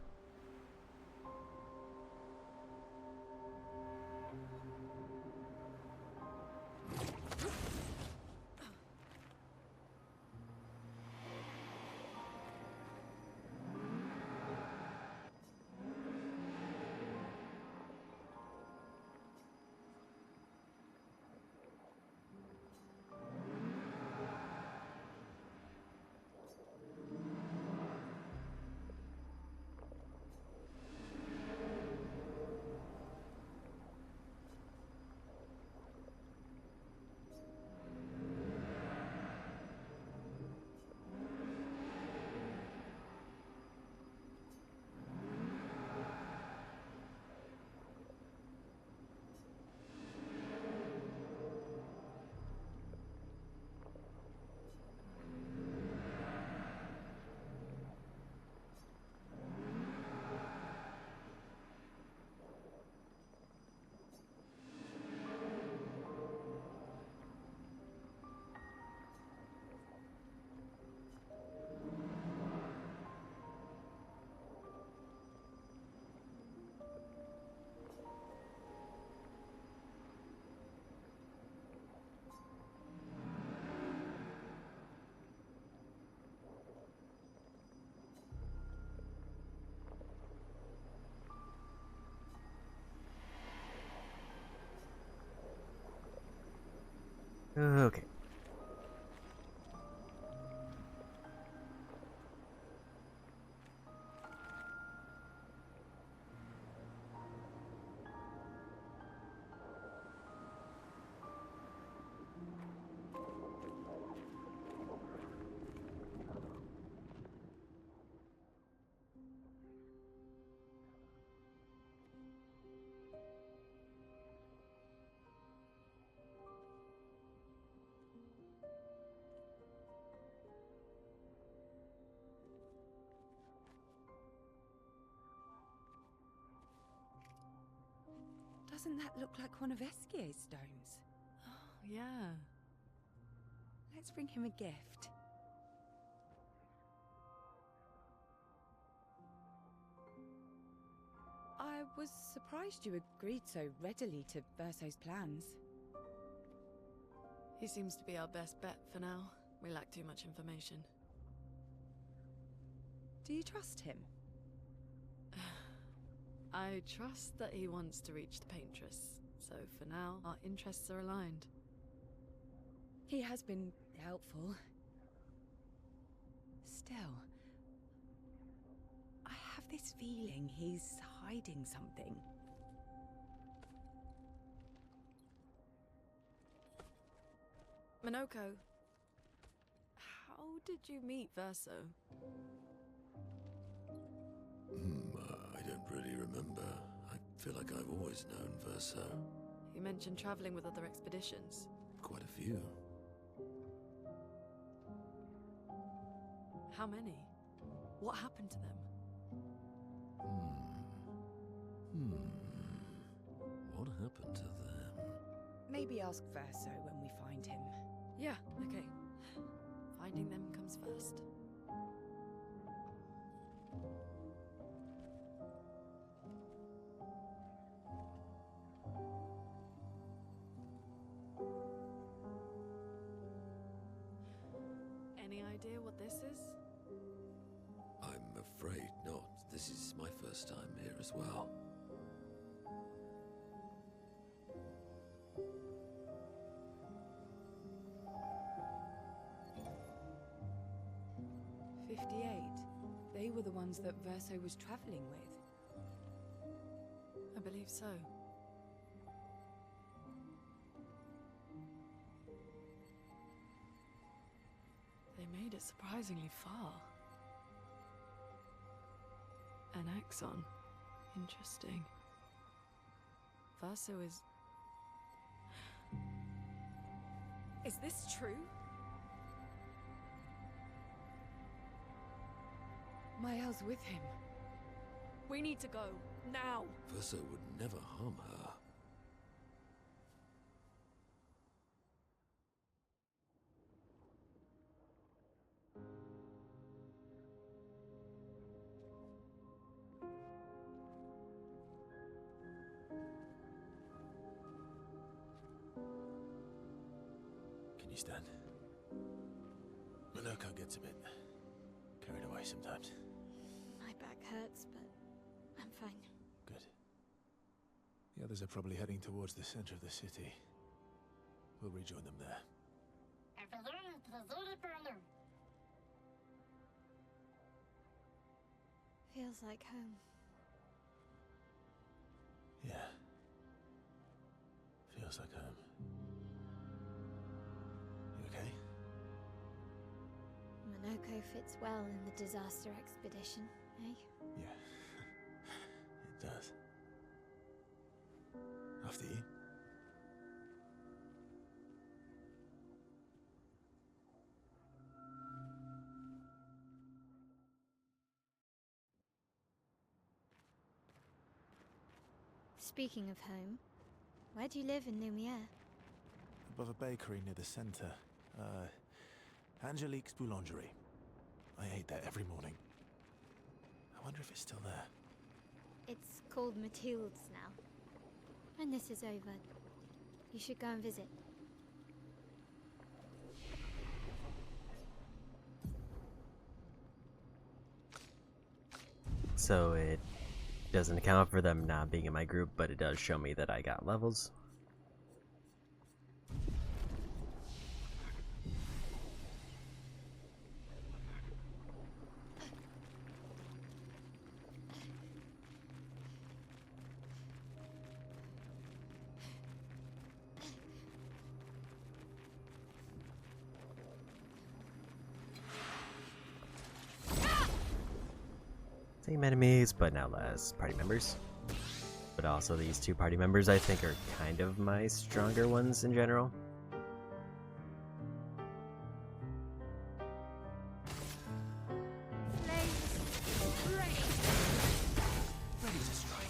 Okay. Doesn't that look like one of Eskier's stones? Oh, yeah. Let's bring him a gift. I was surprised you agreed so readily to Verso's plans. He seems to be our best bet for now. We lack too much information. Do you trust him? I trust that he wants to reach the Paintress, so for now, our interests are aligned. He has been helpful. Still, I have this feeling he's hiding something. Monokco, how did you meet Verso? I don't really remember. I feel like I've always known Verso. You mentioned traveling with other expeditions. Quite a few. How many? What happened to them? What happened to them? Maybe ask Verso when we find him. Yeah, okay. Finding them comes first. Any idea what this is? I'm afraid not. This is my first time here as well. They were the ones that Verso was traveling with. I believe so. They made it surprisingly far. An axon. Interesting. Verso is... Is this true? Mael's with him. We need to go. Now! Verso would never harm her. Can you stand? Monokco gets a bit carried away sometimes. My back hurts, but I'm fine. Good. The others are probably heading towards the center of the city. We'll rejoin them there. Feels like home. Yeah. Feels like home. You okay? Monokco fits well in the disaster expedition, eh? Yeah. It does. After you. Speaking of home, where do you live in Lumiere? Above a bakery near the center. Angelique's Boulangerie. I ate there every morning. I wonder if it's still there. It's called Mathilde's now. When this is over, you should go and visit. So it doesn't account for them not being in my group, but it does show me that I got levels. Same enemies, but now less party members. But also these two party members I think are kind of my stronger ones in general. Ready to strike.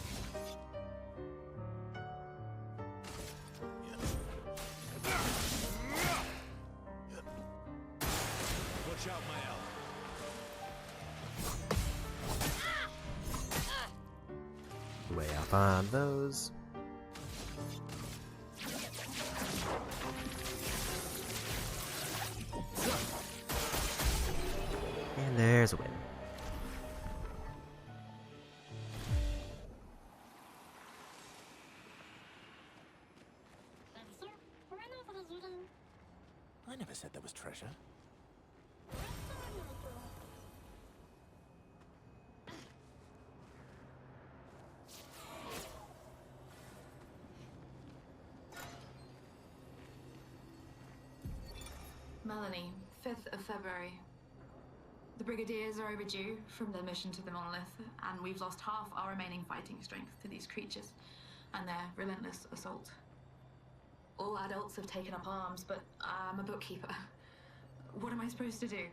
Watch out, Mael. Way off on those. And there's a win. I never said there was treasure. Melanie, 5th of February. The Brigadiers are overdue from their mission to the monolith, and we've lost half our remaining fighting strength to these creatures and their relentless assault. All adults have taken up arms, but I'm a bookkeeper. What am I supposed to do?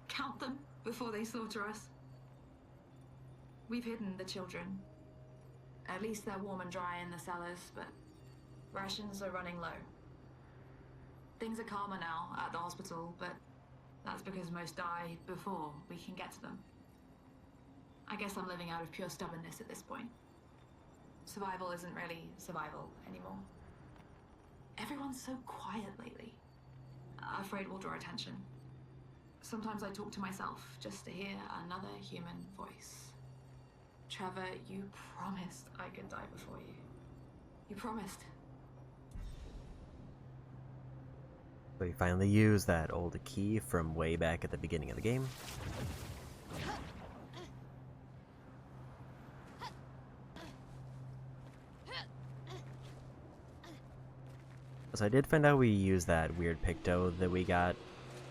Count them before they slaughter us? We've hidden the children. At least they're warm and dry in the cellars, but rations are running low. Things are calmer now at the hospital, but that's because most die before we can get to them. I guess I'm living out of pure stubbornness at this point. Survival isn't really survival anymore. Everyone's so quiet lately. Afraid we'll draw attention. Sometimes I talk to myself just to hear another human voice. Trevor, you promised I could die before you. You promised. So we finally use that old key from way back at the beginning of the game. So I did find out we used that weird picto that we got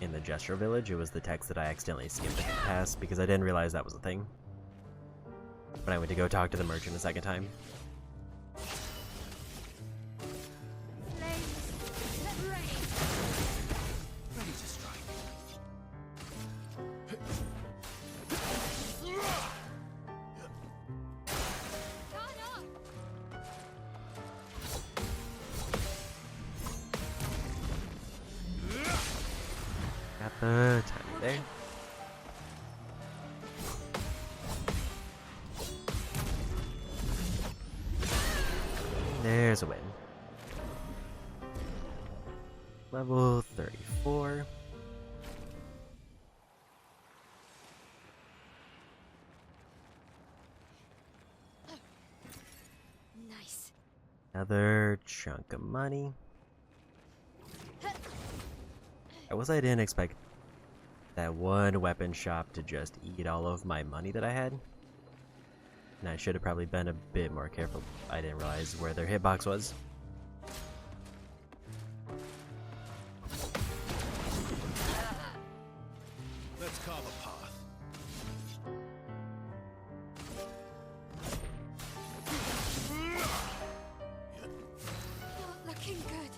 in the Gesture Village. It was the text that I accidentally skipped past because I didn't realize that was a thing when I went to go talk to the merchant a second time. Ready to strike. Got the timing there. There's a win. Level 34. Nice. Another chunk of money. I didn't expect that one weapon shop to just eat all of my money that I had. And I should have probably been a bit more careful. I didn't realize where their hitbox was. Let's carve a path. Not looking good.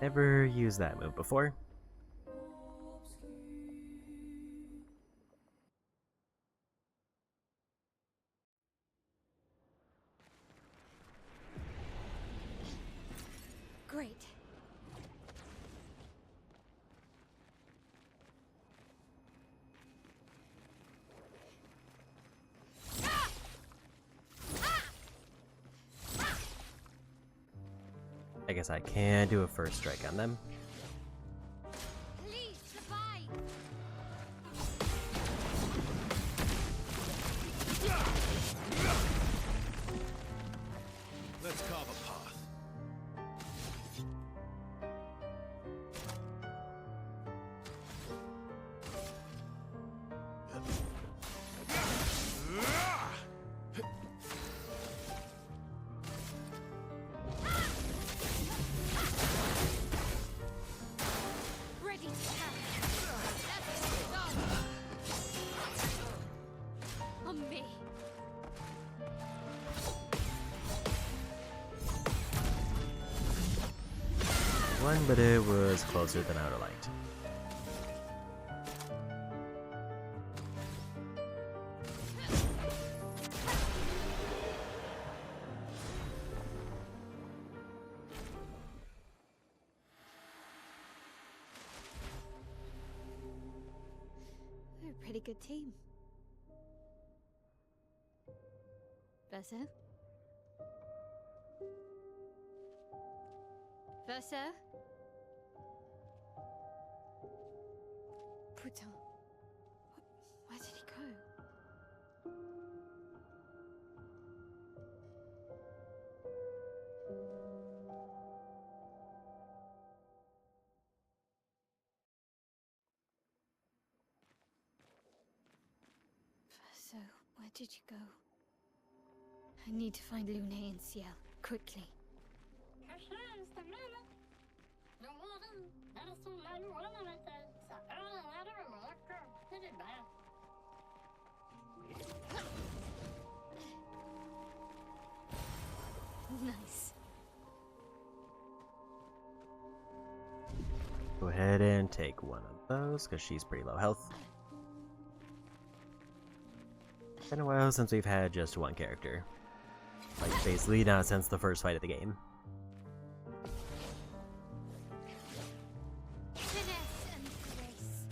Never used that move before. Great. I guess I can do a first strike on them. Please survive. Let's carve a path. Ready to carry. Let's go. On me. One, but it was closer than I would have liked. We're a pretty good team. Verso? Verso? Putain. Where did he go? Verso, where did you go? I need to find Lune and Ciel, quickly. Nice. Go ahead and take one of those, because she's pretty low health. It's been a while since we've had just one character. Like, basically not since the first fight of the game. Finesse and grace.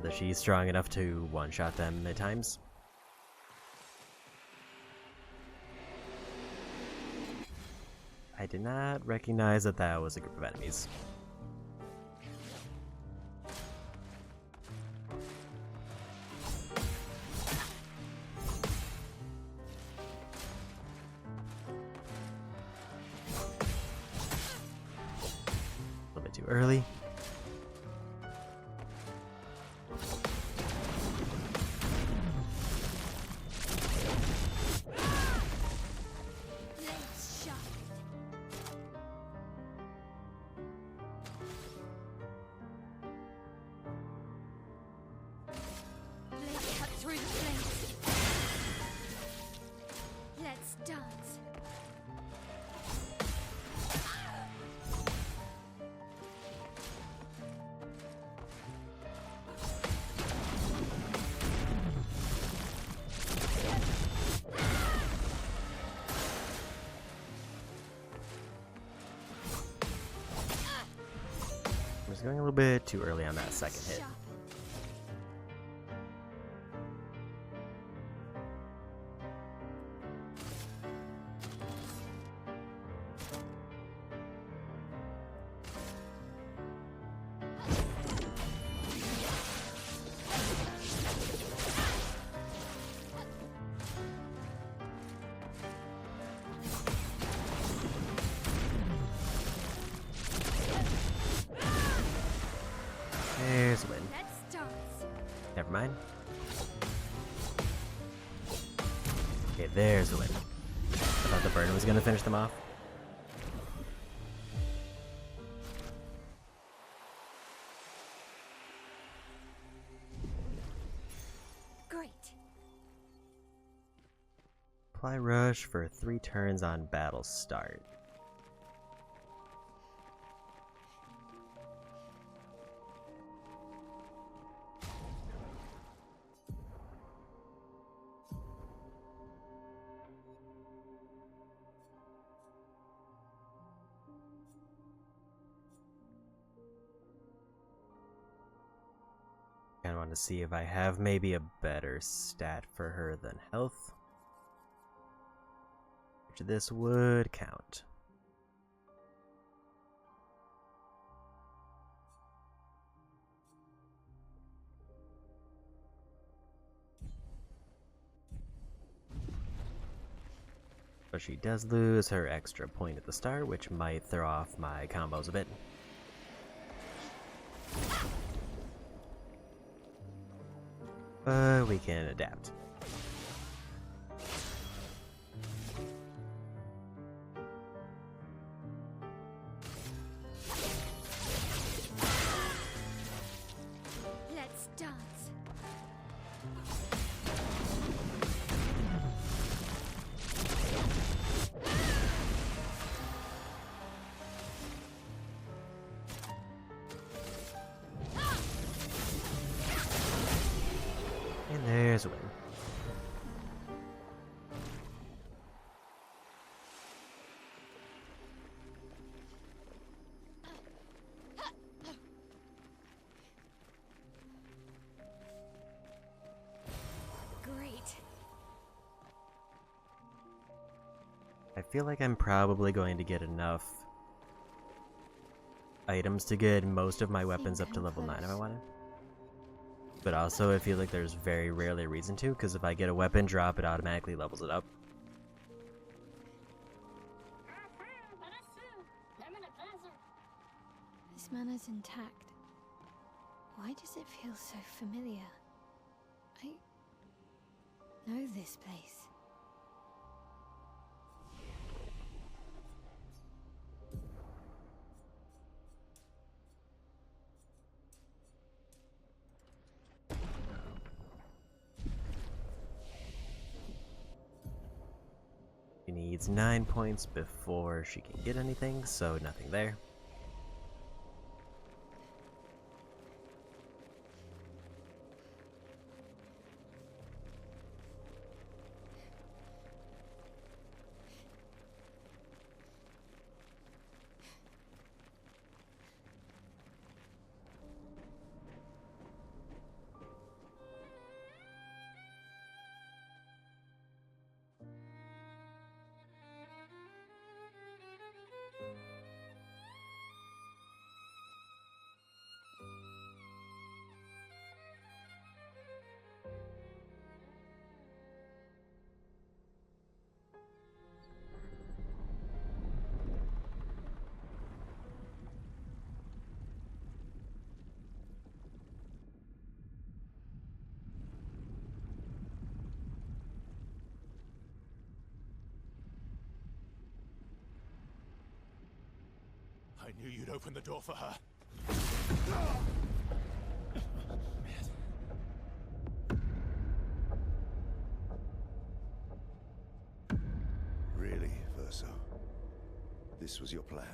love that she's strong enough to one-shot them at times. I did not recognize that that was a group of enemies. A little bit too early. I was going a little bit too early on that second hit. There's a win. Never mind. Okay, there's the win. I thought the burn was gonna finish them off. Great. Apply rush for 3 turns on battle start. I want to see if I have maybe a better stat for her than health, which this would count. But she does lose her extra point at the start, which might throw off my combos a bit. But we can adapt. Let's dance. And there's a win. Great. I feel like I'm probably going to get enough items to get most of my weapons up to level 9 if I want to. But also, I feel like there's very rarely a reason to, because if I get a weapon drop, it automatically levels it up. This manner's intact. Why does it feel so familiar? I know this place. She needs 9 points before she can get anything, so nothing there. I knew you'd open the door for her. Really, Verso? This was your plan?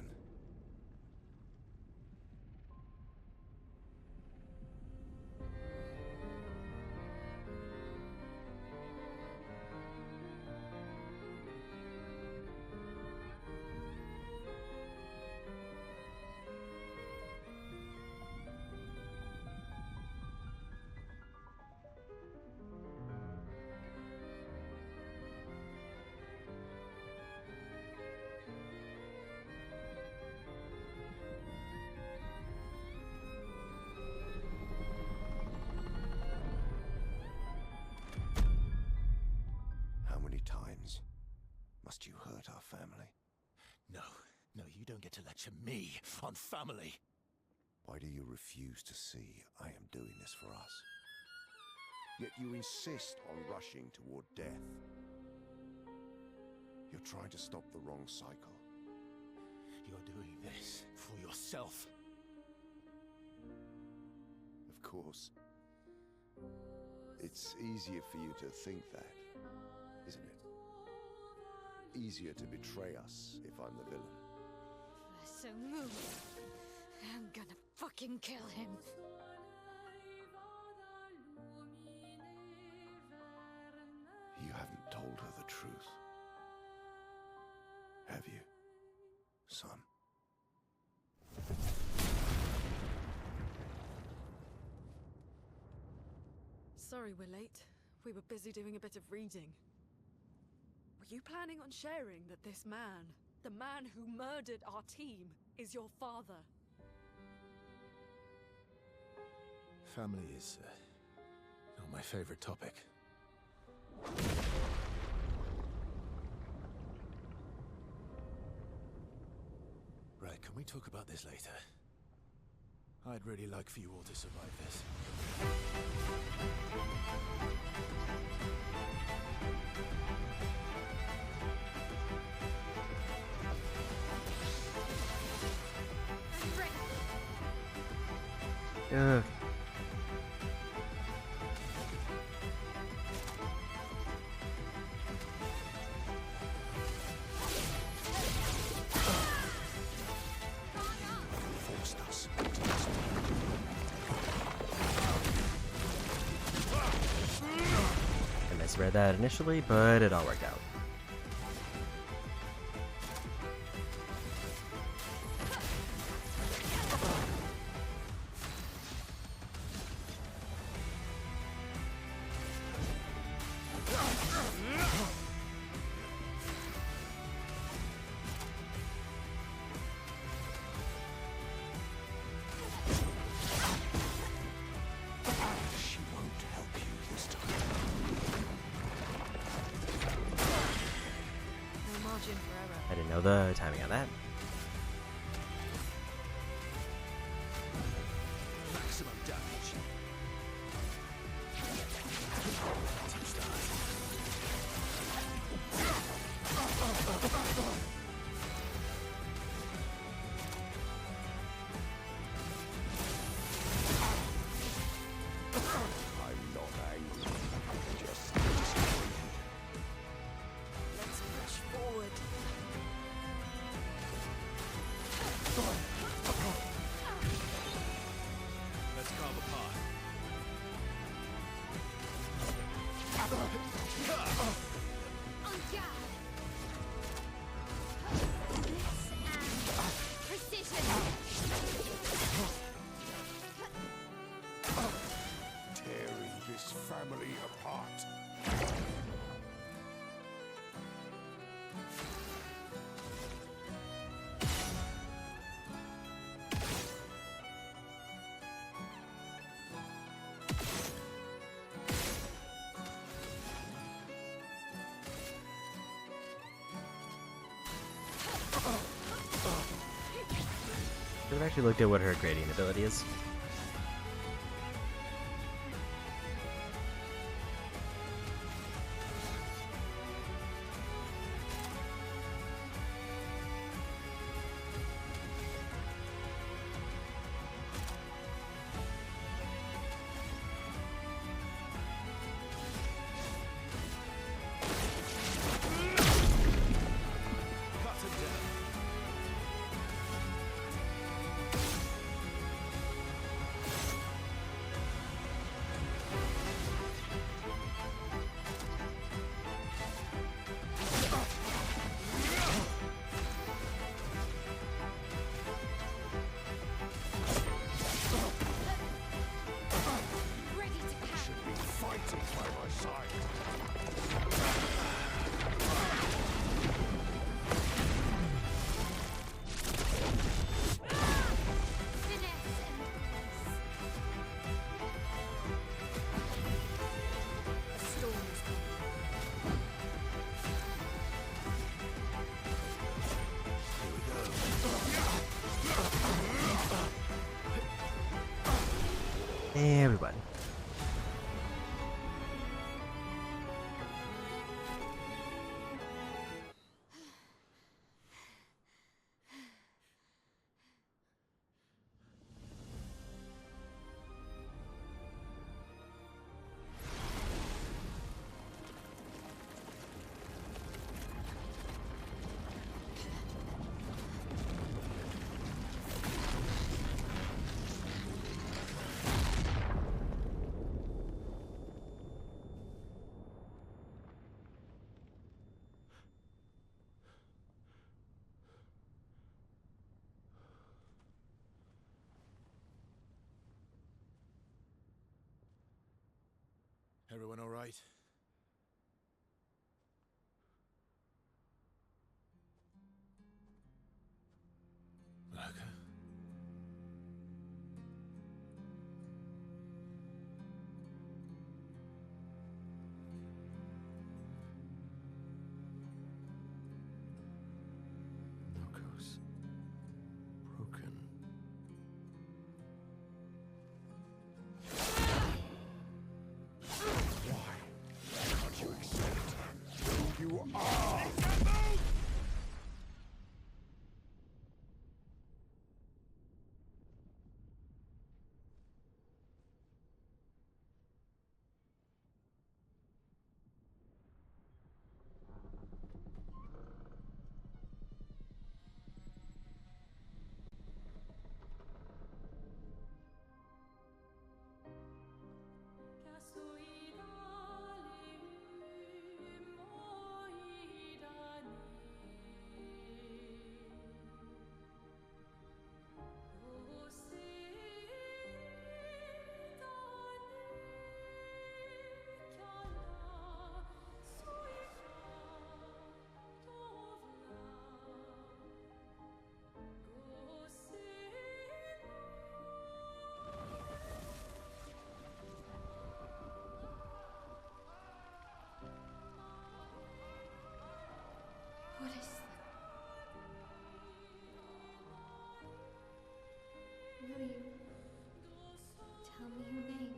How many times must you hurt our family? No, you don't get to lecture me on family. Why do you refuse to see I am doing this for us? Yet you insist on rushing toward death. You're trying to stop the wrong cycle. You're doing this for yourself. Of course. It's easier for you to think that, isn't it? Easier to betray us if I'm the villain. So move. I'm gonna fucking kill him. You haven't told her the truth. Have you, son? Sorry we're late. We were busy doing a bit of reading. Were you planning on sharing that this man, the man who murdered our team, is your father? Family is not my favorite topic. Right, can we talk about this later? I'd really like for you all to survive this. Ugh. Forced us. I misread that initially, but it all worked out. She won't help you this time. No margin for error. I didn't know the timing on that. Maximum damage. Touch that. I'm not angry. Just disappointed. Let's push forward. Let's carve apart. On guard. This and precision. Tearing this family apart. Should have actually looked at what her gradient ability is. By my side. Everybody. Everyone all right? Monokco? Monokco's broken. Can't you accept who you are? What is that? Will you tell me your name?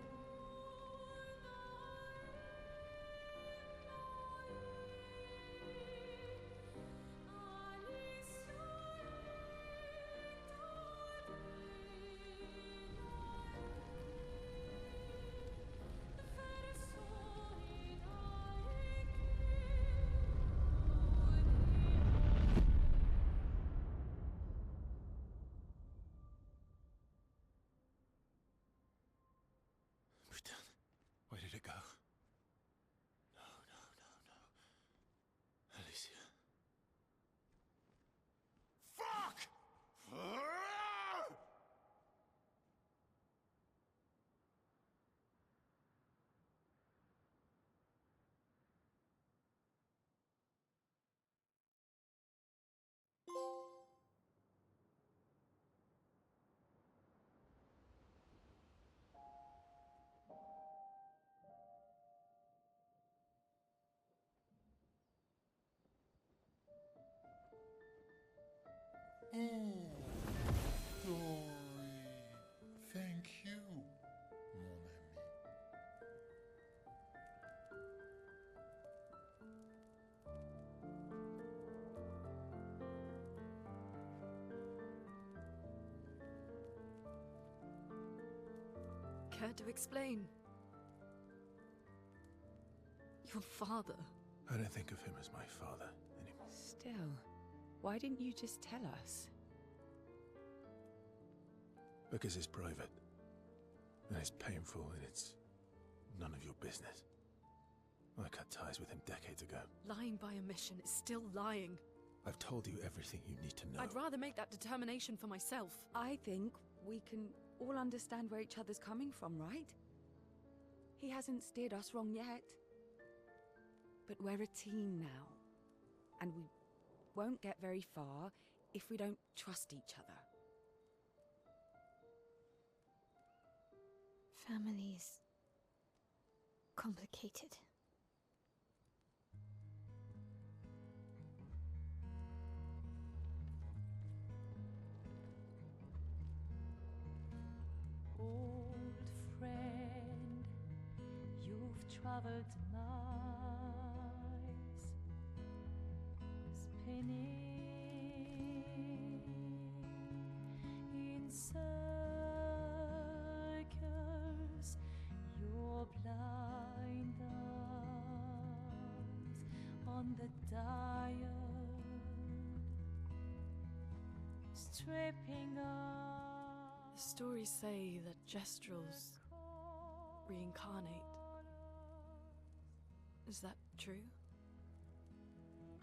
Where did it go? No. Alicia. Fuck! Oh, Dory. Thank you, mon ami. Care to explain? Your father. I don't think of him as my father anymore. Still, why didn't you just tell us? Because it's private. And it's painful and it's none of your business. I cut ties with him decades ago. Lying by omission is still lying. I've told you everything you need to know. I'd rather make that determination for myself. I think we can all understand where each other's coming from, right? He hasn't steered us wrong yet. But we're a team now, and we won't get very far if we don't trust each other. Family's complicated. Old friend, you've traveled miles, spinning in circles, your blind eyes on the dial, stripping off. The stories say that Gestrels reincarnate. Is that true?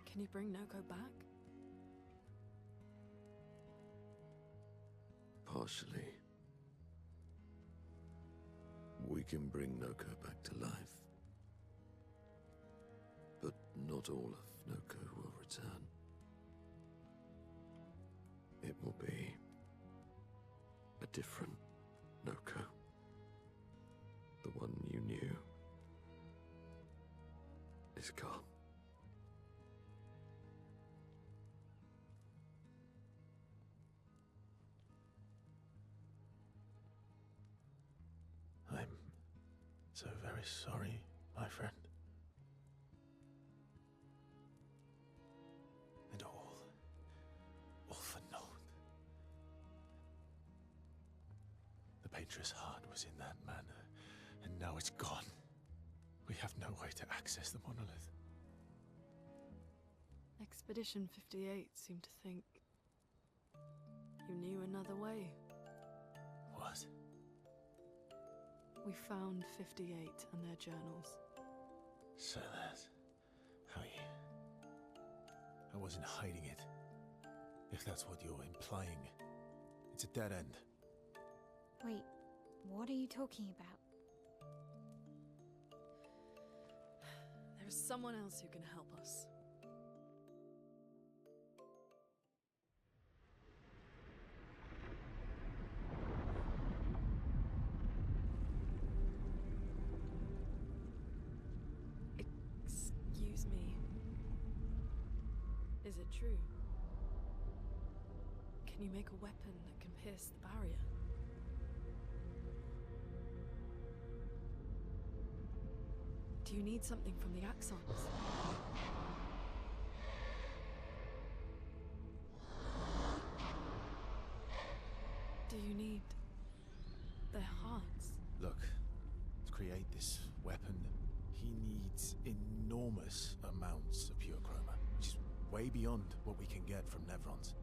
Can you bring Noko back? Partially. We can bring Noko back to life. But not all of Noko will return. It will be a different Noko. The one you knew is gone. I'm so very sorry, my friend. And all for naught. The Patriot's heart was in that manor, and now it's gone. We have no way to access the monolith. Expedition 58 seemed to think you knew another way. What? We found 58 and their journals. So that's how you... I wasn't hiding it. If that's what you're implying. It's a dead end. Wait, what are you talking about? There is someone else who can help us. Excuse me. Is it true? Can you make a weapon that can pierce the barrier? Do you need something from the Axons? Do you need their hearts? Look, to create this weapon, he needs enormous amounts of pure chroma, which is way beyond what we can get from Nevrons.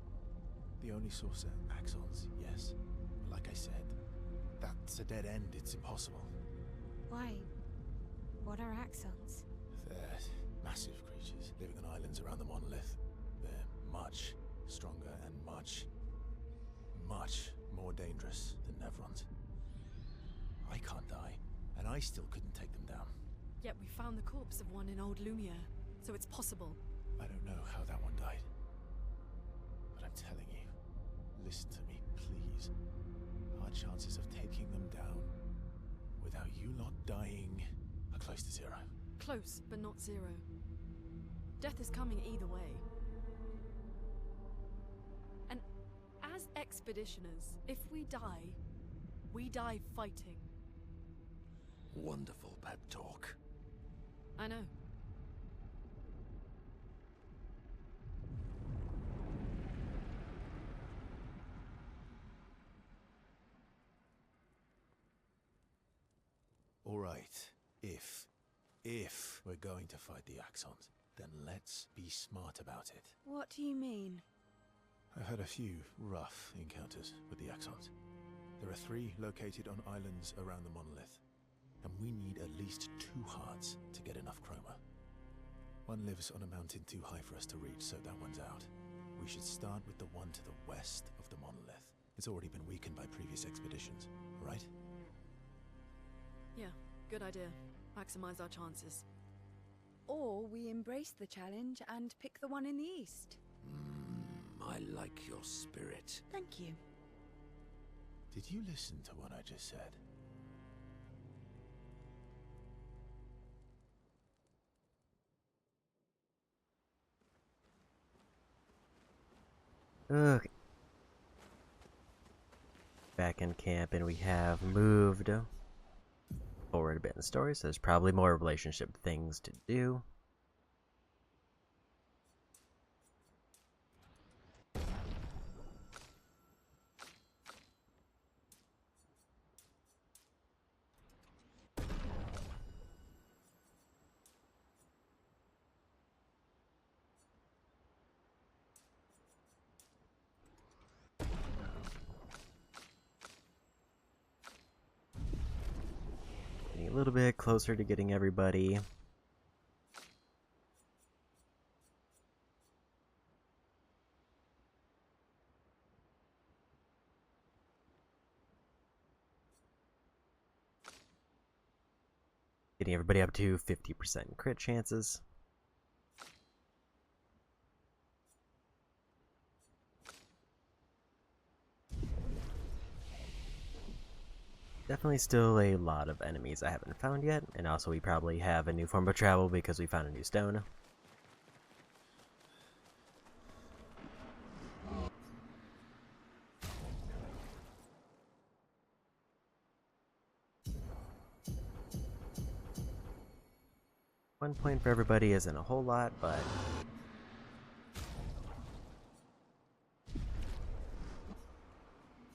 The only source are Axons, yes. But like I said, that's a dead end. It's impossible. Why? What are Axons? They're massive creatures living on islands around the monolith. They're much stronger and much more dangerous than Nevrons. I can't die, and I still couldn't take them down. Yet we found the corpse of one in old Lumiere, so it's possible. I don't know how that one died. But I'm telling you, listen to me, please. Our chances of taking them down without you lot dying are close to zero. Close, but not zero. Death is coming either way. And as expeditioners, if we die fighting. Wonderful pep talk. I know. All right, if we're going to fight the Axons, then let's be smart about it. What do you mean? I've had a few rough encounters with the Axons. There are 3 located on islands around the monolith, and we need at least 2 hearts to get enough chroma. One lives on a mountain too high for us to reach, so that one's out. We should start with the one to the west of the monolith. It's already been weakened by previous expeditions, right? Yeah, Good idea. Maximize our chances. Or we embrace the challenge and pick the one in the east. I like your spirit. Thank you. Did you listen to what I just said? Okay. Back in camp, and we have moved forward a bit in the story, so there's probably more relationship things to do. Getting a little bit closer to getting everybody. Getting everybody up to 50% crit chances. Definitely still a lot of enemies I haven't found yet, and also we probably have a new form of travel because we found a new stone. One point for everybody isn't a whole lot, but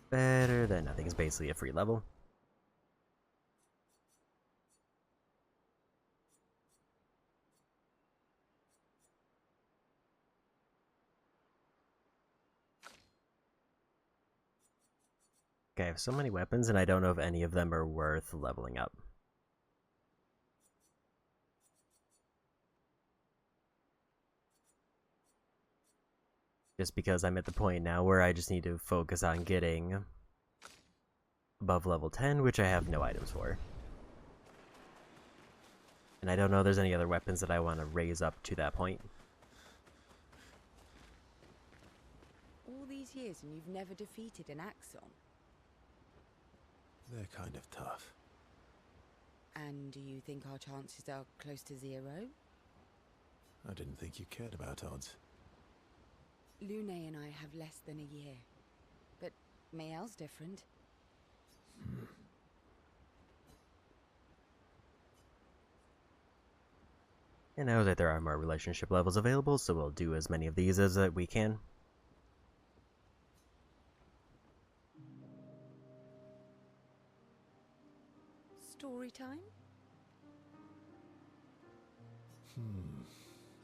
better than nothing. It's basically a free level. Okay, I have so many weapons, and I don't know if any of them are worth leveling up. Just because I'm at the point now where I just need to focus on getting above level 10, which I have no items for. And I don't know if there's any other weapons that I want to raise up to that point. All these years and you've never defeated an Axon? They're kind of tough. And do you think our chances are close to 0? I didn't think you cared about odds. Lune and I have less than a year. But Mael's different. I know that there are more relationship levels available, so we'll do as many of these as we can. Story time?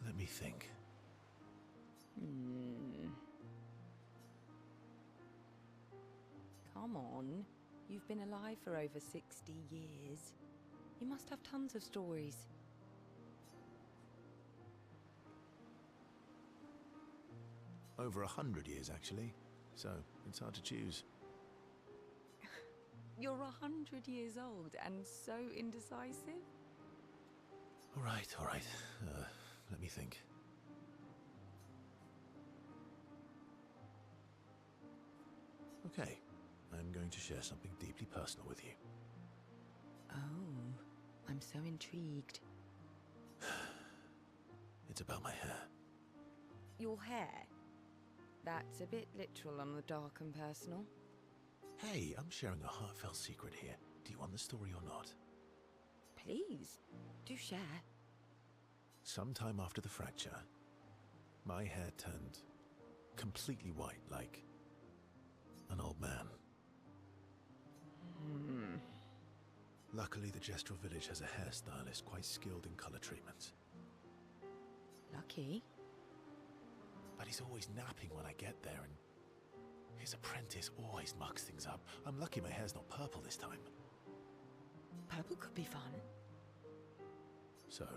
Let me think. Come on. You've been alive for over 60 years. You must have tons of stories. Over 100 years, actually. So, it's hard to choose. You're 100 years old and so indecisive? All right. Let me think. Okay, I'm going to share something deeply personal with you. Oh, I'm so intrigued. It's about my hair. Your hair? That's a bit literal on the dark and personal. Hey, I'm sharing a heartfelt secret here. Do you want the story or not? Please, do share. Sometime after the fracture, my hair turned completely white, like an old man. Luckily, the Gestural village has a hairstylist quite skilled in color treatments. Lucky? But he's always napping when I get there, and his apprentice always mucks things up. I'm lucky my hair's not purple this time. Purple could be fun. So,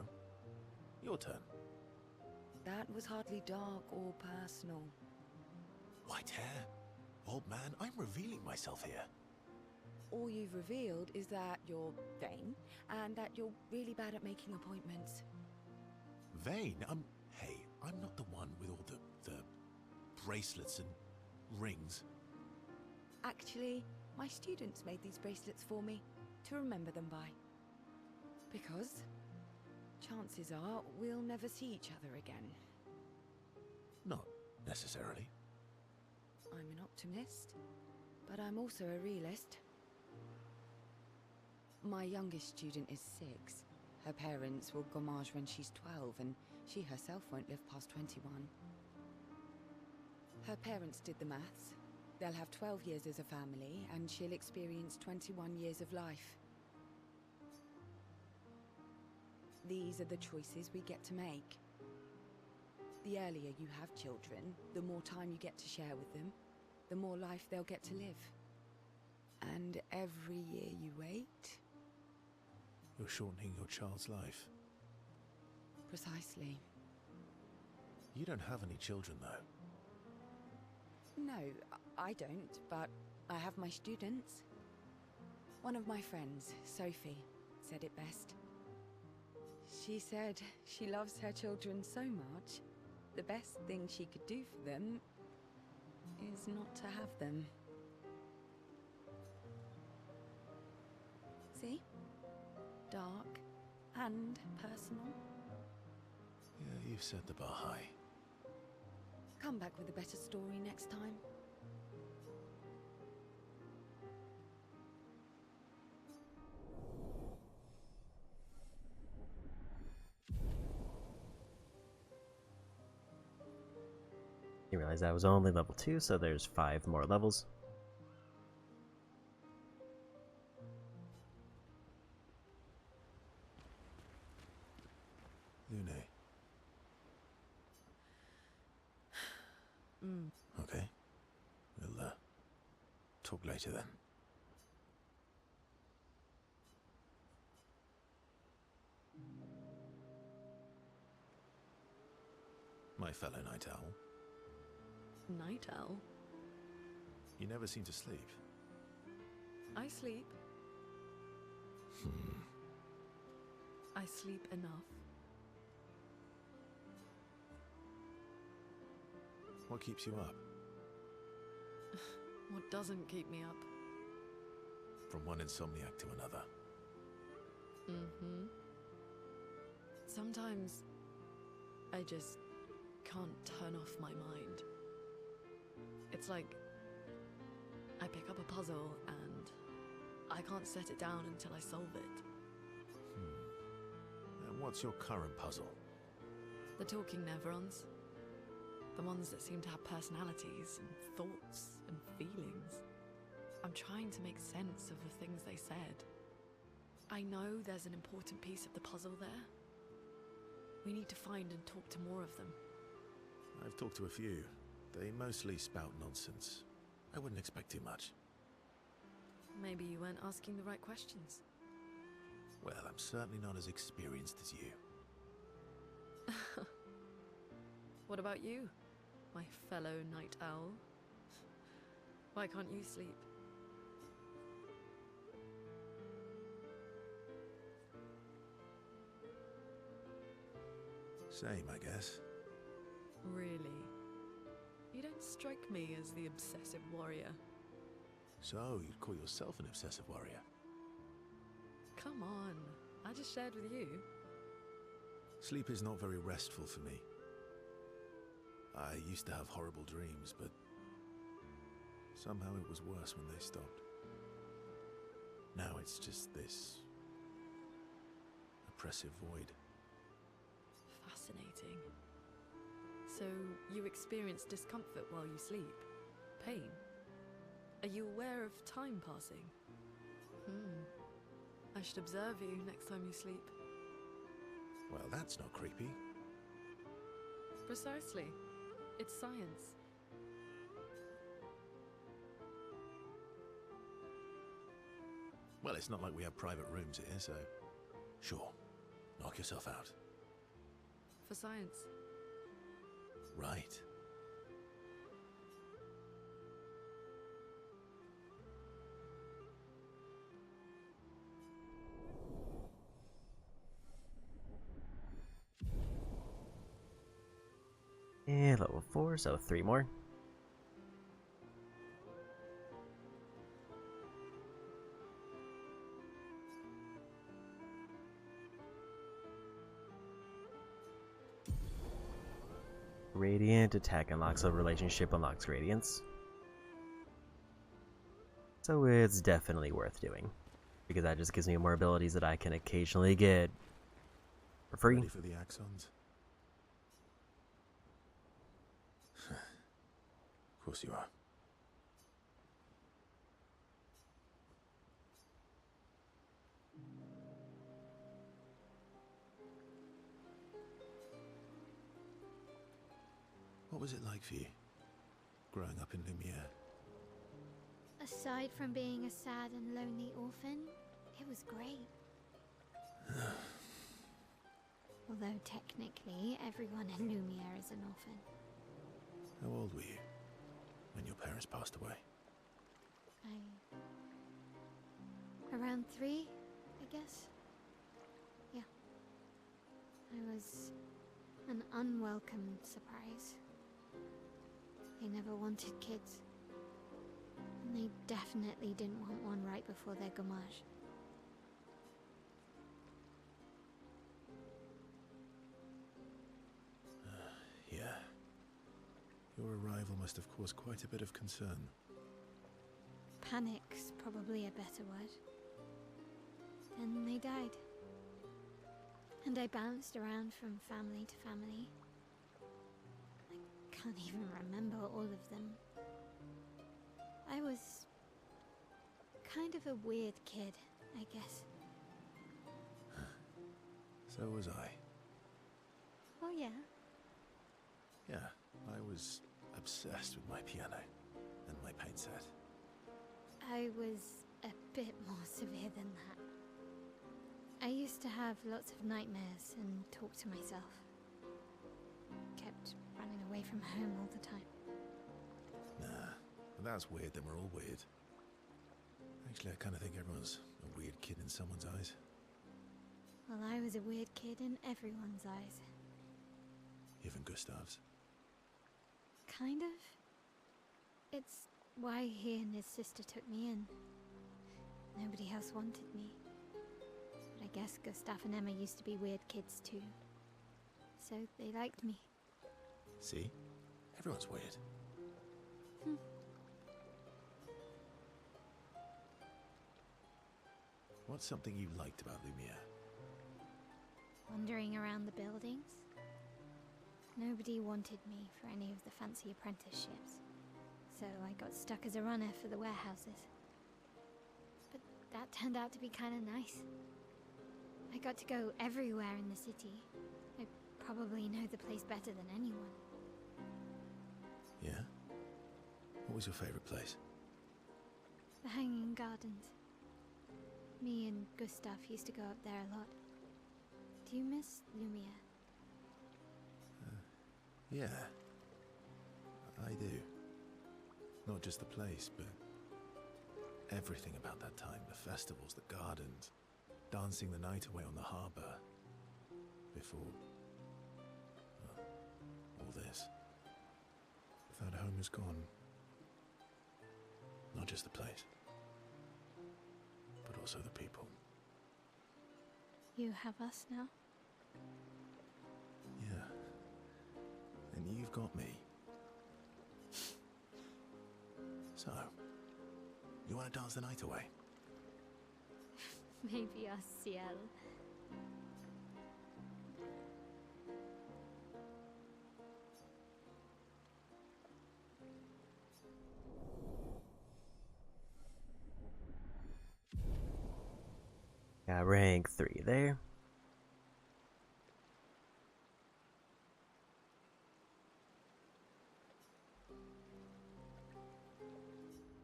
your turn. That was hardly dark or personal. White hair? Old man, I'm revealing myself here. All you've revealed is that you're vain and that you're really bad at making appointments. Vain? Hey, I'm not the one with all the bracelets and rings. Actually, my students made these bracelets for me to remember them by. Because chances are we'll never see each other again. Not necessarily. I'm an optimist, but I'm also a realist. My youngest student is 6. Her parents will gommage when she's 12, and she herself won't live past 21. Her parents did the maths. They'll have 12 years as a family, and she'll experience 21 years of life. These are the choices we get to make. The earlier you have children, the more time you get to share with them, the more life they'll get to live. And every year you wait... You're shortening your child's life. Precisely. You don't have any children, though. No, I don't, but I have my students. One of my friends, Sophie, said it best. She said she loves her children so much, the best thing she could do for them is not to have them. See? Dark and personal. Yeah, you've set the bar high. Come back with a better story next time. You realize that was only level 2, so there's 5 more levels. Lune. Okay. We'll, talk later then. My fellow night owl. Night owl? You never seem to sleep. I sleep. I sleep enough. What keeps you up? What doesn't keep me up? From one insomniac to another. Sometimes I just can't turn off my mind. It's like I pick up a puzzle and I can't set it down until I solve it. And what's your current puzzle? The talking neurons. The ones that seem to have personalities and thoughts and feelings. I'm trying to make sense of the things they said. I know there's an important piece of the puzzle there. We need to find and talk to more of them. I've talked to a few. They mostly spout nonsense. I wouldn't expect too much. Maybe you weren't asking the right questions. Well, I'm certainly not as experienced as you. What about you, my fellow night owl? Why can't you sleep? Same, I guess. Really? You don't strike me as the obsessive warrior. So, you'd call yourself an obsessive warrior? Come on, I just shared with you. Sleep is not very restful for me. I used to have horrible dreams, but somehow it was worse when they stopped. Now it's just this oppressive void. Fascinating. So, you experience discomfort while you sleep? Pain? Are you aware of time passing? I should observe you next time you sleep. Well, that's not creepy. Precisely. It's science. Well, it's not like we have private rooms here, so... Sure. Knock yourself out. For science. Right. And level 4, so 3 more. Radiant attack unlocks a relationship unlocks radiance. So it's definitely worth doing. Because that just gives me more abilities that I can occasionally get for free. Ready for the axons? Of course you are. What was it like for you, growing up in Lumiere? Aside from being a sad and lonely orphan, it was great. Although technically, everyone in Lumiere is an orphan. How old were you when your parents passed away? Around 3, I guess. Yeah. I was an unwelcome surprise. They never wanted kids. And they definitely didn't want one right before their gamage. Yeah. Your arrival must have caused quite a bit of concern. Panic's probably a better word. Then they died. And I bounced around from family to family. I can't even remember all of them. I was kind of a weird kid, I guess. So was I. Oh yeah? Yeah, I was obsessed with my piano and my paint set. I was a bit more severe than that. I used to have lots of nightmares and talk to myself. Kept running away from home all the time. Nah, if that's weird, then we're all weird. Actually, I kind of think everyone's a weird kid in someone's eyes. Well, I was a weird kid in everyone's eyes. Even Gustav's. Kind of. It's why he and his sister took me in. Nobody else wanted me. But I guess Gustav and Emma used to be weird kids too. So they liked me. See? Everyone's weird. What's something you liked about Lumiere? Wandering around the buildings. Nobody wanted me for any of the fancy apprenticeships. So I got stuck as a runner for the warehouses. But that turned out to be kind of nice. I got to go everywhere in the city. I probably know the place better than anyone. Yeah? What was your favorite place? The Hanging Gardens. Me and Gustav used to go up there a lot. Do you miss Lumiere? Yeah. I do. Not just the place, but everything about that time. The festivals, the gardens, dancing the night away on the harbour. Before... well, all this. That home is gone. Not just the place, but also the people. You have us now? Yeah. And you've got me. So, you want to dance the night away? Maybe us, Ciel. Got rank 3 there.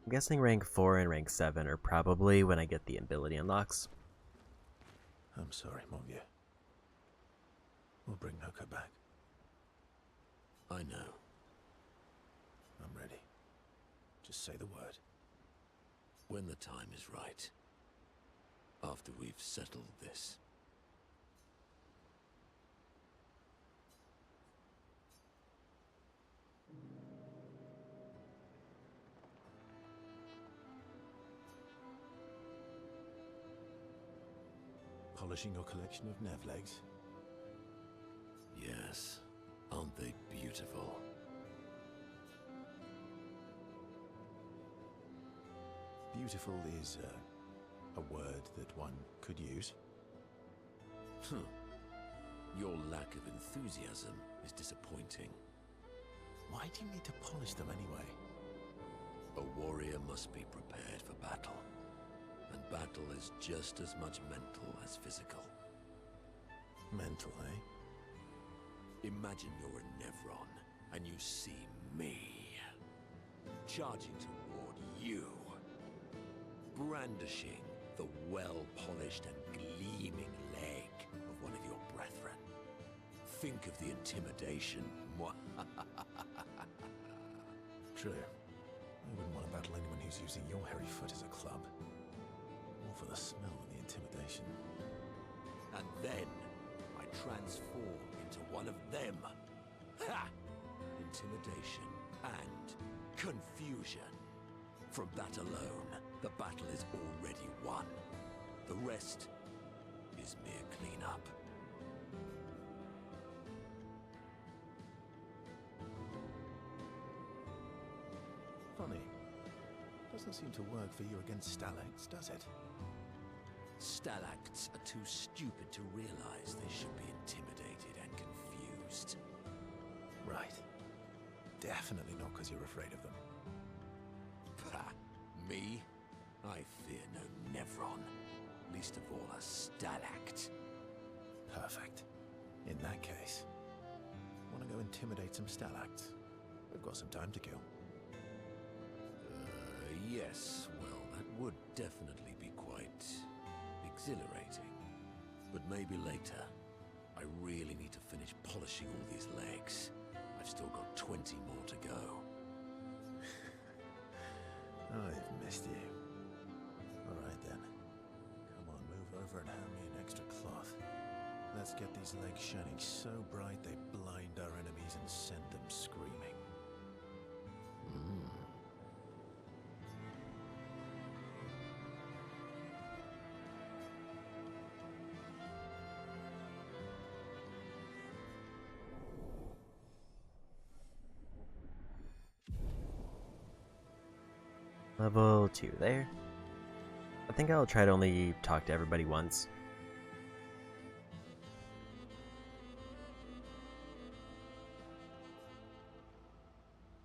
I'm guessing rank 4 and rank 7 are probably when I get the ability unlocks. I'm sorry, Monokco. We'll bring Monokco back. I know. I'm ready. Just say the word. When the time is right. After we've settled this. polishing your collection of nav legs? Yes. Aren't they beautiful? Beautiful is a word that one could use. Your lack of enthusiasm is disappointing. Why do you need to polish them anyway? A warrior must be prepared for battle. And battle is just as much mental as physical. Mental, eh? Imagine you're a Nevron, and you see me charging toward you, brandishing the well-polished and gleaming leg of one of your brethren. Think of the intimidation. True. I wouldn't want to battle anyone who's using your hairy foot as a club. More for the smell than the intimidation. And then I transform into one of them. Ha! Intimidation and confusion. From that alone, the battle is already won. The rest is mere cleanup. Funny. Doesn't seem to work for you against stalacts, does it? Stalacts are too stupid to realize they should be intimidated and confused. Right. Definitely not because you're afraid of them. Ha! Me? I fear no Nevron. Least of all a stalact. Perfect. In that case, want to go intimidate some stalacts? We've got some time to kill. Yes, well, that would definitely be quite exhilarating. But maybe later. I really need to finish polishing all these legs. I've still got 20 more to go. I've missed you. Alright then. Come on, move over and hand me an extra cloth. Let's get these legs shining so bright they blind our enemies and send them screaming. Level 2 there. I think I'll try to only talk to everybody once.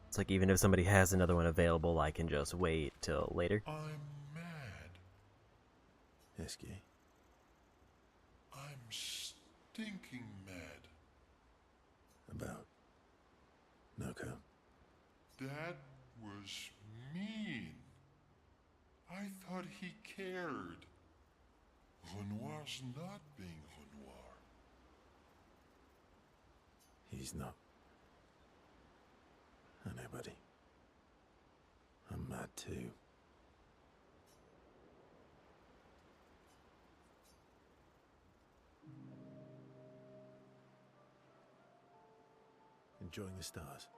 It's like even if somebody has another one available, I can just wait till later. I'm mad. Esky. I'm stinking mad. About Monokco. That was mean. I thought he cared. Renoir's not being Renoir. He's not. I know, buddy. I'm mad too. Enjoying the stars?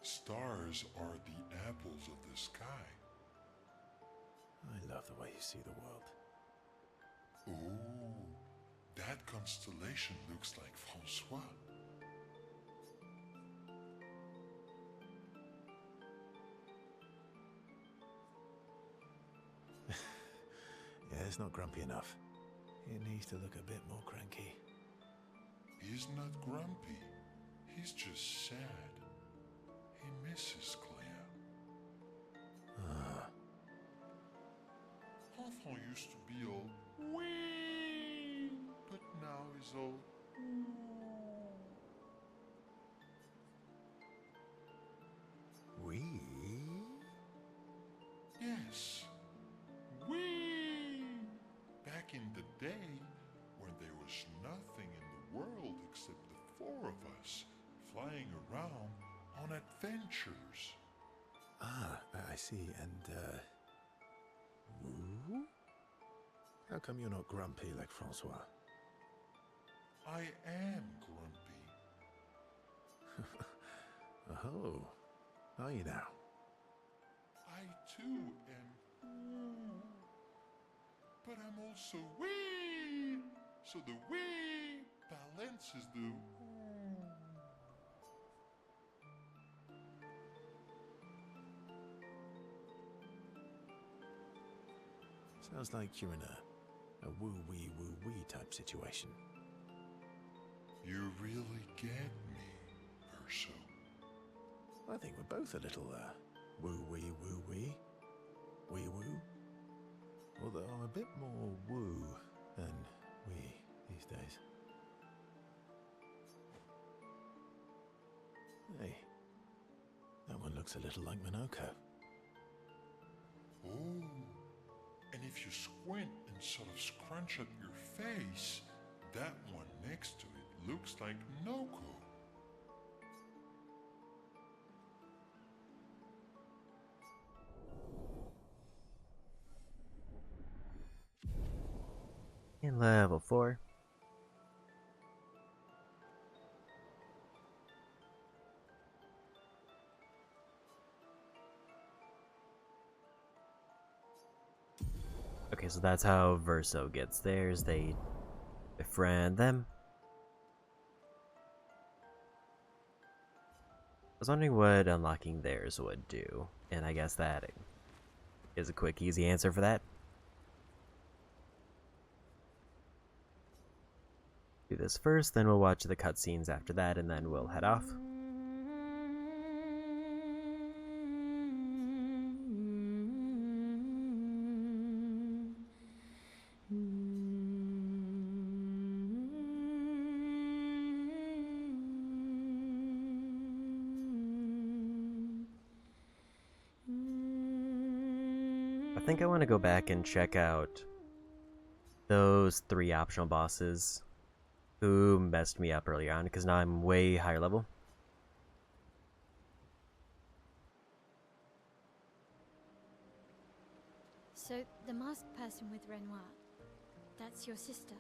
Stars are the apples of the sky. I love the way you see the world. Oh, that constellation looks like Francois. Yeah, it's not grumpy enough. It needs to look a bit more cranky. He's not grumpy. He's just sad. He misses Claire. Ah. Enfant used to be all wee, but now he's all ooh. We? Yes. Wee! Back in the day, when there was nothing in the world except the four of us flying around on adventures. Ah, I see. And, woo? How come you're not grumpy like Francois? I am grumpy. Oh, are you now? I too am. But but I'm also wee. So the wee balances the Sounds like you're in a woo-wee type situation. You really get me, Verso. I think we're both a little, woo-wee. Wee-woo. Although I'm a bit more woo than wee these days. Hey, that one looks a little like Monokco. Oh, and if you squint and sort of scrunch up your face, that one next to it looks like Monokco. In level 4. Okay, so that's how Verso gets theirs. They befriend them. I was wondering what unlocking theirs would do, and I guess that is a quick, easy answer for that. Do this first, then we'll watch the cutscenes after that, and then we'll head off. I think I want to go back and check out those 3 optional bosses who messed me up earlier on, because now I'm way higher level. So, the masked person with Renoir, that's your sister?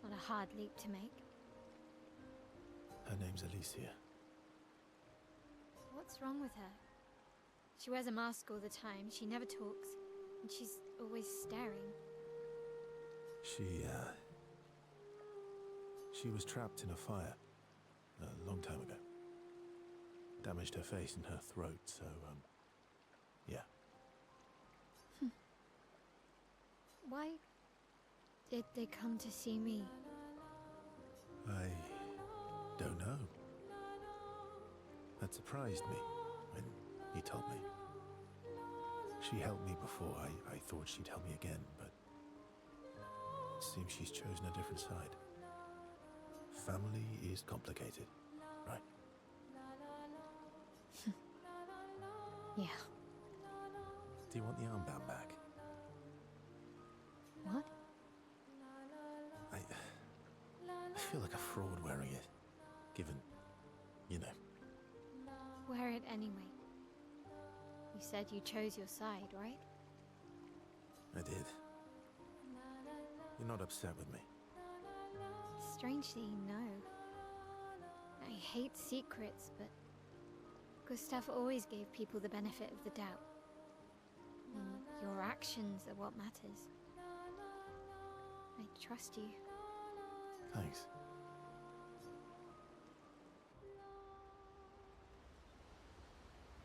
Not a hard leap to make. Her name's Alicia. What's wrong with her? She wears a mask all the time, she never talks, and she's always staring. She was trapped in a fire a long time ago. Damaged her face and her throat, so, yeah. Why did they come to see me? I don't know. That surprised me when he told me. She helped me before. I thought she'd help me again, but it seems she's chosen a different side. Family is complicated, right? Yeah. Do you want the armband back? What? I feel like a fraud wearing it, given, you know. Wear it anyway. You said you chose your side, right? I did. You're not upset with me? Strangely, no. I hate secrets, but Gustav always gave people the benefit of the doubt. And your actions are what matters. I trust you. Thanks.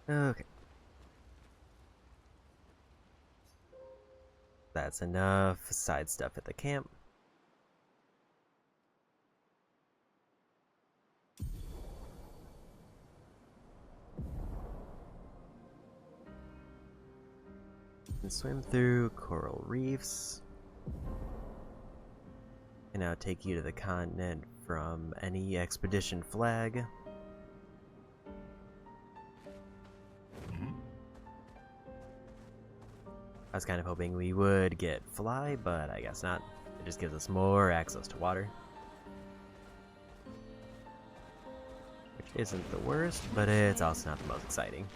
Okay. That's enough side stuff at the camp. And swim through coral reefs. And now take you to the continent from any expedition flag. I was kind of hoping we would get fly, but I guess not. It just gives us more access to water. Which isn't the worst, but it's also not the most exciting.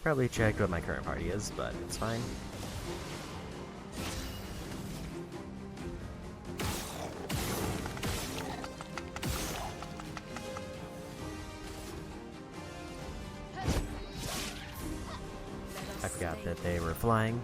Should probably check what my current party is, but it's fine. I forgot that they were flying.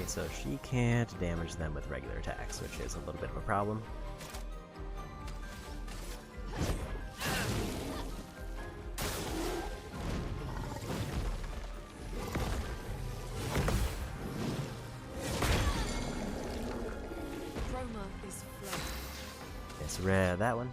So she can't damage them with regular attacks, which is a little bit of a problem. Chroma is flooded. It's rare, that one.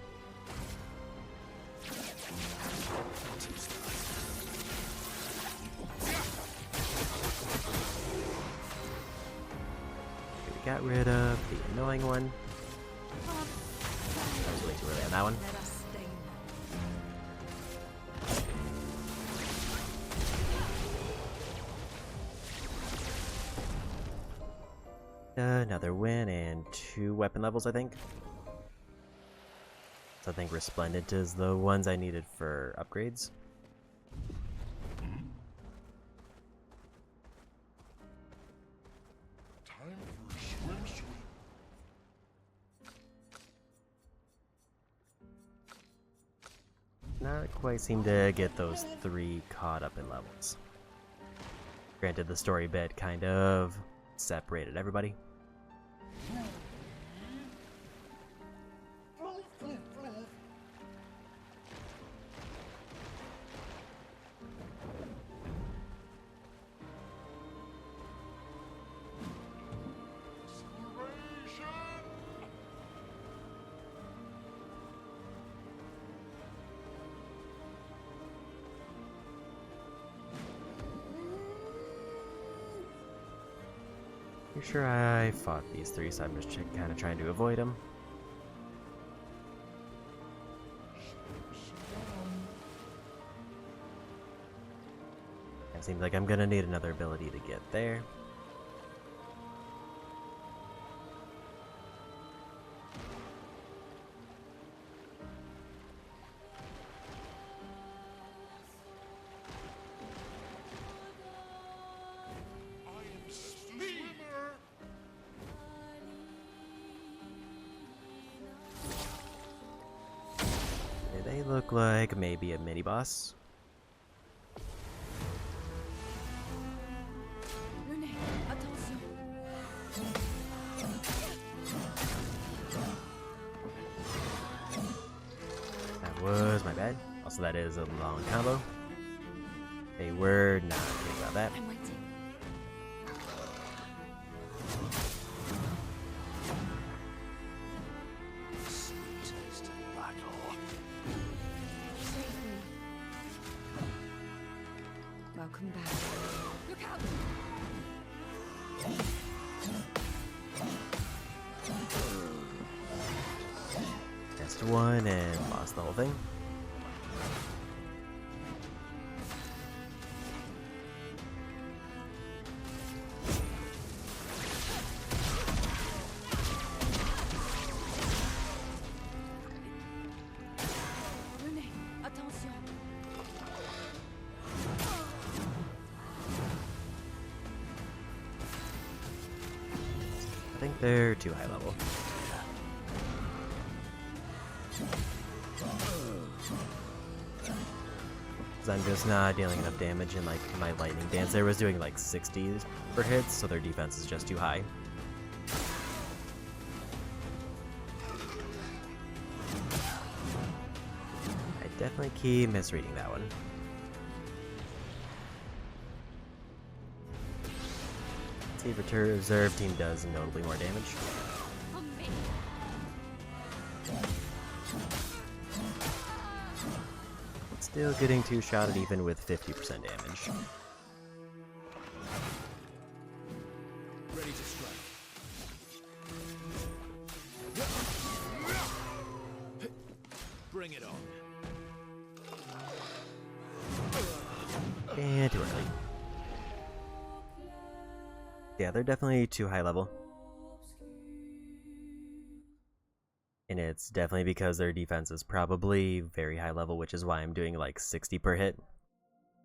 Got rid of the annoying one. That was way too early on that one. Let us stay Another win and 2 weapon levels, I think. So I think Resplendent is the ones I needed for upgrades. Not quite seem to get those 3 caught up in levels. Granted, the story bit kind of separated everybody. Pretty sure I fought these 3, so I'm just kind of trying to avoid them. It seems like I'm gonna need another ability to get there. They look like maybe a mini boss. That was my bad. Also, that is a long combo. They were not kidding about that. Welcome back. Look out! Just one and lost the whole thing. I think they're too high level. Because I'm just not dealing enough damage, and like my lightning dance there was doing like 60 per hits, so their defense is just too high. I definitely keep misreading that one. See if a reserve team does notably more damage. Still getting two-shotted even with 50% damage. Ready to strike. Bring it on. And too early. Yeah, they're definitely too high level. And it's definitely because their defense is probably very high level, which is why I'm doing like 60 per hit,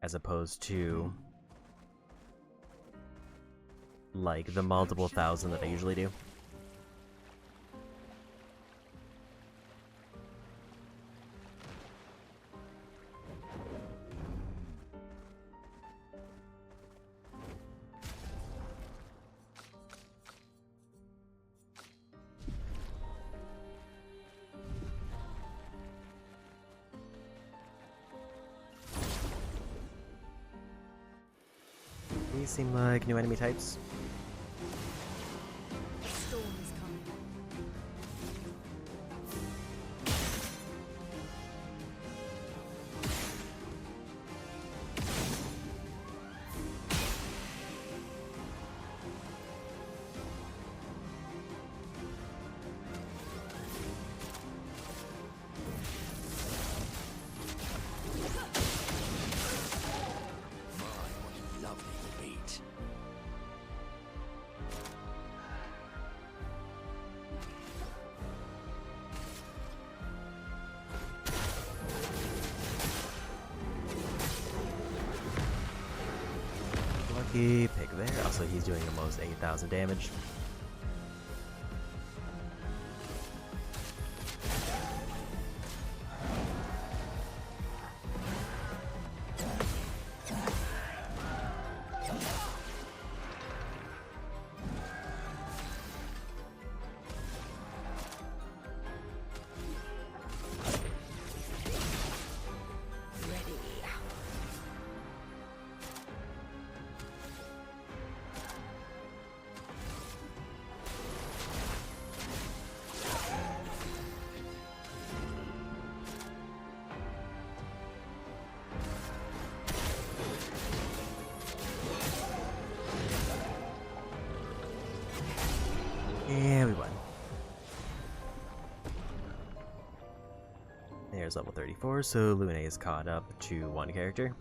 as opposed to like the multiple thousand that I usually do. These seem like new enemy types. Storm is coming. Lucky pick there. Also, he's doing almost 8,000 damage. And we won. There's level 34, so Lune is caught up to one character.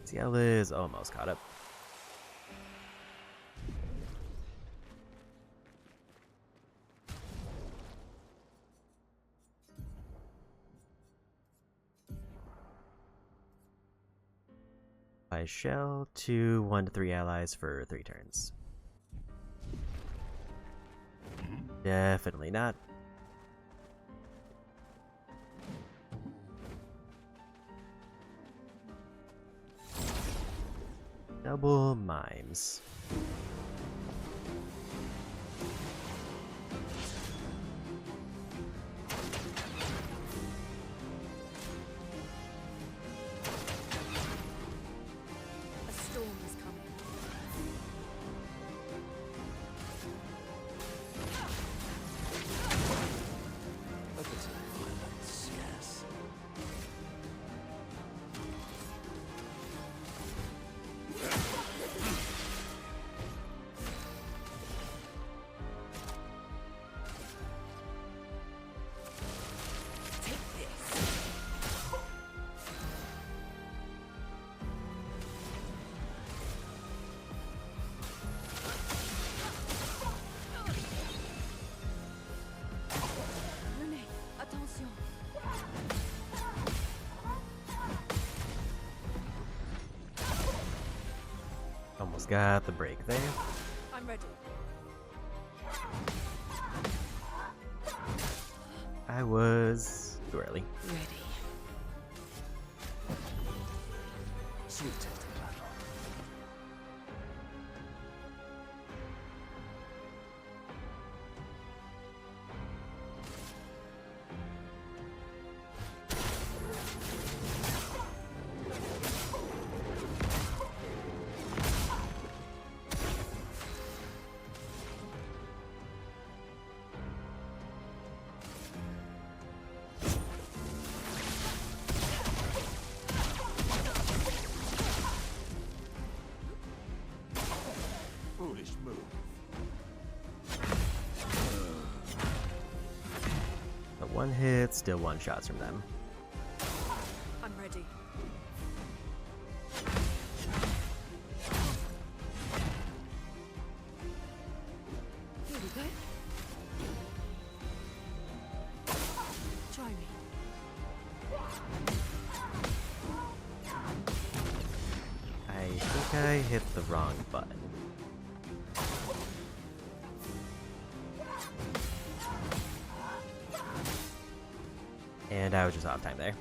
Ciel is almost caught up. By Shell to 1 to 3 allies for 3 turns. Definitely not. Double mimes. A storm is coming. A bit of violence, yes. Take this. Lune, attention. Almost got the break there. I'm ready. I was too early. Ready. Sweet tasting battle. Foolish move. But one hit, still one shots from them. I'm ready. Here we go. Try me. I think I hit the wrong button. And I was just off time there.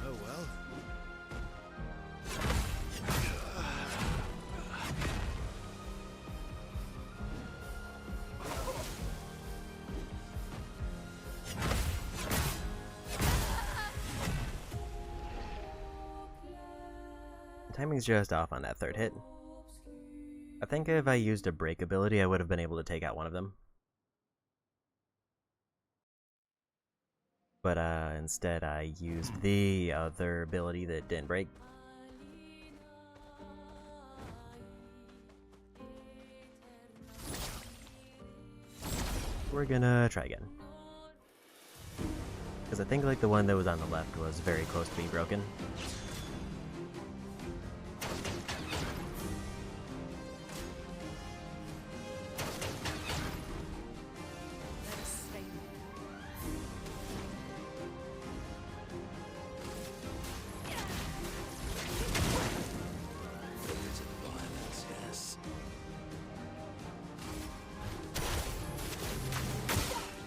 Oh well. Timing's just off on that third hit. I think if I used a break ability, I would have been able to take out one of them. But instead I used the other ability that didn't break. We're gonna try again. Because I think like the one that was on the left was very close to being broken.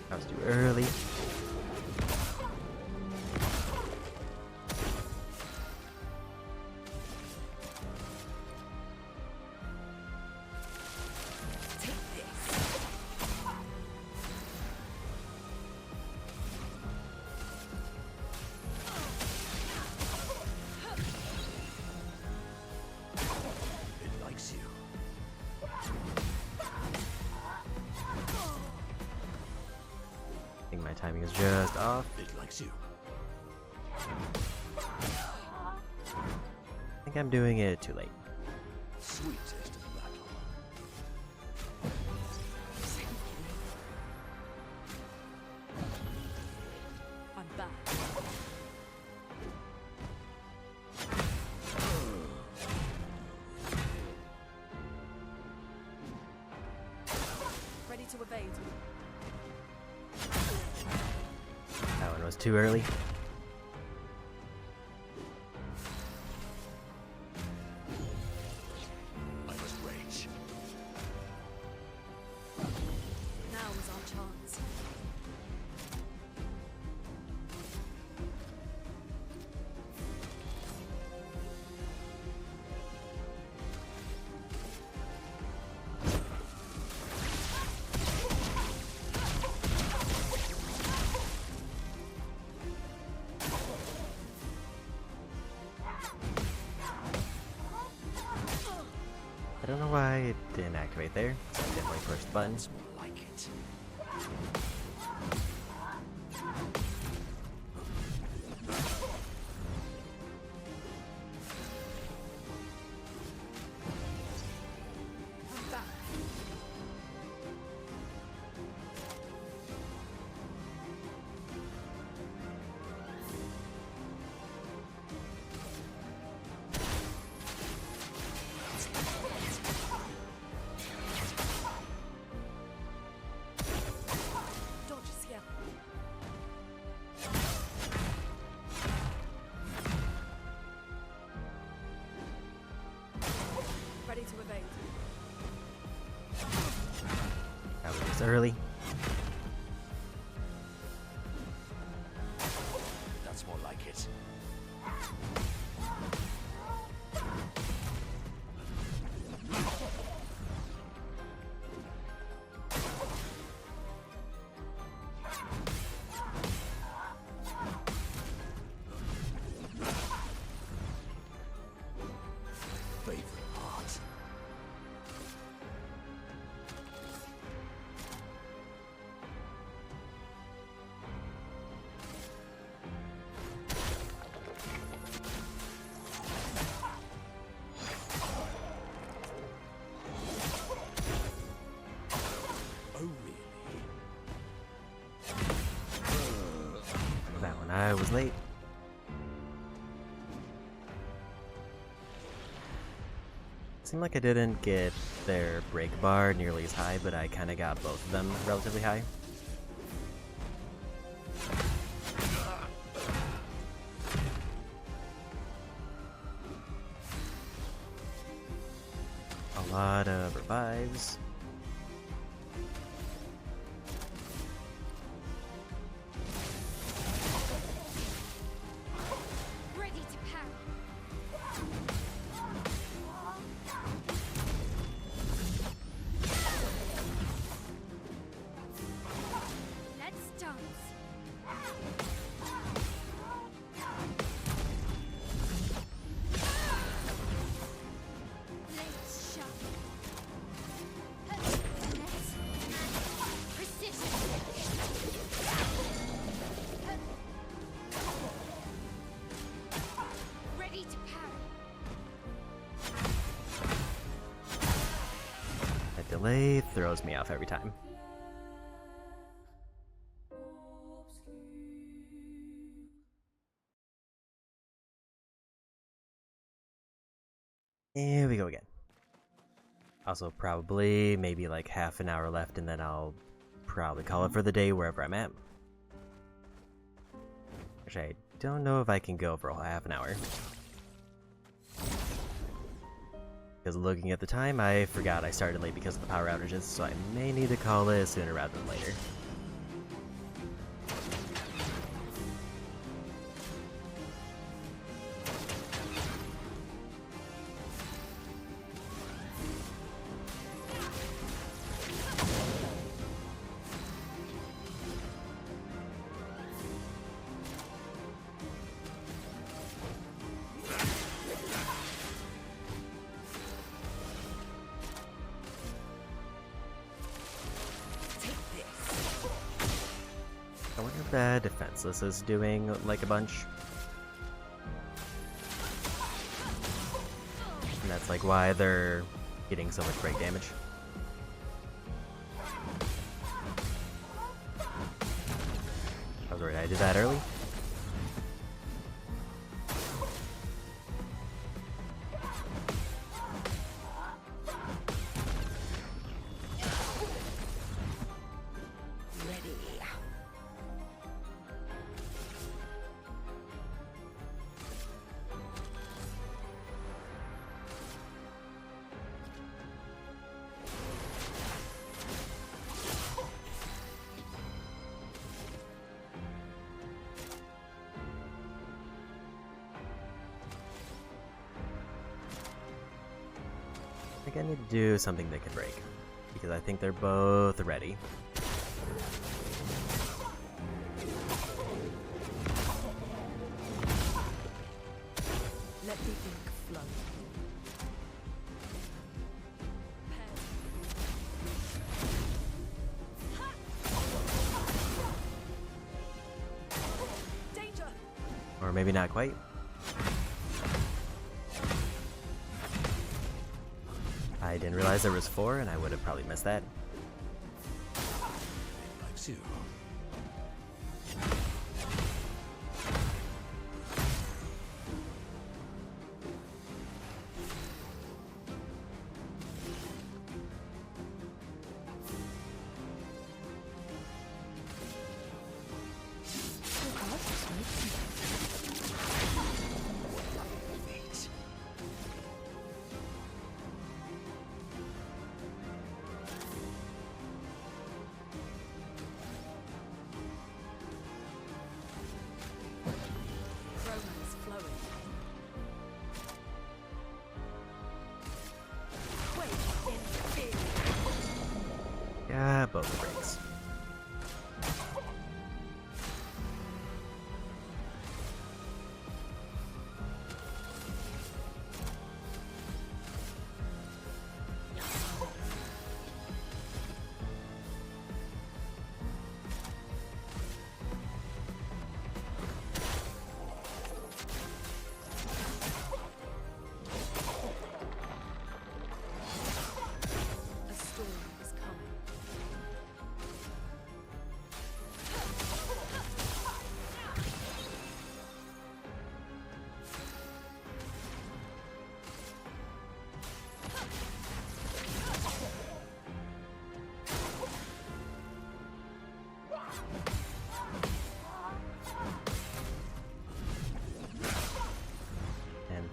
I was too early. It likes you. I think my timing is just off. It likes you. I think I'm doing it too late. Sweet taste of battle. I'm back. Ready to evade. That one was too early. I must rage. Now is our chance. I don't know why it didn't activate there. I definitely pushed the button. It's more like it. I'm back. Dodge scale. Ready to evade. That was just early. That's more like it. I was late. Seemed like I didn't get their break bar nearly as high, but I kind of got both of them relatively high. A lot of revives. Ready to parry. Let's dance. Blades sharp. Finesse and precision. Ready to parry. That delay throws me off every time. Here we go again. Also, probably maybe like half an hour left, and then I'll probably call it for the day wherever I'm at. Actually, I don't know if I can go for a whole half an hour. Because looking at the time, I forgot I started late because of the power outages, so I may need to call it sooner rather than later. I wonder if that defenseless is doing like a bunch. And that's like why they're getting so much break damage. I was worried I did that early. I think I need to do something that can break, because I think they're both ready. Let the ink flow. Danger! Or maybe not quite. I didn't realize there was 4, and I would have probably missed that. Likes you.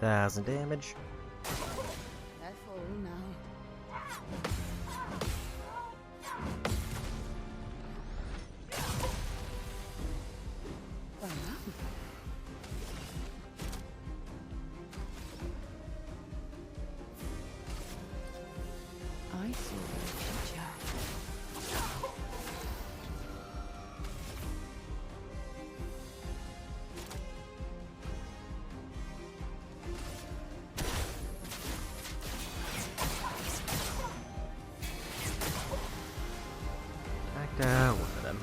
3,000 damage. Careful now. Well done. I saw the future. Knocked out one of them.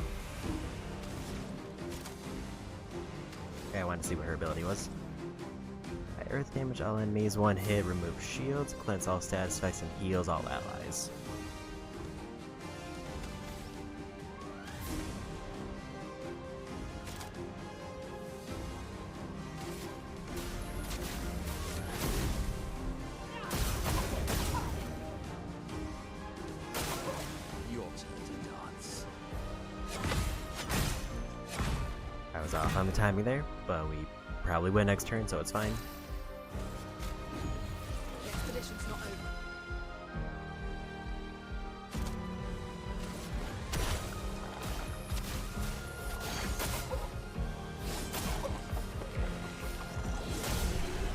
Okay, I wanted to see what her ability was. By earth damage, all enemies, one hit, remove shields, cleanse all status effects, and heals all allies. Your turn to dance. I was off on the timing there, but we probably win next turn, so it's fine. The expedition's not over.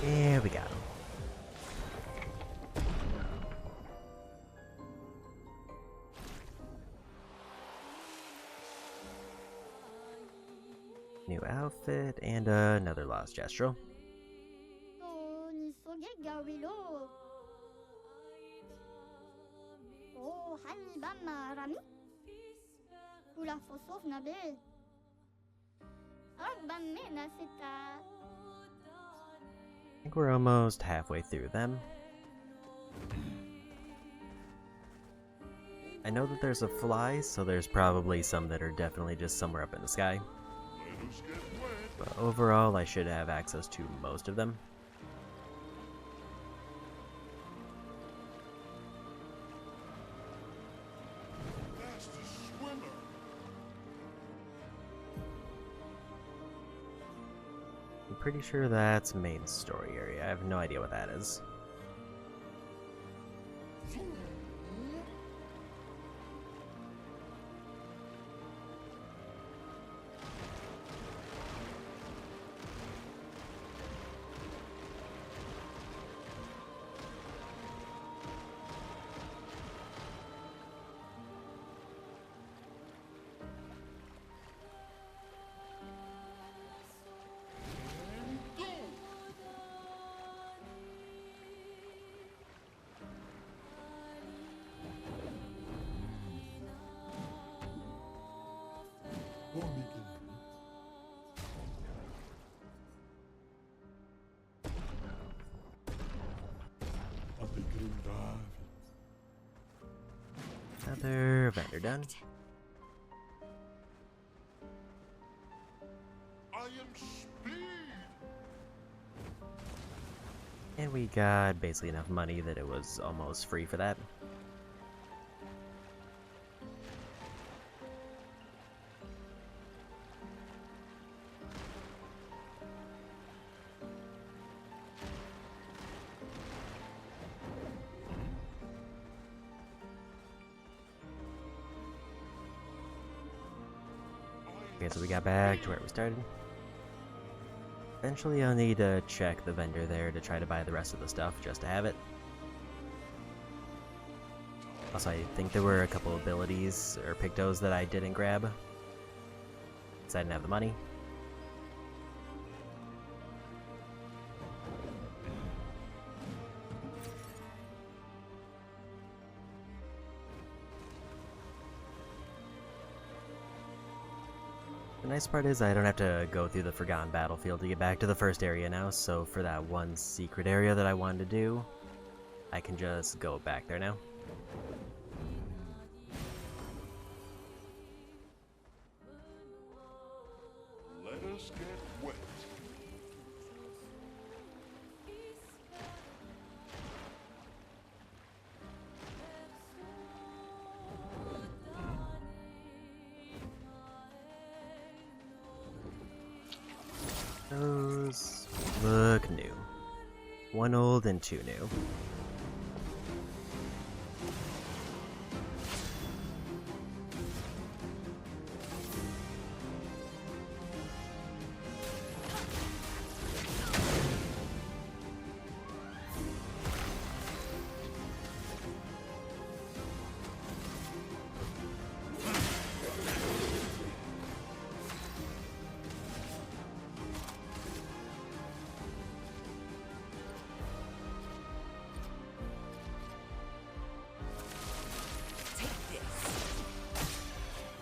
Yeah, we got him. New outfit and another lost gestural. 또 니 속에 가위로 오 한이밤 마라미 Pula fosof na bel Arban mena sita I think we're almost halfway through them. I know that there's a fly, so there's probably some that are definitely just somewhere up in the sky. But overall, I should have access to most of them. That's the swimmer. I'm pretty sure that's main story area. I have no idea what that is. Another vendor done. I am speed. And we got basically enough money that it was almost free for that. Okay, so we got back to where we started. Eventually I'll need to check the vendor there to try to buy the rest of the stuff, just to have it. Also, I think there were a couple abilities or pictos that I didn't grab, because I didn't have the money. The nice part is I don't have to go through the Forgotten Battlefield to get back to the first area now, so for that one secret area that I wanted to do, I can just go back there now. Let us get wet. Those look new. 1 old and 2 new.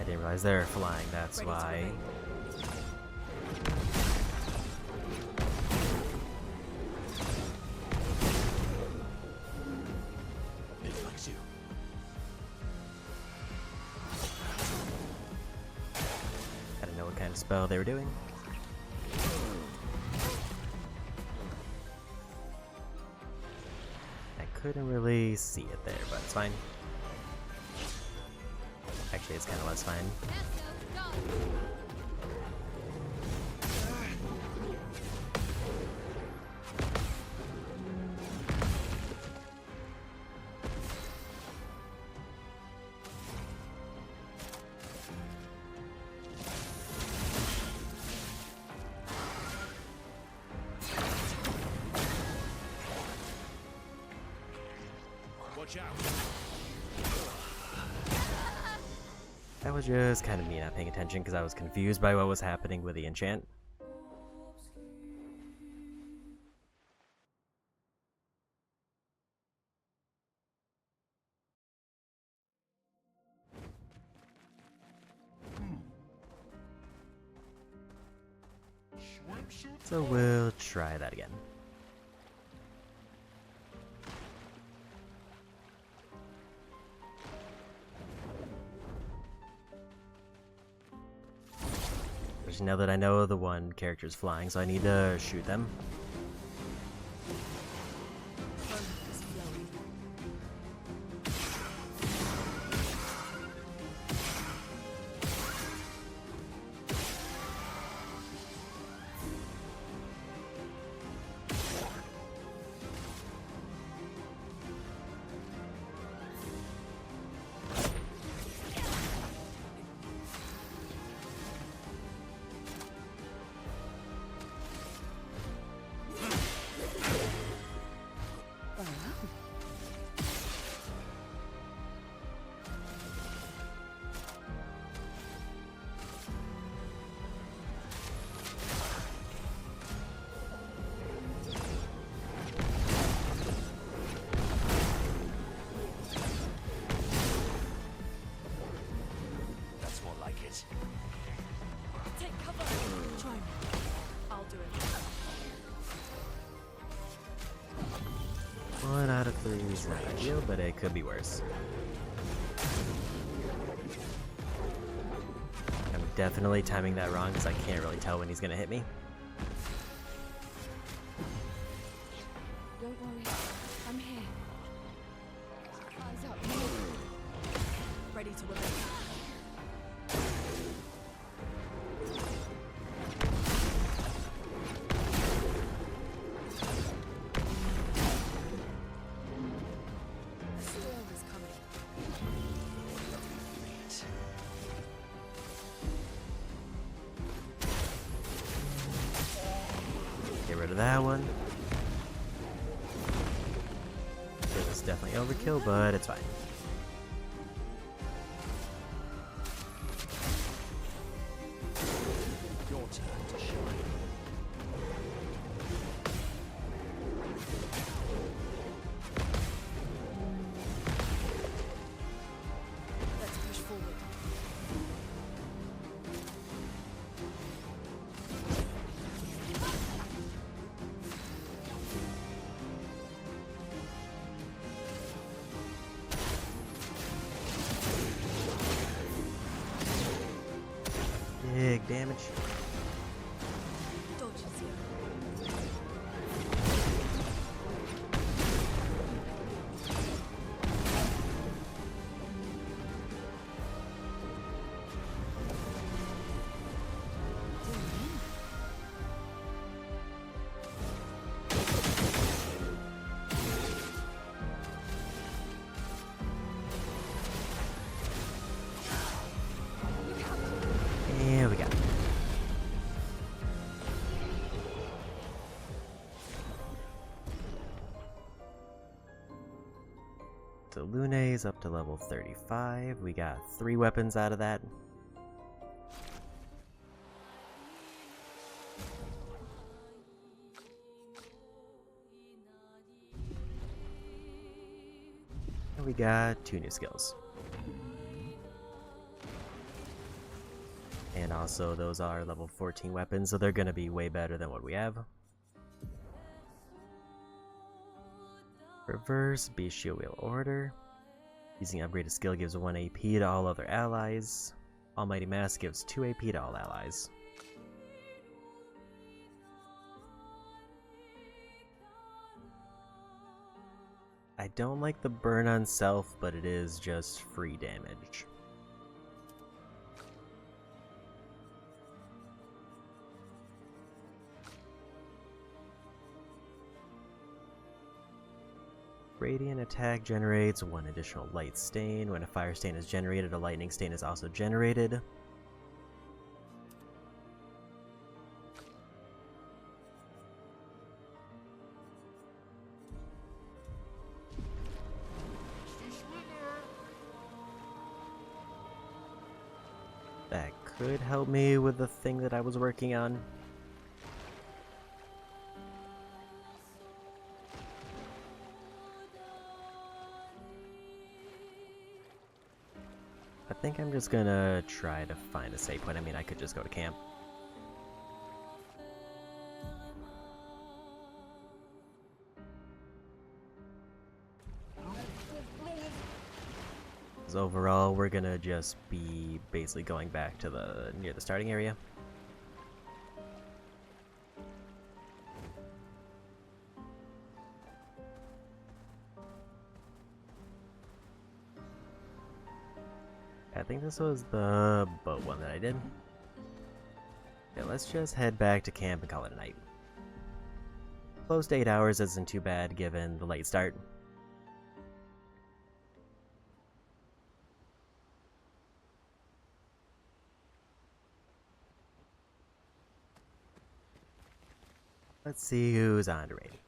I didn't realize they're flying, that's why. It likes you. I didn't know what kind of spell they were doing. I couldn't really see it there, but it's fine. Actually, it's kind of less fine. Watch out. That was just kind of me not paying attention because I was confused by what was happening with the enchant. So we'll try that again. Just now that I know the one character's flying, so I need to shoot them. Take cover. Try me. I'll do it. 1 out of 3 is not ideal, but it could be worse. I'm definitely timing that wrong because I can't really tell when he's gonna hit me. Don't worry, I'm here. Eyes up. Ready to whip it. Get rid of that one. It was definitely overkill, but it's fine. Your turn to shine. Let's push forward. Big damage. Dodge zero. So Lune's up to level 35. We got 3 weapons out of that. And we got 2 new skills. And also those are level 14 weapons, so they're going to be way better than what we have. Reverse Bestial Wheel Order. Using upgraded skill gives 1 AP to all other allies. Almighty Mask gives 2 AP to all allies. I don't like the burn on self, but it is just free damage. Radiant attack generates 1 additional light stain. When a fire stain is generated, a lightning stain is also generated. That could help me with the thing that I was working on. I think I'm just gonna try to find a save point. I mean, I could just go to camp. Because overall, we're gonna just be basically going back to near the starting area. I think this was the boat one that I did. Yeah, let's just head back to camp and call it a night. Close to 8 hours isn't too bad given the late start. Let's see who's on to raid.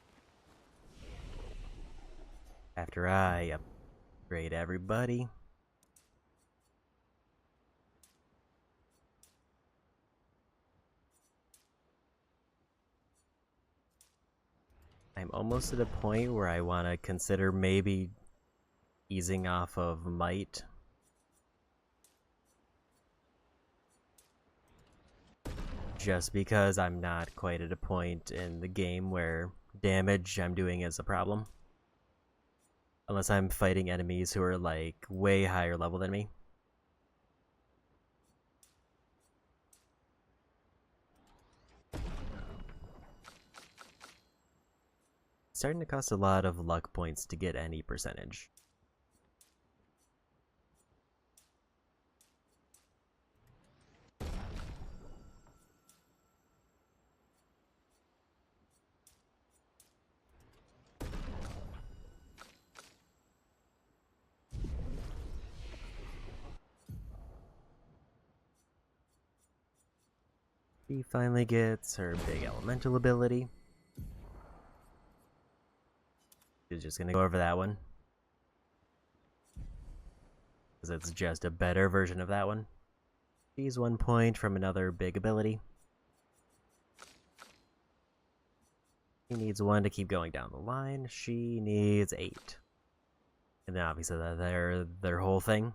After I upgrade everybody. I'm almost at a point where I want to consider maybe easing off of might. Just because I'm not quite at a point in the game where damage I'm doing is a problem. Unless I'm fighting enemies who are like way higher level than me. Starting to cost a lot of luck points to get any percentage. She finally gets her big elemental ability. She's just gonna go over that one. Because it's just a better version of that one. She's 1 point from another big ability. He needs 1 to keep going down the line. She needs 8. And then obviously their whole thing.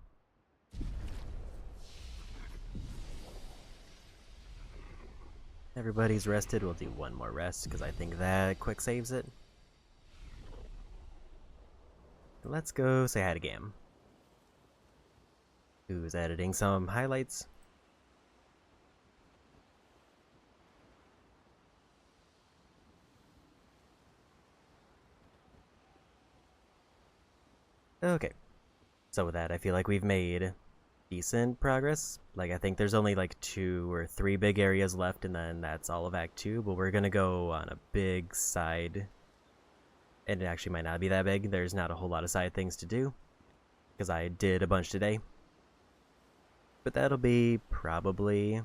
Everybody's rested. We'll do 1 more rest because I think that quick saves it. Let's go say hi to Gam, who's editing some highlights. Okay, so with that, I feel like we've made decent progress. Like, I think there's only like 2 or 3 big areas left, and then that's all of Act 2, but we're gonna go on a big side. And it actually might not be that big. There's not a whole lot of side things to do, because I did a bunch today. But that'll be probably...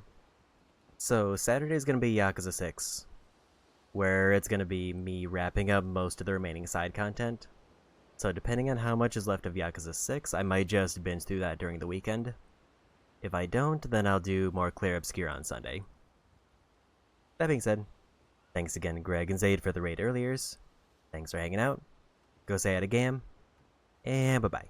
So, Saturday's gonna be Yakuza 6, where it's gonna be me wrapping up most of the remaining side content. So depending on how much is left of Yakuza 6, I might just binge through that during the weekend. If I don't, then I'll do more Clair Obscur on Sunday. That being said, thanks again Greg and Zaid for the raid earliers. Thanks for hanging out. Go say hi to Gam, and bye-bye.